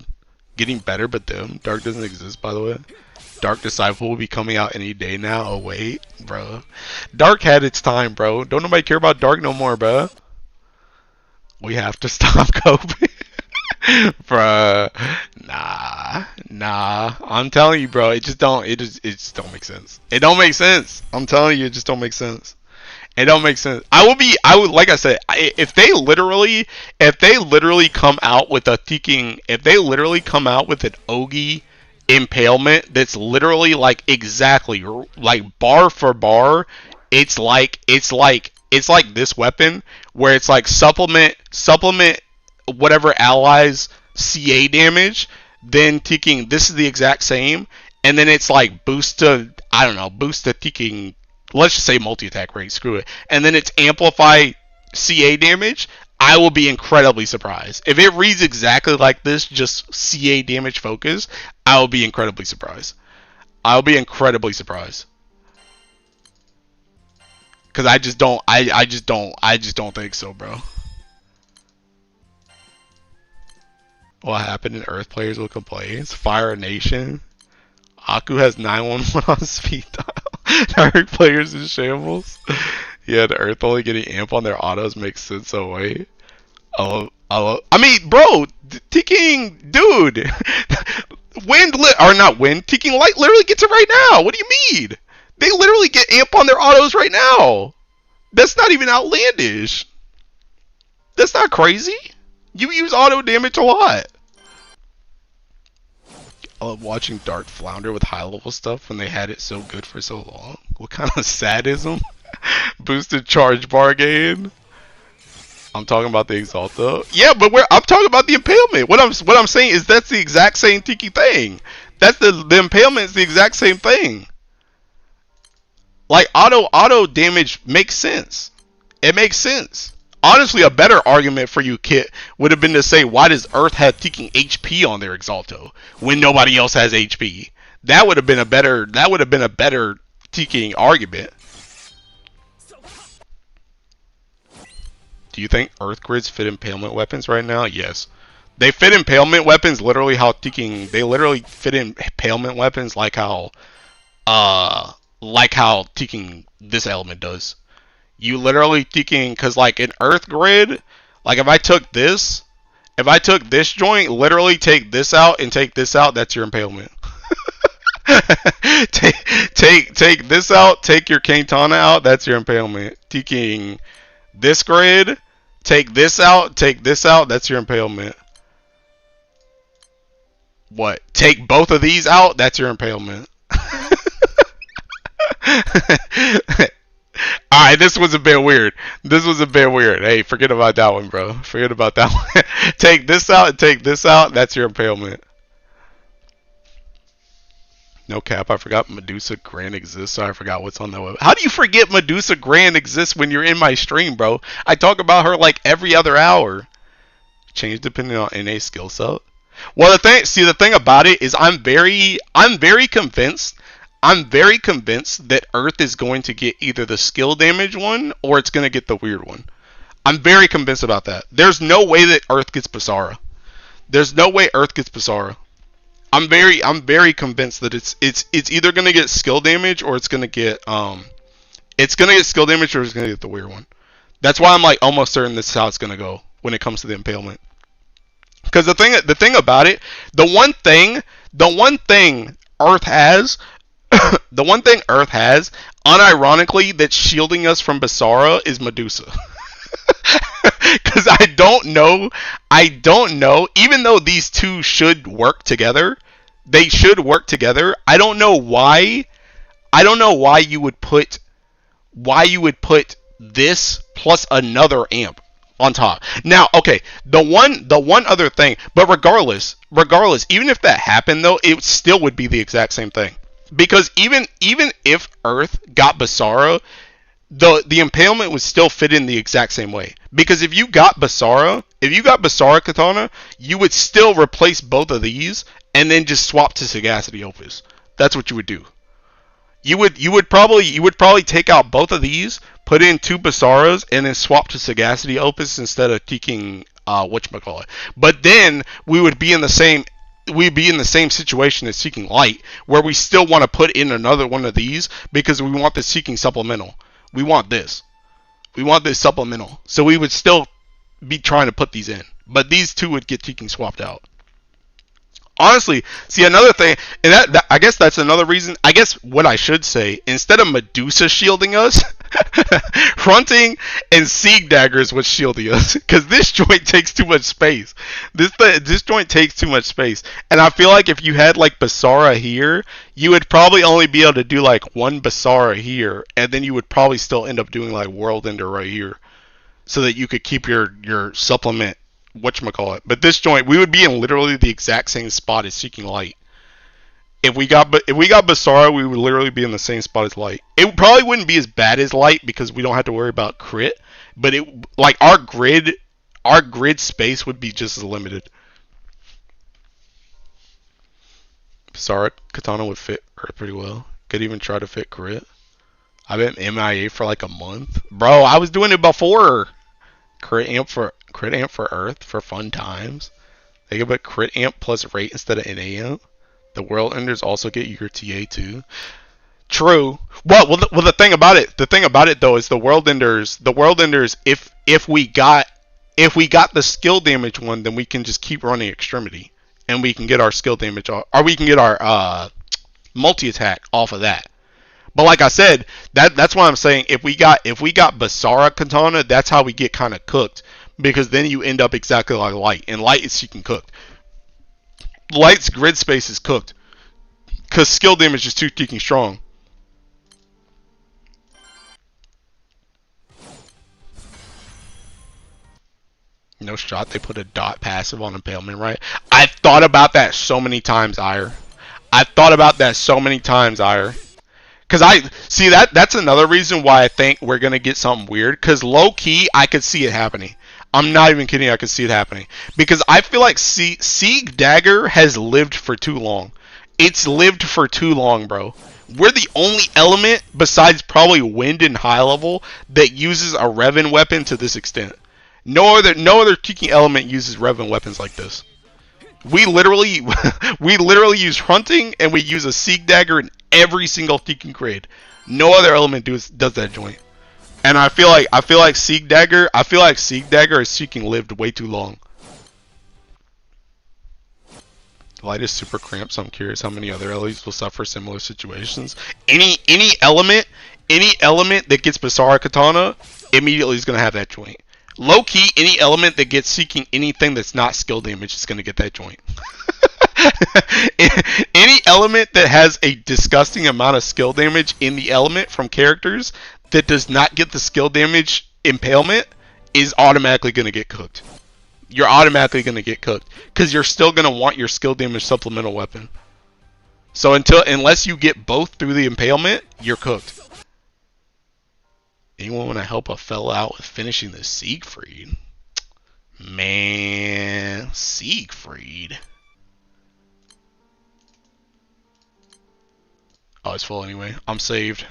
but them. Dark doesn't exist, by the way. Dark Disciple will be coming out any day now. Oh wait, bro. Dark had its time, bro. Don't nobody care about Dark no more, bro. We have to stop coping. Bruh. Nah. I'm telling you, bro. It just don't make sense. It don't make sense. I'm telling you, it just don't make sense. It don't make sense. Like I said, if they literally come out with if they literally come out with an Ogi impalement that's literally like exactly like bar for bar, it's like this weapon where it's like supplement whatever allies CA damage, then taking this is the exact same, and then it's like boost to taking, let's just say multi-attack rate, screw it, and then it's amplify CA damage. I will be incredibly surprised. If it reads exactly like this, just CA damage focus, I will be incredibly surprised. I'll be incredibly surprised. Cause I just don't think so, bro. What happened in Earth players will complain? Fire a Nation. Aku has 911 on speed dial. Dark players in shambles. Yeah, the Earth only getting amp on their autos makes sense. So wait. I mean, bro, Ticking, dude. Ticking Light literally gets it right now. What do you mean? They literally get amp on their autos right now. That's not even outlandish. That's not crazy. You use auto damage a lot. I love watching Dark flounder with high level stuff when they had it so good for so long. What kind of sadism? Boosted charge bar gain. I'm talking about the Exalta. Yeah, but I'm talking about the impalement. What I'm saying is that's the exact same Tiki thing. That's the impalement is the exact same thing. Like auto damage makes sense. It makes sense. Honestly, a better argument for you, Kit, would have been to say, why does Earth have Ticking HP on their Exalto when nobody else has HP? That would have been a better Ticking argument. Do you think Earth grids fit impalement weapons right now? Yes. They fit impalement weapons literally how Ticking, they literally fit impalement weapons like how Ticking this element does. You literally Ticking, cause like in Earth grid, like if I took this joint, literally take this out and take this out, that's your impalement. take this out, take your Quintana out, that's your impalement. Ticking this grid, take this out, that's your impalement. What? Take both of these out, that's your impalement. Alright, this was a bit weird. Hey, forget about that one, bro. Forget about that one. Take this out and take this out, that's your impalement. No cap, I forgot Medusa Grand exists, so I forgot what's on that web. How do you forget Medusa Grand exists when you're in my stream, bro? I talk about her like every other hour. Change depending on NA skill set. Well, the thing about it is I'm very convinced I'm very convinced that Earth is going to get either the skill damage one or it's going to get the weird one. I'm very convinced about that. There's no way that Earth gets Basara. There's no way Earth gets Basara. I'm very convinced that it's either gonna get skill damage or it's gonna get skill damage or it's gonna get the weird one. That's why I'm like almost certain this is how it's gonna go when it comes to the impalement. Because the thing about it, the one thing Earth has, the one thing Earth has, unironically, that's shielding us from Basara is Medusa. Because I don't know. Even though these two should work together, they should work together. I don't know why. I don't know why you would put this plus another amp on top. Now, okay, the one other thing, but regardless, even if that happened though, it still would be the exact same thing. Because even if Earth got Basara, the impalement would still fit in the exact same way. Because if you got Basara Katana, you would still replace both of these and then just swap to Sagacity Opus. That's what you would do. You would probably take out both of these, put in two Basaras, and then swap to Sagacity Opus instead of taking whatchamacallit. But then we'd be in the same situation as Seeking Light, where we still want to put in another one of these because we want the Seeking Supplemental. We want this. We want this supplemental. So we would still be trying to put these in. But these two would get Seeking swapped out. Honestly, see another thing, and that I guess that's another reason. I guess what I should say, instead of Medusa shielding us, Fronting and Sieg Daggers was shielding us because this joint takes too much space. This joint takes too much space, and I feel like if you had like Basara here, you would probably only be able to do like one Basara here, and then you would probably still end up doing like World Ender right here, so that you could keep your supplement whatchamacallit. But this joint, we would be in literally the exact same spot as Seeking Light. If we got Basara, we would literally be in the same spot as Light. It probably wouldn't be as bad as Light because we don't have to worry about crit, but it like our grid space would be just as limited. Basara Katana would fit Earth pretty well. Could even try to fit crit. I've been MIA for like a month. Bro, I was doing it before. Crit amp for Earth for fun times. They give a crit amp plus rate instead of NA amp. The world enders also get your TA too. True. Well, the thing about it though is the world enders. If we got the skill damage one, then we can just keep running extremity, and we can get our skill damage off, or we can get our multi attack off of that. But like I said, that's why I'm saying if we got Basara Katana, that's how we get kind of cooked, because then you end up exactly like Light, and Light is Seeking cooked. Light's grid space is cooked because skill damage is too freaking strong. No shot. They put a dot passive on Impalement, right? I've thought about that so many times, Ire. I've thought about that so many times, Ire. Cause I see that's another reason why I think we're gonna get something weird. Cause low key, I could see it happening. I'm not even kidding. I could see it happening because I feel like Sieg Dagger has lived for too long. It's lived for too long, bro. We're the only element besides probably Wind and High Level that uses a Revan weapon to this extent. No other Tiki element uses Revan weapons like this. We literally we literally use Hunting and we use a Sieg Dagger in every single Tiki grade. No other element does that joint. And I feel like Sieg Dagger is Seeking lived way too long. Light is super cramped, so I'm curious how many other LEs will suffer similar situations. Any element that gets Basara Katana immediately is gonna have that joint. Low key, any element that gets Seeking anything that's not skill damage is gonna get that joint. Any element that has a disgusting amount of skill damage in the element from characters that does not get the skill damage impalement is automatically going to get cooked. You're automatically going to get cooked because you're still going to want your skill damage supplemental weapon. So unless you get both through the impalement, you're cooked. Anyone want to help a fella out with finishing the Siegfried? Man, Siegfried. Oh, it's full anyway. I'm saved.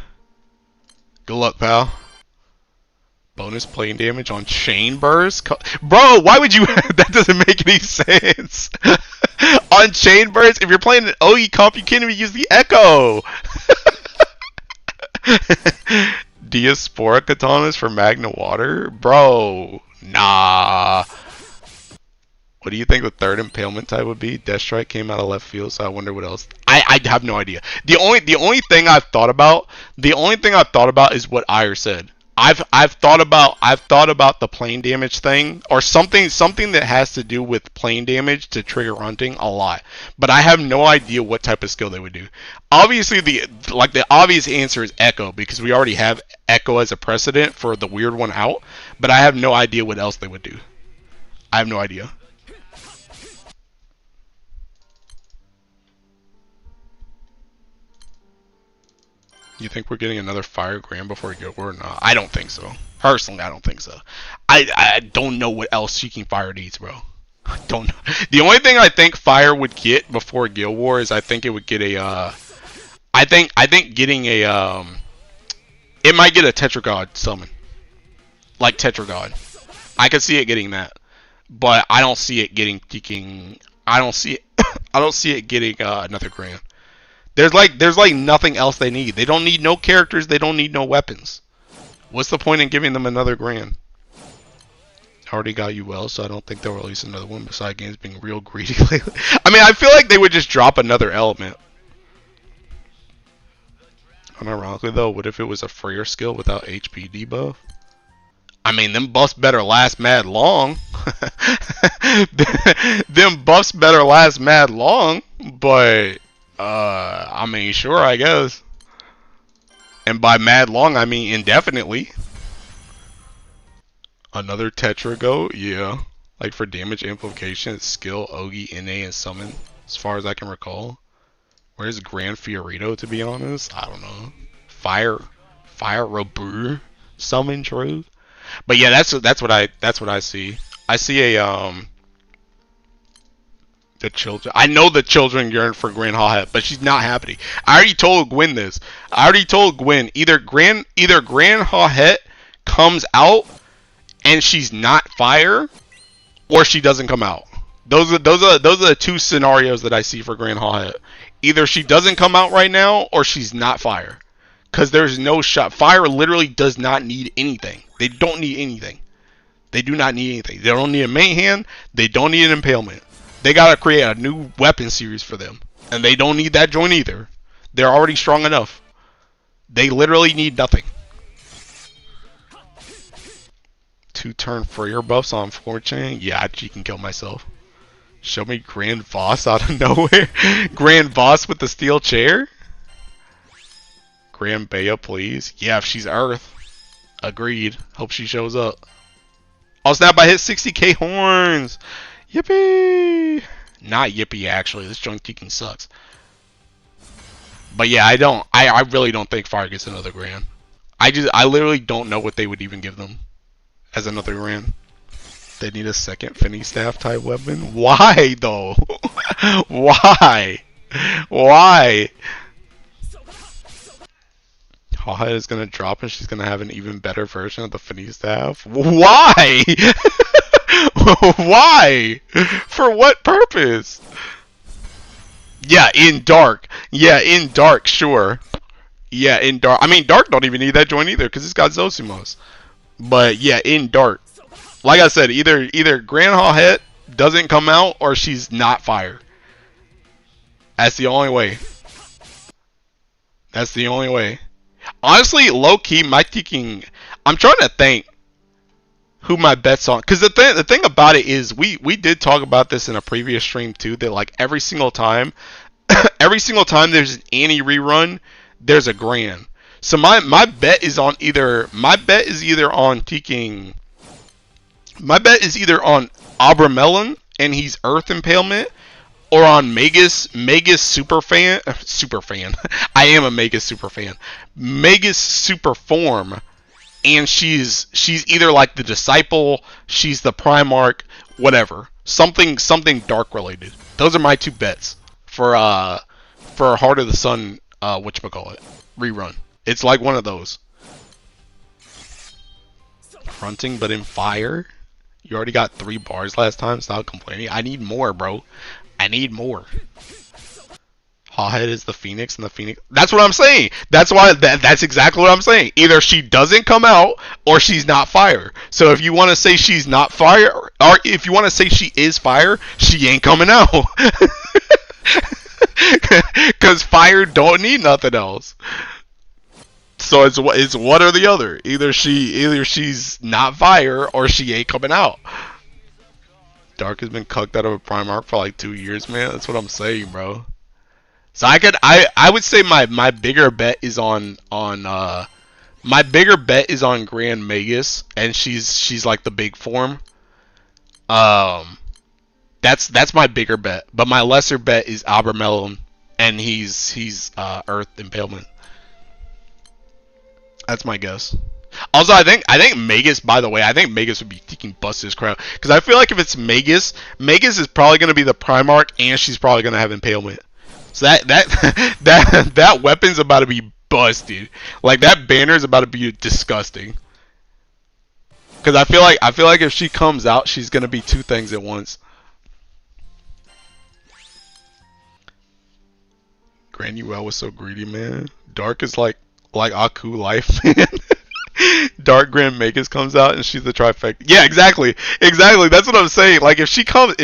Good luck, pal. Bonus plane damage on chain burst? Bro, why would you... that doesn't make any sense. On chain burst, if you're playing an OE comp, you can't even use the Echo. Diaspora katanas for Magna Water? Bro, nah. What do you think the third impalement type would be? Death Strike came out of left field, so I wonder what else. I have no idea. The only thing I've thought about is what Ire said. I've thought about the plane damage thing or something that has to do with plane damage to trigger hunting a lot, but I have no idea what type of skill they would do. Obviously, the obvious answer is Echo because we already have Echo as a precedent for the weird one out, but I have no idea what else they would do. I have no idea. You think we're getting another Fire Grand before we go or not? I don't think so. Personally, I don't think so. I don't know what else Seeking Fire needs, bro. I don't know. The only thing I think Fire would get before Guild War is I think it would get a I think getting a it might get a Tetragod summon. Like Tetragod. I could see it getting that. But I don't see it getting I don't see it getting another Grand. There's like nothing else they need. They don't need no characters. They don't need no weapons. What's the point in giving them another Grand? Already got you well, so I don't think they'll release another one. Besides games being real greedy lately. I mean, I feel like they would just drop another element. Unironically though, what if it was a freer skill without HP debuff? I mean, them buffs better last mad long. Them buffs better last mad long, but. I mean, sure, I guess. And by mad long, I mean indefinitely. Another Tetrago? Yeah. Like for damage amplification, skill, Ogi, NA, and summon, as far as I can recall. Where's Grand Fiorito, to be honest? I don't know. Fire Robur summon, true. But yeah, that's what I see. I see a the children. I know the children yearn for Grand Hawhet, but she's not happy. I already told Gwen this. I already told Gwen either Grand Hawhet comes out and she's not fire, or she doesn't come out. Those are the two scenarios that I see for Grand Hawhet. Either she doesn't come out right now, or she's not fire. Cause there's no shot. Fire literally does not need anything. They don't need anything. They do not need anything. They don't need a main hand. They don't need an impalement. They gotta create a new weapon series for them. And they don't need that joint either. They're already strong enough. They literally need nothing. 2-turn Freer buffs on 4-chain? Yeah, she can kill myself. Show me Grand Voss out of nowhere. Grand Voss with the steel chair? Grand Bea, please. Yeah, if she's Earth. Agreed. Hope she shows up. Oh snap, I hit 60k horns! Yippee! Not yippee, actually. This joint kicking sucks. But yeah, I really don't think Fire gets another Grand. I literally don't know what they would even give them as another Grand. They need a second Finny Staff type weapon? Why, though? Why? Why? Hawhet is gonna drop and she's gonna have an even better version of the Finny Staff? Why? Why? For what purpose? Yeah, in dark. Yeah, in dark, sure. Yeah, in dark. I mean, dark don't even need that joint either because it's got Zosumos. But yeah, in dark. Like I said, either Grand Hawhet doesn't come out or she's not fire. That's the only way. That's the only way. Honestly, low key, my thinking. I'm trying to think who my bets on, because the thing about it is we did talk about this in a previous stream too, that like every single time there's an Annie rerun, there's a Grand. So my bet is on either Abramelon and he's Earth Impalement, or on Magus super fan. I am a Magus super fan. Magus super form, and she's either like the disciple, she's the Primarch, whatever. Something dark related. Those are my two bets for Heart of the Sun whatchamacallit, rerun. It's like one of those. Fronting, but in fire. You already got 3 bars last time. Stop complaining. I need more, bro. I need more. Hawhead is the Phoenix, and the Phoenix. That's what I'm saying. That's why. That's exactly what I'm saying. Either she doesn't come out, or she's not fire. So if you want to say she's not fire, or if you want to say she is fire, she ain't coming out. Cause fire don't need nothing else. So it's one or the other. Either she's not fire, or she ain't coming out. Dark has been cucked out of a Primarch for like 2 years, man. That's what I'm saying, bro. So I would say my bigger bet is on my bigger bet is on Grand Magus, and she's like the big form. That's my bigger bet, but my lesser bet is Abermelon, and he's Earth Impalement. That's my guess. Also, I think Magus. By the way, I think Magus would be taking bust his crown, because I feel like if it's Magus is probably gonna be the Primarch, and she's probably gonna have Impalement. So that weapon's about to be busted. Like, that banner is about to be disgusting. Because I feel like if she comes out, she's gonna be 2 things at once. Granuel was so greedy, man. Dark is like Aku life, man. Dark Grand Magus comes out and she's the trifecta. Yeah, exactly. That's what I'm saying. Like, if she comes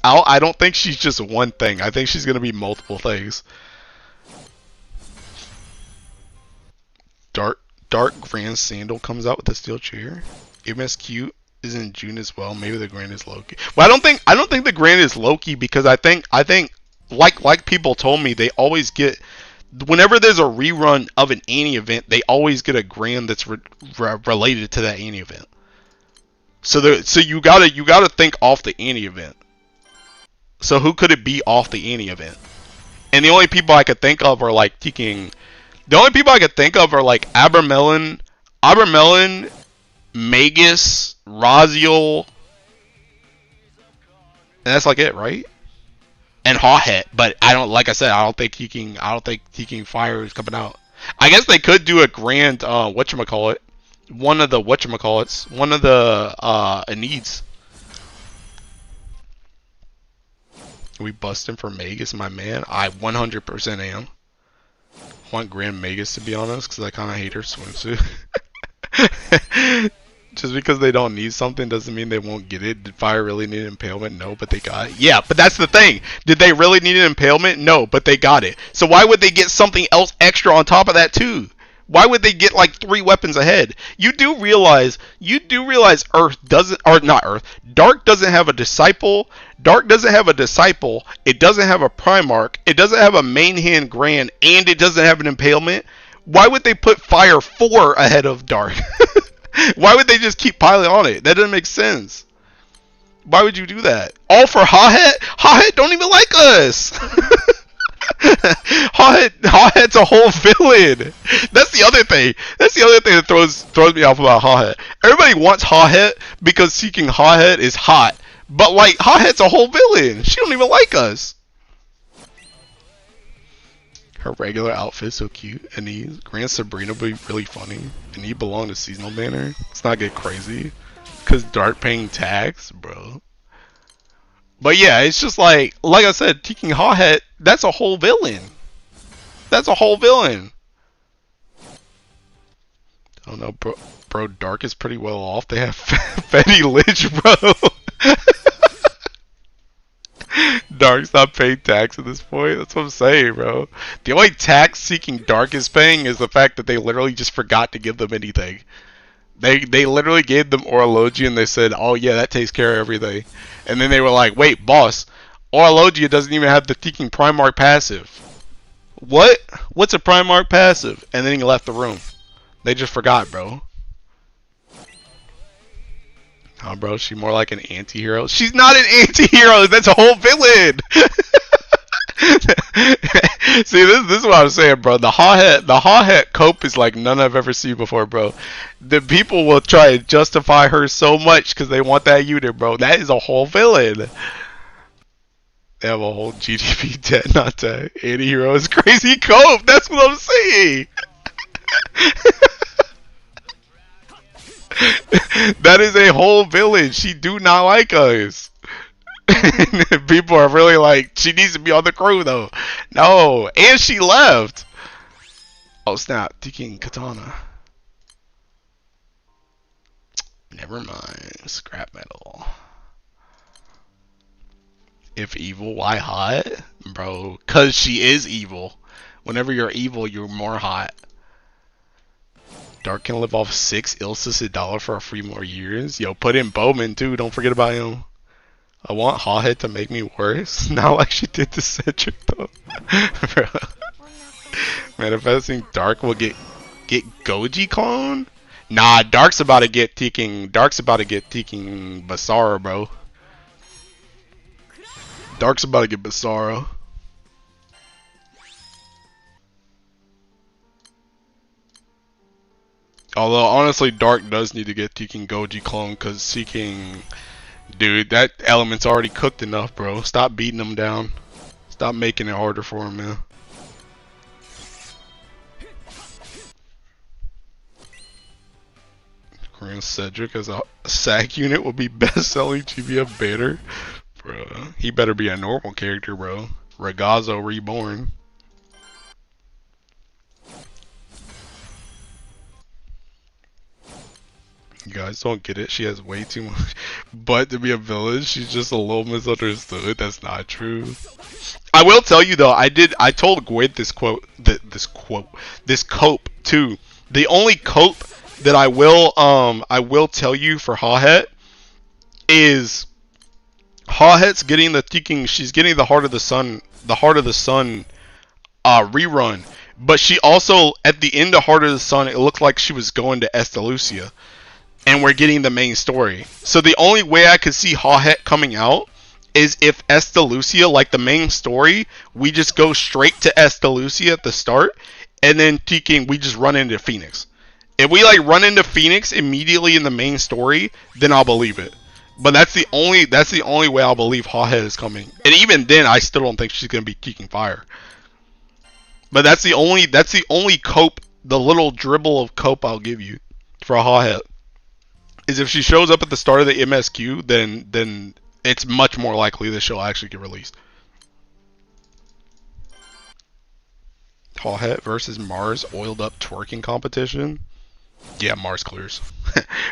out, I don't think she's just one thing. I think she's gonna be multiple things. Dark Grand Sandal comes out with the steel chair. MSQ is in June as well. Maybe the Grand is Loki. Well, I don't think the Grand is Loki, because I think like people told me, they always get, whenever there's a rerun of an Annie event, they always get a Grand that's related to that Annie event. So you gotta think off the Annie event. So who could it be off the Annie event? And the only people I could think of are like Abermelon, Magus, Raziel, and that's like it, right? And Hawhead, but I don't think Teking Fire is coming out. I guess they could do a Grand whatchamacallit. One of the needs. We busting for Magus, my man. I 100% am. I want Grand Magus, to be honest, because I kind of hate her swimsuit. Just because they don't need something doesn't mean they won't get it. Did Fire really need an Impalement? No, but they got it. Yeah, but that's the thing. Did they really need an Impalement? No, but they got it. So why would they get something else extra on top of that too? Why would they get like 3 weapons ahead? You do realize Dark doesn't have a disciple. Dark doesn't have a disciple. It doesn't have a Primarch. It doesn't have a main hand Grand, and it doesn't have an Impalement. Why would they put Fire 4 ahead of Dark? Why would they just keep piling on it? That doesn't make sense. Why would you do that? All for Hawhead? Hawhead don't even like us. Hawhead's a whole villain. That's the other thing. That throws me off about Hawhead. Everybody wants Hawhead because seeking Hawhead is hot. But like, Hawhead's a whole villain. She don't even like us. Her regular outfit's so cute. And Grand Sabrina would be really funny. And he belonged to seasonal banner. Let's not get crazy. Cause Dark paying tax, bro. But yeah, it's just like I said, Teking Hawhead, that's a whole villain. I don't know, bro. Dark is pretty well off. They have Fetty Lich, bro. Dark's not paying tax at this point. That's what I'm saying, bro. The only tax seeking Dark is paying is the fact that they literally just forgot to give them anything. They literally gave them Orologia and they said, oh yeah, that takes care of everything. And then they were like, wait, boss, Orologia doesn't even have the Teking Primarch passive. What? What's a Primarch passive? And then he left the room. They just forgot, bro. Oh, bro, she's more like an anti-hero. She's not an anti-hero. That's a whole villain. See, this is what I'm saying, bro. The Hawhead cope is like none I've ever seen before, bro. The people will try to justify her so much because they want that unit, bro. That is a whole villain. They have a whole GDP debt, not that. Anti-hero is crazy cope. That's what I'm saying. That is a whole village. She do not like us. People are really like, she needs to be on the crew though. No, and she left. Oh snap, Teking Katana. Never mind, scrap metal. If evil, why hot? Bro, cause she is evil. Whenever you're evil, you're more hot. Dark can live off 6 ill-assisted dollar for a few more years. Yo, put in Bowman too, don't forget about him. I want Hothead to make me worse. Not like she did to Cedric though. Bro. Manifesting Dark will get Goji clone? Nah, Dark's about to get Teking Basara, bro. Dark's about to get Basara. Although honestly Dark does need to get Teking Goji clone cause Seeking, dude, that element's already cooked enough, bro. Stop beating him down. Stop making it harder for him, man. Korean Cedric as a SAC unit will be best-selling GBF banner. Bro, he better be a normal character, bro. Ragazzo reborn. You guys don't get it. She has way too much butt to be a villain. She's just a little misunderstood. That's not true. I will tell you though, I told Gwyn this cope too. The only cope that I will tell you for Hawhet is Hawhet's getting the Teking, she's getting the Heart of the Sun rerun. But she also, at the end of Heart of the Sun, it looked like she was going to Estalucia. And we're getting the main story. So the only way I could see Hawhet coming out is if Estalucia, like the main story, we just go straight to Estalucia at the start, and then Teking, we just run into Phoenix. If we like run into Phoenix immediately in the main story, then I'll believe it. But that's the only way I'll believe Hawhet is coming. And even then, I still don't think she's gonna be Teking Fire. But that's the only cope, the little dribble of cope I'll give you for Hawhet. Is if she shows up at the start of the MSQ, then it's much more likely that she'll actually get released. Hawhet versus Mars oiled up twerking competition. Yeah, Mars clears.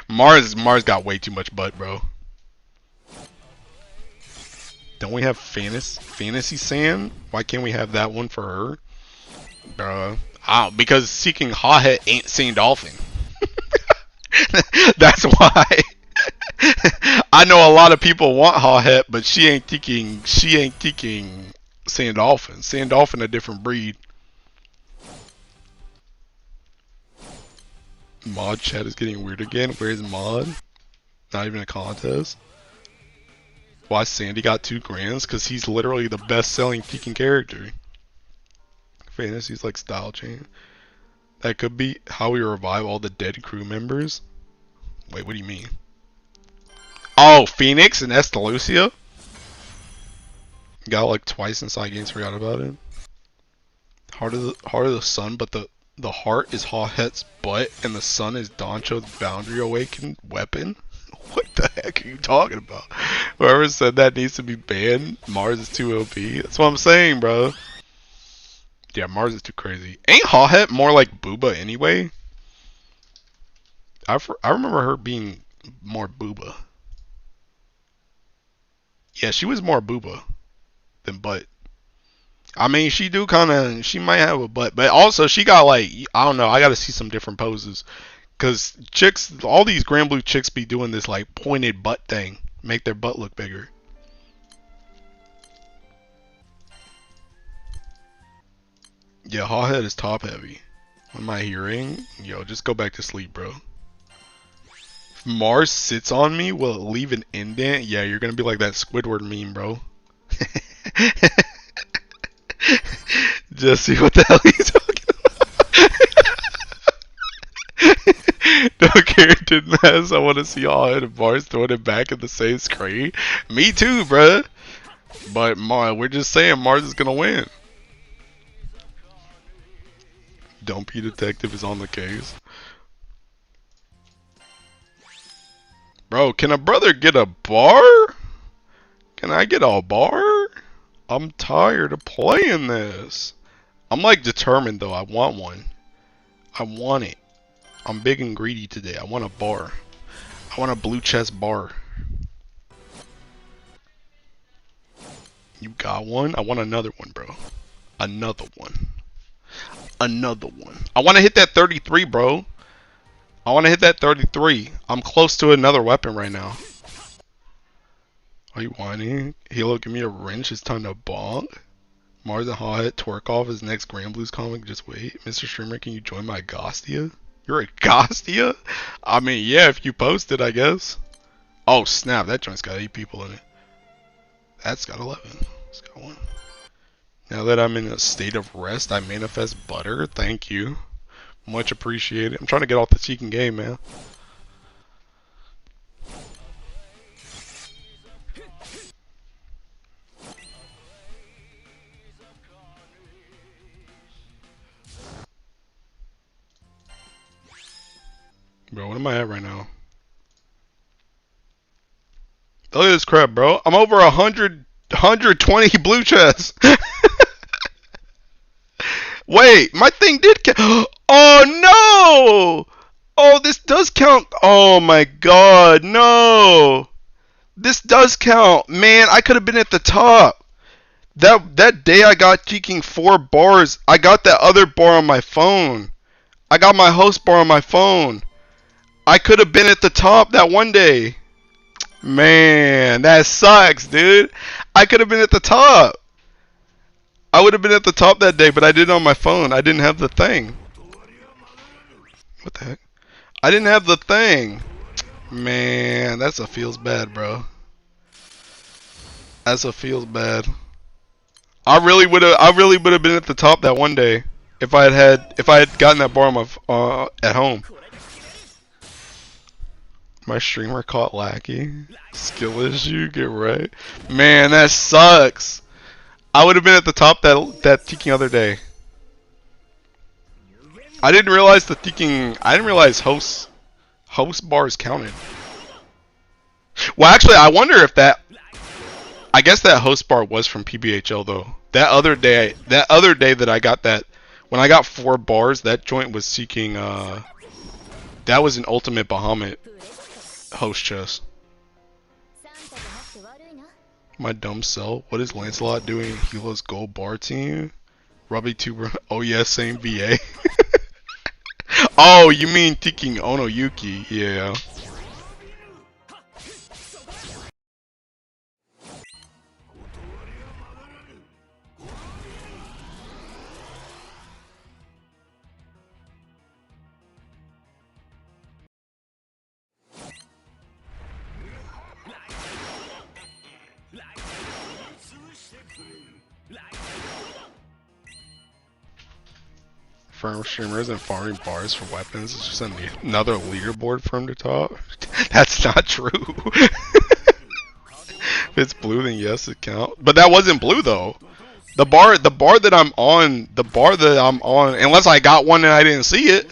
Mars got way too much butt, bro. Don't we have Fantasy Sand? Why can't we have that one for her? Bro, because Seeking Hawhet ain't Sand Dolphin. That's why. I know a lot of people want Hawhet, but she ain't Teking Sand Dolphin. Sand Dolphin a different breed. Mod chat is getting weird again. Where's Mod? Not even a contest. Why Sandy got 2 grands? Because he's literally the best selling Teking character. Fantasy's like style change. That could be how we revive all the dead crew members. Wait, what do you mean? Oh, Phoenix and Estalucia? Got like twice in side games, forgot about it. Heart of the Sun, but the heart is Hawhet's butt and the sun is Doncho's boundary awakened weapon? What the heck are you talking about? Whoever said that needs to be banned. Mars is too OP. That's what I'm saying, bro. Yeah, Mars is too crazy. Ain't Hawhet more like Booba anyway? I remember her being more Booba. Yeah, she was more Booba than butt. I mean, she might have a butt, but also she got like, I don't know, I gotta see some different poses. Cause chicks, all these Grand Blue chicks be doing this like pointed butt thing. Make their butt look bigger. Yeah, Hawhead is top heavy. What am I hearing? Yo, just go back to sleep, bro. If Mars sits on me, will it leave an indent? Yeah, you're gonna be like that Squidward meme, bro. Jesse, what the hell are you talking about? No character mess. I want to see all head of Mars throwing it back in the same screen. Me too, bruh. But we're just saying Mars is gonna win. Dumpy Detective is on the case. Bro, can a brother get a bar? Can I get a bar? I'm tired of playing this. I'm like determined though. I want one. I want it. I'm big and greedy today. I want a bar. I want a blue chest bar. You got one? I want another one, bro. Another one. Another one. I want to hit that 33, bro. I want to hit that 33. I'm close to another weapon right now. Are you whining? Halo, give me a wrench. It's time to bonk. Mars and Hot twerk off his next Grand Blues comic. Just wait. Mr. Streamer, can you join my Gostia? You're a Gostia? I mean, yeah, if you post it, I guess. Oh, snap. That joint's got 8 people in it. That's got 11. It's got 1. Now that I'm in a state of rest, I manifest butter. Thank you. Much appreciated. I'm trying to get off the cheeking game, man. Bro, what am I at right now? Look at this crap, bro. I'm over 120 blue chests. Wait, my thing did count. Oh, no. Oh, this does count. Oh, my God. No. This does count. Man, I could have been at the top. That day I got cheeking 4 bars. I got that other bar on my phone. I got my host bar on my phone. I could have been at the top that one day. Man, that sucks, dude. I could have been at the top. I would have been at the top that day, but I did it on my phone. I didn't have the thing. What the heck? I didn't have the thing. Man, that's a feels bad, bro. That's a feels bad. I really would have been at the top that one day if I had gotten that bar on my at home. My streamer caught lacking. Skill issue, get right. Man, that sucks. I would have been at the top that teaking other day. I didn't realize the teaking. I didn't realize host bars counted. Well, actually, I wonder if that. I guess that host bar was from PBHL though. That other day that I got that, when I got 4 bars, that joint was seeking. That was an ultimate Bahamut host chest. My dumb self. What is Lancelot doing in Hilo's gold bar team? Robbie Tuber. Oh yeah, same VA. Oh, you mean Tiking Ono Yuki? Yeah. Firm streamers and farming bars for weapons is just another leaderboard from the top. That's not true. If it's blue, then yes, it counts. But that wasn't blue though. The bar that I'm on, unless I got one and I didn't see it.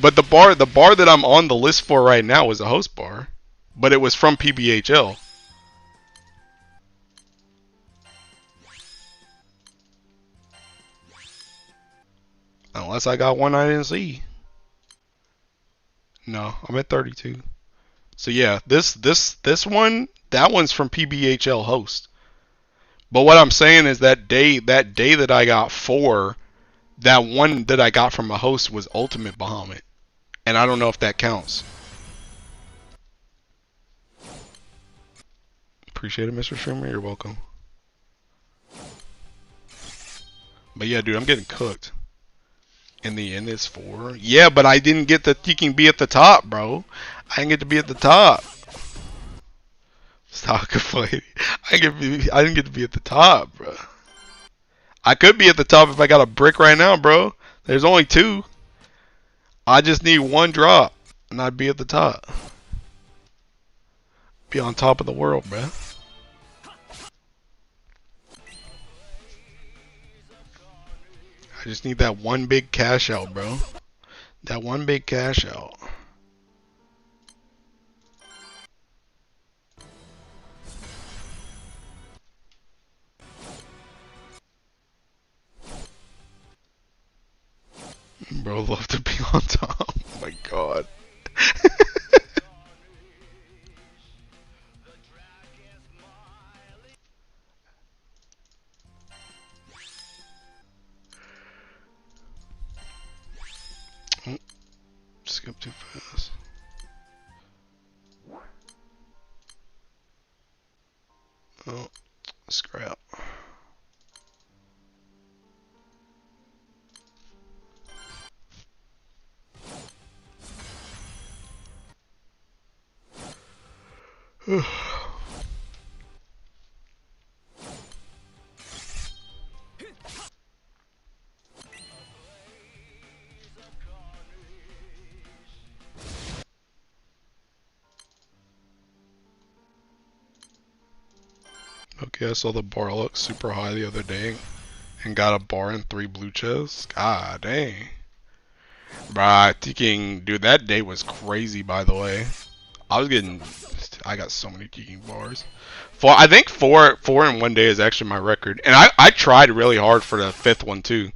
But the bar that I'm on the list for right now is a host bar, but it was from PBHL. Unless I got one I didn't see. No, I'm at 32. So yeah, this one, that one's from PBHL host. But what I'm saying is that day that I got 4, that one that I got from a host was Ultimate Bahamut. And I don't know if that counts. Appreciate it, Mr. Streamer. You're welcome. But yeah, dude, I'm getting cooked. In the end, it's 4. Yeah, but I didn't get the Teking B at the top, bro. I didn't get to be at the top. Stop complaining. I didn't get to be at the top, bro. I could be at the top if I got a brick right now, bro. There's only 2. I just need 1 drop, and I'd be at the top. Be on top of the world, bro. I just need that one big cash out, bro. That one big cash out. Bro, love to be on top. Oh my god. Oh, skip too fast. Oh, scrap. Okay, I saw the bar look super high the other day and got a bar and 3 blue chests. God dang. Bruh, thinking, dude, that day was crazy, by the way. I got so many kicking bars. I think four in one day is actually my record. And I tried really hard for the 5th one too.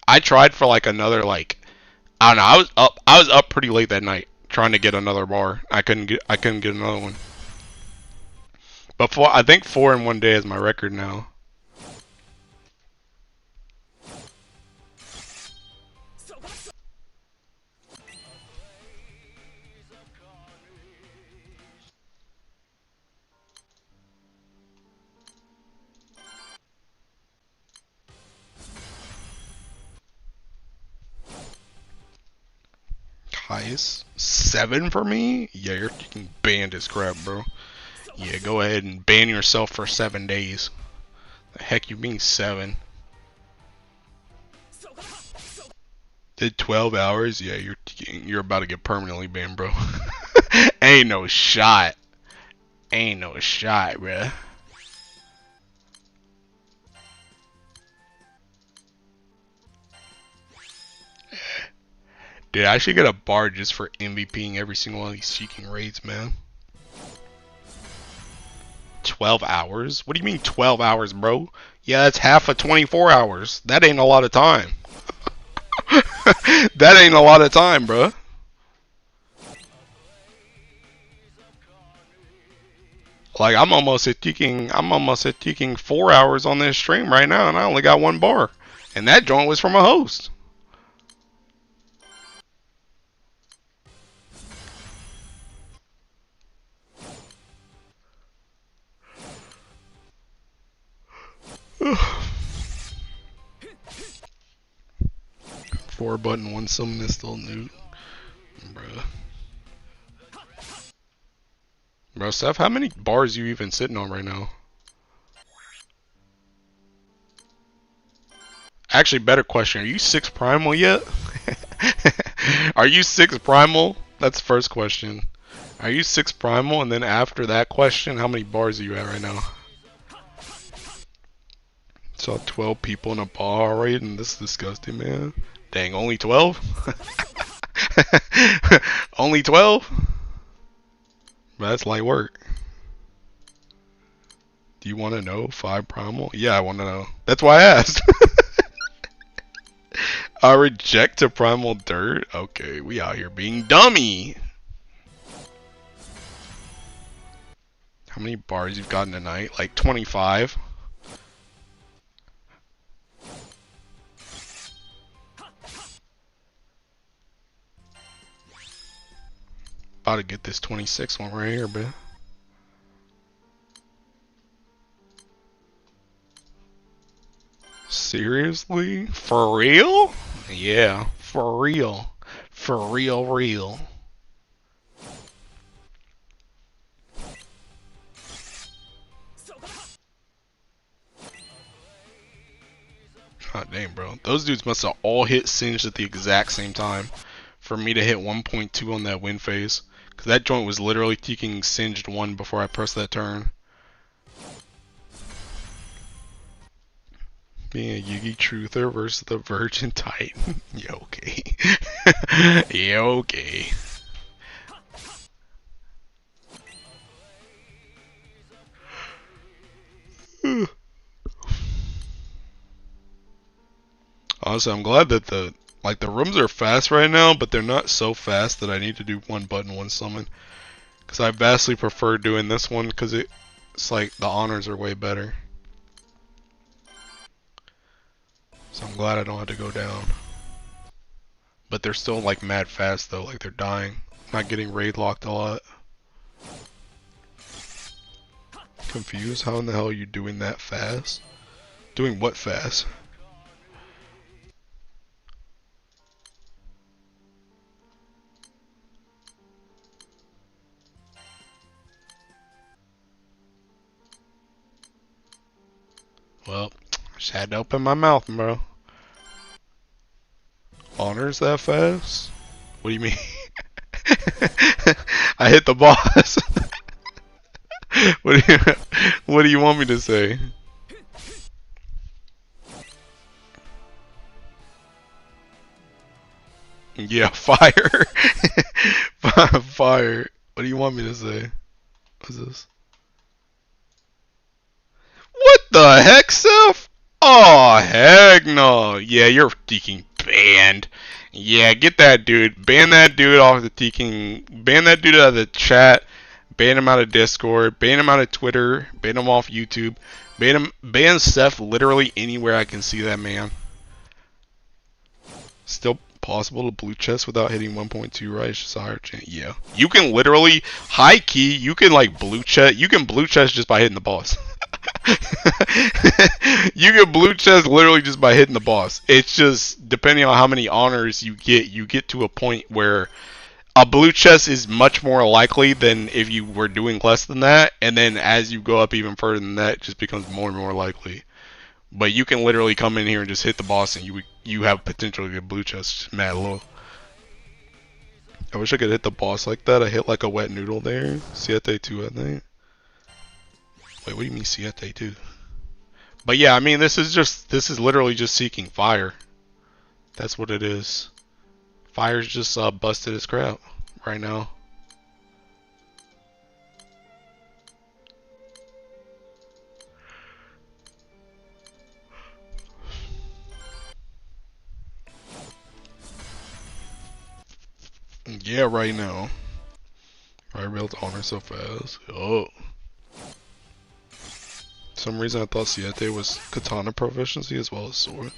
I tried for like another I don't know, I was up pretty late that night trying to get another bar. I couldn't get another one. But I think 4 in one day is my record now. Highest 7 for me? Yeah, you're getting banned as crap, bro. Yeah, go ahead and ban yourself for 7 days. The heck you mean 7? Did 12 hours? Yeah, you're about to get permanently banned, bro. Ain't no shot. Ain't no shot, bruh. Dude, I should get a bar just for MVPing every single one of these seeking raids, man. 12 hours? What do you mean 12 hours, bro? Yeah, that's half of 24 hours. That ain't a lot of time. That ain't a lot of time, bro. Like I'm almost at taking 4 hours on this stream right now, and I only got 1 bar, and that joint was from a host. Four button, 1 summon is still new, bruh. Bro, Steph, how many bars you even sitting on right now? Actually, better question. Are you 6 primal yet? Are you 6 primal? That's the first question. Are you 6 primal? And then after that question, how many bars are you at right now? Saw 12 people in a bar raid, and this is disgusting, man. Dang, only 12? Only 12? That's light work. Do you want to know 5 primal? Yeah, I want to know. That's why I asked. I reject to primal dirt? Okay, we out here being dummy. How many bars you've gotten tonight? Like 25? About to get this 26 one right here, bro. Seriously? For real? Yeah, for real. For real, real. God damn, bro. Those dudes must have all hit singed at the exact same time for me to hit 1.2 on that win phase. Because that joint was literally taking singed 1 before I pressed that turn. Being a Yugi Truther versus the Virgin Titan. Yeah, okay. Yeah, okay. Honestly, I'm glad that the rooms are fast right now, but they're not so fast that I need to do one button, one summon. Because I vastly prefer doing this one because it's like the honors are way better. So I'm glad I don't have to go down. But they're still like mad fast though, like they're dying. Not getting raid locked a lot. Confused? How in the hell are you doing that fast? Doing what fast? Well, just had to open my mouth, bro. Honors that fast? What do you mean? I hit the boss. What do you want me to say? Yeah, fire. Fire. What do you want me to say? What's this? What the heck, Seth? Oh, heck no. Yeah, you're freaking banned. Yeah, get that dude. Ban that dude off the teaking. Ban that dude out of the chat. Ban him out of Discord. Ban him out of Twitter. Ban him off YouTube. Ban Seth literally anywhere I can see that man. Still possible to blue chest without hitting 1.2, right? It's just a higher chance. Yeah. You can literally, high key, you can like blue chest. You can blue chest just by hitting the boss. You can blue chest literally just by hitting the boss. It's just depending on how many honors you get to a point where a blue chest is much more likely than if you were doing less than that, and then as you go up even further than that, it just becomes more and more likely. But you can literally come in here and just hit the boss, and you have potential to get blue chest mad low. I wish I could hit the boss like that. I hit like a wet noodle there. Siete 2, I think. Wait, what do you mean Siete 2? But yeah, I mean, this is literally just seeking fire. That's what it is. Fire's just busted as crap right now. Yeah, right now. I built honor so fast. Oh. For some reason I thought Siete was katana proficiency as well as sword.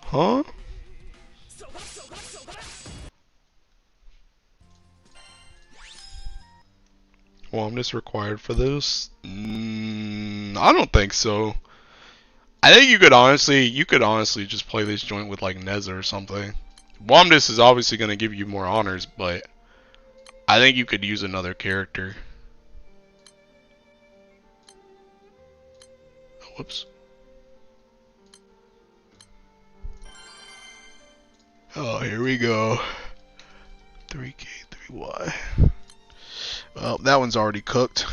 Huh? Well, I'm just required for this? I don't think so. I think you could honestly just play this joint with like Neza or something. Womdus is obviously going to give you more honors, but I think you could use another character. Whoops. Oh, here we go. 3K, 3Y. Well, that one's already cooked.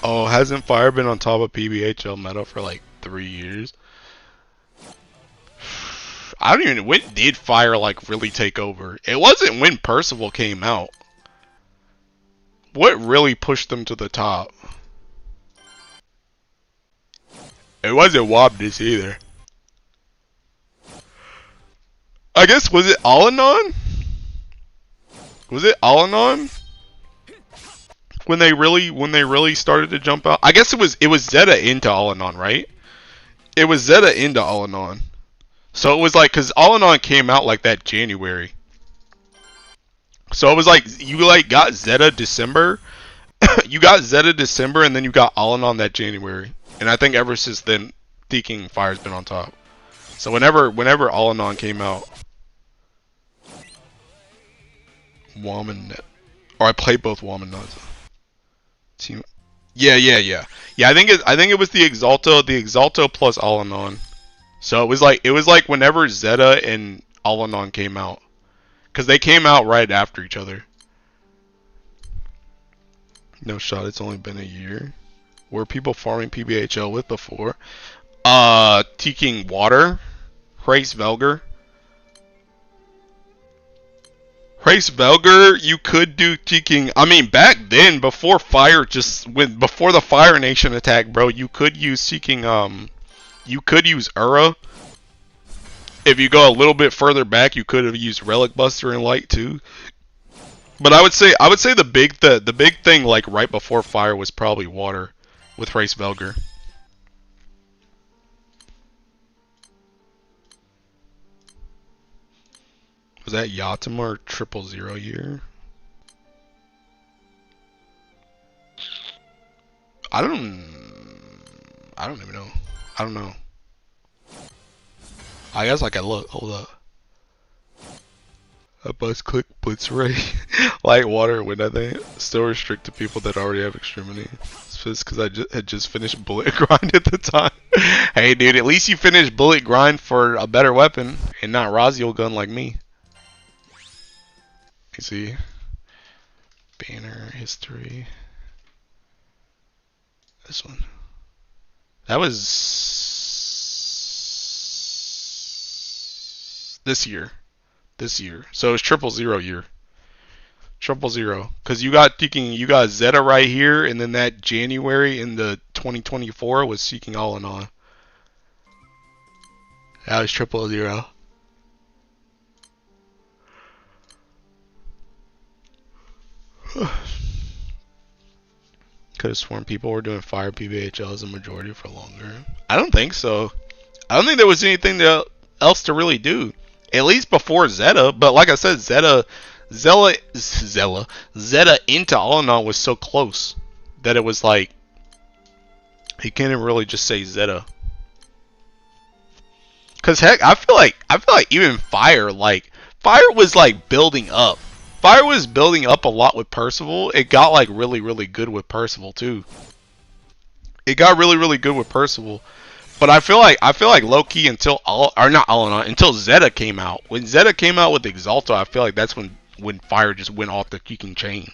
Oh, hasn't Fire been on top of PBHL meta for like 3 years? I don't even know, when did Fire like really take over? It wasn't when Percival came out. What really pushed them to the top? It wasn't Wobness either. I guess, was it Alanon? Was it Alanon? When they really started to jump out? I guess it was Zeta into Alanon, right? It was Zeta into Alanon. So it was like, cause Alanon came out like that January. So it was like, you like got Zeta December. You got Zeta December and then you got Alanon that January. And I think ever since then, Theking Fire's been on top. So whenever Alanon came out, Woman, or I played both Woman Nuts. Team, yeah. I think it was the Exalto plus Alanon. So it was like whenever Zeta and Alanon came out, Because they came out right after each other. No shot, it's only been a year. Were people farming PBHL with before? Teaking Water, Race Velger. Race Velger, you could do Teaking. I mean, back then, before before the Fire Nation attack, bro, you could use Seeking, you could use Ura. If you go a little bit further back, you could have used Relic Buster and Light too. But I would say the big thing like right before Fire was probably Water with Race Velger. Was that Yatima or 000 year? I don't even know. I don't know. I guess I can look. Hold up. A bus click blitz ray. Light water and wind, I think. Still restrict to people that already have extremity. It's just because I had just finished bullet grind at the time. Hey dude, at least you finished bullet grind for a better weapon and not Razio gun like me. You see? Banner, history. This one. That was this year. This year. So it's 000 year. 000. Because you got Zeta right here, and then that January in the 2024 was Seeking All in All. That was 000. Could have sworn people were doing Fire PBHL as a majority for longer. I don't think so. I don't think there was anything else to really do. At least before Zeta. But like I said, Zeta into All in All was so close that it was like you can't even really just say Zeta. Cause heck, I feel like even Fire was like building up. Fire was building up a lot with Percival. It got like really, really good with Percival too. It got really, really good with Percival. But I feel like low-key until until Zeta came out. When Zeta came out with Exalta, I feel like that's when Fire just went off the freaking chain.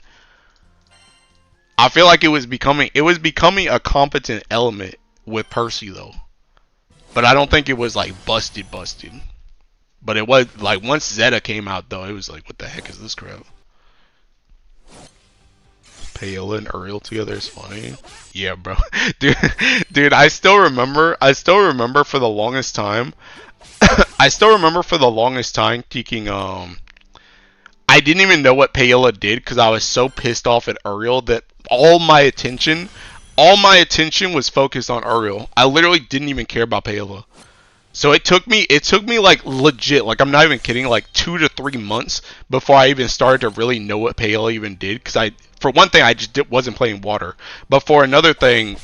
I feel like it was becoming a competent element with Percy though. But I don't think it was like busted. But it was like once Zeta came out though, it was like, what the heck is this crap? Payola and Uriel together is funny. Yeah, bro. Dude, I still remember for the longest time. Taking I didn't even know what Payola did because I was so pissed off at Uriel that all my attention was focused on Uriel. I literally didn't even care about Payola. So it took me like legit, like I'm not even kidding, like 2 to 3 months before I even started to really know what Payola even did. Because for one thing, I just wasn't playing Water. But for another thing,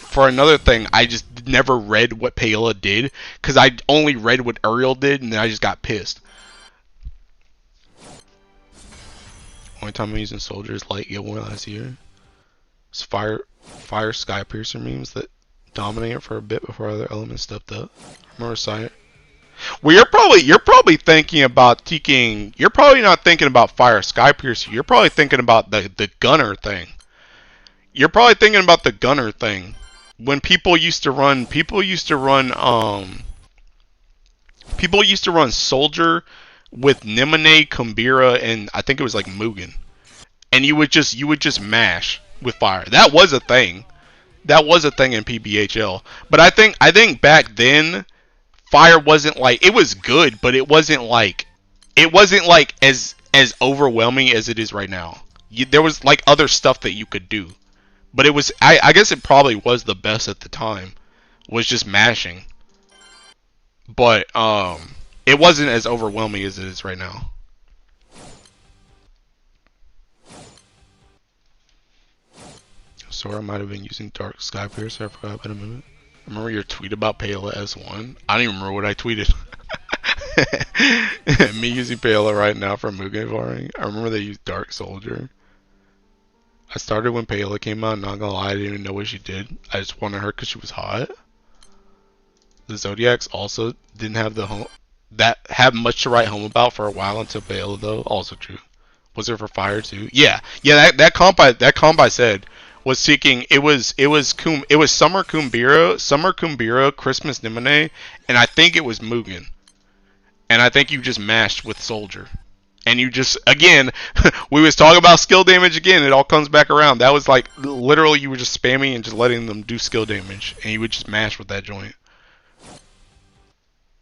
I just never read what Payola did because I only read what Uriel did, and then I just got pissed. Only time I'm using Soldier is Light Get One last year. It's Fire Sky Piercer memes that dominated for a bit before other elements stepped up. Remember Silent? Well, you're probably thinking about taking. You're probably not thinking about Fire Sky Piercer. You're probably thinking about the Gunner thing. You're probably thinking about the Gunner thing. When people used to run Soldier with Nimine, Kumbira, and I think it was like Mugen, and you would just mash with Fire. That was a thing. That was a thing in PBHL. But I think back then, Fire wasn't like, it was good, but it wasn't like as overwhelming as it is right now. There was like other stuff that you could do, but it was I guess it probably was the best at the time, was just mashing. But it wasn't as overwhelming as it is right now. Sora might have been using Dark Sky Piercer. I forgot about a minute. Remember your tweet about Payola S1? I don't even remember what I tweeted. Me using Payola right now for Mugen farming. I remember they used Dark Soldier. I started when Payola came out. Not gonna lie, I didn't even know what she did. I just wanted her because she was hot. The Zodiacs also didn't have the home. that have much to write home about for a while until Bale though. Also true. Was it for fire too? Yeah, yeah. That comp I said was seeking. It was summer Kumbira, Christmas Nimine, and I think it was Mugen. And I think you just mashed with soldier. And you just again, we was talking about skill damage again. It all comes back around. That was like literally you were just spamming and just letting them do skill damage, and you would just mash with that joint.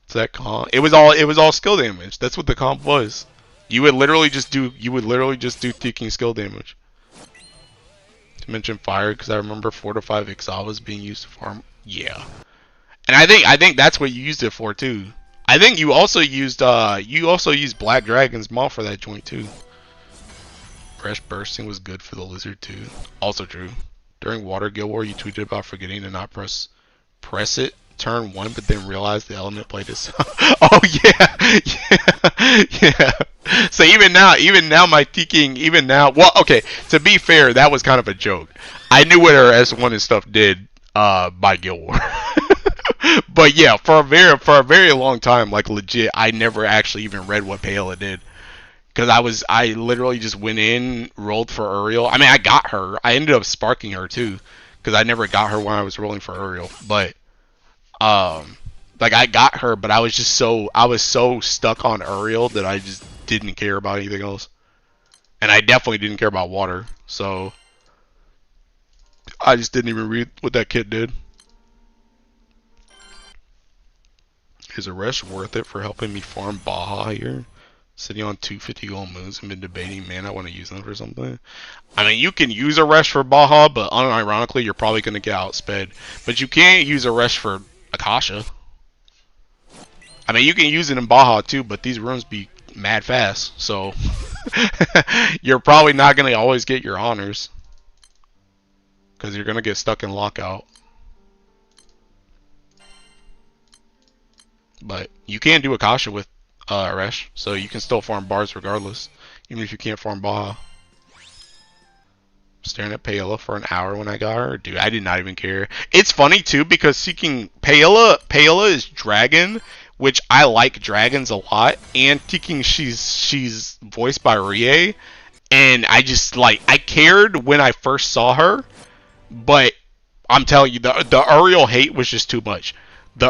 So that comp, it was all skill damage. That's what the comp was. You would literally just do taking skill damage. To mention fire, because I remember 4 to 5 Ixavas being used to farm. Yeah, and I think that's what you used it for too. I think you also used Black Dragon's Maw for that joint too. Fresh bursting was good for the lizard too. Also true. During Water Guild War, you tweeted about forgetting to not press it turn one, but then realized the element played this. Oh yeah, yeah, yeah. So even now, my thinking, even now. Well, okay. To be fair, that was kind of a joke. I knew what her S1 and stuff did by Guild War. But yeah, for a very long time, like legit, I never actually even read what Paola did. Because I literally just went in, rolled for Uriel. I mean, I got her. I ended up sparking her too, because I never got her when I was rolling for Uriel. But like I got her, but I was so stuck on Uriel that I just didn't care about anything else, and I definitely didn't care about water. So I just didn't even read what that kid did. Is Aresh worth it for helping me farm Baja here? Sitting on 250 gold moons and been debating, man, I want to use them for something. I mean, you can use Aresh for Baja, but unironically, you're probably going to get outsped. But you can't use Aresh for Akasha. I mean, you can use it in Baja too, but these runes be mad fast, so you're probably not going to always get your honors. Because you're going to get stuck in lockout. But you can do Akasha with Aresh, so you can still farm bars regardless, even if you can't farm Baja. Staring at Paola for an hour when I got her. Dude, I did not even care. It's funny too because seeking Paola is dragon, which I like dragons a lot, and thinking she's voiced by Rie, and I just like I cared when I first saw her, but I'm telling you the Uriel hate was just too much. The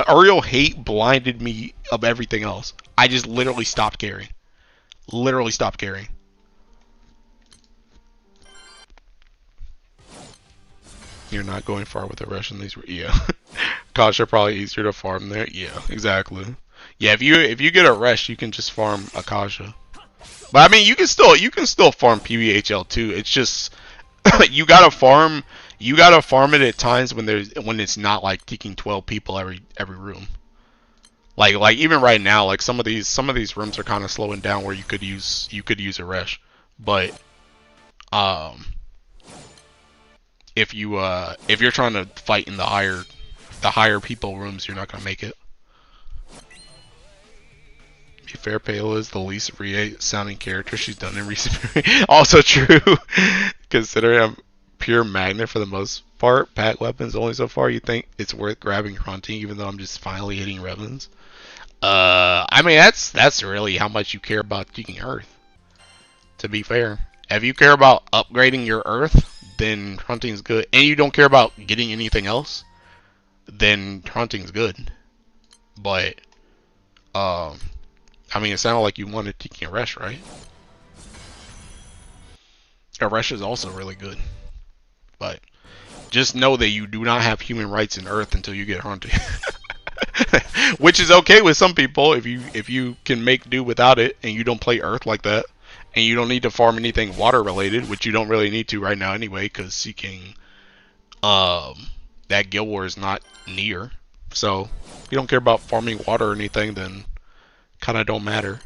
Uriel hate blinded me of everything else. I just literally stopped caring. Literally stopped caring. You're not going far with the rush in these. Yeah, Kasha probably easier to farm there. Yeah, exactly. Yeah, if you get a rush, you can just farm Akasha. But I mean, you can still farm PBHL too. It's just you gotta farm it at times when it's not like taking 12 people every room. Like even right now, like some of these rooms are kind of slowing down where you could use a rush, but um if you're trying to fight in the higher people rooms, you're not gonna make it. Be fair, Paola is the least Rie sounding character she's done in recent period. Also true, considering I'm pure magnet for the most part. Pack weapons only so far. You think it's worth grabbing hunting, even though I'm just finally hitting Revens? I mean that's really how much you care about taking Earth. To be fair, if you care about upgrading your Earth, then hunting's good, and you don't care about getting anything else, then hunting's good. But I mean, it sounded like you wanted taking Aresh, right? Aresh is also really good, but just know that you do not have human rights in Earth until you get hunted. Which is okay with some people if you can make do without it and you don't play Earth like that, and you don't need to farm anything water related, which you don't really need to right now anyway, because seeking that Guild War is not near. So if you don't care about farming water or anything, then kind of don't matter.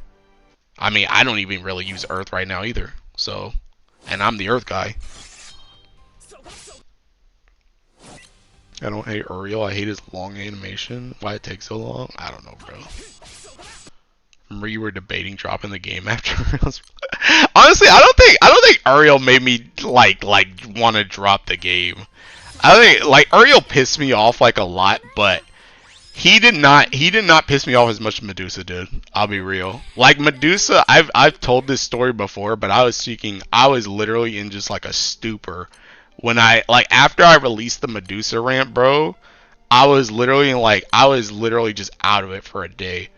I mean, I don't even really use Earth right now either. So, and I'm the Earth guy. I don't hate Uriel. I hate his long animation. Why it takes so long? I don't know, bro. Remember you were debating dropping the game after Uriel's. Honestly, I don't think Uriel made me like want to drop the game. I think like Uriel pissed me off like a lot, but He did not piss me off as much as Medusa did. I'll be real. Like Medusa, I've told this story before, but I was literally in just like a stupor when after I released the Medusa rant, bro. I was literally just out of it for a day.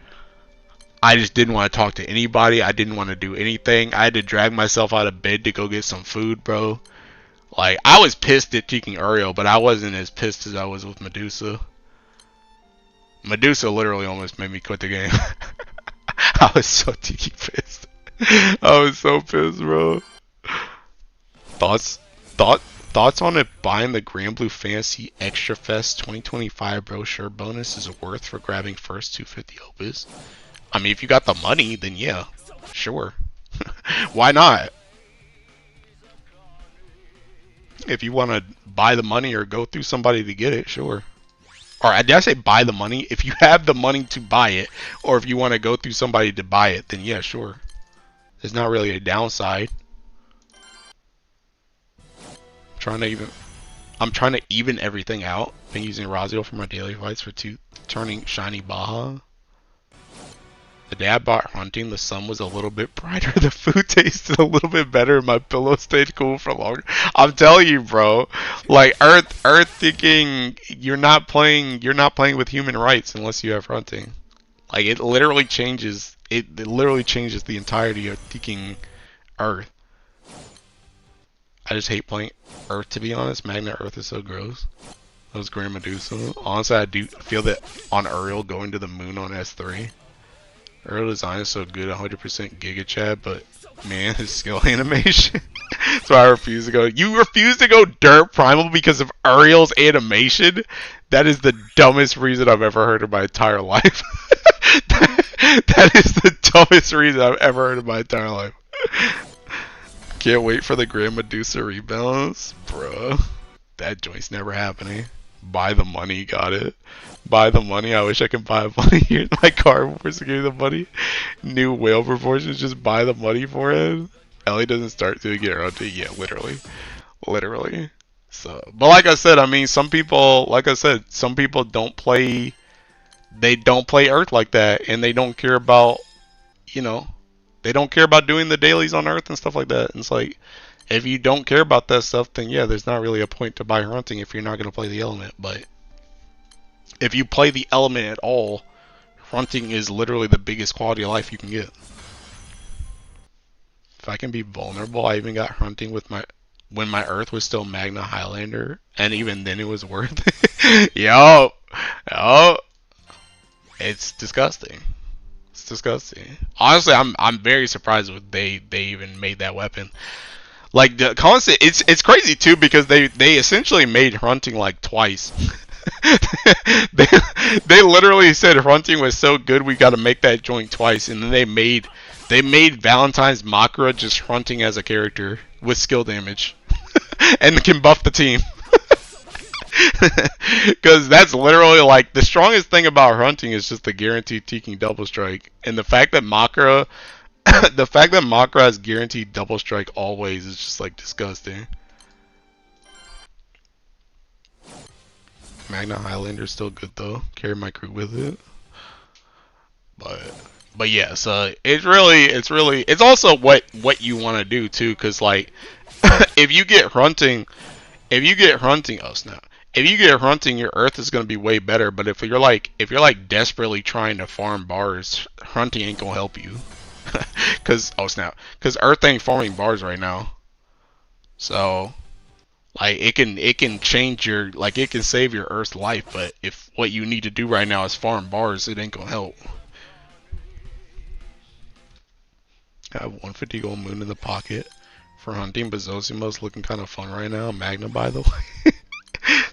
I just didn't want to talk to anybody. I didn't want to do anything. I had to drag myself out of bed to go get some food, bro. Like, I was pissed at Teking Uriel, but I wasn't as pissed as I was with Medusa. Medusa literally almost made me quit the game. I was so Tiki pissed. I was so pissed, bro. Thoughts? Thoughts on it buying the Grand Blue Fantasy Extra Fest 2025 brochure bonus is worth for grabbing first 250 opus? I mean, if you got the money, then yeah, sure. Why not? If you want to buy the money or go through somebody to get it, sure. Or did I say buy the money? If you have the money to buy it, or if you want to go through somebody to buy it, then yeah, sure. There's not really a downside. I'm trying to even everything out. Been using Razio for my daily fights for turning shiny Baja. The day I bought Hunting, the sun was a little bit brighter, the food tasted a little bit better, and my pillow stayed cool for longer. I'm telling you, bro. Like Earth thinking you're not playing with human rights unless you have Hunting. Like it literally changes the entirety of thinking Earth. I just hate playing Earth, to be honest. Magna Earth is so gross. That was Grand Medusa. Honestly, I do feel that on Uriel going to the moon on S3. Uriel design is so good, 100% Giga Chad, but man, his skill animation. So I refuse to go. You refuse to go Dirt Primal because of Uriel's animation? That is the dumbest reason I've ever heard in my entire life. That is the dumbest reason I've ever heard in my entire life. Can't wait for the Grand Medusa rebalance. Bruh. That joint's never happening. Buy the money, got it. Buy the money. I wish I could buy money here in my car before securing the money. New whale proportions, just buy the money for it. Ellie doesn't start to get around to it. Yeah, literally. Literally. So, but like I said, I mean, some people don't play, they don't play Earth like that, and they don't care about, they don't care about doing the dailies on Earth and stuff like that. And it's like, if you don't care about that stuff, then yeah, there's not really a point to buy Hunting if you're not going to play the element. But if you play the element at all, Hunting is literally the biggest quality of life you can get. If I can be vulnerable, I even got Hunting with when my Earth was still Magna Highlander, and even then it was worth it. Yo, it's disgusting. It's disgusting. Honestly, I'm very surprised with they even made that weapon. Like the constant, it's crazy too because they essentially made Hunting like twice. they literally said Hunting was so good we got to make that joint twice, and then they made Valentine's Makra just Hunting as a character with skill damage, and can buff the team. Because that's literally like the strongest thing about Hunting is just the guaranteed Teking double strike, and the fact that Makra has guaranteed double strike always is just like disgusting. Magna Highlander's still good though. Carry my crew with it. But yeah, so it's also what you want to do too, cause like if you get Hunting, oh snap. If you get Hunting, your Earth is gonna be way better. But if you're like desperately trying to farm bars, Hunting ain't gonna help you. Cause Earth ain't farming bars right now. So like it can change it can save your Earth's life, but if what you need to do right now is farm bars, it ain't gonna help. I have 150 gold moon in the pocket for Hunting, but Zosimo's looking kind of fun right now. Magna, by the way.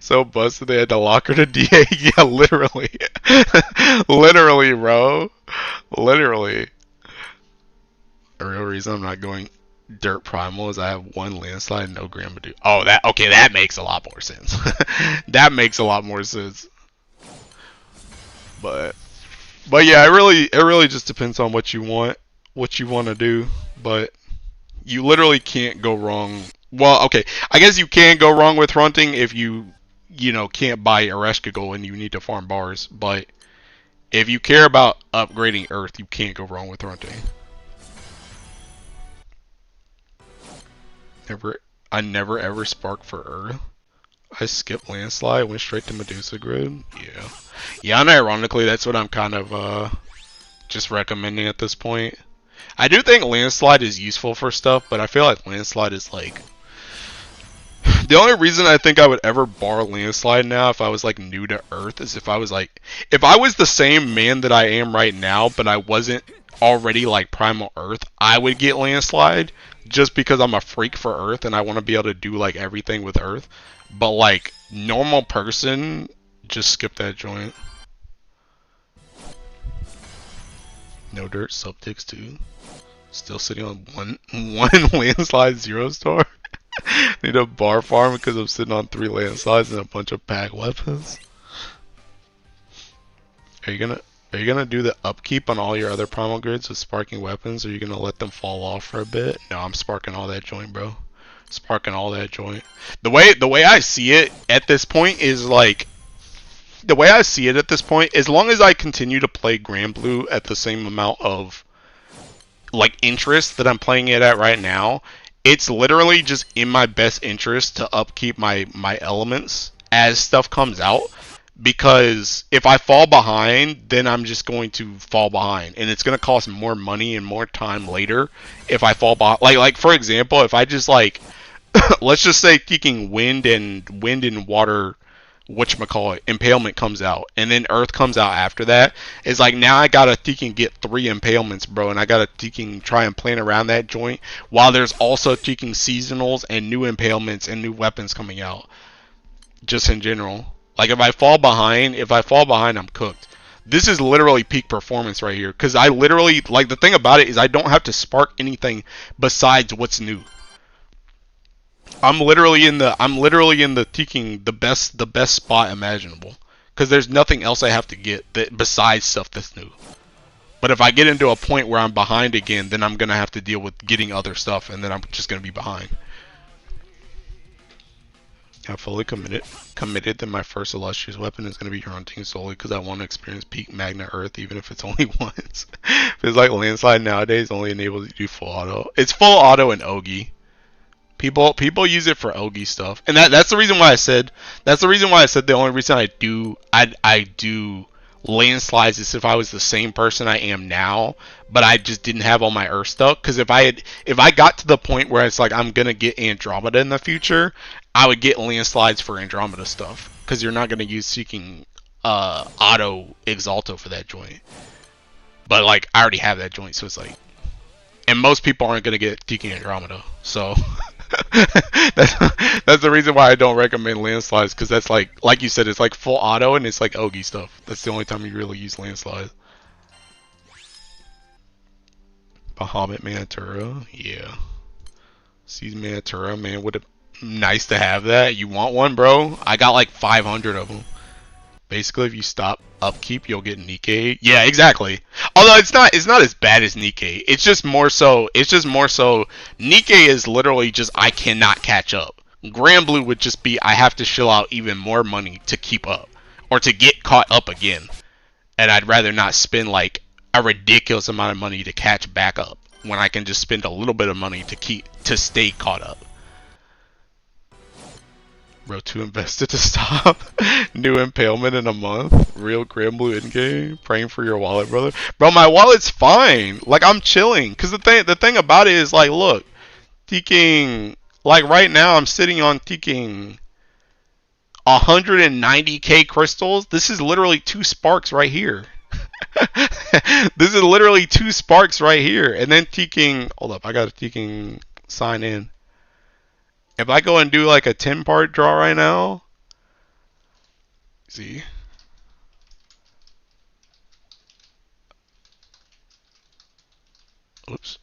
So busted they had to lock her to DA. Yeah, literally. Literally, bro. Literally. The real reason I'm not going Dirt Primal is I have one landslide and no Grand Medusa. Oh, that makes a lot more sense. That makes a lot more sense. But yeah, it really just depends on what you want to do. But you literally can't go wrong. Well, okay, I guess you can go wrong with Hunting if you can't buy Ereshkigal and you need to farm bars. But If you care about upgrading Earth, you can't go wrong with Runting. I never ever spark for Earth. I skipped Landslide, went straight to Medusa Grid. Yeah. Yeah, and ironically, that's what I'm kind of just recommending at this point. I do think Landslide is useful for stuff, but I feel like Landslide is like... The only reason I think I would ever bar Landslide now if I was like new to Earth is if I was like... If I was the same man that I am right now, but I wasn't already like Primal Earth, I would get Landslide just because I'm a freak for Earth and I want to be able to do like everything with Earth. But like normal person, just skip that joint. No dirt, subticks too. Still sitting on one landslide 0-star. Need a bar farm because I'm sitting on 3 landslides and a bunch of pack weapons. Are you gonna do the upkeep on all your other primal grids with sparking weapons, or are you gonna let them fall off for a bit? No, I'm sparking all that joint, bro. Sparking all that joint. The way I see it at this point is like, the way I see it at this point, as long as I continue to play Grand Blue at the same amount of like interest that I'm playing it at right now, it's literally just in my best interest to upkeep my elements as stuff comes out. Because if I fall behind, then I'm just going to fall behind, and it's going to cost more money and more time later if I fall behind. Like for example, if I just like, let's just say taking wind and water, whatchamacallit, impalement comes out, and then Earth comes out after that. It's like now I gotta get 3 impalements, bro, and I gotta try and plan around that joint while there's also seasonals and new impalements and new weapons coming out. Just in general. Like if I fall behind, I'm cooked. This is literally peak performance right here, because I literally, like, the thing about it is I don't have to spark anything besides what's new. I'm literally in the taking the best spot imaginable, because there's nothing else I have to get besides stuff that's new. But if I get into a point where I'm behind again, then I'm gonna have to deal with getting other stuff, and then I'm just gonna be behind. I'm fully committed that my first illustrious weapon is going to be Hunting solely because I want to experience peak Magna Earth, even if it's only once. Feels like Landslide nowadays only enables you to do full auto. It's full auto and Ogi. People use it for Ogi stuff, and that's the reason why I said the only reason I do landslides is if I was the same person I am now, but I just didn't have all my Earth stuff. Because if I got to the point where it's like I'm gonna get Andromeda in the future, I would get landslides for Andromeda stuff, because you're not gonna use seeking auto Exalto for that joint. But like I already have that joint, so it's like, and most people aren't gonna get Tiki Andromeda, so that's the reason why I don't recommend landslides, because that's like you said, it's like full auto and it's like Ogi stuff. That's the only time you really use landslides. Bahamut Manatura, yeah. Sees Manatura, man, would it nice to have that? You want one, bro? I got like 500 of them. Basically, if you stop upkeep, you'll get Nikkei. Yeah, exactly. Although it's not as bad as Nikkei. It's just more so Nikkei is literally just I cannot catch up. Grand Blue would just be I have to shell out even more money to keep up or to get caught up again. And I'd rather not spend like a ridiculous amount of money to catch back up when I can just spend a little bit of money to stay caught up. Bro, too invested to stop. New impalement in a month. Real Grand Blue in-game. Praying for your wallet, brother. Bro, my wallet's fine. Like, I'm chilling. Because the thing about it is, like, look. Taking... Like, right now, I'm sitting on taking 190k crystals. This is literally 2 sparks right here. This is literally 2 sparks right here. And then taking... Hold up, I got to taking... Sign in. If I go and do like a 10-part draw right now, see, oops,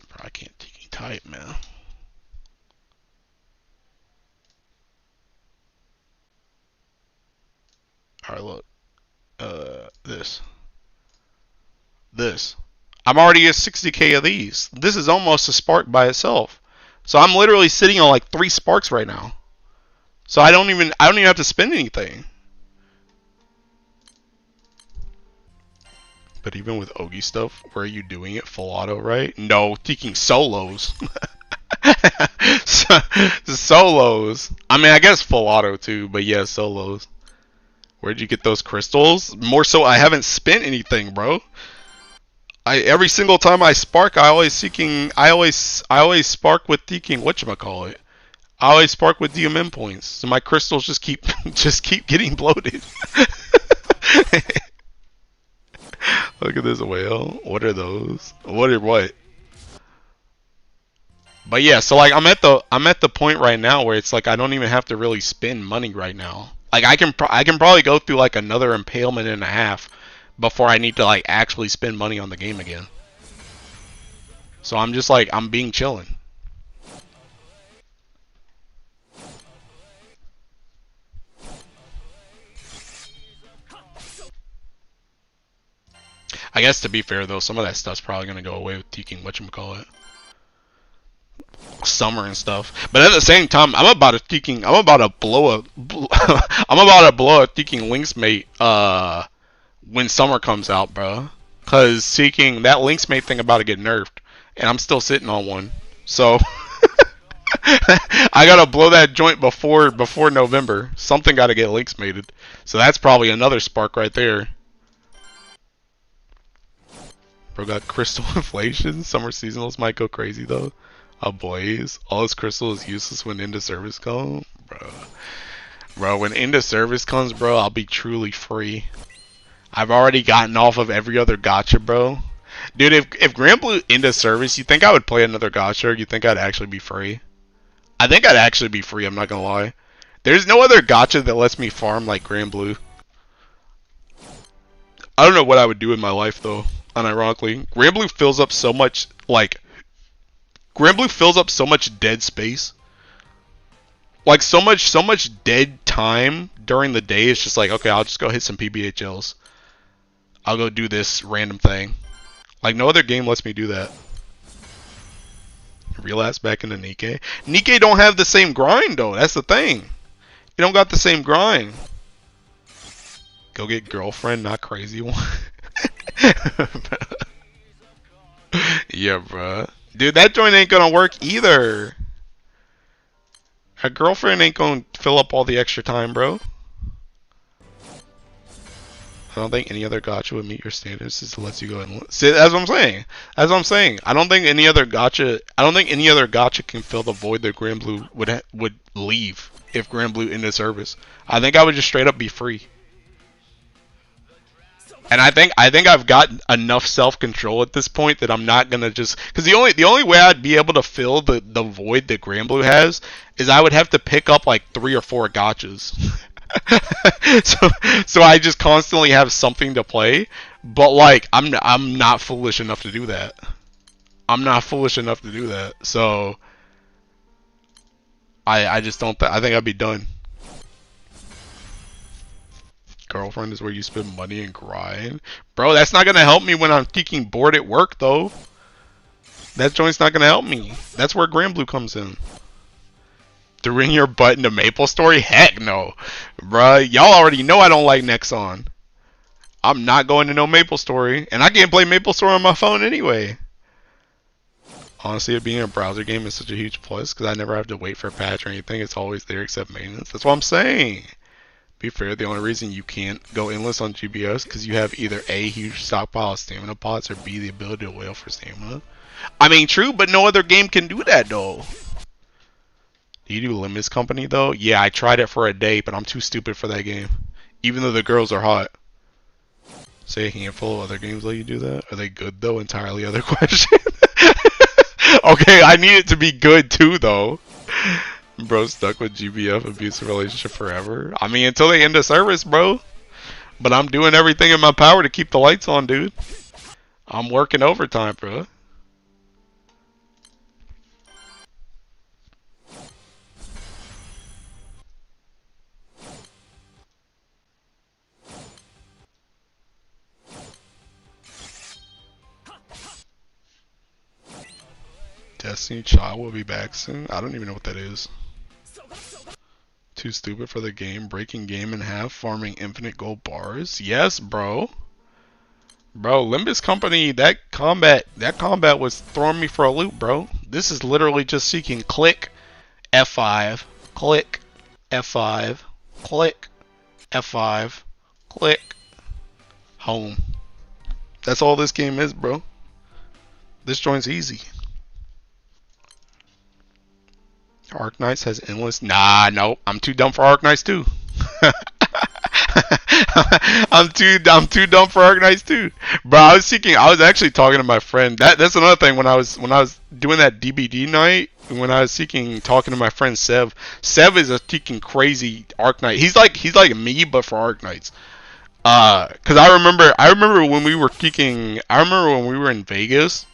bro, I can't tiki type, man. All right, look, this, I'm already at 60k of these. This is almost a spark by itself. So I'm literally sitting on like 3 sparks right now. So I don't even have to spend anything. but even with Ogi stuff, where are you doing it full auto, right? No, taking solos. Solos. I mean, I guess full auto too, but yeah, solos. Where'd you get those crystals? More so, I haven't spent anything, bro. Every single time I spark, I always spark with taking whatchamacallit. I always spark with DMM points, so my crystals just keep just keep getting bloated. Look at this whale. What are those? What are what? But yeah, so like I'm at the point right now where it's like I don't even have to really spend money right now. Like I can probably go through like another impalement and a half before I need to like actually spend money on the game again. So I'm just like I'm being chillin'. I guess to be fair though, some of that stuff's probably gonna go away with taking whatchamacallit. Summer and stuff. But at the same time, I'm about to blow a I'm about to blow a Seeking Links mate when summer comes out, bro. Cause Seeking that Links mate thing about to get nerfed, and I'm still sitting on one. So I gotta blow that joint before November. Something gotta get Links mated. So that's probably another spark right there. Bro got crystal inflation. Summer seasonals might go crazy though. Ablaze. All his crystal is useless when into service comes. Bro, when into service comes, bro, I'll be truly free. I've already gotten off of every other gacha, bro. Dude, if Grand Blue into service, you think I would play another gacha, or you think I'd actually be free? I think I'd actually be free, I'm not gonna lie. There's no other gacha that lets me farm like Grand Blue. I don't know what I would do in my life, though, unironically. Grand Blue fills up so much, like... Grand Blue fills up so much dead space. Like, so much dead time during the day. It's just like, okay, I'll just go hit some PBHLs. I'll go do this random thing. Like, no other game lets me do that. Relapse back into Nikkei. Nikkei don't have the same grind, though. That's the thing. You don't got the same grind. Go get girlfriend, not crazy one. Yeah, bruh. Dude, that joint ain't gonna work either. A girlfriend ain't gonna fill up all the extra time, bro. I don't think any other gacha would meet your standards. Just lets you go and see. That's what I'm saying. That's what I'm saying. I don't think any other gacha. I don't think any other gacha can fill the void that Grand Blue would leave if Grand Blue into service. I think I would just straight up be free. And I think I've got enough self control at this point that I'm not gonna just because the only way I'd be able to fill the void that Grand Blue has is I would have to pick up like 3 or 4 gotchas. so I just constantly have something to play, but like I'm not foolish enough to do that. I'm not foolish enough to do that. So I just don't. I think I'd be done. Girlfriend is where you spend money and grind, bro. That's not gonna help me when I'm taking bored at work though. That joint's not gonna help me. That's where Grand Blue comes in. Threw in your butt into Maple Story? Heck no. Bruh, y'all already know I don't like Nexon. I'm not going to no Maple Story. And I can't play Maple Story on my phone anyway. Honestly, it being a browser game is such a huge plus because I never have to wait for a patch or anything. It's always there except maintenance. That's what I'm saying. Be fair, the only reason you can't go endless on GBF is because you have either A, huge stockpile of stamina pots, or B, the ability to whale for stamina. I mean, true, but no other game can do that though. Do you do Limits Company though? Yeah, I tried it for a day, but I'm too stupid for that game. Even though the girls are hot. Say a handful of other games let you do that. Are they good though? Entirely other question. Okay, I need it to be good too though. Bro stuck with GBF abusive relationship forever. I mean until they end the service, bro. But I'm doing everything in my power to keep the lights on, dude. I'm working overtime, bro. Destiny Child will be back soon. I don't even know what that is. Too stupid for the game. Breaking game in half. Farming infinite gold bars. Yes, bro. Bro, Limbus Company, that combat was throwing me for a loop, bro. This is literally just seeking click, F5, click, F5, click, F5, click, home. That's all this game is, bro. This joint's easy. Arc Knights has endless. Nah, nope. I'm too dumb for Arc Knights too. I'm too dumb for Arc Knights too. Bro, I was actually talking to my friend. That's another thing when I was doing that DBD night, when I was talking to my friend Sev. Sev is a seeking crazy Arc Knight. He's like me but for Arc Knights. Cause I remember when we were peeking. I remember when we were in Vegas.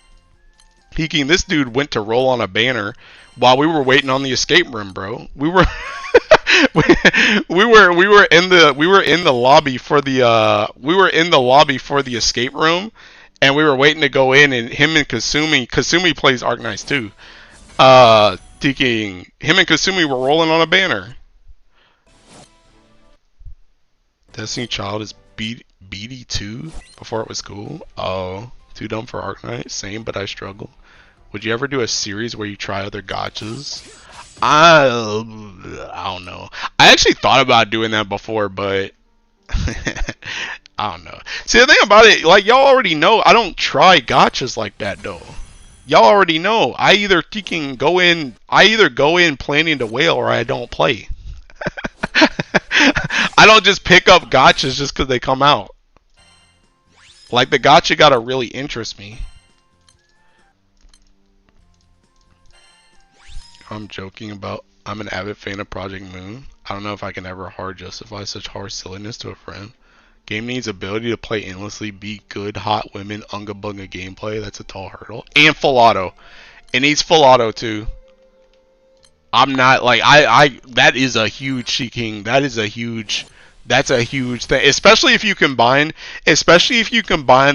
Peeking, this dude went to roll on a banner while we were waiting on the escape room, bro. We were we were in the lobby for the escape room, and we were waiting to go in, and him and Kasumi plays Arc Knights too. Thinking him and Kasumi were rolling on a banner. Destiny Child is BD2 before it was cool. Oh, too dumb for Arc Knight. Same, but I struggle. Would you ever do a series where you try other gotchas? I don't know. I actually thought about doing that before, but I don't know. See, the thing about it, like y'all already know, I don't try gotchas like that though. Y'all already know. I either go in planning to whale, or I don't play. I don't just pick up gotchas just because they come out. Like the gotcha gotta really interest me. I'm joking about I'm an avid fan of Project Moon. I don't know if I can ever hard justify such hard silliness to a friend. Game needs ability to play endlessly, be good, hot women, unga bunga gameplay. That's a tall hurdle. And full auto. It needs full auto too. I'm not like that is a huge seeking. That's a huge thing. Especially if you combine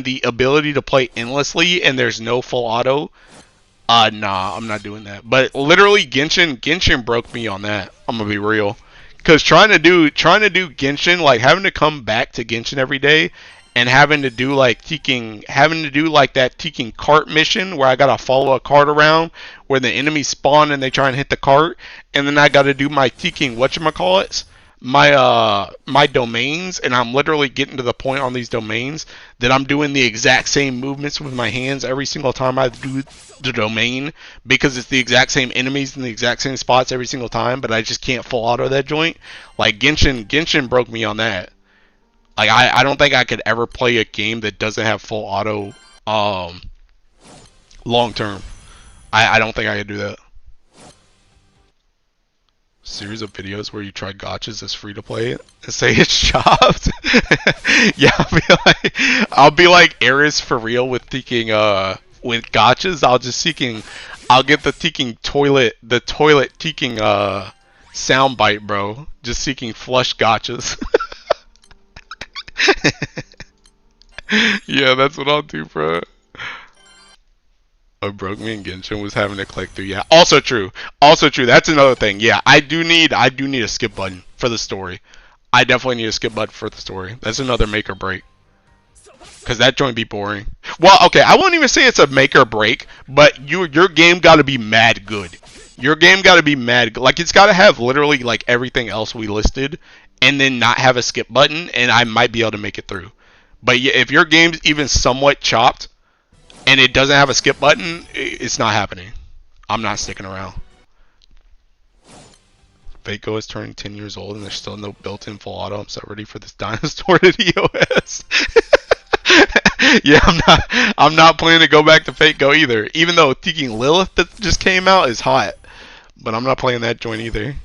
the ability to play endlessly and there's no full auto. Nah, I'm not doing that. But literally, Genshin broke me on that. I'm gonna be real, because trying to do Genshin, like having to come back to Genshin every day, and having to do like that taking cart mission where I gotta follow a cart around where the enemies spawn and they try and hit the cart, and then I gotta do my taking whatchamacallits, my domains, and I'm literally getting to the point on these domains that I'm doing the exact same movements with my hands every single time I do the domain, because it's the exact same enemies in the exact same spots every single time, but I just can't full auto that joint. Like Genshin broke me on that. Like I don't think I could ever play a game that doesn't have full auto long term. I don't think I could do that. Series of videos where you try gotchas as free to play and say it's chopped. Yeah, I'll be like Eris for real with thinking with gotchas. I'll get the toilet teaking soundbite, bro. Just seeking flush gotchas. Yeah, that's what I'll do, bro. What broke me in Genshin was having to click through. Yeah, also true. Also true. That's another thing. Yeah, I do need a skip button for the story. I definitely need a skip button for the story. That's another make or break. Cause that joint be boring. Well, okay, I won't even say it's a make or break, but your game got to be mad good. Your game got to be mad good. Like it's got to have literally like everything else we listed, and then not have a skip button, and I might be able to make it through. But yeah, if your game's even somewhat chopped, and it doesn't have a skip button, it's not happening. I'm not sticking around. Faco is turning 10 years old and there's still no built-in full auto. I'm so ready for this dinosaur to EOS. Yeah, I'm not planning to go back to Faco either. Even though Taking Lilith that just came out is hot. But I'm not playing that joint either.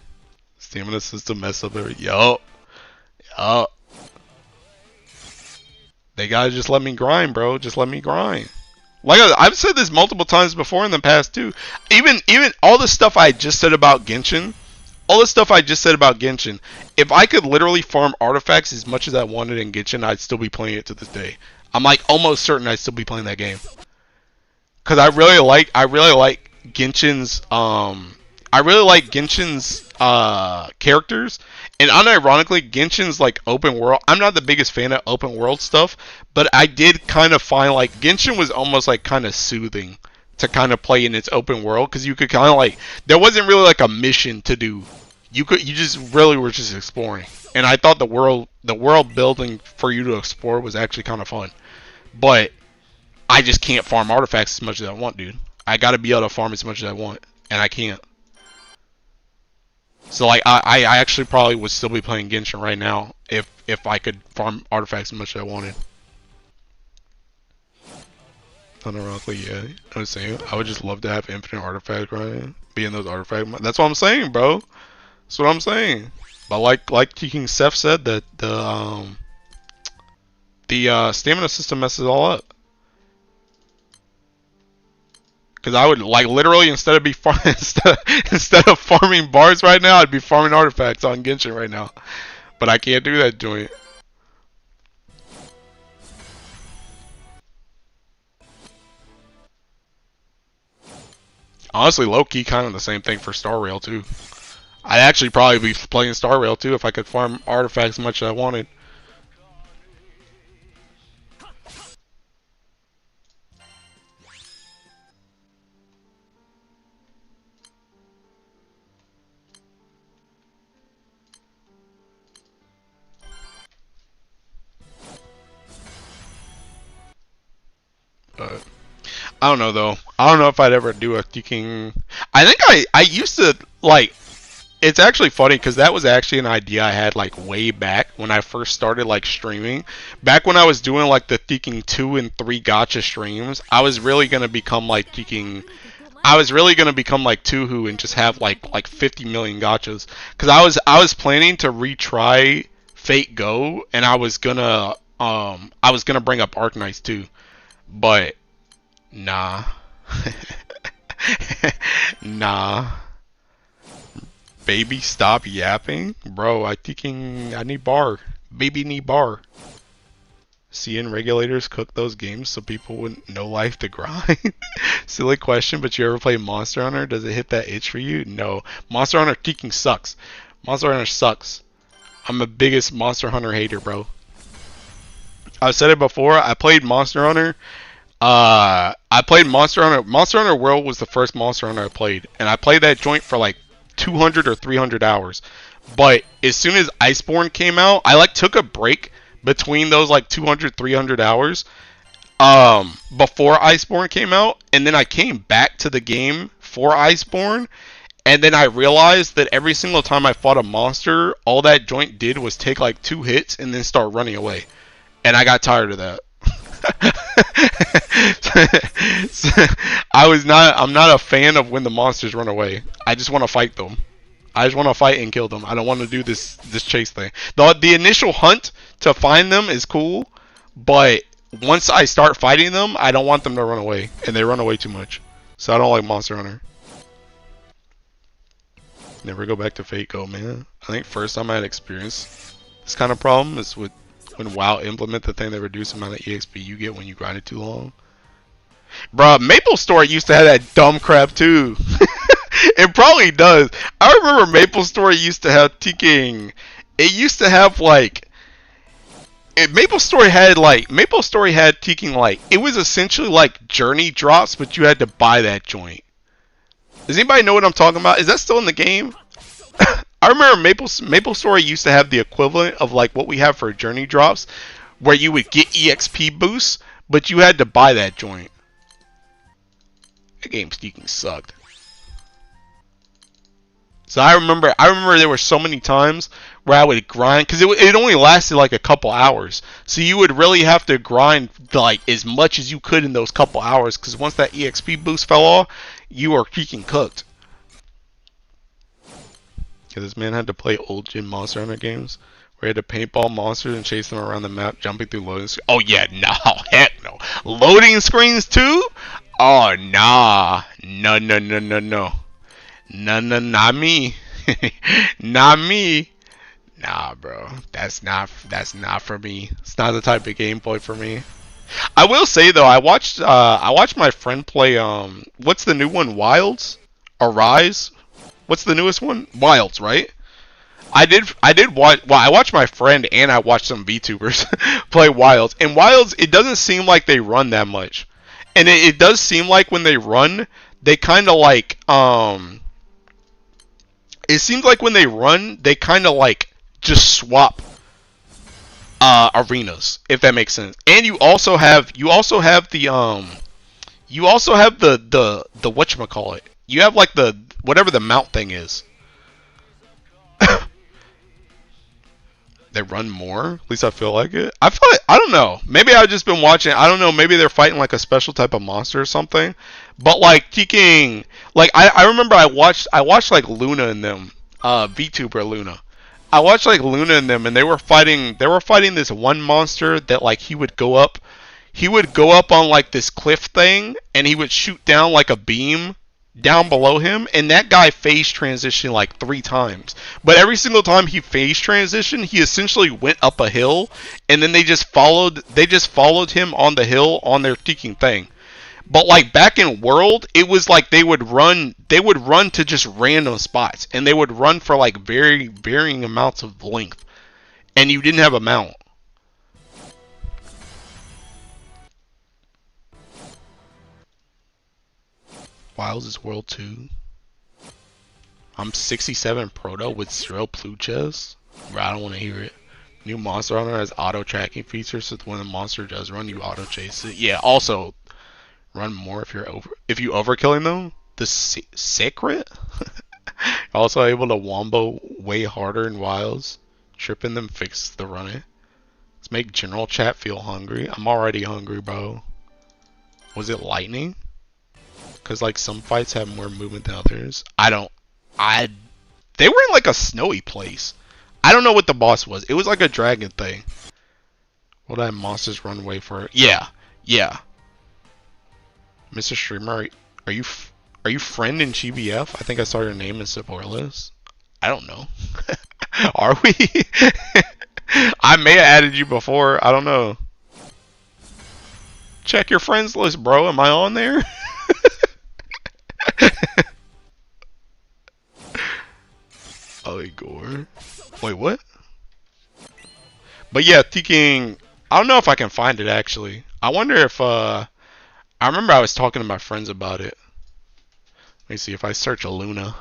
Stamina system mess up every Yup. They gotta just let me grind, bro. Just let me grind. Like I've said this multiple times before in the past too. Even all the stuff I just said about Genshin, if I could literally farm artifacts as much as I wanted in Genshin, I'd still be playing it to this day. I'm like almost certain I'd still be playing that game. Cause I really like Genshin's I really like Genshin's characters, and unironically, Genshin's like open world. I'm not the biggest fan of open world stuff, but I did kind of find like Genshin was almost like kind of soothing to kind of play in its open world because you could kind of like there wasn't really like a mission to do. You just really were just exploring, and I thought the world building for you to explore was actually kind of fun, but I just can't farm artifacts as much as I want, dude. I gotta be able to farm as much as I want, and I can't. So like I actually probably would still be playing Genshin right now if I could farm artifacts as much as I wanted. Unironically, yeah. I'm saying I would just love to have infinite artifacts, right? Be in those artifacts. That's what I'm saying, bro. That's what I'm saying. But like King Seth said, that the stamina system messes it all up. Because I would like literally instead of farming bars right now, I'd be farming artifacts on Genshin right now. But I can't do that joint. Honestly, low key, kind of the same thing for Star Rail too. I'd actually probably be playing Star Rail too if I could farm artifacts as much as I wanted. But I don't know though. I don't know if I'd ever do a King. I think I used to like. It's actually funny because that was actually an idea I had like way back when I first started like streaming. Back when I was doing like the Thinking 2 and 3 gotcha streams, I was really gonna become like Thinking. I was really gonna become like Tuhu and just have like 50 million gotchas. Cause I was planning to retry Fate Go and I was gonna bring up Arknights too, but nah, nah. Baby, stop yapping, bro. I need bar. Baby need bar. Seeing regulators cook those games so people wouldn't know life to grind. Silly question, but you ever play Monster Hunter? Does it hit that itch for you? No. Monster Hunter kicking sucks. Monster Hunter sucks. I'm the biggest Monster Hunter hater, bro. I've said it before. I played Monster Hunter. I played Monster Hunter. Monster Hunter World was the first Monster Hunter I played, and I played that joint for like 200 or 300 hours. But as soon as Iceborne came out, I like took a break between those like 200 300 hours before Iceborne came out, and then I came back to the game for Iceborne, and then I realized that every single time I fought a monster, all that joint did was take like 2 hits and then start running away. And I got tired of that. I'm not a fan of when the monsters run away. I just want to fight them. I just want to fight and kill them. I don't want to do this chase thing. The initial hunt to find them is cool, but once I start fighting them, I don't want them to run away, and they run away too much. So I don't like Monster Hunter. Never go back to Fate Go, man. I think first time I had experienced this kind of problem is with when WoW implement the thing that reduces the amount of EXP you get when you grind it too long. Bruh, Maple Story used to have that dumb crap too. It probably does. I remember Maple Story used to have ticking. It used to have like Maple Story had ticking like it was essentially like journey drops, but you had to buy that joint. Does anybody know what I'm talking about? Is that still in the game? I remember Maple Story used to have the equivalent of like what we have for journey drops, where you would get EXP boosts, but you had to buy that joint. That game sneaking sucked. So I remember there were so many times where I would grind because it only lasted like a couple hours. So you would really have to grind like as much as you could in those couple hours because once that EXP boost fell off, you were freaking cooked. Because this man had to play old gen Monster Hunter games where he had to paintball monsters and chase them around the map, jumping through loading screens. Oh yeah, no, heck no. Loading screens too? Oh nah, no, no, no, no, no, no, no, not me, not me. Nah, bro, that's not for me. It's not the type of gameplay for me. I will say though, I watched my friend play what's the new one? Wilds? Arise? What's the newest one? Wilds, right? I did watch. Well, I watched my friend and I watched some VTubers play Wilds. And Wilds, it doesn't seem like they run that much, and it does seem like when they run, they kind of like It seems like when they run, they kind of like just swap arenas, if that makes sense. And you also have the whatchamacallit. You have like the whatever the mount thing is. They run more. At least I feel like it. I feel like, I don't know. Maybe I've just been watching. I don't know. Maybe they're fighting like a special type of monster or something. But like King, like I remember I watched like Luna and them, VTuber Luna. I watched like Luna and them, and they were fighting this one monster that like he would go up on like this cliff thing, and he would shoot down like a beam down below him, and that guy phase transitioned like 3 times. But every single time he phase transitioned, he essentially went up a hill, and then they just followed him on the hill on their freaking thing. But like back in World, it was like they would run to just random spots, and they would run for like very varying amounts of length, and you didn't have a mount. Wilds is World 2. I'm 67 proto with 0 pluches. Bro, I don't want to hear it. New monster hunter has auto tracking features, so when the monster does run, you auto chase it. Yeah. Also, run more if you overkilling them. The secret. Also able to wombo way harder in wilds. Tripping them fix the running. Let's make general chat feel hungry. I'm already hungry, bro. Was it lightning? Because like some fights have more movement than others. I don't. I. They were in like a snowy place. I don't know what the boss was. It was like a dragon thing. Will that monsters run away for? Yeah, yeah. Mr. Streamer, are you friend in GBF? I think I saw your name in support list. I don't know. Are we? I may have added you before. I don't know. Check your friends list, bro. Am I on there? Oh, Igor. Wait, what? But yeah, thinking. I don't know if I can find it actually. I wonder if I remember I was talking to my friends about it. Let me see if I search a Luna.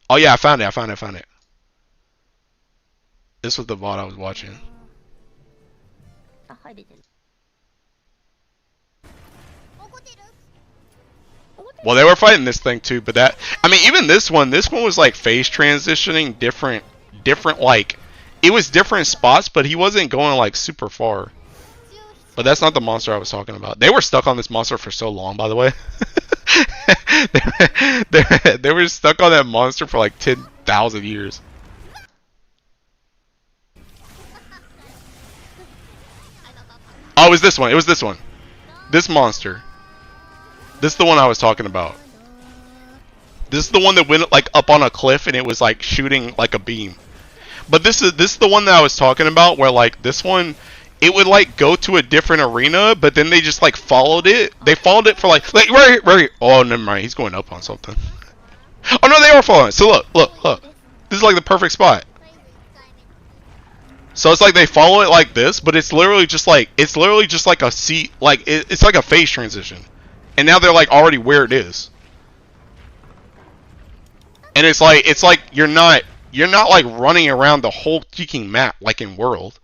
Oh yeah, I found it. I found it. I found it. This was the VOD I was watching. Well, they were fighting this thing too, but I mean, even this one was like phase transitioning different like, it was different spots, but he wasn't going like super far. But that's not the monster I was talking about. They were stuck on this monster for so long, by the way. they were stuck on that monster for like 10,000 years. Oh, it was this one. It was this one. This monster. This is the one I was talking about. This is the one that went like up on a cliff and it was like shooting like a beam. But this is the one that I was talking about where like this one, it would like go to a different arena, but then they just like followed it. They followed it for like right here, right here. Oh, never mind. He's going up on something. Oh no, they are following it. So look. This is like the perfect spot. So it's like they follow it like this, but it's literally just like a seat, like it's like a phase transition. And now they're like already where it is. And it's like you're not like running around the whole freaking map like in World,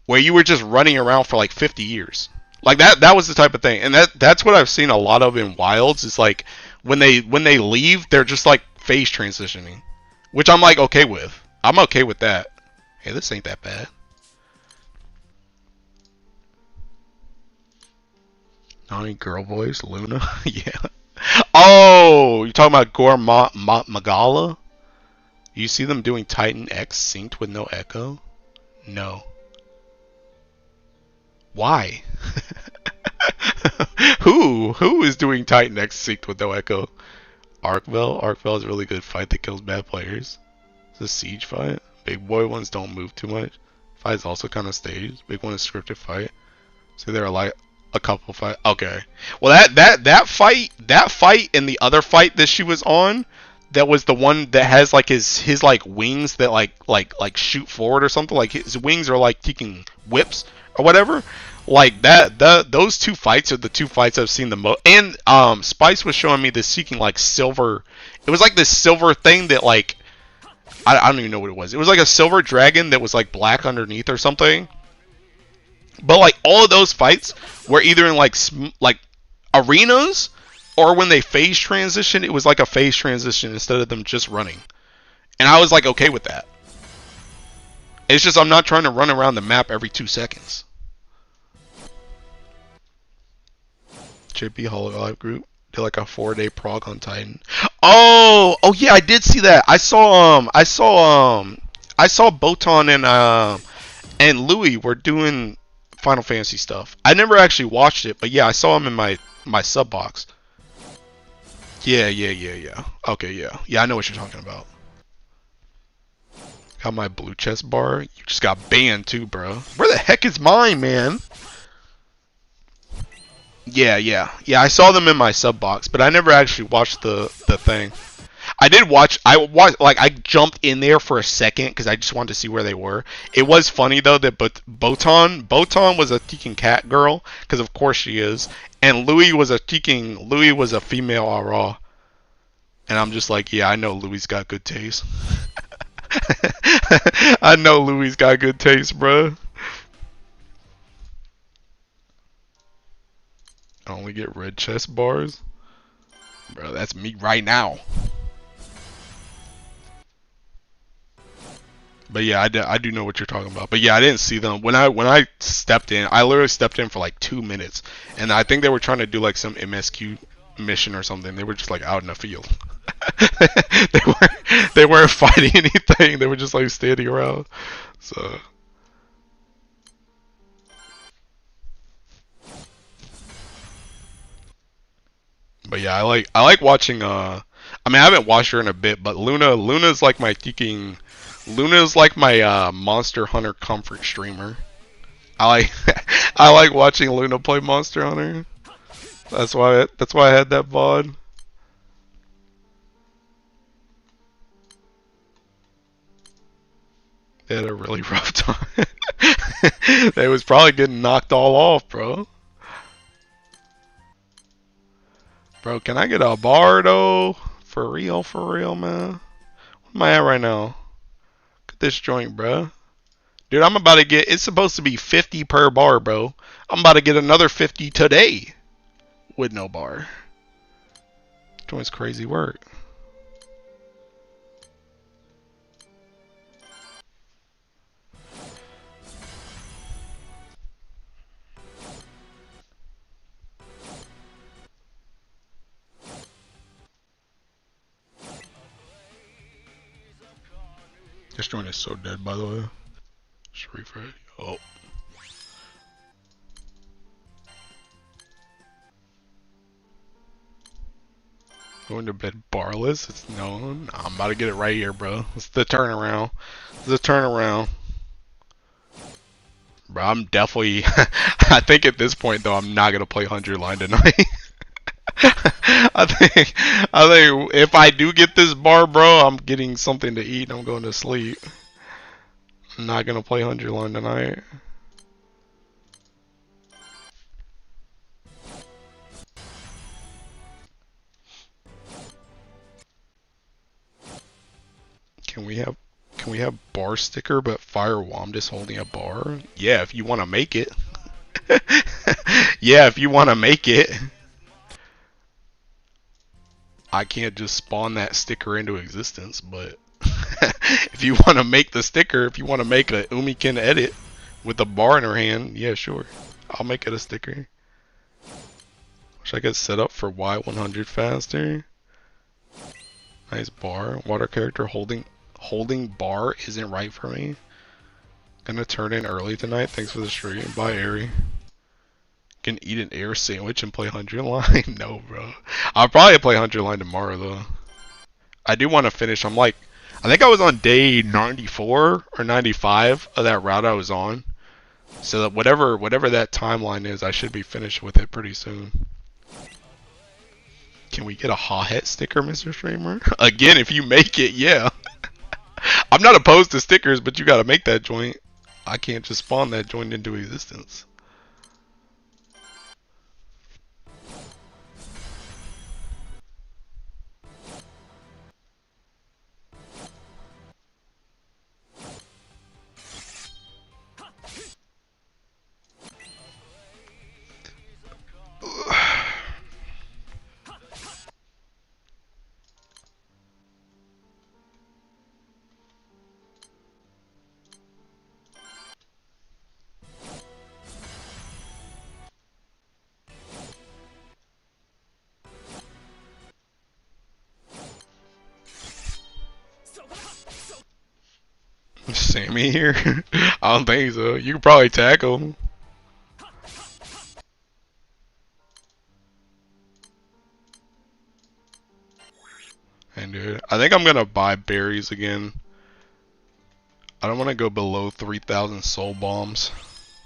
where you were just running around for like 50 years. Like that was the type of thing. And that's what I've seen a lot of in Wilds, is like when they leave, they're just like phase transitioning, which I'm like okay with. I'm okay with that. Hey, this ain't that bad. Naughty girl voice, Luna. Yeah. Oh, you talking about Magala? You see them doing Titan X synced with no echo? No. Why? Who is doing Titan X synced with no echo? Arkvel is a really good fight that kills bad players. It's a siege fight. Big boy ones don't move too much. Fight is also kind of staged. Big one is scripted fight. So they're like A couple fight. Okay. Well, that fight and the other fight that she was on, that was the one that has like his like wings that like shoot forward or something. Like his wings are like taking whips or whatever. Like those two fights are the two fights I've seen the most. And Spice was showing me this seeking like silver. It was like this silver thing that like I don't even know what it was. It was like a silver dragon that was like black underneath or something. But like all of those fights were either in like arenas, or when they phase transition, it was like a phase transition instead of them just running. And I was like okay with that. It's just I'm not trying to run around the map every 2 seconds. JP Hololive Group did like a 4-day prog on Titan. Oh yeah, I did see that. I saw Botan and Louis were doing Final Fantasy stuff. I never actually watched it, but yeah, I saw him in my sub box. Yeah. Okay, yeah. Yeah, I know what you're talking about. Got my blue chest bar. You just got banned too, bro. Where the heck is mine, man? Yeah. I saw them in my sub box, but I never actually watched the thing. I did watch. I watched, like I jumped in there for a second because I just wanted to see where they were. It was funny though that Botan was a Tekken cat girl because of course she is, and Louis was a female Ara, and I'm just like, yeah, I know Louis got good taste. I know Louis got good taste, bro. I only get red chest bars, bro. That's me right now. But yeah, I do know what you're talking about. But yeah, I didn't see them when I stepped in. I literally stepped in for like 2 minutes, and I think they were trying to do like some MSQ mission or something. They were just like out in the field. they weren't fighting anything. They were just like standing around. So. But yeah, I like watching. I mean, I haven't watched her in a bit, but Luna's like my teaking. Luna's like my Monster Hunter comfort streamer. I like I like watching Luna play Monster Hunter. That's why I had that VOD. They had a really rough time. They was probably getting knocked all off, bro. Bro, can I get a bar though? For real, man. What am I at right now? Look at this joint, bro. Dude, I'm about to get. It's supposed to be 50 per bar, bro. I'm about to get another 50 today with no bar. Joint's crazy work. This joint is so dead, by the way. Just refresh. Oh. Going to bed barless? It's no, I'm about to get it right here, bro. It's the turnaround. It's the turnaround. Bro, I'm definitely. I think at this point, though, I'm not gonna play 100 line tonight. I think if I do get this bar, bro, I'm getting something to eat and I'm going to sleep. I'm not gonna play 100 line tonight. Can we have bar sticker but Fire Womdus holding a bar? Yeah, if you want to make it. Yeah, if you want to make it. I can't just spawn that sticker into existence, but if you want to make the sticker, if you want to make a Umikin edit with a bar in her hand, yeah, sure. I'll make it a sticker. Wish I could set up for Y100 faster. Nice bar. Water character holding bar isn't right for me. Gonna turn in early tonight. Thanks for the stream. Bye, Ari. Can eat an air sandwich and play 100 line? No, bro. I'll probably play 100 line tomorrow, though. I do want to finish. I think I was on day 94 or 95 of that route I was on. So that whatever that timeline is, I should be finished with it pretty soon. Can we get a Hawhead sticker, Mr. Streamer? Again, if you make it, yeah. I'm not opposed to stickers, but you gotta make that joint. I can't just spawn that joint into existence. Sammy here? I don't think so. You could probably tackle him. And dude, I think I'm gonna buy berries again. I don't want to go below 3,000 soul bombs.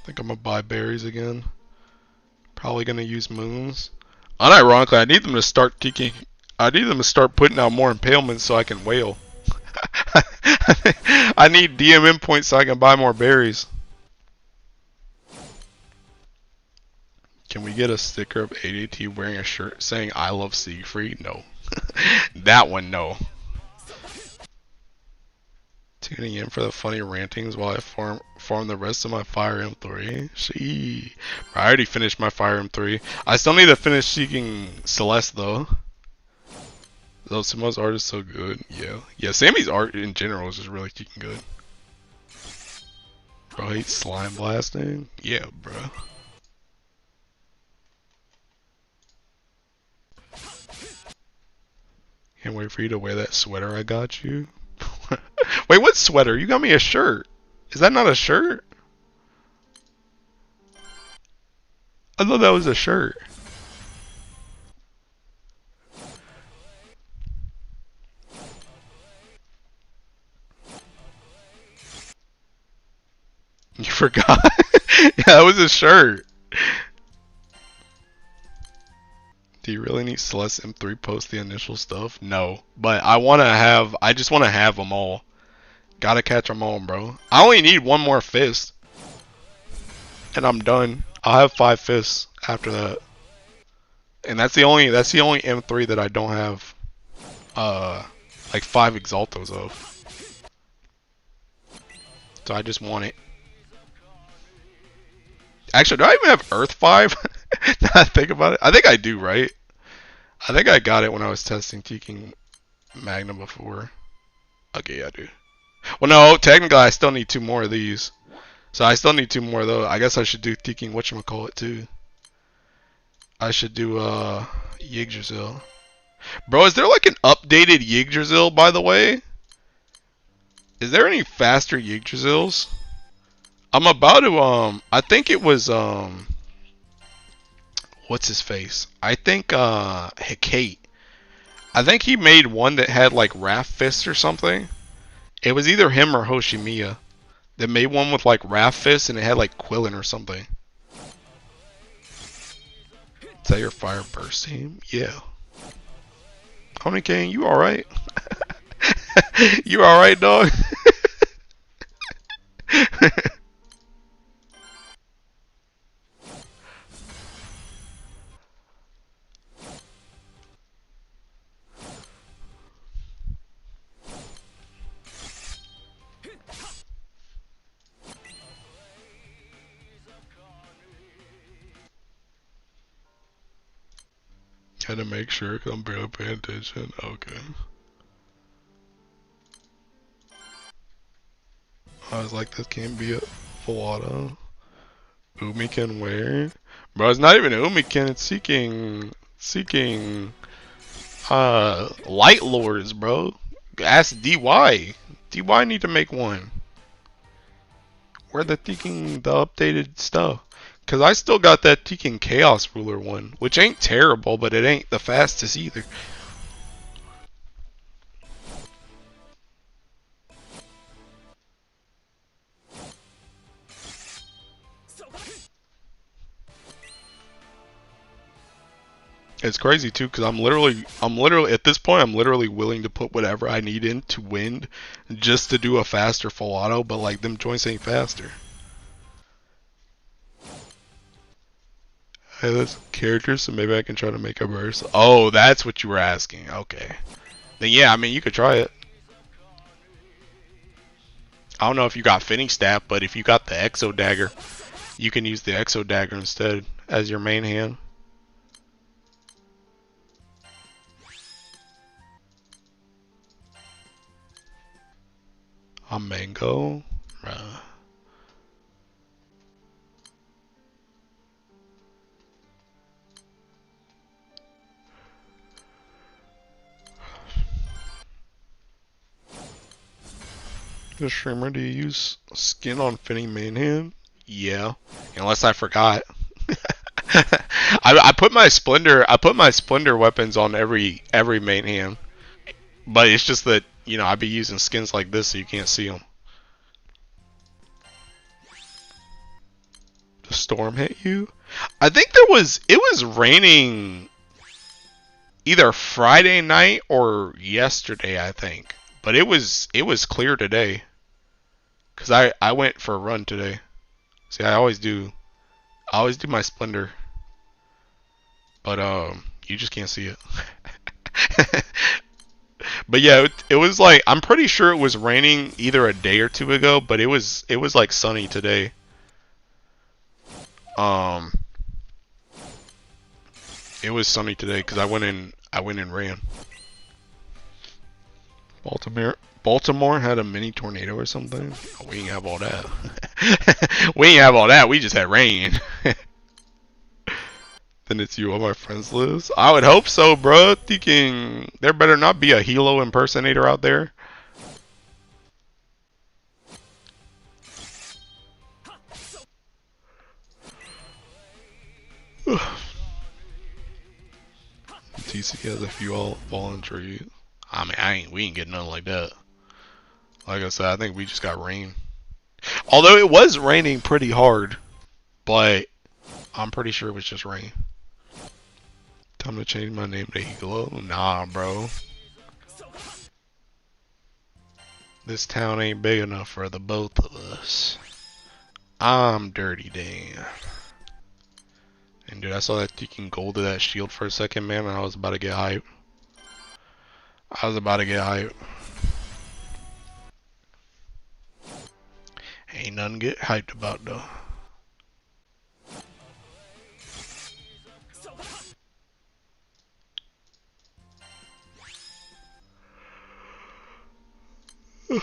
I think I'm gonna buy berries again. Probably gonna use moons. Unironically, I need them to start taking. I need them to start putting out more impalements so I can whale. I need DMM points so I can buy more berries. Can we get a sticker of ADT wearing a shirt saying I love Siegfried? No. That one, no. Tuning in for the funny rantings while I farm the rest of my Fire M3. She. I already finished my Fire M3. I still need to finish seeking Celeste though. Though Simo's art is so good. Yeah. Yeah, Sammy's art in general is just really freaking good. Bro hates slime blasting? Yeah, bro. Can't wait for you to wear that sweater I got you. Wait, what sweater? You got me a shirt. Is that not a shirt? I thought that was a shirt. You forgot? Yeah, that was a shirt. Do you really need Celeste M3 post the initial stuff? No. But I just want to have them all. Gotta catch them all, bro. I only need one more fist. And I'm done. I'll have 5 fists after that. And that's the only M3 that I don't have like 5 Exaltos of. So I just want it. Actually, do I even have Earth 5? Now I think about it. I think I do, right? I think I got it when I was testing Teking Magna before. Okay, yeah, I do. Well, no, technically I still need 2 more of these. So I still need 2 more though. I guess I should do Teking whatchamacallit too. I should do Yggdrasil. Bro, is there like an updated Yggdrasil, by the way? Is there any faster Yggdrasils? I'm about to I think it was what's his face? I think Hecate. I think he made one that had like Wrath Fist or something. It was either him or Hoshimiya that made one with like Wrath Fist and it had like Quillin or something. Is that your Fire Burst team? Yeah. Honey Kane, you alright? You alright, dog? Had to make sure because I'm barely paying attention. Okay. I was like, this can't be a full auto. Umi can wear. Bro, it's not even Umiken, it's seeking Light Lords, bro. Ask DY. DY need to make one. Where the Teking the updated stuff? Cause I still got that Teking Chaos Ruler one, which ain't terrible, but it ain't the fastest either. It's crazy too, because I'm literally at this point, I'm literally willing to put whatever I need in to win, just to do a faster full auto. But like them joints ain't faster. Hey, that's characters, so maybe I can try to make a burst. Oh, that's what you were asking. Okay. Then yeah, I mean you could try it. I don't know if you got Finning Staff, but if you got the Exo Dagger, you can use the Exo Dagger instead as your main hand. A mango? Bruh. The streamer, do you use skin on Finning main hand? Yeah. Unless I forgot. I put my splendor weapons on every main hand. But it's just that, I'd be using skins like this so you can't see them. The storm hit you? I think it was raining either Friday night or yesterday, I think. But it was clear today. Cause I went for a run today. See, I always do my splendor. But you just can't see it. But yeah, it was like, I'm pretty sure it was raining either a day or two ago, but it was like sunny today. It was sunny today because I went in and ran. Baltimore had a mini tornado or something. Oh, we didn't have all that. We didn't have all that. We just had rain. Then it's you, all my friends lives. I would hope so, bro. Thinking there better not be a Hilo impersonator out there. TC has a few all fallen trees. I mean, we ain't getting nothing like that. Like I said, I think we just got rain. Although it was raining pretty hard, but I'm pretty sure it was just rain. Time to change my name to Hilo? Nah, bro. This town ain't big enough for the both of us. I'm Dirty Dan. And dude, I saw that taking gold to that shield for a second, man, and I was about to get hype. Ain't nothing to get hyped about, though. That's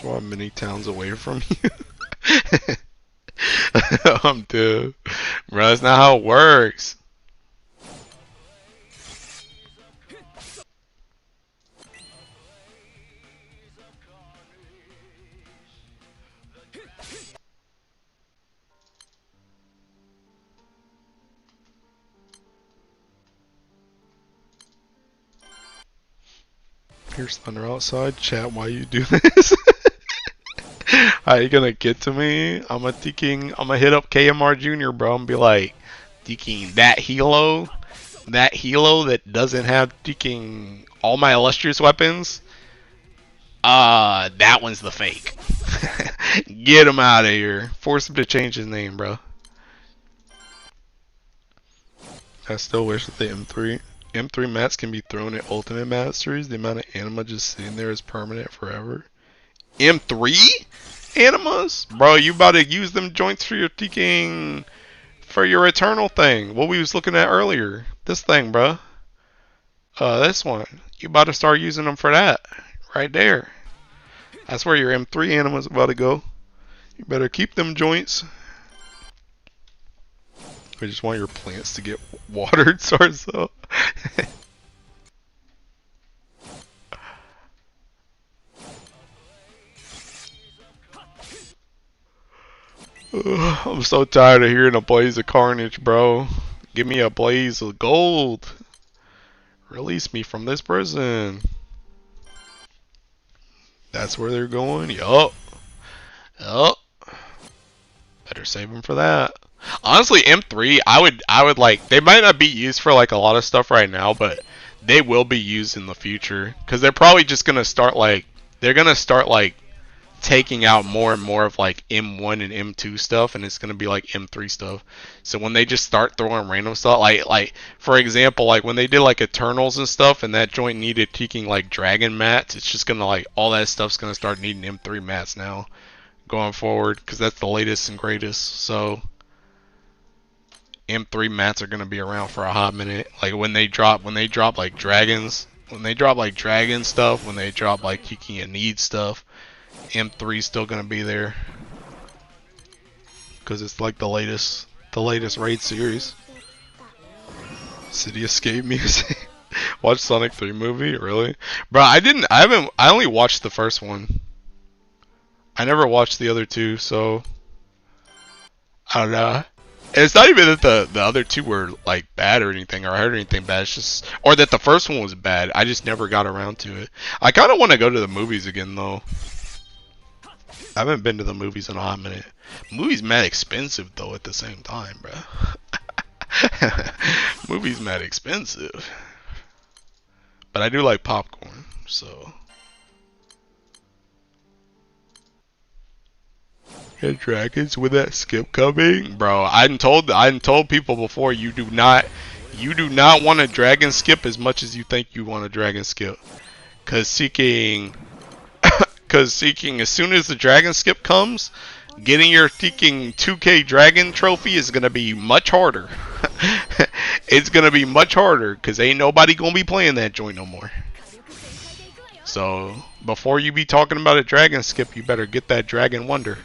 why I'm many towns away from you. I'm dead. Bro, that's not how it works. Here's thunder outside. Chat, why you do this? How you gonna get to me? I'm gonna hit up KMR Jr., bro, and be like, thinking that Hilo that doesn't have thinking all my illustrious weapons, that one's the fake. Get him out of here. Force him to change his name, bro. I still wish that the M3 mats can be thrown at Ultimate Masteries. The amount of anima just sitting there is permanent forever. M3 animas? Bro, you about to use them joints for your thinking, for your eternal thing. What we was looking at earlier. This thing, bro. This one. You about to start using them for that. Right there. That's where your M3 anima's about to go. You better keep them joints. I just want your plants to get watered, Sarzo. I'm so tired of hearing a blaze of carnage, bro. Give me a blaze of gold. Release me from this prison. That's where they're going? Yup. Yup. Better save them for that. Honestly, M3, I would like. They might not be used for like a lot of stuff right now, but they will be used in the future because they're probably just gonna start like they're gonna start like taking out more and more of like M1 and M2 stuff, and it's gonna be like M3 stuff. So when they just start throwing random stuff, like for example, like when they did like Eternals and stuff, and that joint needed taking like Dragon mats, it's just gonna like all that stuff's gonna start needing M3 mats now going forward because that's the latest and greatest. So M3 mats are gonna be around for a hot minute. Like when they drop like dragons, when they drop like dragon stuff, when they drop like Kiki and Need stuff, M3 is still gonna be there because it's like the latest raid series. City Escape music. Watch Sonic 3 movie, really? Bro, I only watched the first one. I never watched the other two, so I don't know. And it's not even that the other two were like bad or anything, or I heard anything bad. It's just, or that the first one was bad. I just never got around to it. I kind of want to go to the movies again though. I haven't been to the movies in a hot minute. Movies mad expensive though at the same time, bro. Movies mad expensive. But I do like popcorn, so. And dragons with that skip coming, bro. I done told people before you do not want a dragon skip as much as you think you want a dragon skip, cause seeking as soon as the dragon skip comes, getting your seeking 2K dragon trophy is gonna be much harder. It's gonna be much harder cause ain't nobody gonna be playing that joint no more. So before you be talking about a dragon skip, you better get that dragon wonder.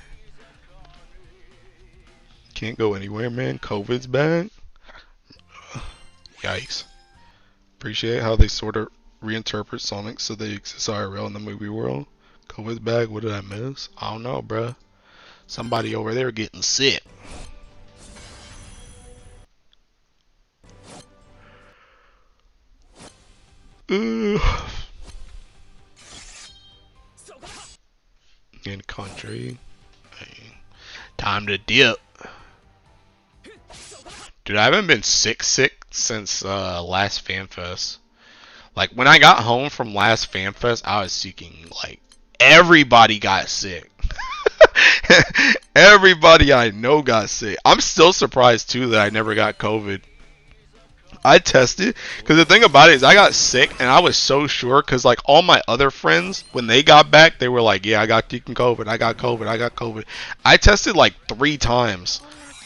Can't go anywhere, man. COVID's bad. Yikes. Appreciate how they sort of reinterpret Sonic so they exist IRL in the movie world. COVID's bad. What did I miss? I don't know, bruh. Somebody over there getting sick. In country. Time to dip. Dude, I haven't been sick since last FanFest. Like when I got home from last FanFest, I was seeking like everybody got sick. Everybody I know got sick. I'm still surprised too that I never got COVID. I tested because the thing about it is I got sick and I was so sure because like all my other friends when they got back they were like, yeah, I got COVID, I got COVID, I got COVID. I tested like 3 times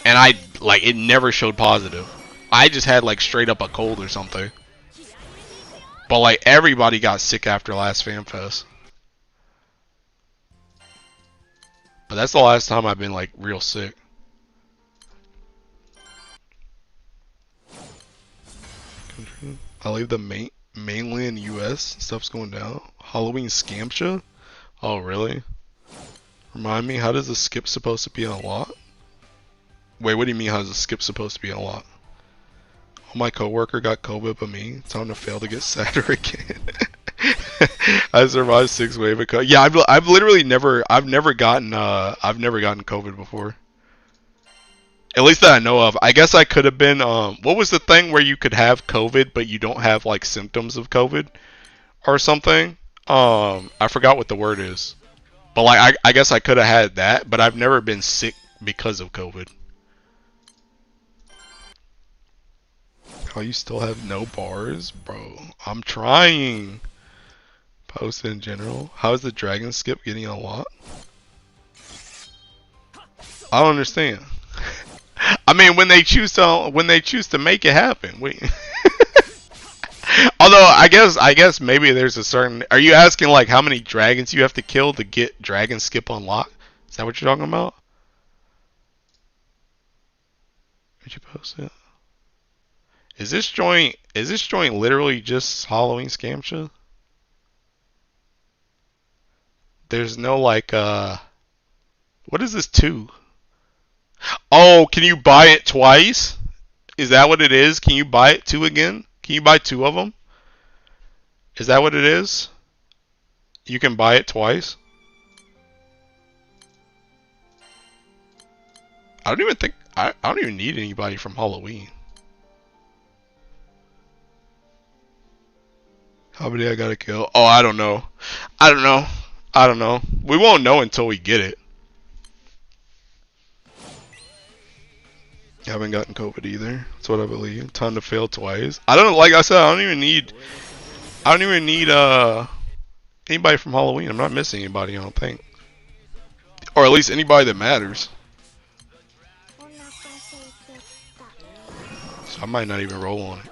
and I like it never showed positive. I just had like straight up a cold or something. But like everybody got sick after last FanFest. But that's the last time I've been like real sick. I leave the mainland US stuff's going down. Halloween scamsha? Oh really? Remind me, how does the skip supposed to be unlocked? Wait, what do you mean how's the skip supposed to be unlocked? Oh, my coworker got COVID but me. Time to fail to get sadder again. I survived 6 wave of COVID. Yeah, I've literally never gotten COVID before. At least that I know of. I guess I could have been what was the thing where you could have COVID but you don't have like symptoms of COVID or something? I forgot what the word is. But like I guess I could have had that, but I've never been sick because of COVID. How you still have no bars? Bro, I'm trying. Post in general. How is the dragon skip getting a lot? I don't understand. I mean, when they choose to make it happen. Wait. Although I guess maybe there's a certain. Are you asking like how many dragons you have to kill to get dragon skip unlocked? Is that what you're talking about? Did you post it? Is this joint literally just Halloween scamsha? There's no like what is this 2? Oh, can you buy it twice? Is that what it is? Can you buy it 2 again? Can you buy 2 of them? Is that what it is? You can buy it twice? I I don't even need anybody from Halloween. How many I gotta kill? Oh, I don't know. I don't know. I don't know. We won't know until we get it. I haven't gotten COVID either. That's what I believe. Time to fail twice. I don't like I said. I don't even need. I don't even need anybody from Halloween. I'm not missing anybody. I don't think, or at least anybody that matters. So I might not even roll on it.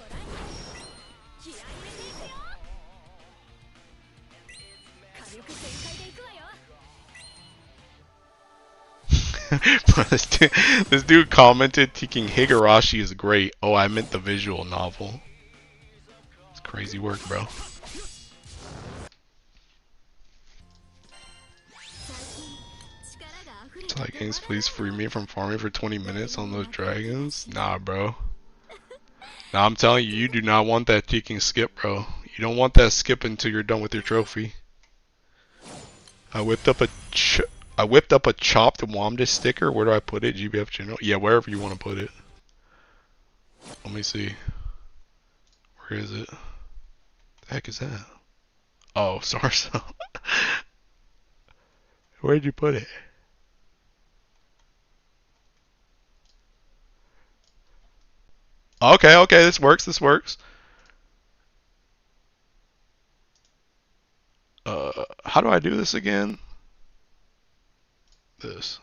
This dude commented thinking Higurashi is great. Oh, I meant the visual novel. It's crazy work, bro. It's like, games, please free me from farming for 20 minutes on those dragons. Nah, bro. Nah, I'm telling you, you do not want that ticking skip, bro. You don't want that skip until you're done with your trophy. I whipped up a chopped Wamda sticker. Where do I put it? GBF General? Yeah, wherever you want to put it. Let me see. Where is it? The heck is that? Oh, sorry. Where'd you put it? Okay, okay, this works, this works. How do I do this again? This.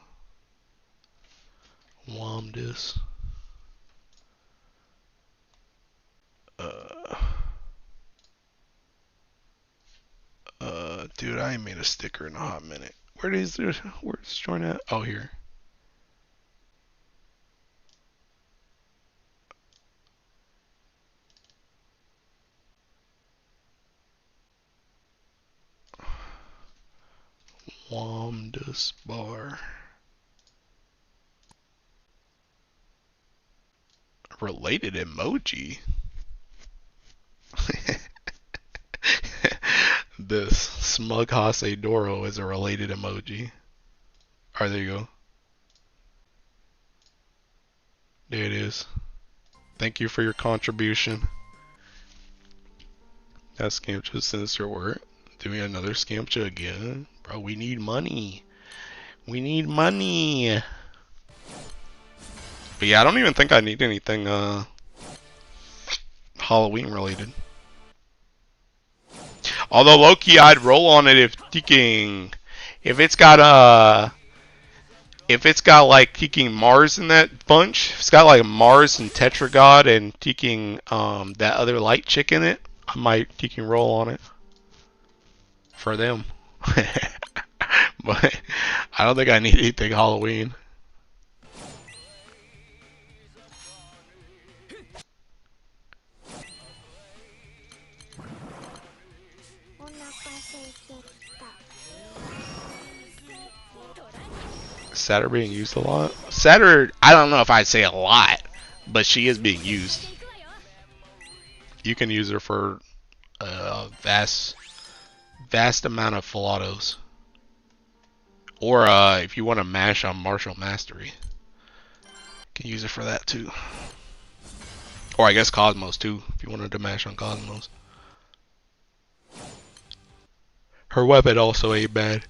Wamdis. Dude, I ain't made a sticker in a hot minute. Where's join at? Oh, here. Wamdis bar. Related emoji. This smug Hasedoro is a related emoji. Alright, there you go. There it is. Thank you for your contribution. That Scamcha sinister work. Doing another Scamcha again. Bro, we need money. We need money. But yeah, I don't even think I need anything Halloween related. Although low-key I'd roll on it if it's got like Teking Mars in that bunch, if it's got like Mars and Tetragod and Teking that other light chick in it, I might Teking roll on it. For them. But I don't think I need anything Halloween. Saturn being used a lot? Saturn, I don't know if I'd say a lot, but she is being used. You can use her for a vast amount of Filatos. Or if you want to mash on Martial Mastery, you can use it for that too. Or I guess Cosmos too, if you wanted to mash on Cosmos. Her weapon also ain't bad.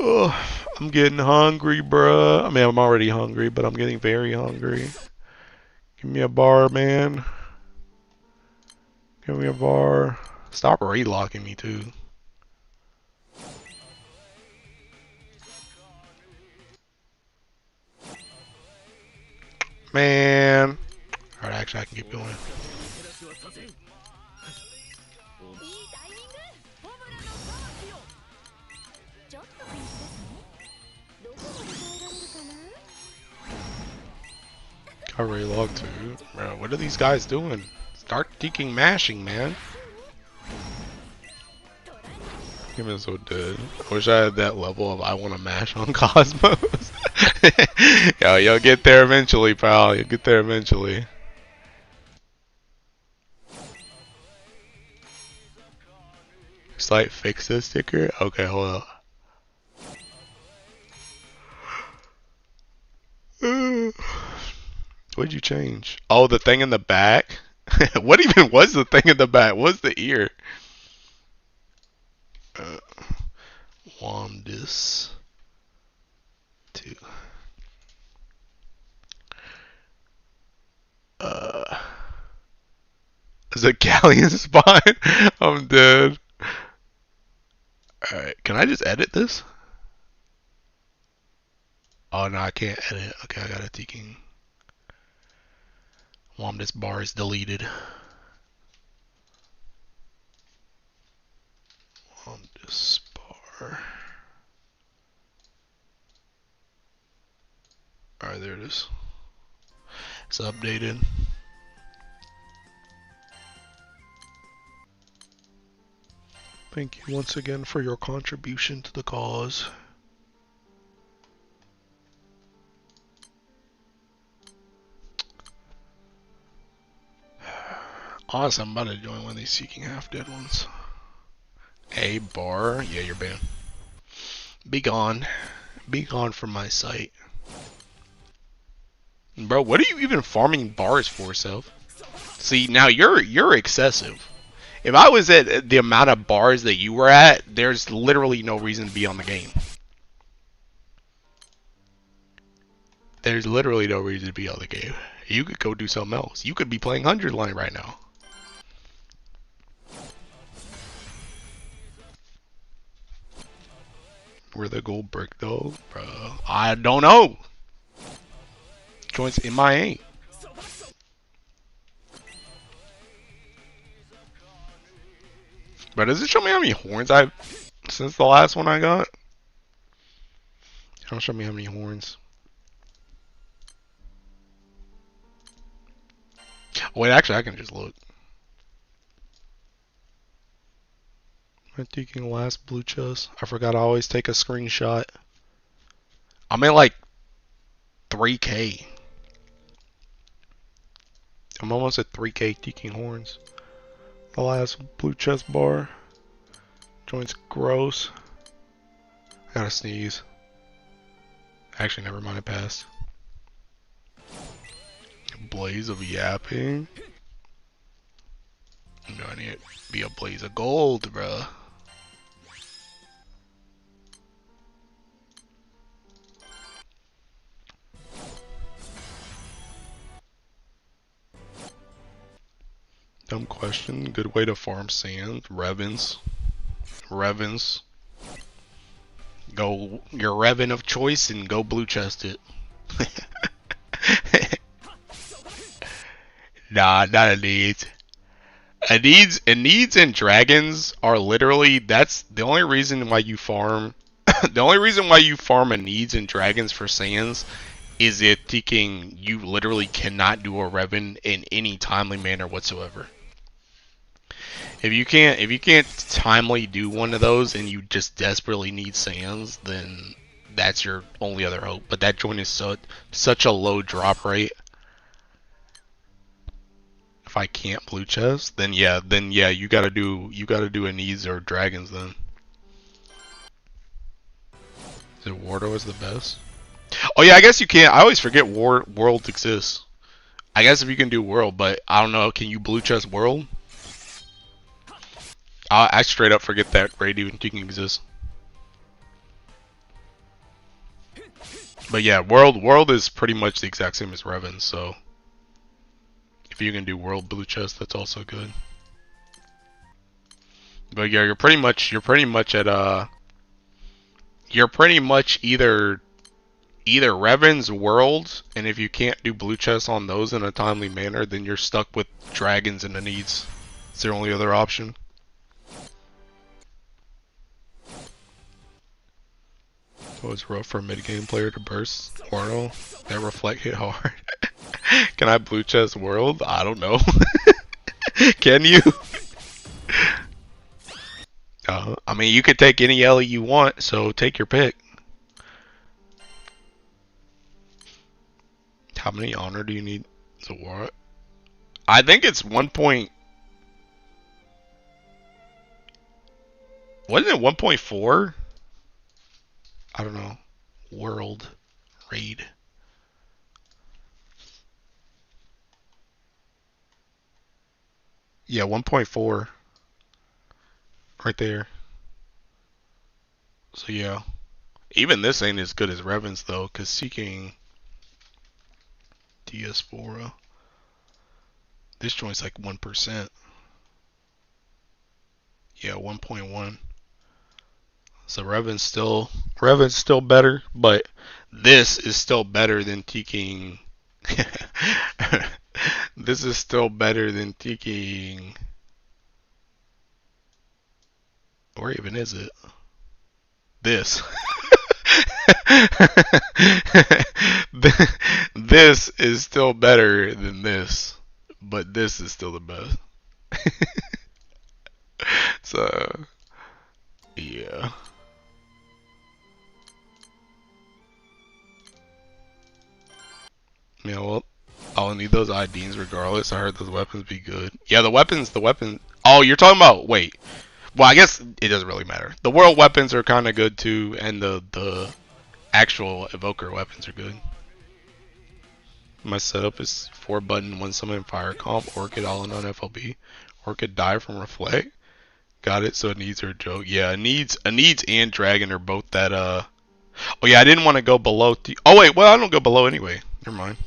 Oh, I'm getting hungry, bruh. I mean, I'm already hungry, but I'm getting very hungry. Give me a bar, man. Give me a bar. Stop relocking me, too. Man. Alright, actually, I can keep going. I relog too. Bro, what are these guys doing? Start deking mashing, man. Game is so dead. I wish I had that level of I want to mash on Cosmos. Yo, you'll get there eventually, pal. You'll get there eventually. Slight fix this sticker? Okay, hold up. What'd you change? Oh, the thing in the back? What even was the thing in the back? What's the ear? Uh, Wandis 2. Uh, is it Galleon spine? I'm dead. Alright, can I just edit this? Oh no, I can't edit. Okay, I got a King. Wandis bar is deleted. Wandis bar. Alright, there it is. It's updated. Thank you once again for your contribution to the cause. Honestly, I'm about to join one of these Seeking Half Dead ones. A bar? Yeah, you're banned. Be gone. Be gone from my sight. Bro, what are you even farming bars for, Self? See, now you're excessive. If I was at the amount of bars that you were at, there's literally no reason to be on the game. There's literally no reason to be on the game. You could go do something else. You could be playing 100 line right now. Where the gold brick though? Bro, I don't know. Joints in my aim. But does it show me how many horns I've since the last one I got? It don't show me how many horns. Wait, actually, I can just look. I'm taking last blue chest. I forgot I always take a screenshot. I'm at like 3K. I'm almost at 3K taking horns. The last blue chest bar. Joints gross. I gotta sneeze. Actually, never mind, I passed. Blaze of yapping. No, I need to be a blaze of gold, bruh. Dumb question. Good way to farm sand. Revens. Revens. Go your Revan of choice and go blue chest it. Nah, not a needs. A needs and dragons are literally, that's the only reason why you farm the only reason why you farm a needs and dragons for sands is it thinking you literally cannot do a Revan in any timely manner whatsoever. If you can't timely do one of those and you just desperately need sands, then that's your only other hope. But that joint is such a low drop rate. If I can't blue chest, then yeah, you gotta do a needs or dragons then. Is it Wardo is the best? Oh yeah, I guess you can't. I always forget world exists. I guess if you can do world, but I don't know. Can you blue chest world? I straight up forget that raid even exists. But yeah, world is pretty much the exact same as Revan. So if you can do world blue chest, that's also good. But yeah, you're pretty much at you're pretty much either Revan's worlds, and if you can't do blue chests on those in a timely manner, then you're stuck with dragons and the needs. It's their only other option. Oh, it's rough for a mid-game player to burst Oro. That reflect hit hard. Can I blue chest world? I don't know. Can you? I mean, you could take any Ellie you want, so take your pick. How many honor do you need? So what? I think it's 1 point. Wasn't it 1.4? I don't know. World raid. Yeah, 1.4 right there. So yeah, even this ain't as good as Revan's though, cause Seeking Diaspora, this joint's like 1%. Yeah, 1.1. So Revan's still better, but this is still better than Seeking. This is still better than Seeking. Or even is it? This. This is still better than this, but this is still the best. So, yeah. Yeah, well, I'll need those IDs regardless. I heard those weapons be good. Yeah, the weapon. Oh, you're talking about, wait. Well, I guess it doesn't really matter. The world weapons are kind of good too, and the actual evoker weapons are good. My setup is 4 button, 1 summon, fire comp, Orchid all in on FLB. Orchid die from reflect. Got it, so it needs her joke. Yeah, it needs and dragon are both that oh yeah, I didn't want to go below oh wait, well I don't go below anyway. Never mind.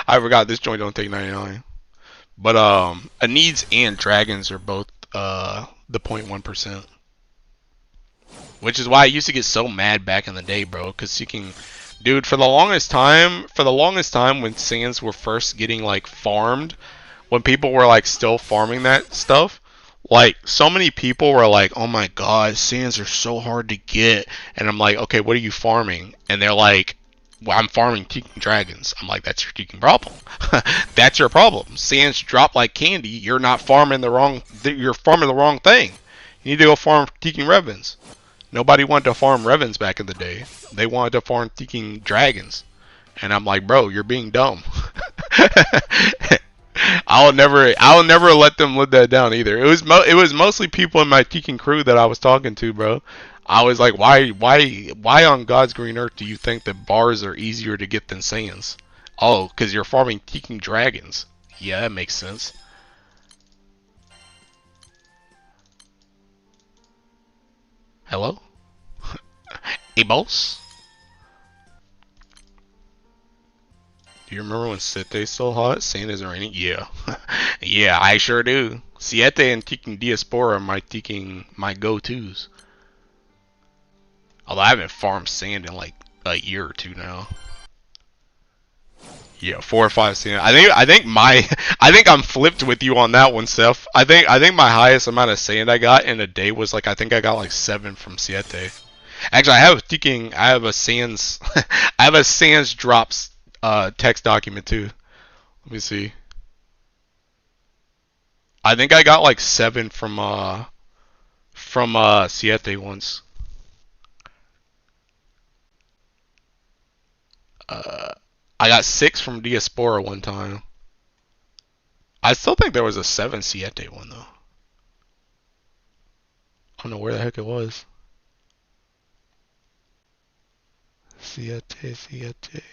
I forgot this joint don't take 99. But a needs and dragons are both the 0.1%. Which is why I used to get so mad back in the day, bro, cuz you can dude, for the longest time when sands were first getting like farmed, when people were like still farming that stuff, like so many people were like, "Oh my god, sands are so hard to get." And I'm like, "Okay, what are you farming?" And they're like, "Well, I'm farming Teking dragons." I'm like, "That's your Teking problem. That's your problem. Sands drop like candy. You're not farming the wrong. You're farming the wrong thing. You need to go farm Teking Revens." Nobody wanted to farm Revens back in the day. They wanted to farm Teking dragons. And I'm like, bro, you're being dumb. I'll never let them live that down either. It was mostly people in my Tekken crew that I was talking to, bro. I was like, why on God's green earth do you think that bars are easier to get than sands? Oh, because you're farming Tekken dragons. Yeah, that makes sense. Hello? Hey, boss? Do you remember when Sete still hot? Sand is raining? Yeah. Yeah, I sure do. Siete and Tekken Diaspora are my go-tos. Although I haven't farmed sand in like a year or two now. Yeah, 4 or 5 sand. I think I'm flipped with you on that one, Seth. I think my highest amount of sand I got in a day was like I think I got like 7 from Siete. Actually, I have a sands I have a sands drops text document too. Let me see. I think I got like 7 from Siete once. Uh, I got 6 from Diaspora one time. I still think there was a 7 Siete one though. I don't know where the heck it was. Siete.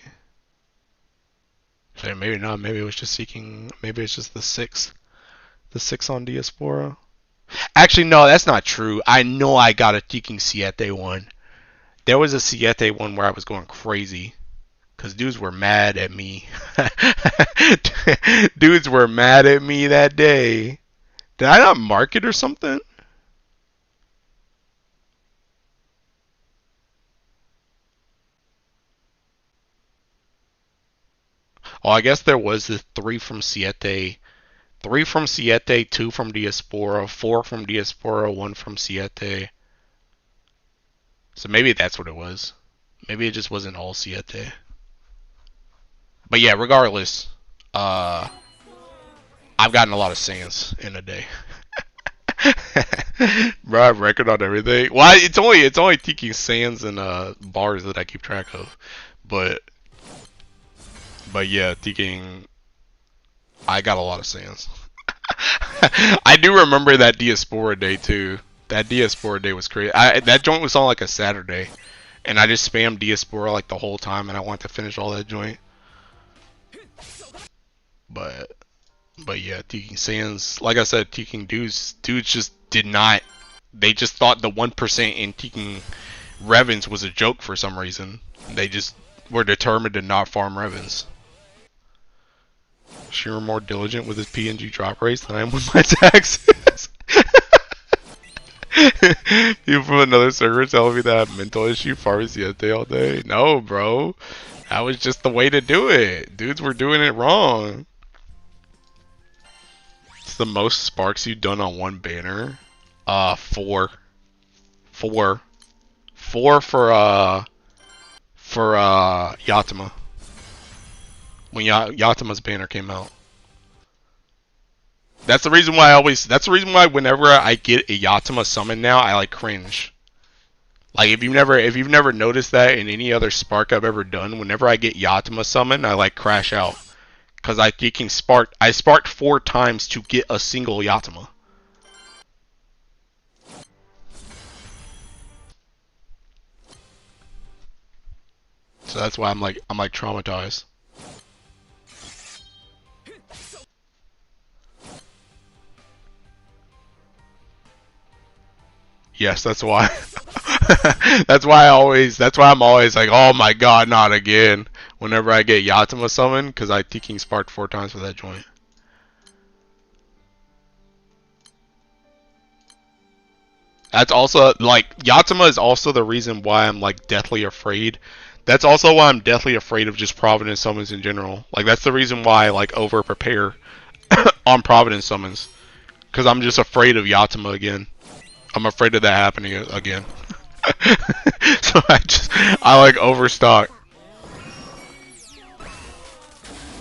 So maybe not. Maybe it was just seeking. Maybe it's just the 6. The 6 on Diaspora. Actually, no, that's not true. I know I got a seeking Siete one. There was a Siete one where I was going crazy. Because dudes were mad at me. Dudes were mad at me that day. Did I not mark it or something? Oh, I guess there was the 3 from Siete. 3 from Siete, 2 from Diaspora, 4 from Diaspora, 1 from Siete. So maybe that's what it was. Maybe it just wasn't all Siete. But yeah, regardless, I've gotten a lot of sands in a day. Bro, I have record on everything. Well, it's only Tiki sands and bars that I keep track of. But yeah, Tiking, I got a lot of sands. I do remember that Diaspora day too. That Diaspora day was crazy. That joint was on like a Saturday, and I just spammed Diaspora like the whole time, and I wanted to finish all that joint. But But yeah, Teking Sands, like I said, Teking dudes just did not. They just thought the 1% in Teking Revens was a joke for some reason. They just were determined to not farm Revens. Sure, more diligent with his PNG drop rates than I am with my taxes. You from another server telling me that I have mental issue farming Siete all day? No, bro. That was just the way to do it. Dudes were doing it wrong. It's the most sparks you've done on one banner. Four. Four. Four for Yatima. When Yatima's banner came out. That's the reason why whenever I get a Yatima summon now, I like cringe. Like if you've never noticed that in any other Spark I've ever done, whenever I get Yatima summon, I like crash out. Cause I sparked 4 times to get a single Yatima. So that's why I'm like traumatized. Yes, that's why. That's why I'm always like, oh my god, not again. Whenever I get Yatima summon, because I King sparked 4 times for that joint. That's also, like, Yatima is also the reason why I'm, like, deathly afraid. That's also why I'm deathly afraid of just Providence summons in general. Like, that's the reason why I, like, over-prepare on Providence summons. Because I'm just afraid of Yatima again. I'm afraid of that happening again. So I like overstock.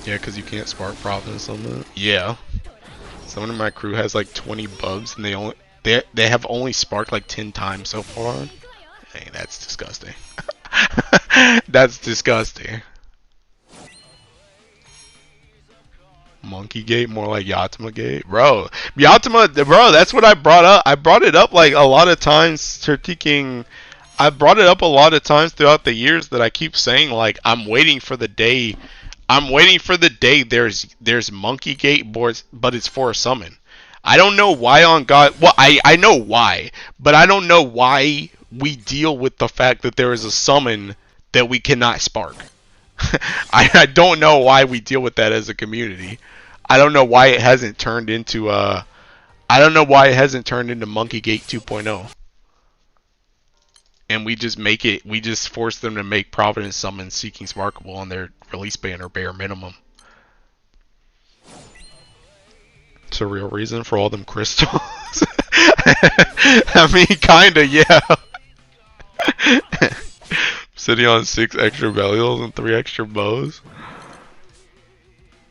Yeah, because you can't spark Providence on that. Yeah. Someone in my crew has like 20 bugs and they have only sparked like 10 times so far. Hey, that's disgusting. That's disgusting. Monkey Gate, more like Yatima Gate, bro. Yatima, bro. That's what I brought up. I brought it up like a lot of times. Critiquing. I brought it up a lot of times throughout the years that I keep saying like I'm waiting for the day. I'm waiting for the day there's Monkey Gate boards, but it's for a summon. I don't know why on God. Well, I know why, but I don't know why we deal with the fact that there is a summon that we cannot spark. I don't know why we deal with that as a community. I don't know why it hasn't turned into I don't know why it hasn't turned into Monkey Gate 2.0. And we just force them to make Providence summons Seeking Sparkable on their release banner bare minimum. It's a real reason for all them crystals. I mean, kinda, yeah. Sitting on 6 extra Belials and 3 extra bows.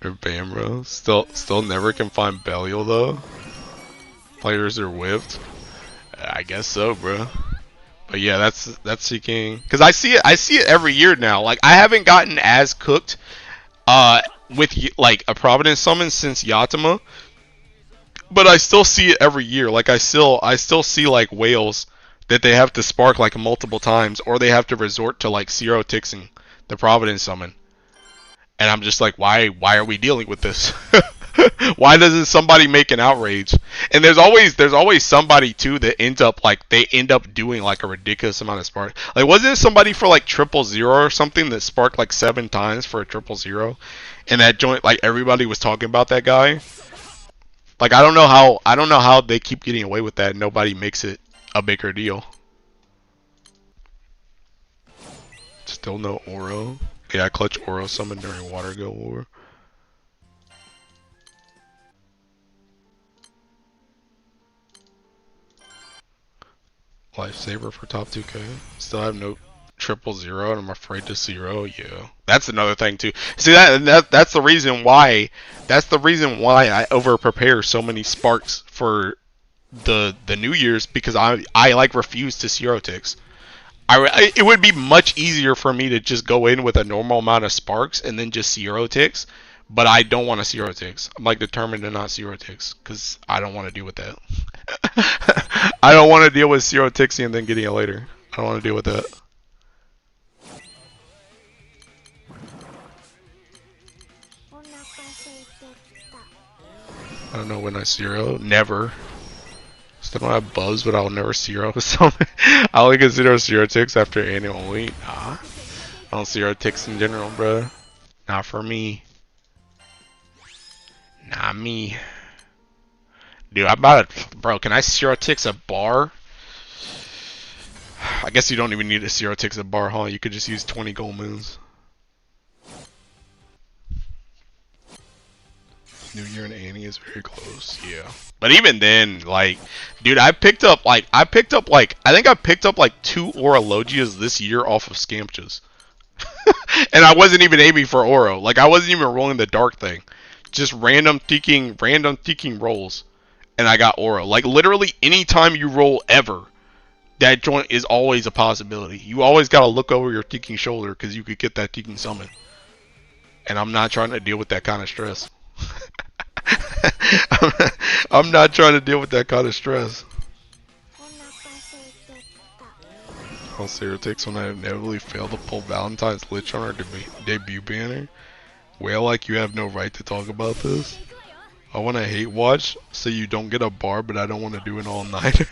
Or bam, bro. Still never can find Belial though. Players are whipped. I guess so, bro. But yeah, that's Seeking. Cause I see it every year now. Like I haven't gotten as cooked, with like a Providence summon since Yatima. But I still see it every year. Like I still see like whales that they have to spark like multiple times, or they have to resort to like Zero Tixing the Providence summon. And I'm just like, why are we dealing with this? Why doesn't somebody make an outrage? And there's always somebody too that ends up like they end up doing like a ridiculous amount of spark. Like wasn't it somebody for like 000 or something that sparked like 7 times for a 000? And that joint, like everybody was talking about that guy. Like I don't know how they keep getting away with that and nobody makes it a bigger deal. Still no Oro. Yeah, I clutch Oro summon during Water Go War. Lifesaver for top 2K. Still have no 000 and I'm afraid to 0. Yeah. That's another thing too. See that's the reason why I over prepare so many sparks for the New Year's, because I like refuse to 0 ticks. It would be much easier for me to just go in with a normal amount of sparks and then just 0 ticks, but I don't want to 0 ticks. I'm like determined to not 0 ticks because I don't want to deal with that. I don't want to deal with 0 tixing and then getting it later. I don't want to deal with that. I don't know when I zero. Never. Still don't have buzz, but I'll never zero. So I only get zero ticks after annual week. Nah. I don't zero ticks in general, bro. Not for me. Not me. Dude, I'm about to... Bro, can I zero ticks a bar? I guess you don't even need a zero ticks a bar, huh? You could just use 20 gold moons. New Year and Annie is very close. Yeah. But even then, like, dude, I think I picked up like 2 Orologias this year off of Scampchas. And I wasn't even aiming for Oro. Like, I wasn't even rolling the dark thing. Just random thinking rolls. And I got Oro. Like, literally, anytime you roll ever, that joint is always a possibility. You always gotta look over your thinking shoulder because you could get that thinking summon. And I'm not trying to deal with that kind of stress. I'm not trying to deal with that kind of stress. I'll see her takes when I inevitably fail to pull Valentine's Lich on our debut banner. Well, like you have no right to talk about this. I want to hate watch so you don't get a bar, but I don't want to do an all-nighter.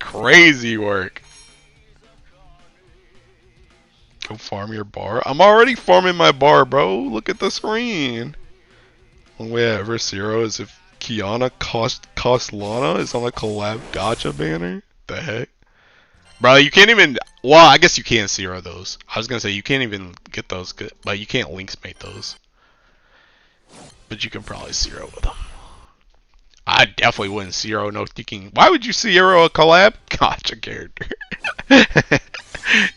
Crazy work. Go farm your bar. I'm already farming my bar, bro. Look at the screen. One way I ever zero is if Kiana cost Lana is on a collab gacha banner. The heck? Bro, you can't even... Well, I guess you can zero those. I was gonna say, you can't even get those, but you can't links mate those. But you can probably zero with them. I definitely wouldn't zero no thinking. Why would you zero a collab gacha character?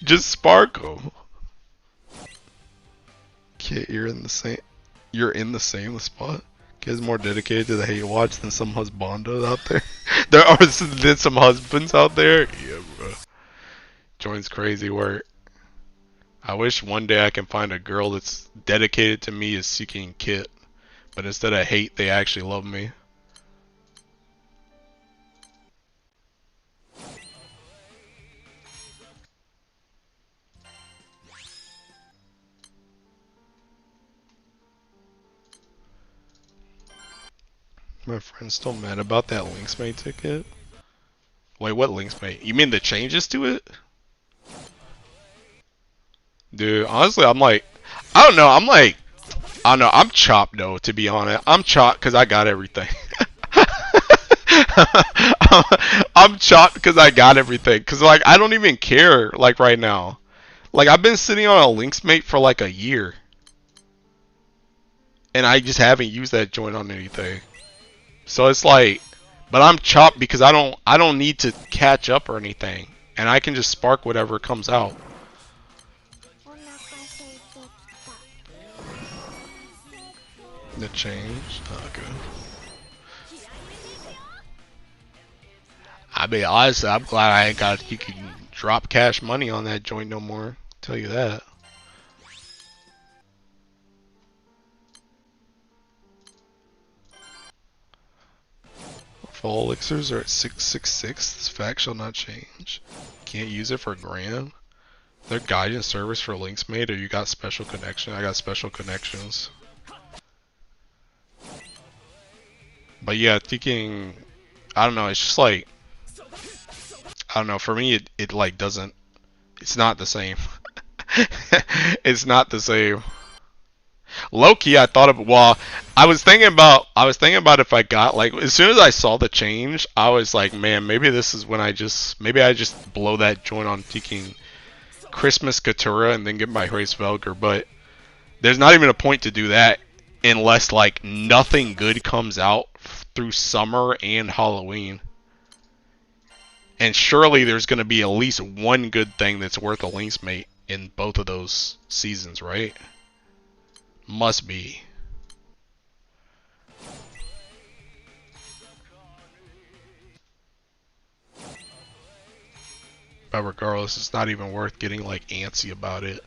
Just sparkle. Kid, you're in the same spot. Kid's more dedicated to the hate watch than some husbandos out there. There are some husbands out there. Yeah, bro. Joins crazy work. I wish one day I can find a girl that's dedicated to me as seeking Kit, but instead of hate, they actually love me. My friend's still mad about that Linksmate ticket. Wait, what Linksmate? You mean the changes to it? Dude, honestly, I'm like, I don't know, I don't know, I'm chopped though, to be honest. I'm chopped because I got everything. I'm chopped because I got everything. Because, like, I don't even care, like, right now. Like, I've been sitting on a Linksmate for, like, a year. And I just haven't used that joint on anything. So it's like, but I'm chopped because I don't need to catch up or anything. And I can just spark whatever comes out. The change? Okay. I mean, honestly, I'm glad you can drop cash money on that joint no more. Tell you that. If all elixirs are at 666, this fact shall not change. Can't use it for grand. Their guidance service for links made, or you got special connection? I got special connections. But yeah, thinking, I don't know, it's just like, I don't know, for me it like doesn't, it's not the same. It's not the same. Low key, I thought of, well, I was thinking about if I got, like, as soon as I saw the change, I was like, man, maybe this is when maybe I just blow that joint on taking Christmas Katura and then get my Race Velger, but there's not even a point to do that unless, like, nothing good comes out through summer and Halloween. And surely there's going to be at least one good thing that's worth a links mate in both of those seasons, right? Must be. But regardless, it's not even worth getting like antsy about it.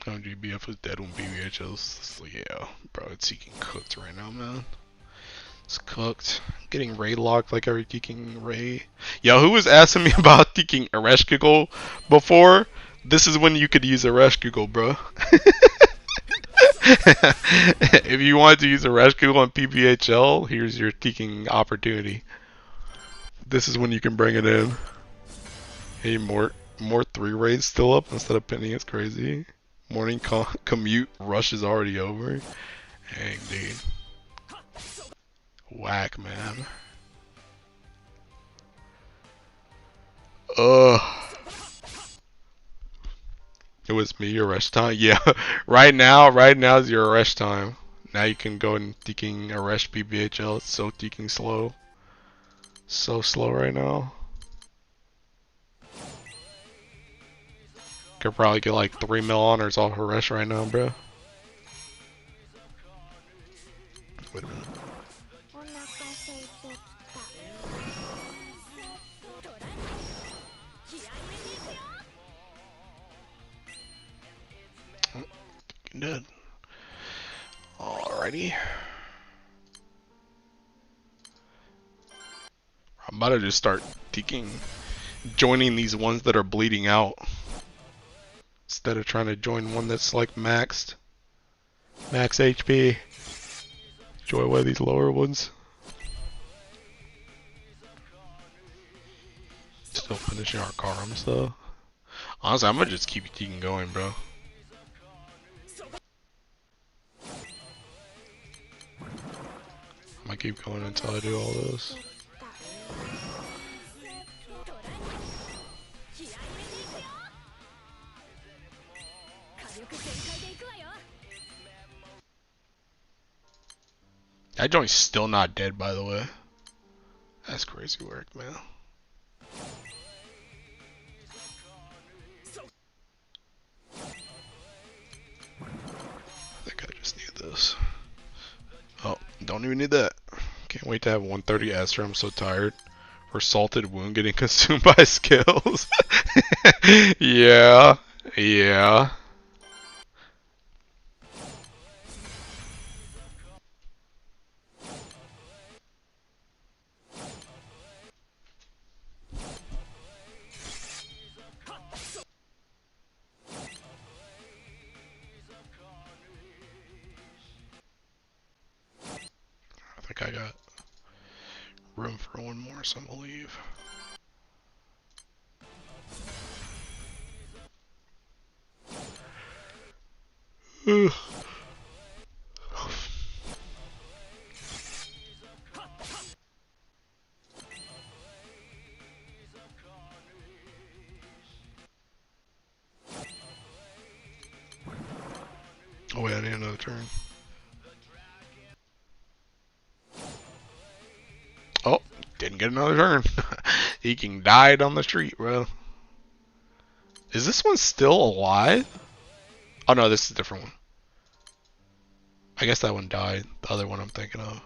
Oh, GBF was dead when BBHL. So yeah, bro, it's getting cooked right now, man. It's cooked. Getting Ray locked like every Teking Ray. Yo, who was asking me about Teking Ereshkigal before? This is when you could use Ereshkigal, bro. If you wanted to use Ereshkigal on PBHL, here's your Teking opportunity. This is when you can bring it in. Hey, more 3 raids still up instead of pinning. It's crazy. Morning commute rush is already over. Dang, dude. Whack, man. Ugh. It was me, your rush time. Yeah, right now is your rush time. Now you can go and Teking Aresh PBHL. It's so Teking slow. So slow right now. Could probably get like 3 mil honors off Aresh right now, bro. Wait a minute. Dead. Alrighty. I'm about to just start joining these ones that are bleeding out. Instead of trying to join one that's like max HP. Join one of these lower ones. Still finishing our Karams though. Honestly, I'm gonna just keep Teking going, bro. I'm gonna keep going until I do all this. That joint's still not dead, by the way. That's crazy work, man. I think I just need this. Oh, don't even need that. Can't wait to have 130 Esther. I'm so tired. For salted wound getting consumed by skills. Yeah. Yeah. I think I got room for one more, so I'm gonna leave. Oh wait, I need another turn. Oh, didn't get another turn. Teking died on the street, bro. Is this one still alive? Oh no, this is a different one. I guess that one died. The other one I'm thinking of.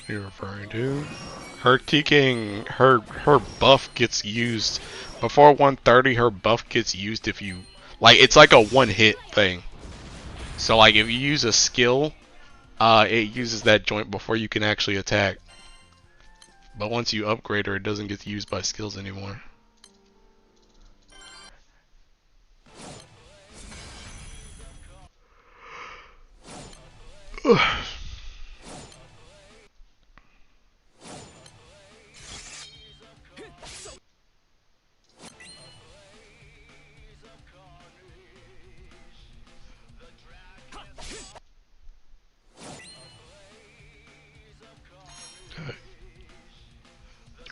You're referring to? Her Teking, her buff gets used before 130. Her buff gets used if you like. It's like a one-hit thing. So like if you use a skill, it uses that joint before you can actually attack. But once you upgrade her, it doesn't get used by skills anymore.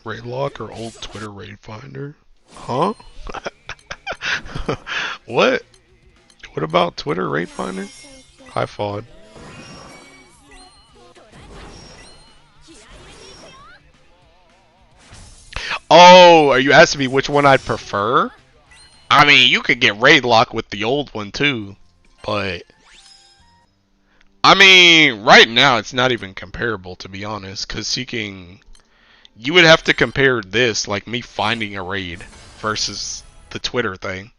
Raid lock or old Twitter raid finder? Huh? What? What about Twitter raid finder? Hi, Fod. Oh, are you asking me which one I'd prefer? I mean, you could get raid lock with the old one too, but I mean, right now it's not even comparable, to be honest, because seeking, you would have to compare this, like me finding a raid, versus the Twitter thing.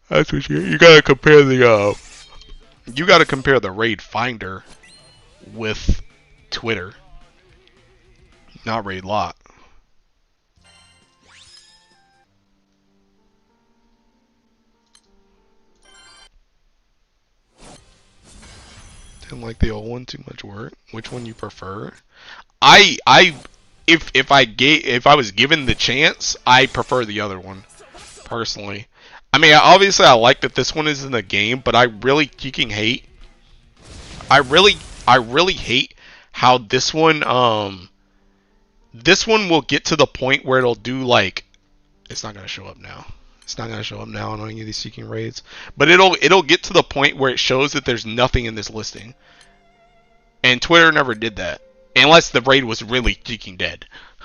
That's what you gotta compare you gotta compare the raid finder with Twitter, not raid lot. Didn't like the old one, too much work. Which one you prefer? I if I was given the chance, I prefer the other one personally. I mean, obviously I like that this one is in the game, but I really fucking hate. I really I really hate how this one will get to the point where it'll do like, it's not gonna show up now. It's not gonna show up now on any of these seeking raids, but it'll get to the point where it shows that there's nothing in this listing. And Twitter never did that. Unless the raid was really geeking dead.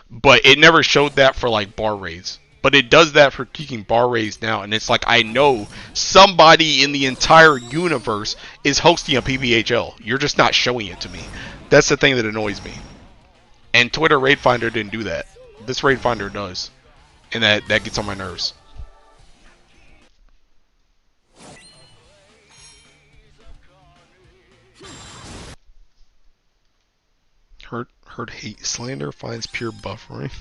But it never showed that for like bar raids. But it does that for geeking bar raids now. And it's like, I know somebody in the entire universe is hosting a PBHL. You're just not showing it to me. That's the thing that annoys me. And Twitter Raid Finder didn't do that. This Raid Finder does. And that gets on my nerves. Heard hate slander finds pure buffering.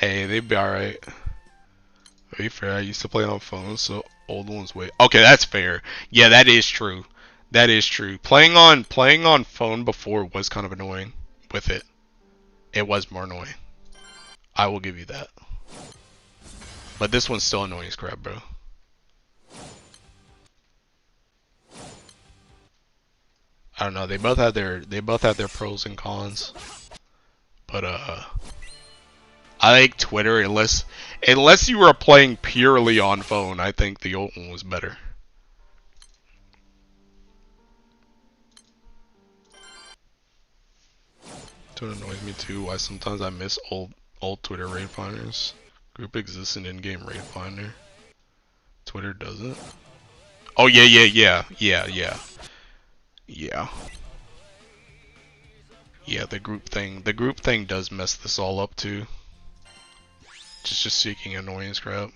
Hey, they'd be alright. To be fair, I used to play on phones, so old ones wait. Okay, that's fair. Yeah, that is true. That is true. Playing on phone before was kind of annoying with it. It was more annoying. I will give you that. But this one's still annoying as crap, bro. I don't know. They both have their pros and cons. But I think Twitter, unless you were playing purely on phone, I think the old one was better. It annoys me too why sometimes I miss old Twitter raid finders. Group exists in in-game raid finder. Twitter doesn't. Oh yeah. Yeah, the group thing does mess this all up too. Just seeking annoyance crap.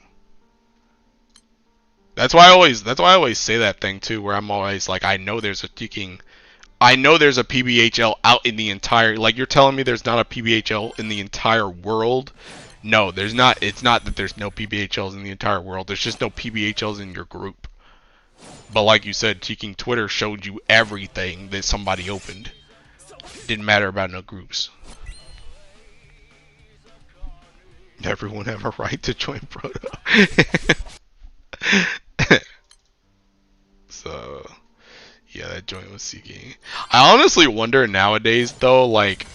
That's why I always say that thing too, where I'm always like, I know there's a PBHL out in the entire, like, you're telling me there's not a PBHL in the entire world? No, there's not. It's not that there's no PBHLs in the entire world. There's just no PBHLs in your group. But like you said, Twitter showed you everything that somebody opened. Didn't matter about no groups. Everyone have a right to join Proto. So, yeah, that joint was seeking. I honestly wonder nowadays, though, like,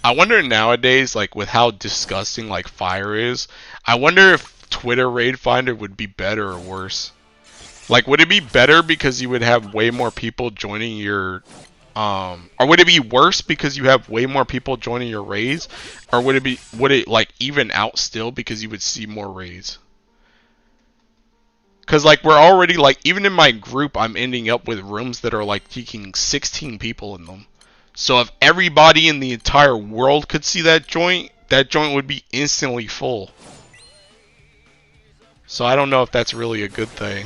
with how disgusting, like, Fire is, I wonder if Twitter Raid Finder would be better or worse. Like, would it be better because you would have way more people joining your, or would it be worse because you have way more people joining your raids? Or would it, like, even out still because you would see more raids? Because, like, we're already, like, even in my group, I'm ending up with rooms that are, like, taking 16 people in them. So if everybody in the entire world could see that joint would be instantly full. So I don't know if that's really a good thing.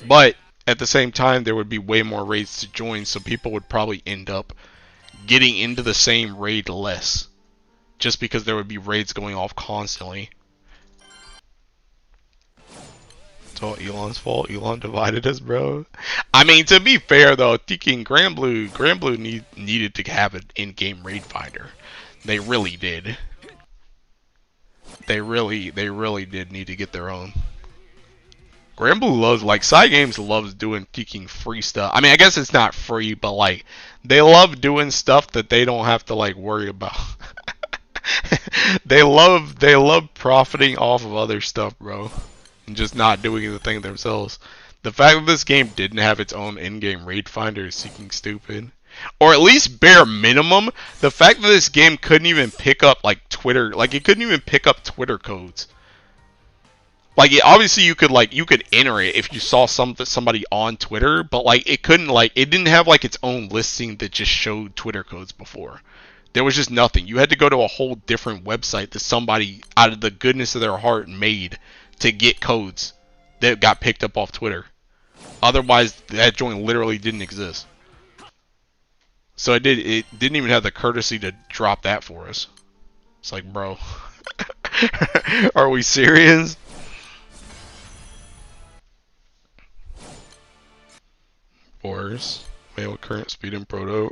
But at the same time, there would be way more raids to join, so people would probably end up getting into the same raid less. Just because there would be raids going off constantly. It's all Elon's fault. Elon divided us, bro. I mean, to be fair though, thinking Granblue needed to have an in-game raid finder. They really did. They really did need to get their own. Granblue loves, like, Cygames loves doing geeking free stuff. I mean, I guess it's not free, but, like, they love doing stuff that they don't have to, like, worry about. They love profiting off of other stuff, bro. And just not doing the thing themselves. The fact that this game didn't have its own in-game raid finder is seeking stupid. Or at least bare minimum, the fact that this game couldn't even pick up, like, Twitter, like, it couldn't even pick up Twitter codes. Like obviously you could enter it if you saw somebody on Twitter, but like it couldn't like it didn't have like its own listing that just showed Twitter codes before. There was just nothing. You had to go to a whole different website that somebody out of the goodness of their heart made to get codes that got picked up off Twitter. Otherwise, that joint literally didn't exist. So it didn't even have the courtesy to drop that for us. It's like, bro, are we serious? Wars. Man, with current speed in Proto,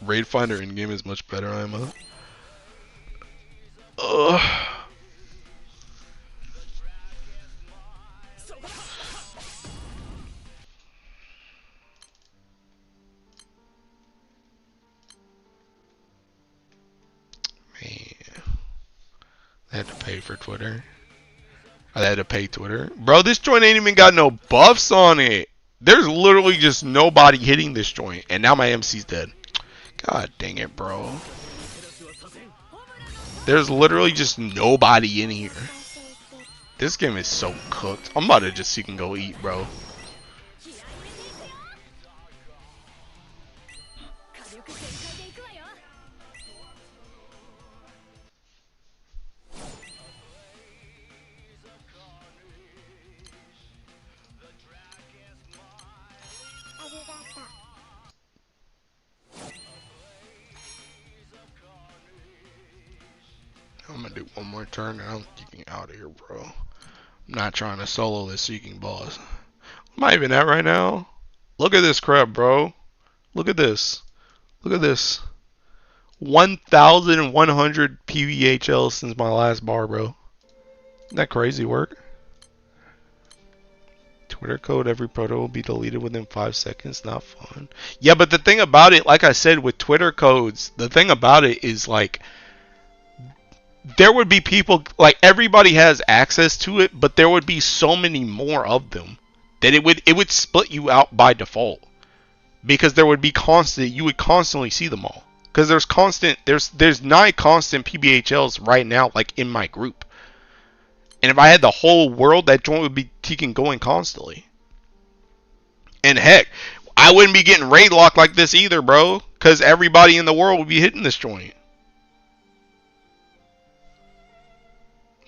Raid Finder in game is much better. I'm a. Ugh. Man, I had to pay for Twitter. I had to pay Twitter. Bro, this joint ain't even got no buffs on it. There's literally just nobody hitting this joint, and now my MC's dead. God dang it, bro. There's literally just nobody in here. This game is so cooked. I'm about to just see can go eat, bro. I'm gonna do one more turn and I'm getting out of here, bro. I'm not trying to solo this Seeking boss. Am I even at right now? Look at this crap, bro. Look at this. Look at this. 1,100 PVHL since my last bar, bro. Isn't that crazy work? Twitter code, every proto will be deleted within 5 seconds. Not fun. Yeah, but the thing about it, like I said, with Twitter codes, the thing about it is like there would be people, like everybody has access to it, but there would be so many more of them that it would split you out by default, because there would be constant, you would constantly see them all, because there's 9 constant PBHLs right now, like in my group, and if I had the whole world, that joint would be going constantly. And heck, I wouldn't be getting raid locked like this either, bro, because everybody in the world would be hitting this joint.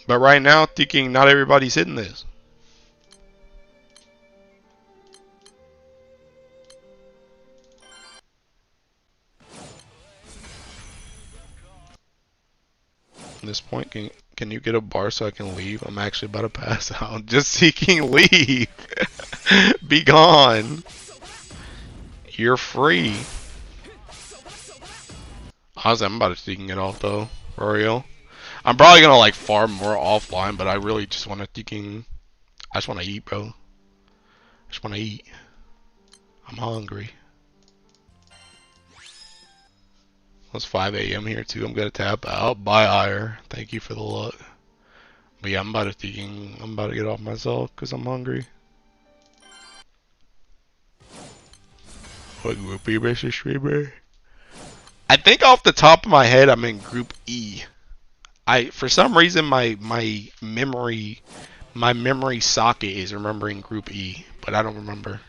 But right now, thinking not everybody's hitting this. At this point, can you get a bar so I can leave? I'm actually about to pass out. Just seeking leave. Be gone. You're free. Honestly, I'm about to seeking it off though, for real. I'm probably gonna like farm more offline, but I really just want to thinking. I just want to eat, bro. I just want to eat. I'm hungry. It's 5 a.m. here too. I'm gonna tap out. Bye, Ire. Thank you for the luck. But yeah, I'm about to get off myself because I'm hungry. What group E versus streamer? I think off the top of my head, I'm in Group E. For some reason my memory socket is remembering Group E, but I don't remember.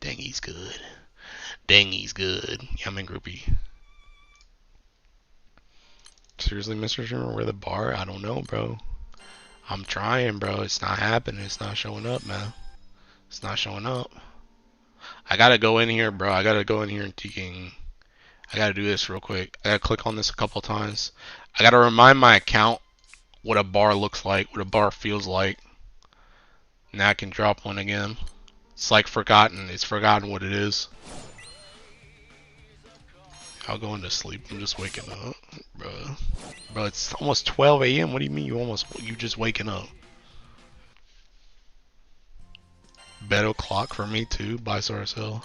Dang, he's good. Dang, he's good. Yeah, I'm in Group E. Seriously, Mr. Streamer, where the bar? I don't know, bro. I'm trying, bro. It's not happening. It's not showing up, man. It's not showing up. I gotta go in here, bro. I gotta go in here and taking. I gotta do this real quick. I gotta click on this a couple times. I gotta remind my account what a bar looks like, what a bar feels like. Now I can drop one again. It's like forgotten. It's forgotten what it is. I'll go into sleep. I'm just waking up, bro. Bro, it's almost 12 a.m. What do you mean you just waking up? Bed o'clock for me too. Bye, Sarcel.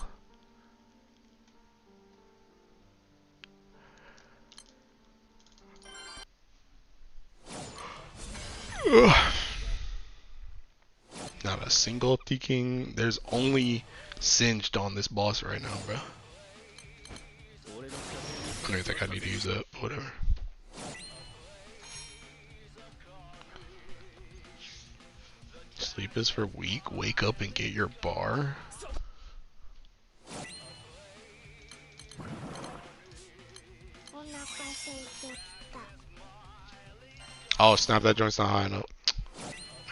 Not a single T-King. There's only Singed on this boss right now, bro. I don't think I need to use that. Whatever. Sleep is for weak. Wake up and get your bar. Oh snap! That joint's not high enough.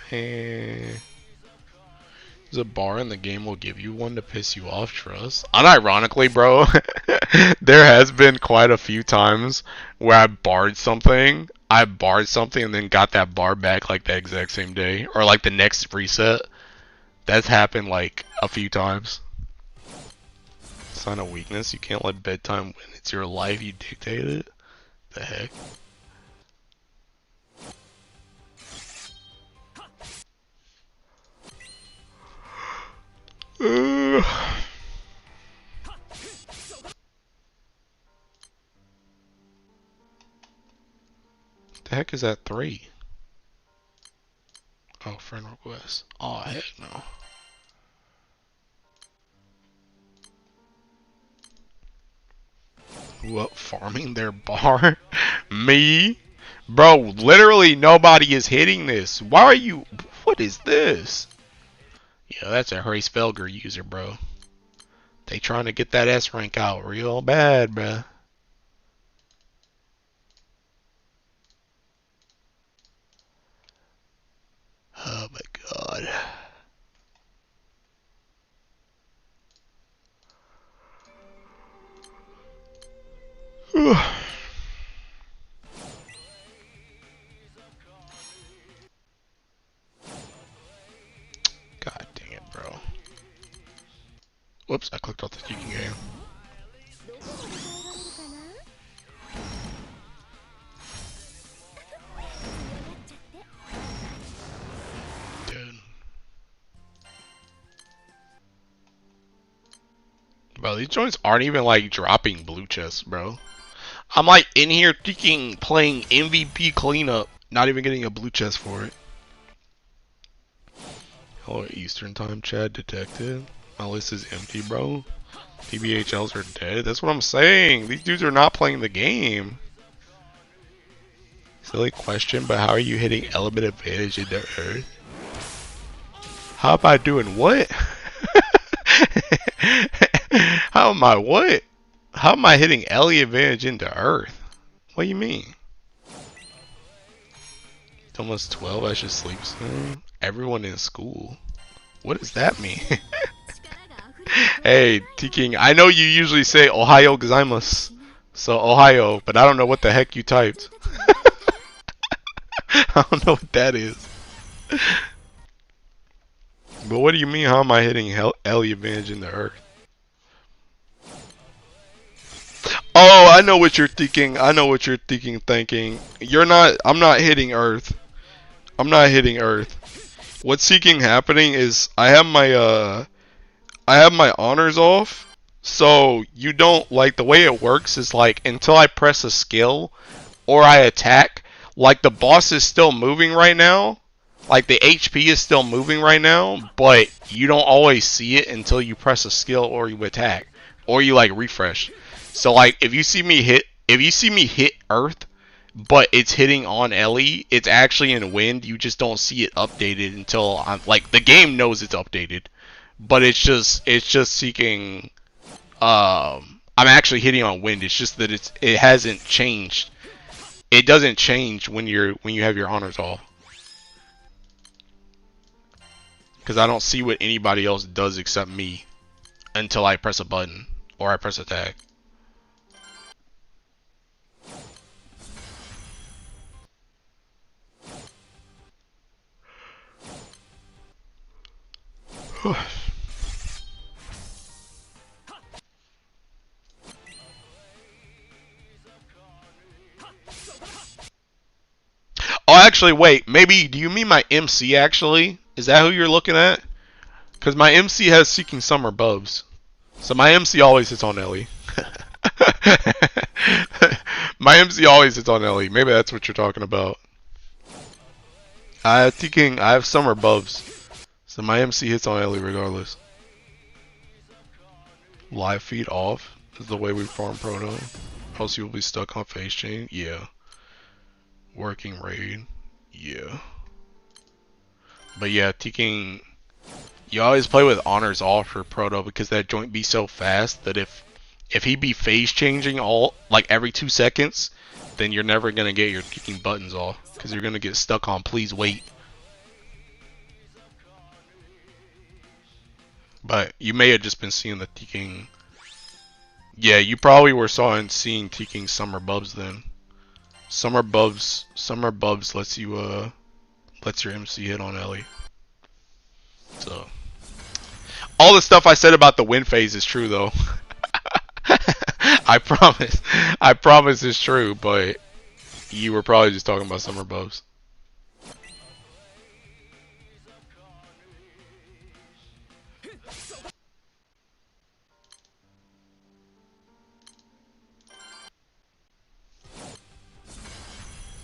Hey. There's a bar in the game will give you one to piss you off, trust. Unironically, bro, there has been quite a few times where I barred something and then got that bar back like the exact same day. Or like the next reset. That's happened like a few times. Sign of weakness, you can't let bedtime win. It's your life, you dictate it. The heck? The heck is that 3? Oh, friend request. Oh, heck no. Who up farming their bar? Me? Bro, literally nobody is hitting this. Why are you... What is this? Yeah, that's a Hurry Spelger user, bro. They trying to get that S rank out real bad, bruh. Oh my god. God dang it, bro. Whoops, I clicked off the cheating game. Dude. Bro, these joints aren't even like dropping blue chests, bro. I'm like in here playing MVP cleanup, not even getting a blue chest for it. Oh, Eastern time chat detected. My list is empty, bro. TBHLs are dead. That's what I'm saying. These dudes are not playing the game. Silly question, but how are you hitting element advantage into Earth? How am I doing what? How am I what? How am I hitting Ellie advantage into Earth? What do you mean? It's almost 12, I should sleep soon. Everyone in school. What does that mean? Hey, T-King, I know you usually say Ohio gozaimasu. So Ohio, but I don't know what the heck you typed. I don't know what that is. But what do you mean, how am I hitting Ellie advantage into Earth? Oh, I know what you're thinking. I know what you're thinking. You're not, I'm not hitting Earth. I'm not hitting Earth. What's seeking happening is I have my honors off. So you don't, like, the way it works is like until I press a skill or I attack, like the boss is still moving right now. Like the HP is still moving right now, but you don't always see it until you press a skill or you attack or you like refresh. So like if you see me hit Earth, but it's hitting on Ellie, it's actually in wind. You just don't see it updated until I'm like the game knows it's updated, but it's just seeking. I'm actually hitting on wind. It's just that it hasn't changed. It doesn't change when you have your honors off. Because I don't see what anybody else does except me until I press a button or I press attack. Oh, actually, wait. Maybe, do you mean my MC, actually? Is that who you're looking at? Because my MC has Seeking Summer Bubs. So my MC always hits on Ellie. My MC always hits on Ellie. Maybe that's what you're talking about. I have Summer Bubs. So my MC hits on Ellie regardless. Live feed off is the way we farm Proto. else you will be stuck on phase change. Yeah. Working raid. Yeah. But yeah, taking. You always play with honors off for proto because that joint be so fast that if he be phase changing all like every 2 seconds, then you're never gonna get your kicking buttons off because you're gonna get stuck on please wait. But you may have just been seeing the Teeking. Yeah, you probably were seeing Teeking Summer Bubs then. Summer Bubs lets you lets your MC hit on Ellie. So all the stuff I said about the win phase is true though. I promise it's true, but you were probably just talking about Summer Bubs.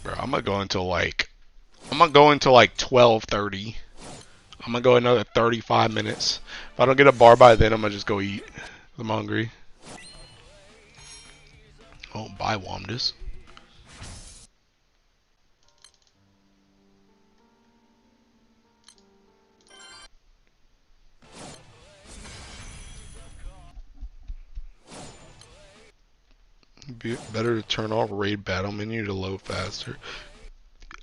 Bro, I'm gonna go until like 12:30. I'm gonna go another 35 minutes. If I don't get a bar by then, I'm gonna just go eat. I'm hungry. Oh, bye, Wamdas. Better to turn off raid battle menu to load faster.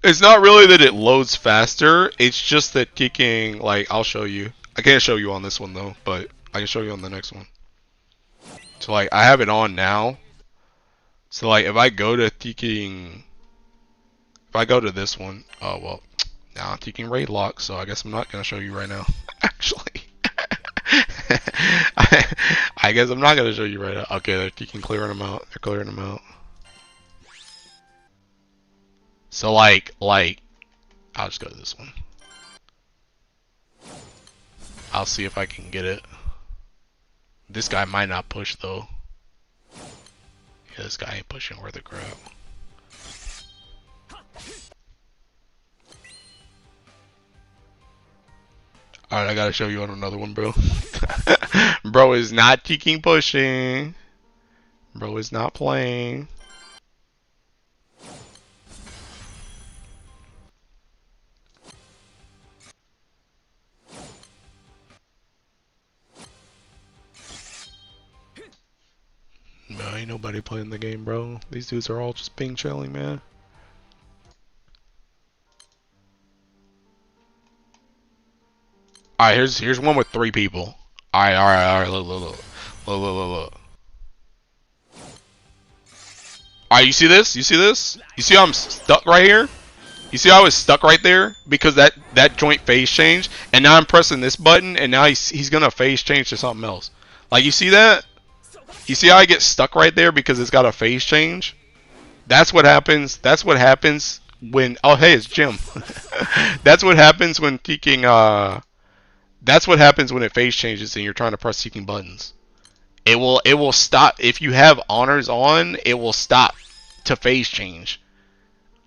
It's not really that it loads faster. It's just that kicking, like, I'll show you. I can't show you on this one though, but I can show you on the next one. So like, I have it on now. So like, if I go to kicking, if I go to this one, oh well, now I'm kicking raid lock. So I guess I'm not gonna show you right now. Actually, I guess I'm not gonna show you right now. Okay, they're kicking clearing them out. They're clearing them out. So like, I'll just go to this one. I'll see if I can get it. This guy might not push though. Yeah, this guy ain't pushing worth a crap. Alright, I gotta show you on another one, bro. Bro is not kicking pushing. Bro is not playing. No, ain't nobody playing the game, bro. These dudes are all just ping chilling, man. Alright, here's one with 3 people. Alright, look. Alright, you see this? You see this? You see how I'm stuck right here? You see how I was stuck right there? Because that joint phase changed, and now I'm pressing this button, and now he's gonna phase change to something else. Like, you see that? You see how I get stuck right there because it's got a phase change? That's what happens. That's what happens when. Oh, hey, it's Jim. That's what happens when kicking. That's what happens when it phase changes and you're trying to press seeking buttons. It will stop if you have honors on. It will stop to phase change.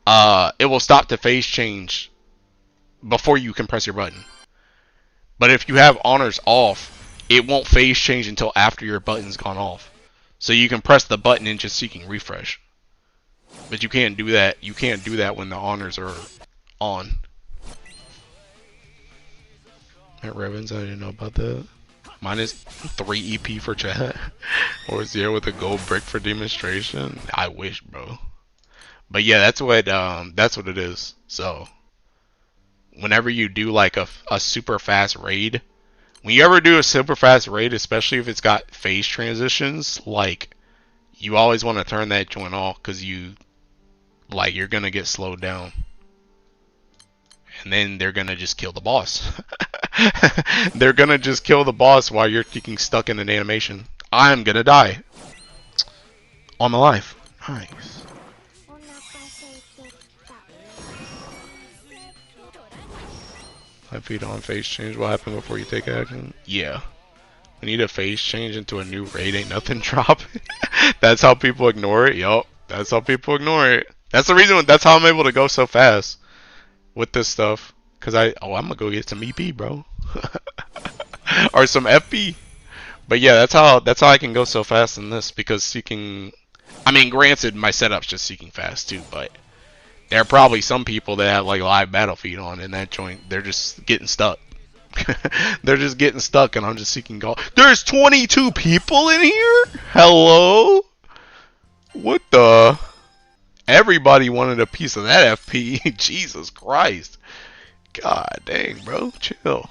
It will stop to phase change before you can press your button. But if you have honors off, it won't phase change until after your button's gone off. So you can press the button and just seeking refresh. But you can't do that. You can't do that when the honors are on. Matt Revens, I didn't know about that. Minus 3 EP for chat. Or 0 with a gold brick for demonstration. I wish, bro. But yeah, that's what it is. So whenever you do like a super fast raid, when you ever do a super fast raid, especially if it's got phase transitions, like you always want to turn that joint off because you're gonna get slowed down. And then they're gonna just kill the boss. They're gonna just kill the boss while you're getting stuck in an animation. I'm gonna die. On my life. Nice. I feed on phase change. What happened before you take action? Yeah. We need a phase change into a new raid. Ain't nothing dropping. That's how people ignore it. Yup. That's how people ignore it. That's the reason. That's how I'm able to go so fast with this stuff. Cause I'm gonna go get some EP, bro, or some FP. But yeah, that's how I can go so fast in this because seeking I mean, granted, my setup's just seeking fast too, but there are probably some people that have like live Battlefield on in that joint. They're just getting stuck. They're just getting stuck, and I'm just seeking gold. There's 22 people in here? Hello? What the? Everybody wanted a piece of that FP. Jesus Christ. God dang, bro. Chill.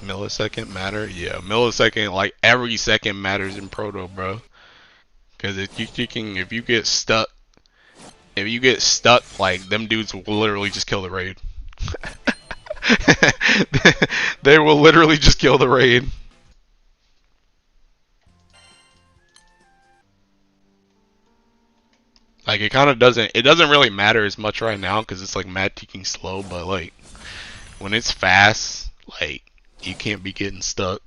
Millisecond matter? Yeah, millisecond, like every second matters in Proto, bro. Because if you get stuck, like them dudes will literally just kill the raid. They will literally just kill the raid. Like it doesn't really matter as much right now because it's like mad ticking slow, but like when it's fast, like you can't be getting stuck.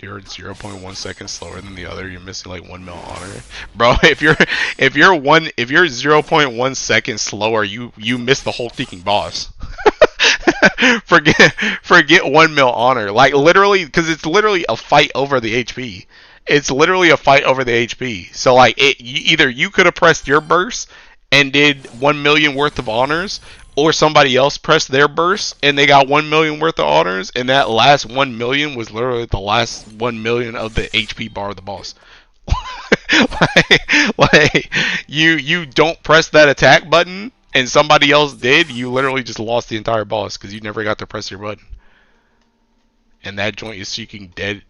You're 0.1 seconds slower than the other. You're missing like 1 mil honor, bro. If you're 0.1 seconds slower, you miss the whole freaking boss. forget 1 mil honor. Like literally, because it's literally a fight over the HP. It's literally a fight over the HP. So like either you could have pressed your burst and did 1 million worth of honors, or somebody else pressed their burst and they got 1 million worth of honors, and that last 1 million was literally the last 1 million of the HP bar of the boss. like you don't press that attack button and somebody else did, you literally just lost the entire boss because you never got to press your button. And that joint is seeking dead.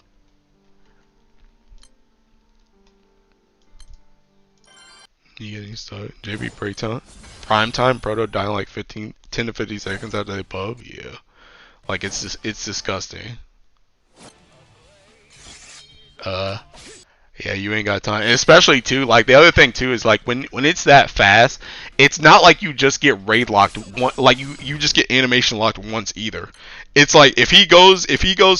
You getting stuck? JB Praytime? Prime time Proto dying like 10 to 50 seconds after they pub? Yeah. Like it's disgusting. Yeah, you ain't got time. And especially too, like the other thing too is like when it's that fast, it's not like you just get raid locked like you just get animation locked once either. It's like if he goes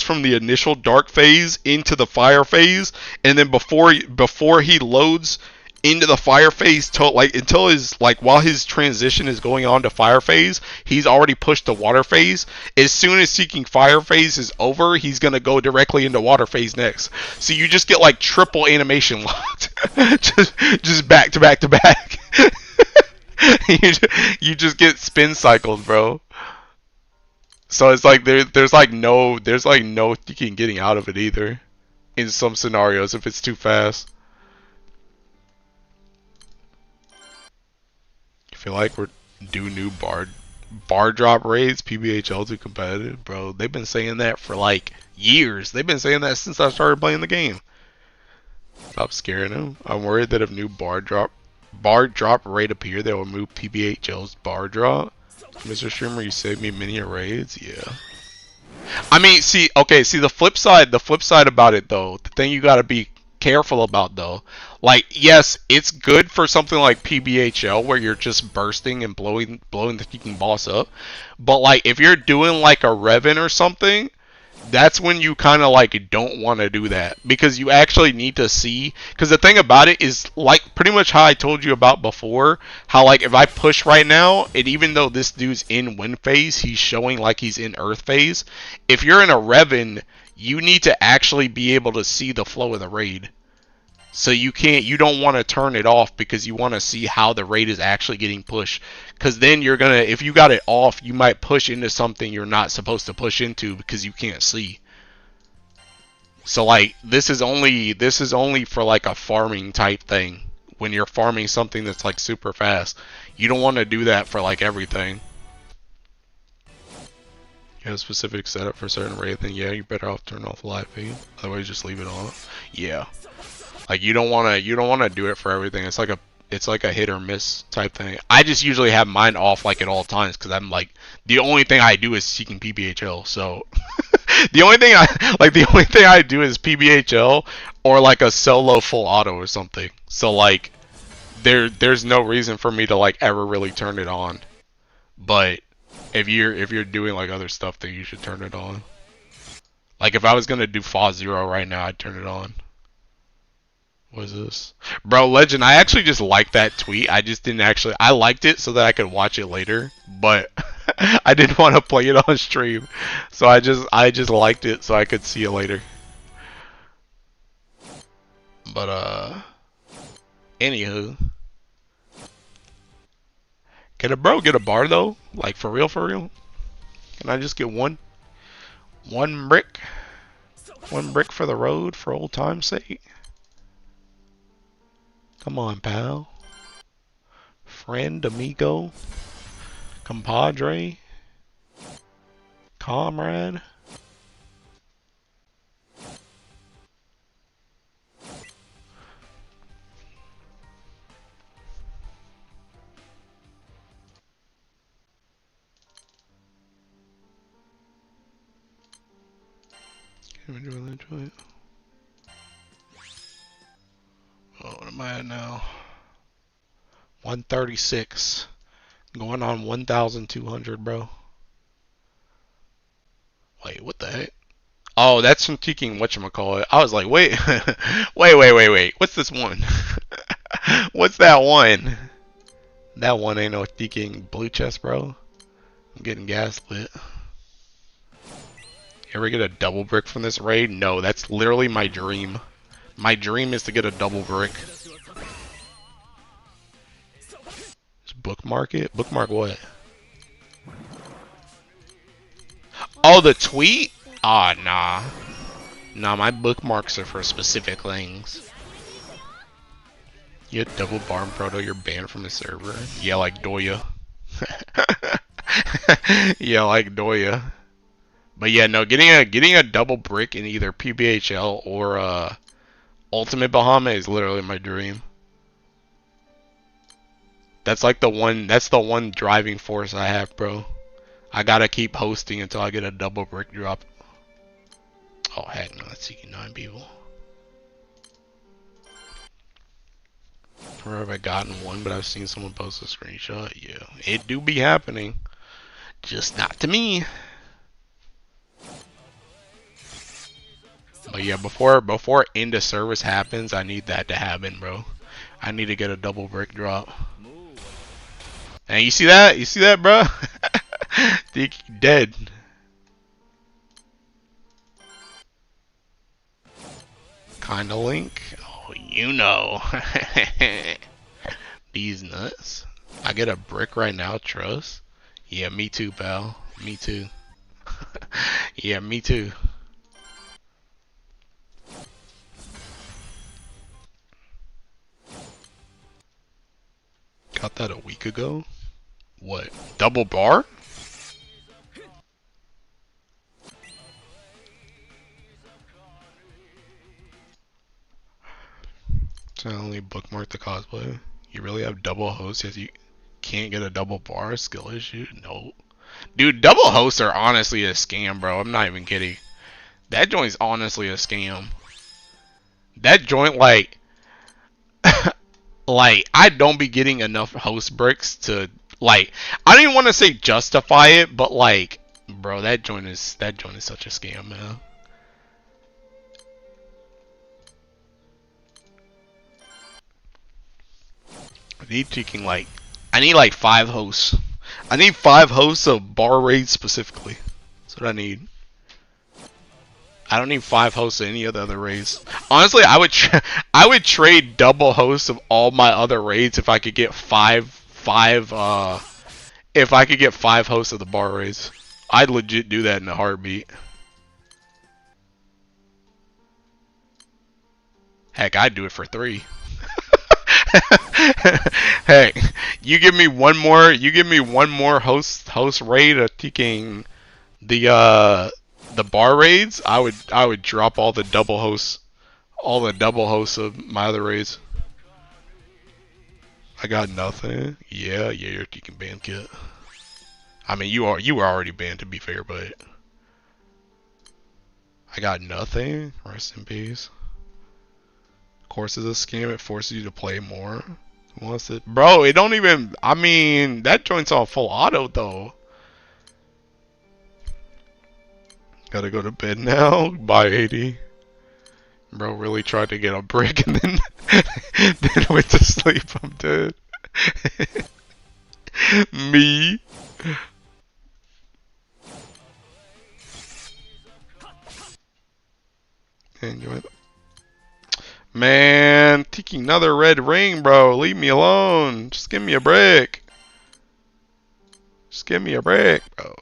from the initial dark phase into the fire phase, and then before he loads into the fire phase until his like while his transition is going on to fire phase, he's already pushed the water phase. As soon as seeking fire phase is over, he's gonna go directly into water phase next. So you just get like triple animation locked, just back to back to back. you just get spin cycles, bro. So it's like there's like no thinking getting out of it either. In some scenarios, if it's too fast. Feel like we're due new bar drop raids, PBHL too competitive, bro. They've been saying that for like years. They've been saying that since I started playing the game. Stop scaring them. I'm worried that if new bar drop raid appear, they will remove PBHL's bar drop. Mr. Streamer, you saved me many raids. Yeah. I mean, see the flip side about it though. The thing you got to be careful about though, like yes, it's good for something like PBHL where you're just bursting and blowing the freaking boss up, but like if you're doing like a Revan or something, that's when you kind of like don't want to do that, because you actually need to see, because the thing about it is like pretty much how I told you about before, how like if I push right now, and even though this dude's in wind phase, he's showing like he's in earth phase. If you're in a Revan, you need to actually be able to see the flow of the raid. So you don't want to turn it off because you want to see how the raid is actually getting pushed. Because then if you got it off, you might push into something you're not supposed to push into because you can't see. So like this is only for like a farming type thing. When you're farming something that's like super fast, you don't want to do that for like everything. You have a specific setup for a certain raid, then yeah, you're better off turning off the live feed. Otherwise, just leave it on. Yeah. Like you don't want to do it for everything. It's like a hit or miss type thing. I just usually have mine off like at all times because I'm like the only thing I do is seeking PBHL. So the only thing I do is PBHL or like a solo full auto or something. So like there's no reason for me to like ever really turn it on. But if you're doing like other stuff, then you should turn it on. Like if I was gonna do Fa Zero right now, I'd turn it on. What is this? Bro, Legend, I actually just liked that tweet. I just didn't actually... I liked it so that I could watch it later. But I didn't want to play it on stream, so I just liked it so I could see it later. But anywho, can a bro get a bar though? Like for real, for real? Can I just get one brick? One brick for the road for old time's sake? Come on, pal. Friend, amigo, compadre, comrade. Oh, what am I at now? 136. Going on 1,200, bro. Wait, what the heck? Oh, that's from Teaking whatchamacallit. I was like, wait. wait. What's this one? What's that one? That one ain't no Teaking blue chest, bro. I'm getting gaslit. Ever get a double brick from this raid? No, that's literally my dream. My dream is to get a double brick. Just bookmark it? Bookmark what? Oh, the tweet? Ah, nah. Nah, my bookmarks are for specific things. You get double bar and proto, you're banned from the server. Yeah, like Doya. Yeah, like Doya. But yeah, no, getting a double brick in either PBHL or Ultimate Bahamut is literally my dream. That's like the one driving force I have, bro. I gotta keep hosting until I get a double brick drop. Oh heck no, that's seeking 9 people. Where have I gotten one, but I've seen someone post a screenshot. Yeah, it do be happening. Just not to me. But yeah, before end of service happens, I need that to happen, bro. I need to get a double brick drop. And you see that? You see that, bro? Dead. Kinda link. Oh, you know. These nuts. I get a brick right now, trust. Yeah, me too, pal. Me too. Yeah, me too. Got that a week ago. What? Double bar? So I only bookmark the cosplay. You really have double hosts yet you can't get a double bar? Skill issue? No. Dude, double hosts are honestly a scam, bro. I'm not even kidding. That joint's honestly a scam. That joint, like, like, I don't be getting enough host bricks to, like, I don't even want to say justify it, but like, bro, that joint is such a scam, man. I need taking like, I need like 5 hosts. I need 5 hosts of bar raids specifically. That's what I need. I don't need 5 hosts of any of the other raids. Honestly, I would trade double hosts of all my other raids if I could get 5 if I could get 5 hosts of the bar raids. I'd legit do that in a heartbeat. Heck, I'd do it for 3. Hey, you give me one more host raid of taking the bar raids, I would drop all the double hosts of my other raids. I got nothing. Yeah, you're taking ban kit. I mean, you were already banned to be fair, but I got nothing. Rest in peace. Of course, it's a scam. It forces you to play more. Who wants it? Bro, it don't even. I mean, that joint's on full auto though. Gotta go to bed now. Bye, 80. Bro really tried to get a brick and then then went to sleep. I'm dead. Me. Enjoy it. Man, taking another red ring, bro. Leave me alone. Just give me a break. Just give me a break, bro.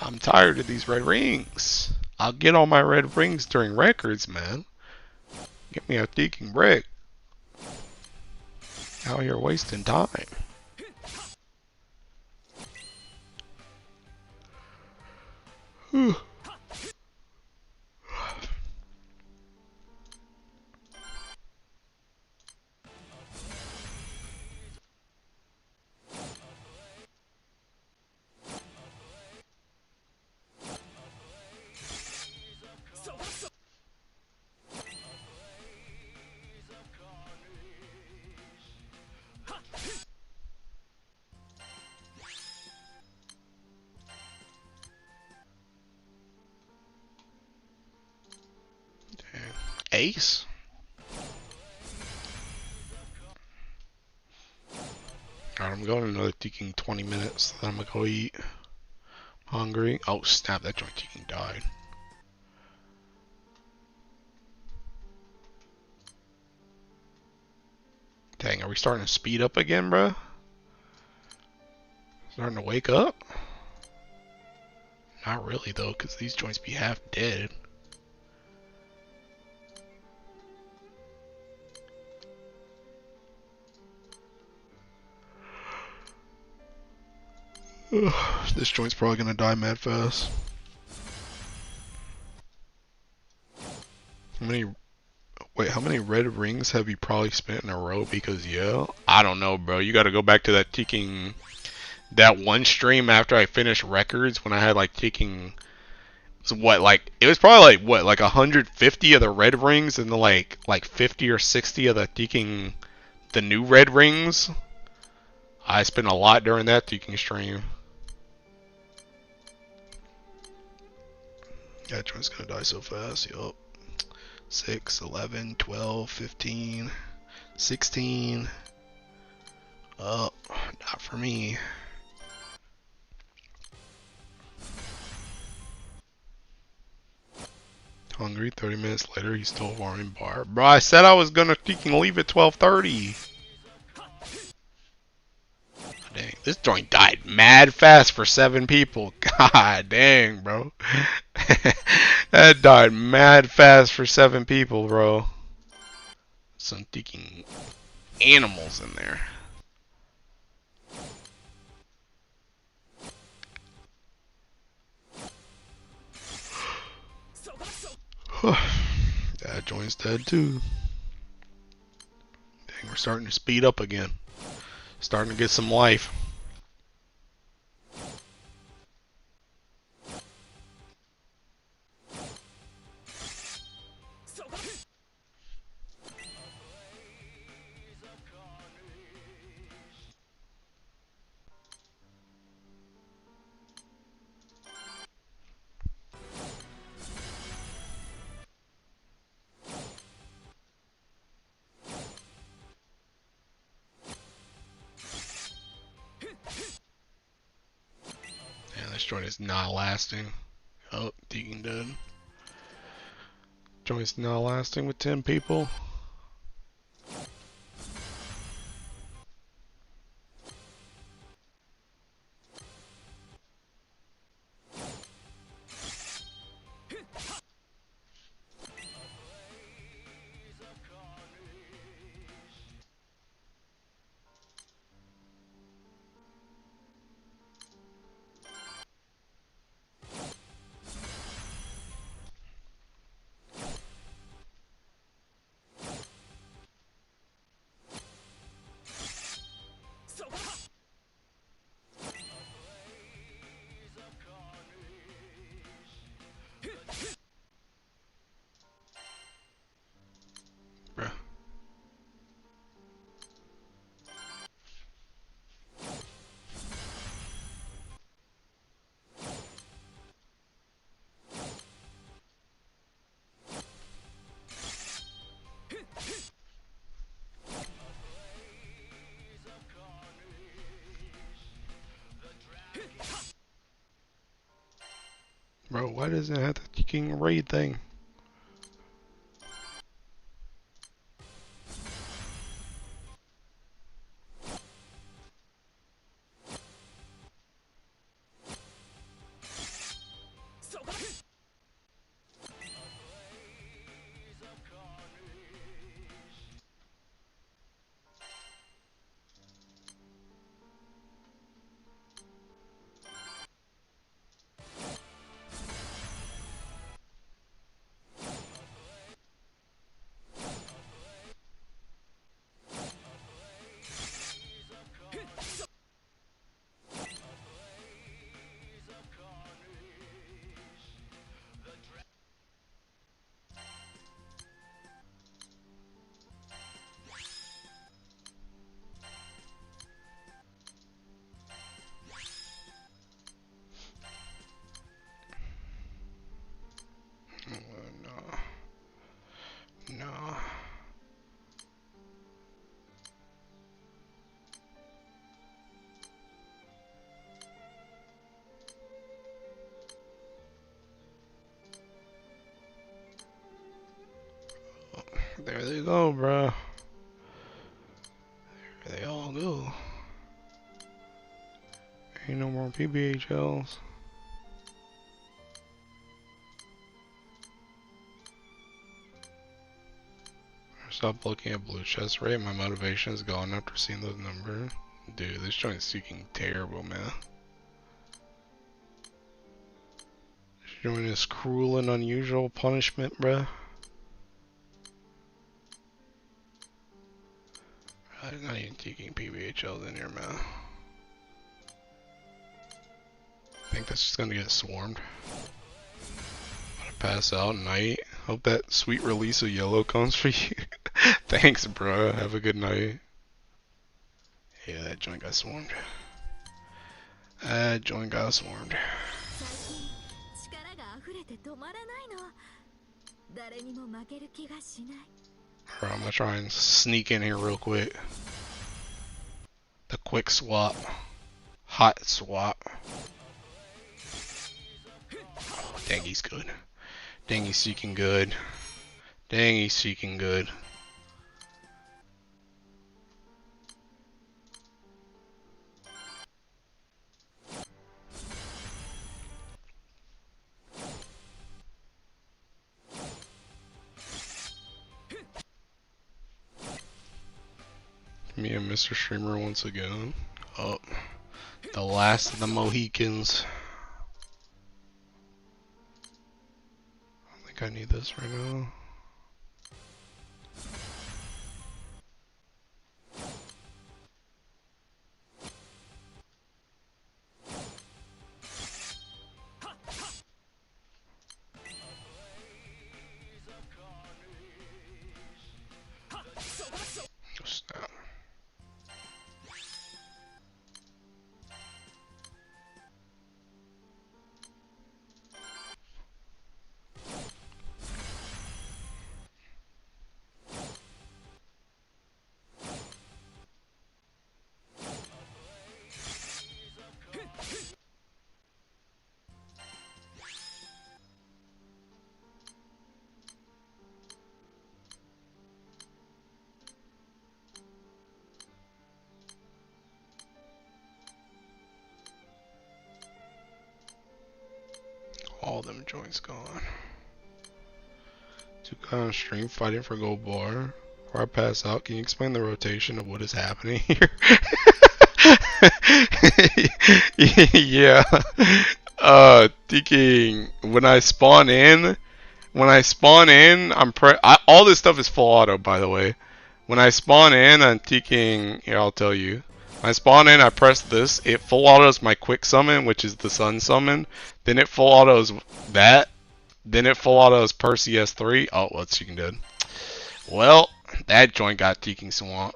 I'm tired of these red rings. I'll get all my red rings during records, man. Give me a taking break. Now you're wasting time. Whew. Ace? Alright, I'm going another taking 20 minutes. Then I'm gonna go eat. Hungry. Oh snap, that joint taking died. Dang, are we starting to speed up again, bro? Starting to wake up? Not really though, because these joints be half dead. This joint's probably gonna die mad fast. How many red rings have you probably spent in a row? Because yeah, I don't know, bro. You gotta go back to that one stream after I finished records when I had like taking it was probably like 150 of the red rings and then like 50 or 60 of the new red rings. I spent a lot during that taking stream. That joint's gonna die so fast, yup. 6, 11, 12, 15, 16. Oh, not for me. Hungry, 30 minutes later, he's still farming bar. Bro, I said I was gonna freaking leave at 12:30. Dang, this joint died mad fast for 7 people. God dang, bro. That died mad fast for 7 people, bro. Some freaking animals in there. That joint's dead too. Dang, we're starting to speed up again. Starting to get some life. Man, this joint is not lasting. Oh, Deacon dead. Joint's not lasting with 10 people. Bruh. Bro, why doesn't it have the freaking raid thing? There they go, bro. There they all go. Ain't no more PBHLs. Stop looking at blue chest rate. My motivation is gone after seeing those numbers. Dude, this joint's seeking terrible, man. This joint is cruel and unusual punishment, bruh. I'm not even taking PBHLs in here, man. I think that's just gonna get swarmed. Pass out night. Hope that sweet release of yellow comes for you. Thanks, bro. Have a good night. Yeah, that joint got swarmed. That joint got swarmed. Alright, I'm gonna try and sneak in here real quick. The quick swap. Hot swap. Oh, dang, he's good. Dang, he's seeking good. Dang, he's seeking good. Me and Mr. Streamer once again. Oh, the last of the Mohicans. I think I need this right now. Snap. All them joints gone. Two guys on stream fighting for gold bar. Before I pass out, can you explain the rotation of what is happening here? Yeah. Thinking when I spawn in, all this stuff is full auto, by the way. When I spawn in, I'm thinking, here, I'll tell you. When I spawn in, I press this, it full autos my quick summon, which is the sun summon. Then it full autos that. Then it full autos Percy S3. Oh, what's Teeking dead? Well, that joint got Teeking Swamp.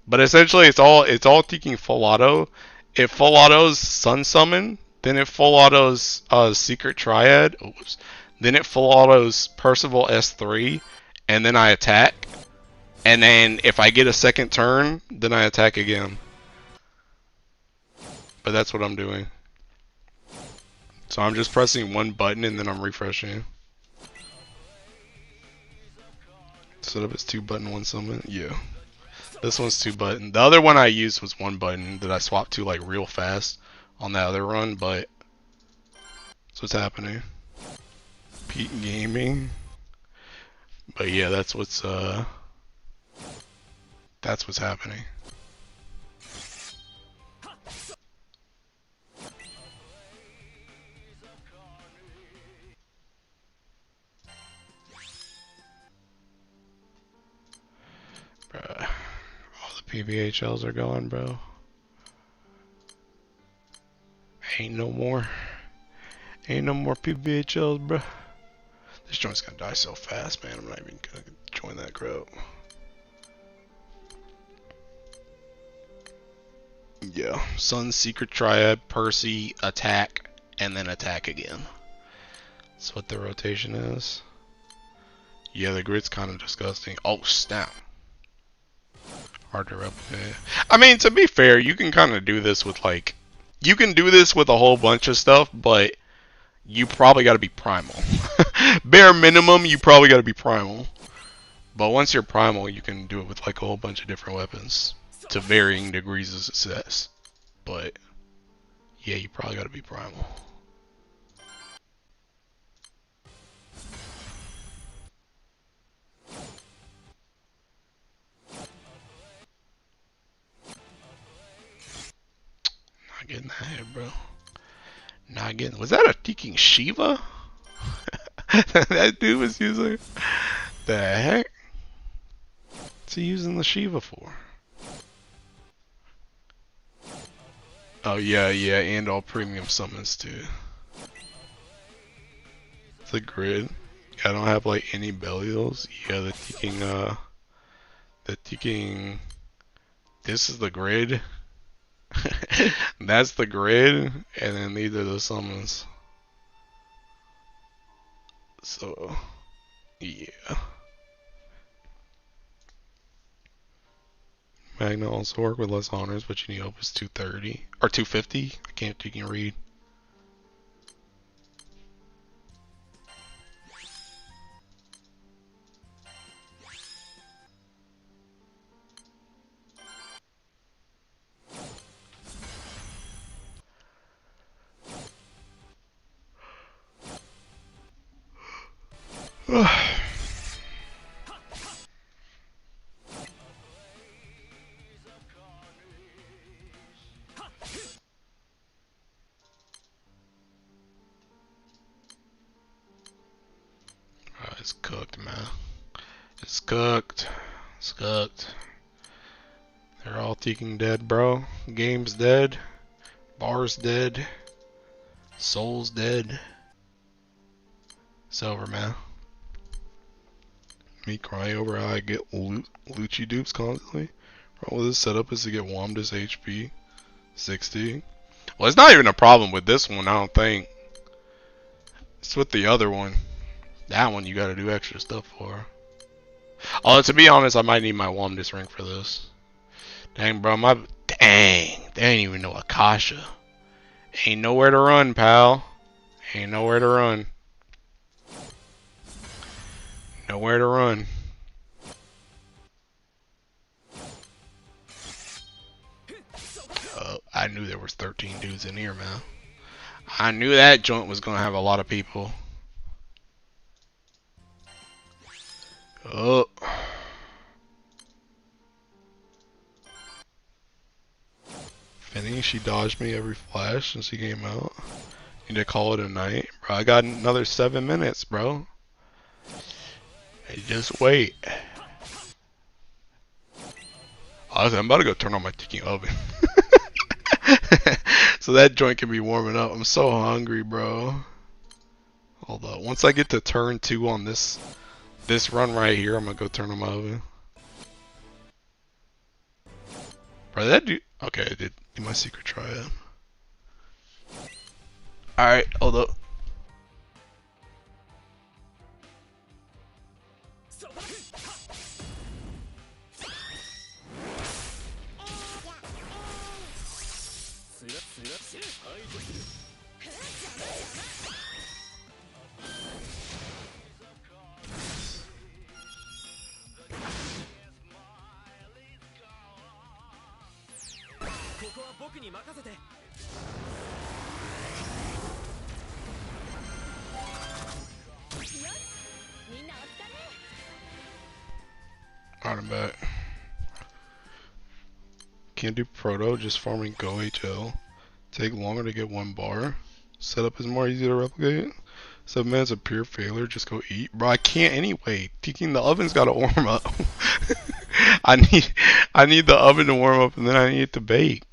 But essentially, it's all Teeking full auto. It full autos sun summon. Then it full autos Secret Triad. Oops. Then it full autos Percival S3. And then I attack. And then if I get a second turn, then I attack again. But that's what I'm doing. So I'm just pressing one button and then I'm refreshing. Set up as 2-button, 1 summon. Yeah. This one's 2-button. The other one I used was 1 button that I swapped to like real fast on that other run, but that's what's happening. Pete Gaming. But yeah, that's what's happening. Bruh. All the PBHLs are gone, bro. Ain't no more PBHLs, bro. This joint's gonna die so fast, man. I'm not even gonna join that crowd. Yeah, Sun, Secret Triad, Percy, attack, and then attack again. That's what the rotation is. Yeah, the grid's kind of disgusting. Oh, snap. Hard to replicate. I mean, to be fair, you can kind of do this with like... You can do this with a whole bunch of stuff, but you probably got to be primal. Bare minimum, you probably got to be primal. But once you're primal, you can do it with like a whole bunch of different weapons to varying degrees of success. But yeah, you probably gotta be primal. Not getting that hit, bro. Not getting. Was that a Teking Shiva? That dude was using. The heck? What's he using the Shiva for? Oh yeah, yeah, and all premium summons too. The grid. I don't have like any Belials. Yeah, the Teking. This is the grid. That's the grid, and then these are the summons. So, yeah. Magna also work with less honors, but you need Opus 230 or 250. I can't. You can read. It's cooked, man. It's cooked. It's cooked. They're all Teking dead, bro. Game's dead. Bar's dead. Soul's dead. It's over, man. Me crying over how I get Lucci dupes constantly. Problem with this setup is to get Wamda's HP 60. Well, it's not even a problem with this one, I don't think. It's with the other one. That one you gotta do extra stuff for. Oh, to be honest, I might need my Wamda's ring for this. Dang, bro, dang, they ain't even no Akasha. Ain't nowhere to run, pal. Ain't nowhere to run. Nowhere to run. I knew there was 13 dudes in here, man. I knew that joint was gonna have a lot of people. Oh. Finny, she dodged me every flash since he came out. Need to call it a night. Bro, I got another 7 minutes, bro. Hey, just wait. Honestly, I'm about to go turn on my ticking oven. So that joint can be warming up. I'm so hungry, bro. Hold up. Once I get to turn 2 on this run right here, I'm gonna go turn on my oven. Bro, that dude. Okay, I did do my secret triad. Alright, hold up. Alright, I'm back. Can't do proto, just farming Go HL. Take longer to get 1 bar. Setup is more easy to replicate. 7 minutes of pure failure, just go eat. Bro, I can't anyway. Teking the oven's gotta warm up. I need the oven to warm up and then I need it to bake.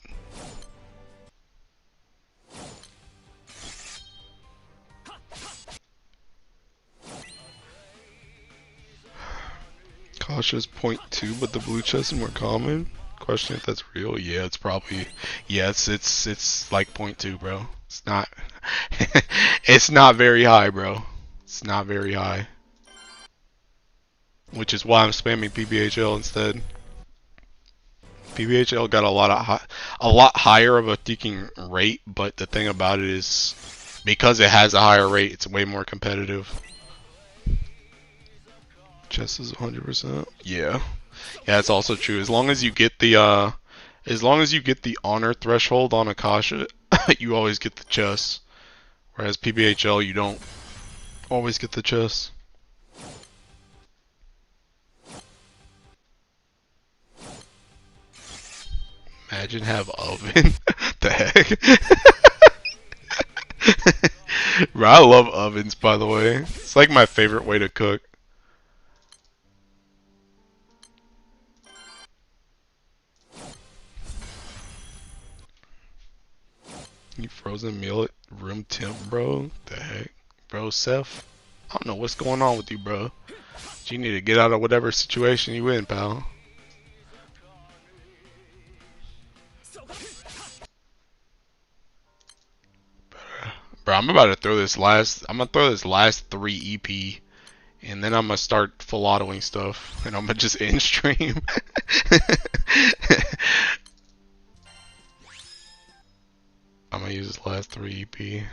Cautious 0.2, but the blue chest is more common. Question if that's real. Yeah, it's probably. Yeah, it's like 0.2, bro. It's not. It's not very high, bro. It's not very high. Which is why I'm spamming PBHL instead. PBHL got a lot higher of a deking rate, but the thing about it is, because it has a higher rate, it's way more competitive. Chess is 100%. Yeah. Yeah, it's also true. As long as you get the honor threshold on Akasha, you always get the chess. Whereas PBHL, you don't always get the chess. Imagine have oven. The heck? Bro, I love ovens, by the way. It's like my favorite way to cook. You frozen meal at room temp, bro? The heck? Bro, Seth? I don't know what's going on with you, bro. You need to get out of whatever situation you in, pal. Bro, I'm about to throw this last. I'm gonna throw this last 3 EP, and then I'm gonna start full autoing stuff, and I'm gonna just end stream. I'm gonna use this last 3 EP.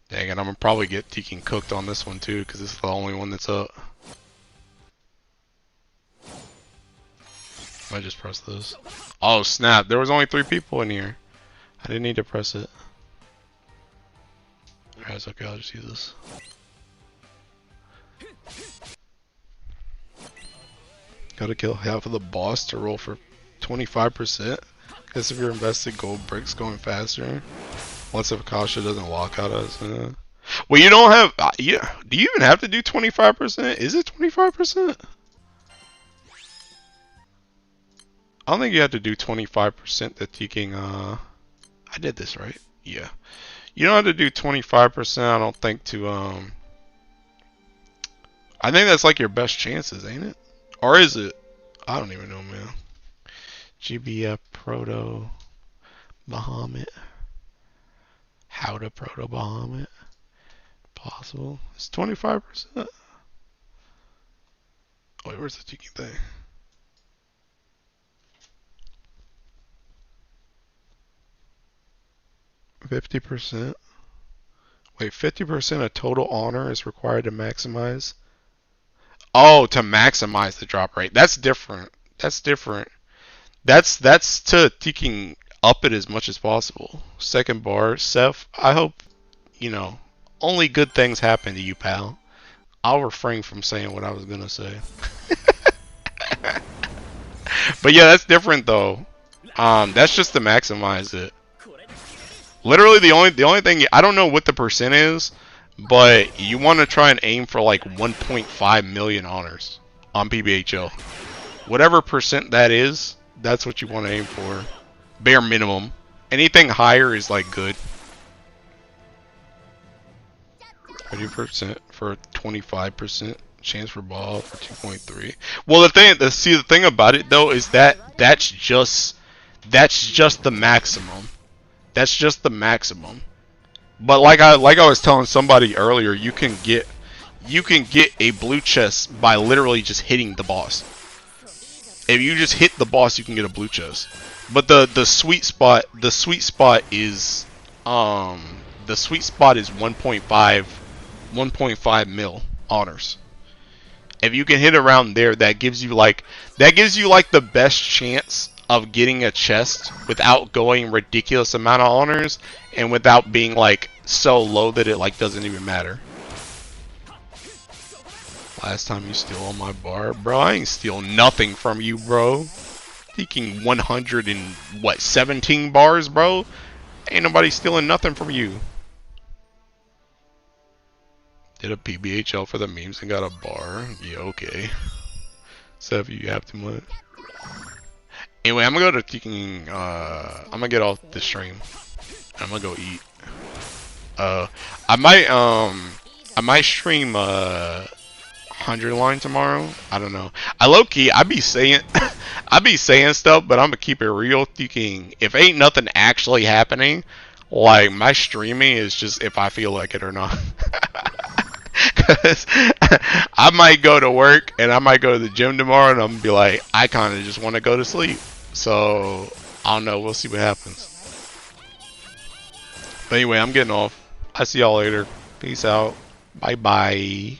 Dang it, I'm gonna probably get Tekin cooked on this one too, because this is the only one that's up. I just press this. Oh snap! There was only 3 people in here. I didn't need to press it. Alright, it's okay, I'll just use this. Gotta kill half of the boss to roll for 25%. Guess if you're invested gold bricks going faster. Once if Akasha doesn't walk out us. Well, you don't have. Yeah. Do you even have to do 25%? Is it 25%? I don't think you have to do 25% that taking. I did this right. Yeah. You don't have to do 25%. I don't think to. I think that's like your best chances, ain't it? Or is it? I don't even know, man. GBF Proto Bahamut. How to Proto Bahamut. Possible. It's 25%. Wait, where's the cheeky thing? %. Wait, 50% of total honor is required to maximize. Oh, to maximize the drop rate. That's different. That's different. That's to taking up it as much as possible. Second bar, Seth. I hope you know only good things happen to you, pal. I'll refrain from saying what I was gonna say. But yeah, that's different though. That's just to maximize it. Literally the only thing I don't know what the percent is, but you want to try and aim for like 1.5 million honors on PBHL. Whatever percent that is, that's what you want to aim for. Bare minimum. Anything higher is like good. 30% for 25% chance for ball for 2.3. Well, the thing about it though is that's just the maximum. That's just the maximum. But like I was telling somebody earlier, you can get a blue chest by literally just hitting the boss. If you just hit the boss, you can get a blue chest. But the sweet spot is 1.5 mil honors. If you can hit around there, that gives you like the best chance of getting a chest without going ridiculous amount of honors and without being like so low that it like doesn't even matter. Last time you steal on my bar, bro, I ain't steal nothing from you, bro. Taking 117 bars, bro. Ain't nobody stealing nothing from you. Did a PBHL for the memes and got a bar. Yeah, okay. So if you have too much. Anyway, I'm gonna go to taking. I'm gonna get off the stream. I'm gonna go eat. I might stream 100 line tomorrow. I don't know. I low key, I be saying stuff, but I'm gonna keep it real. Thinking if ain't nothing actually happening, like my streaming is just if I feel like it or not. Cause I might go to work and I might go to the gym tomorrow and I'm gonna be like, I kind of just want to go to sleep. So I don't know. We'll see what happens. But anyway, I'm getting off. I see y'all later. Peace out. Bye bye.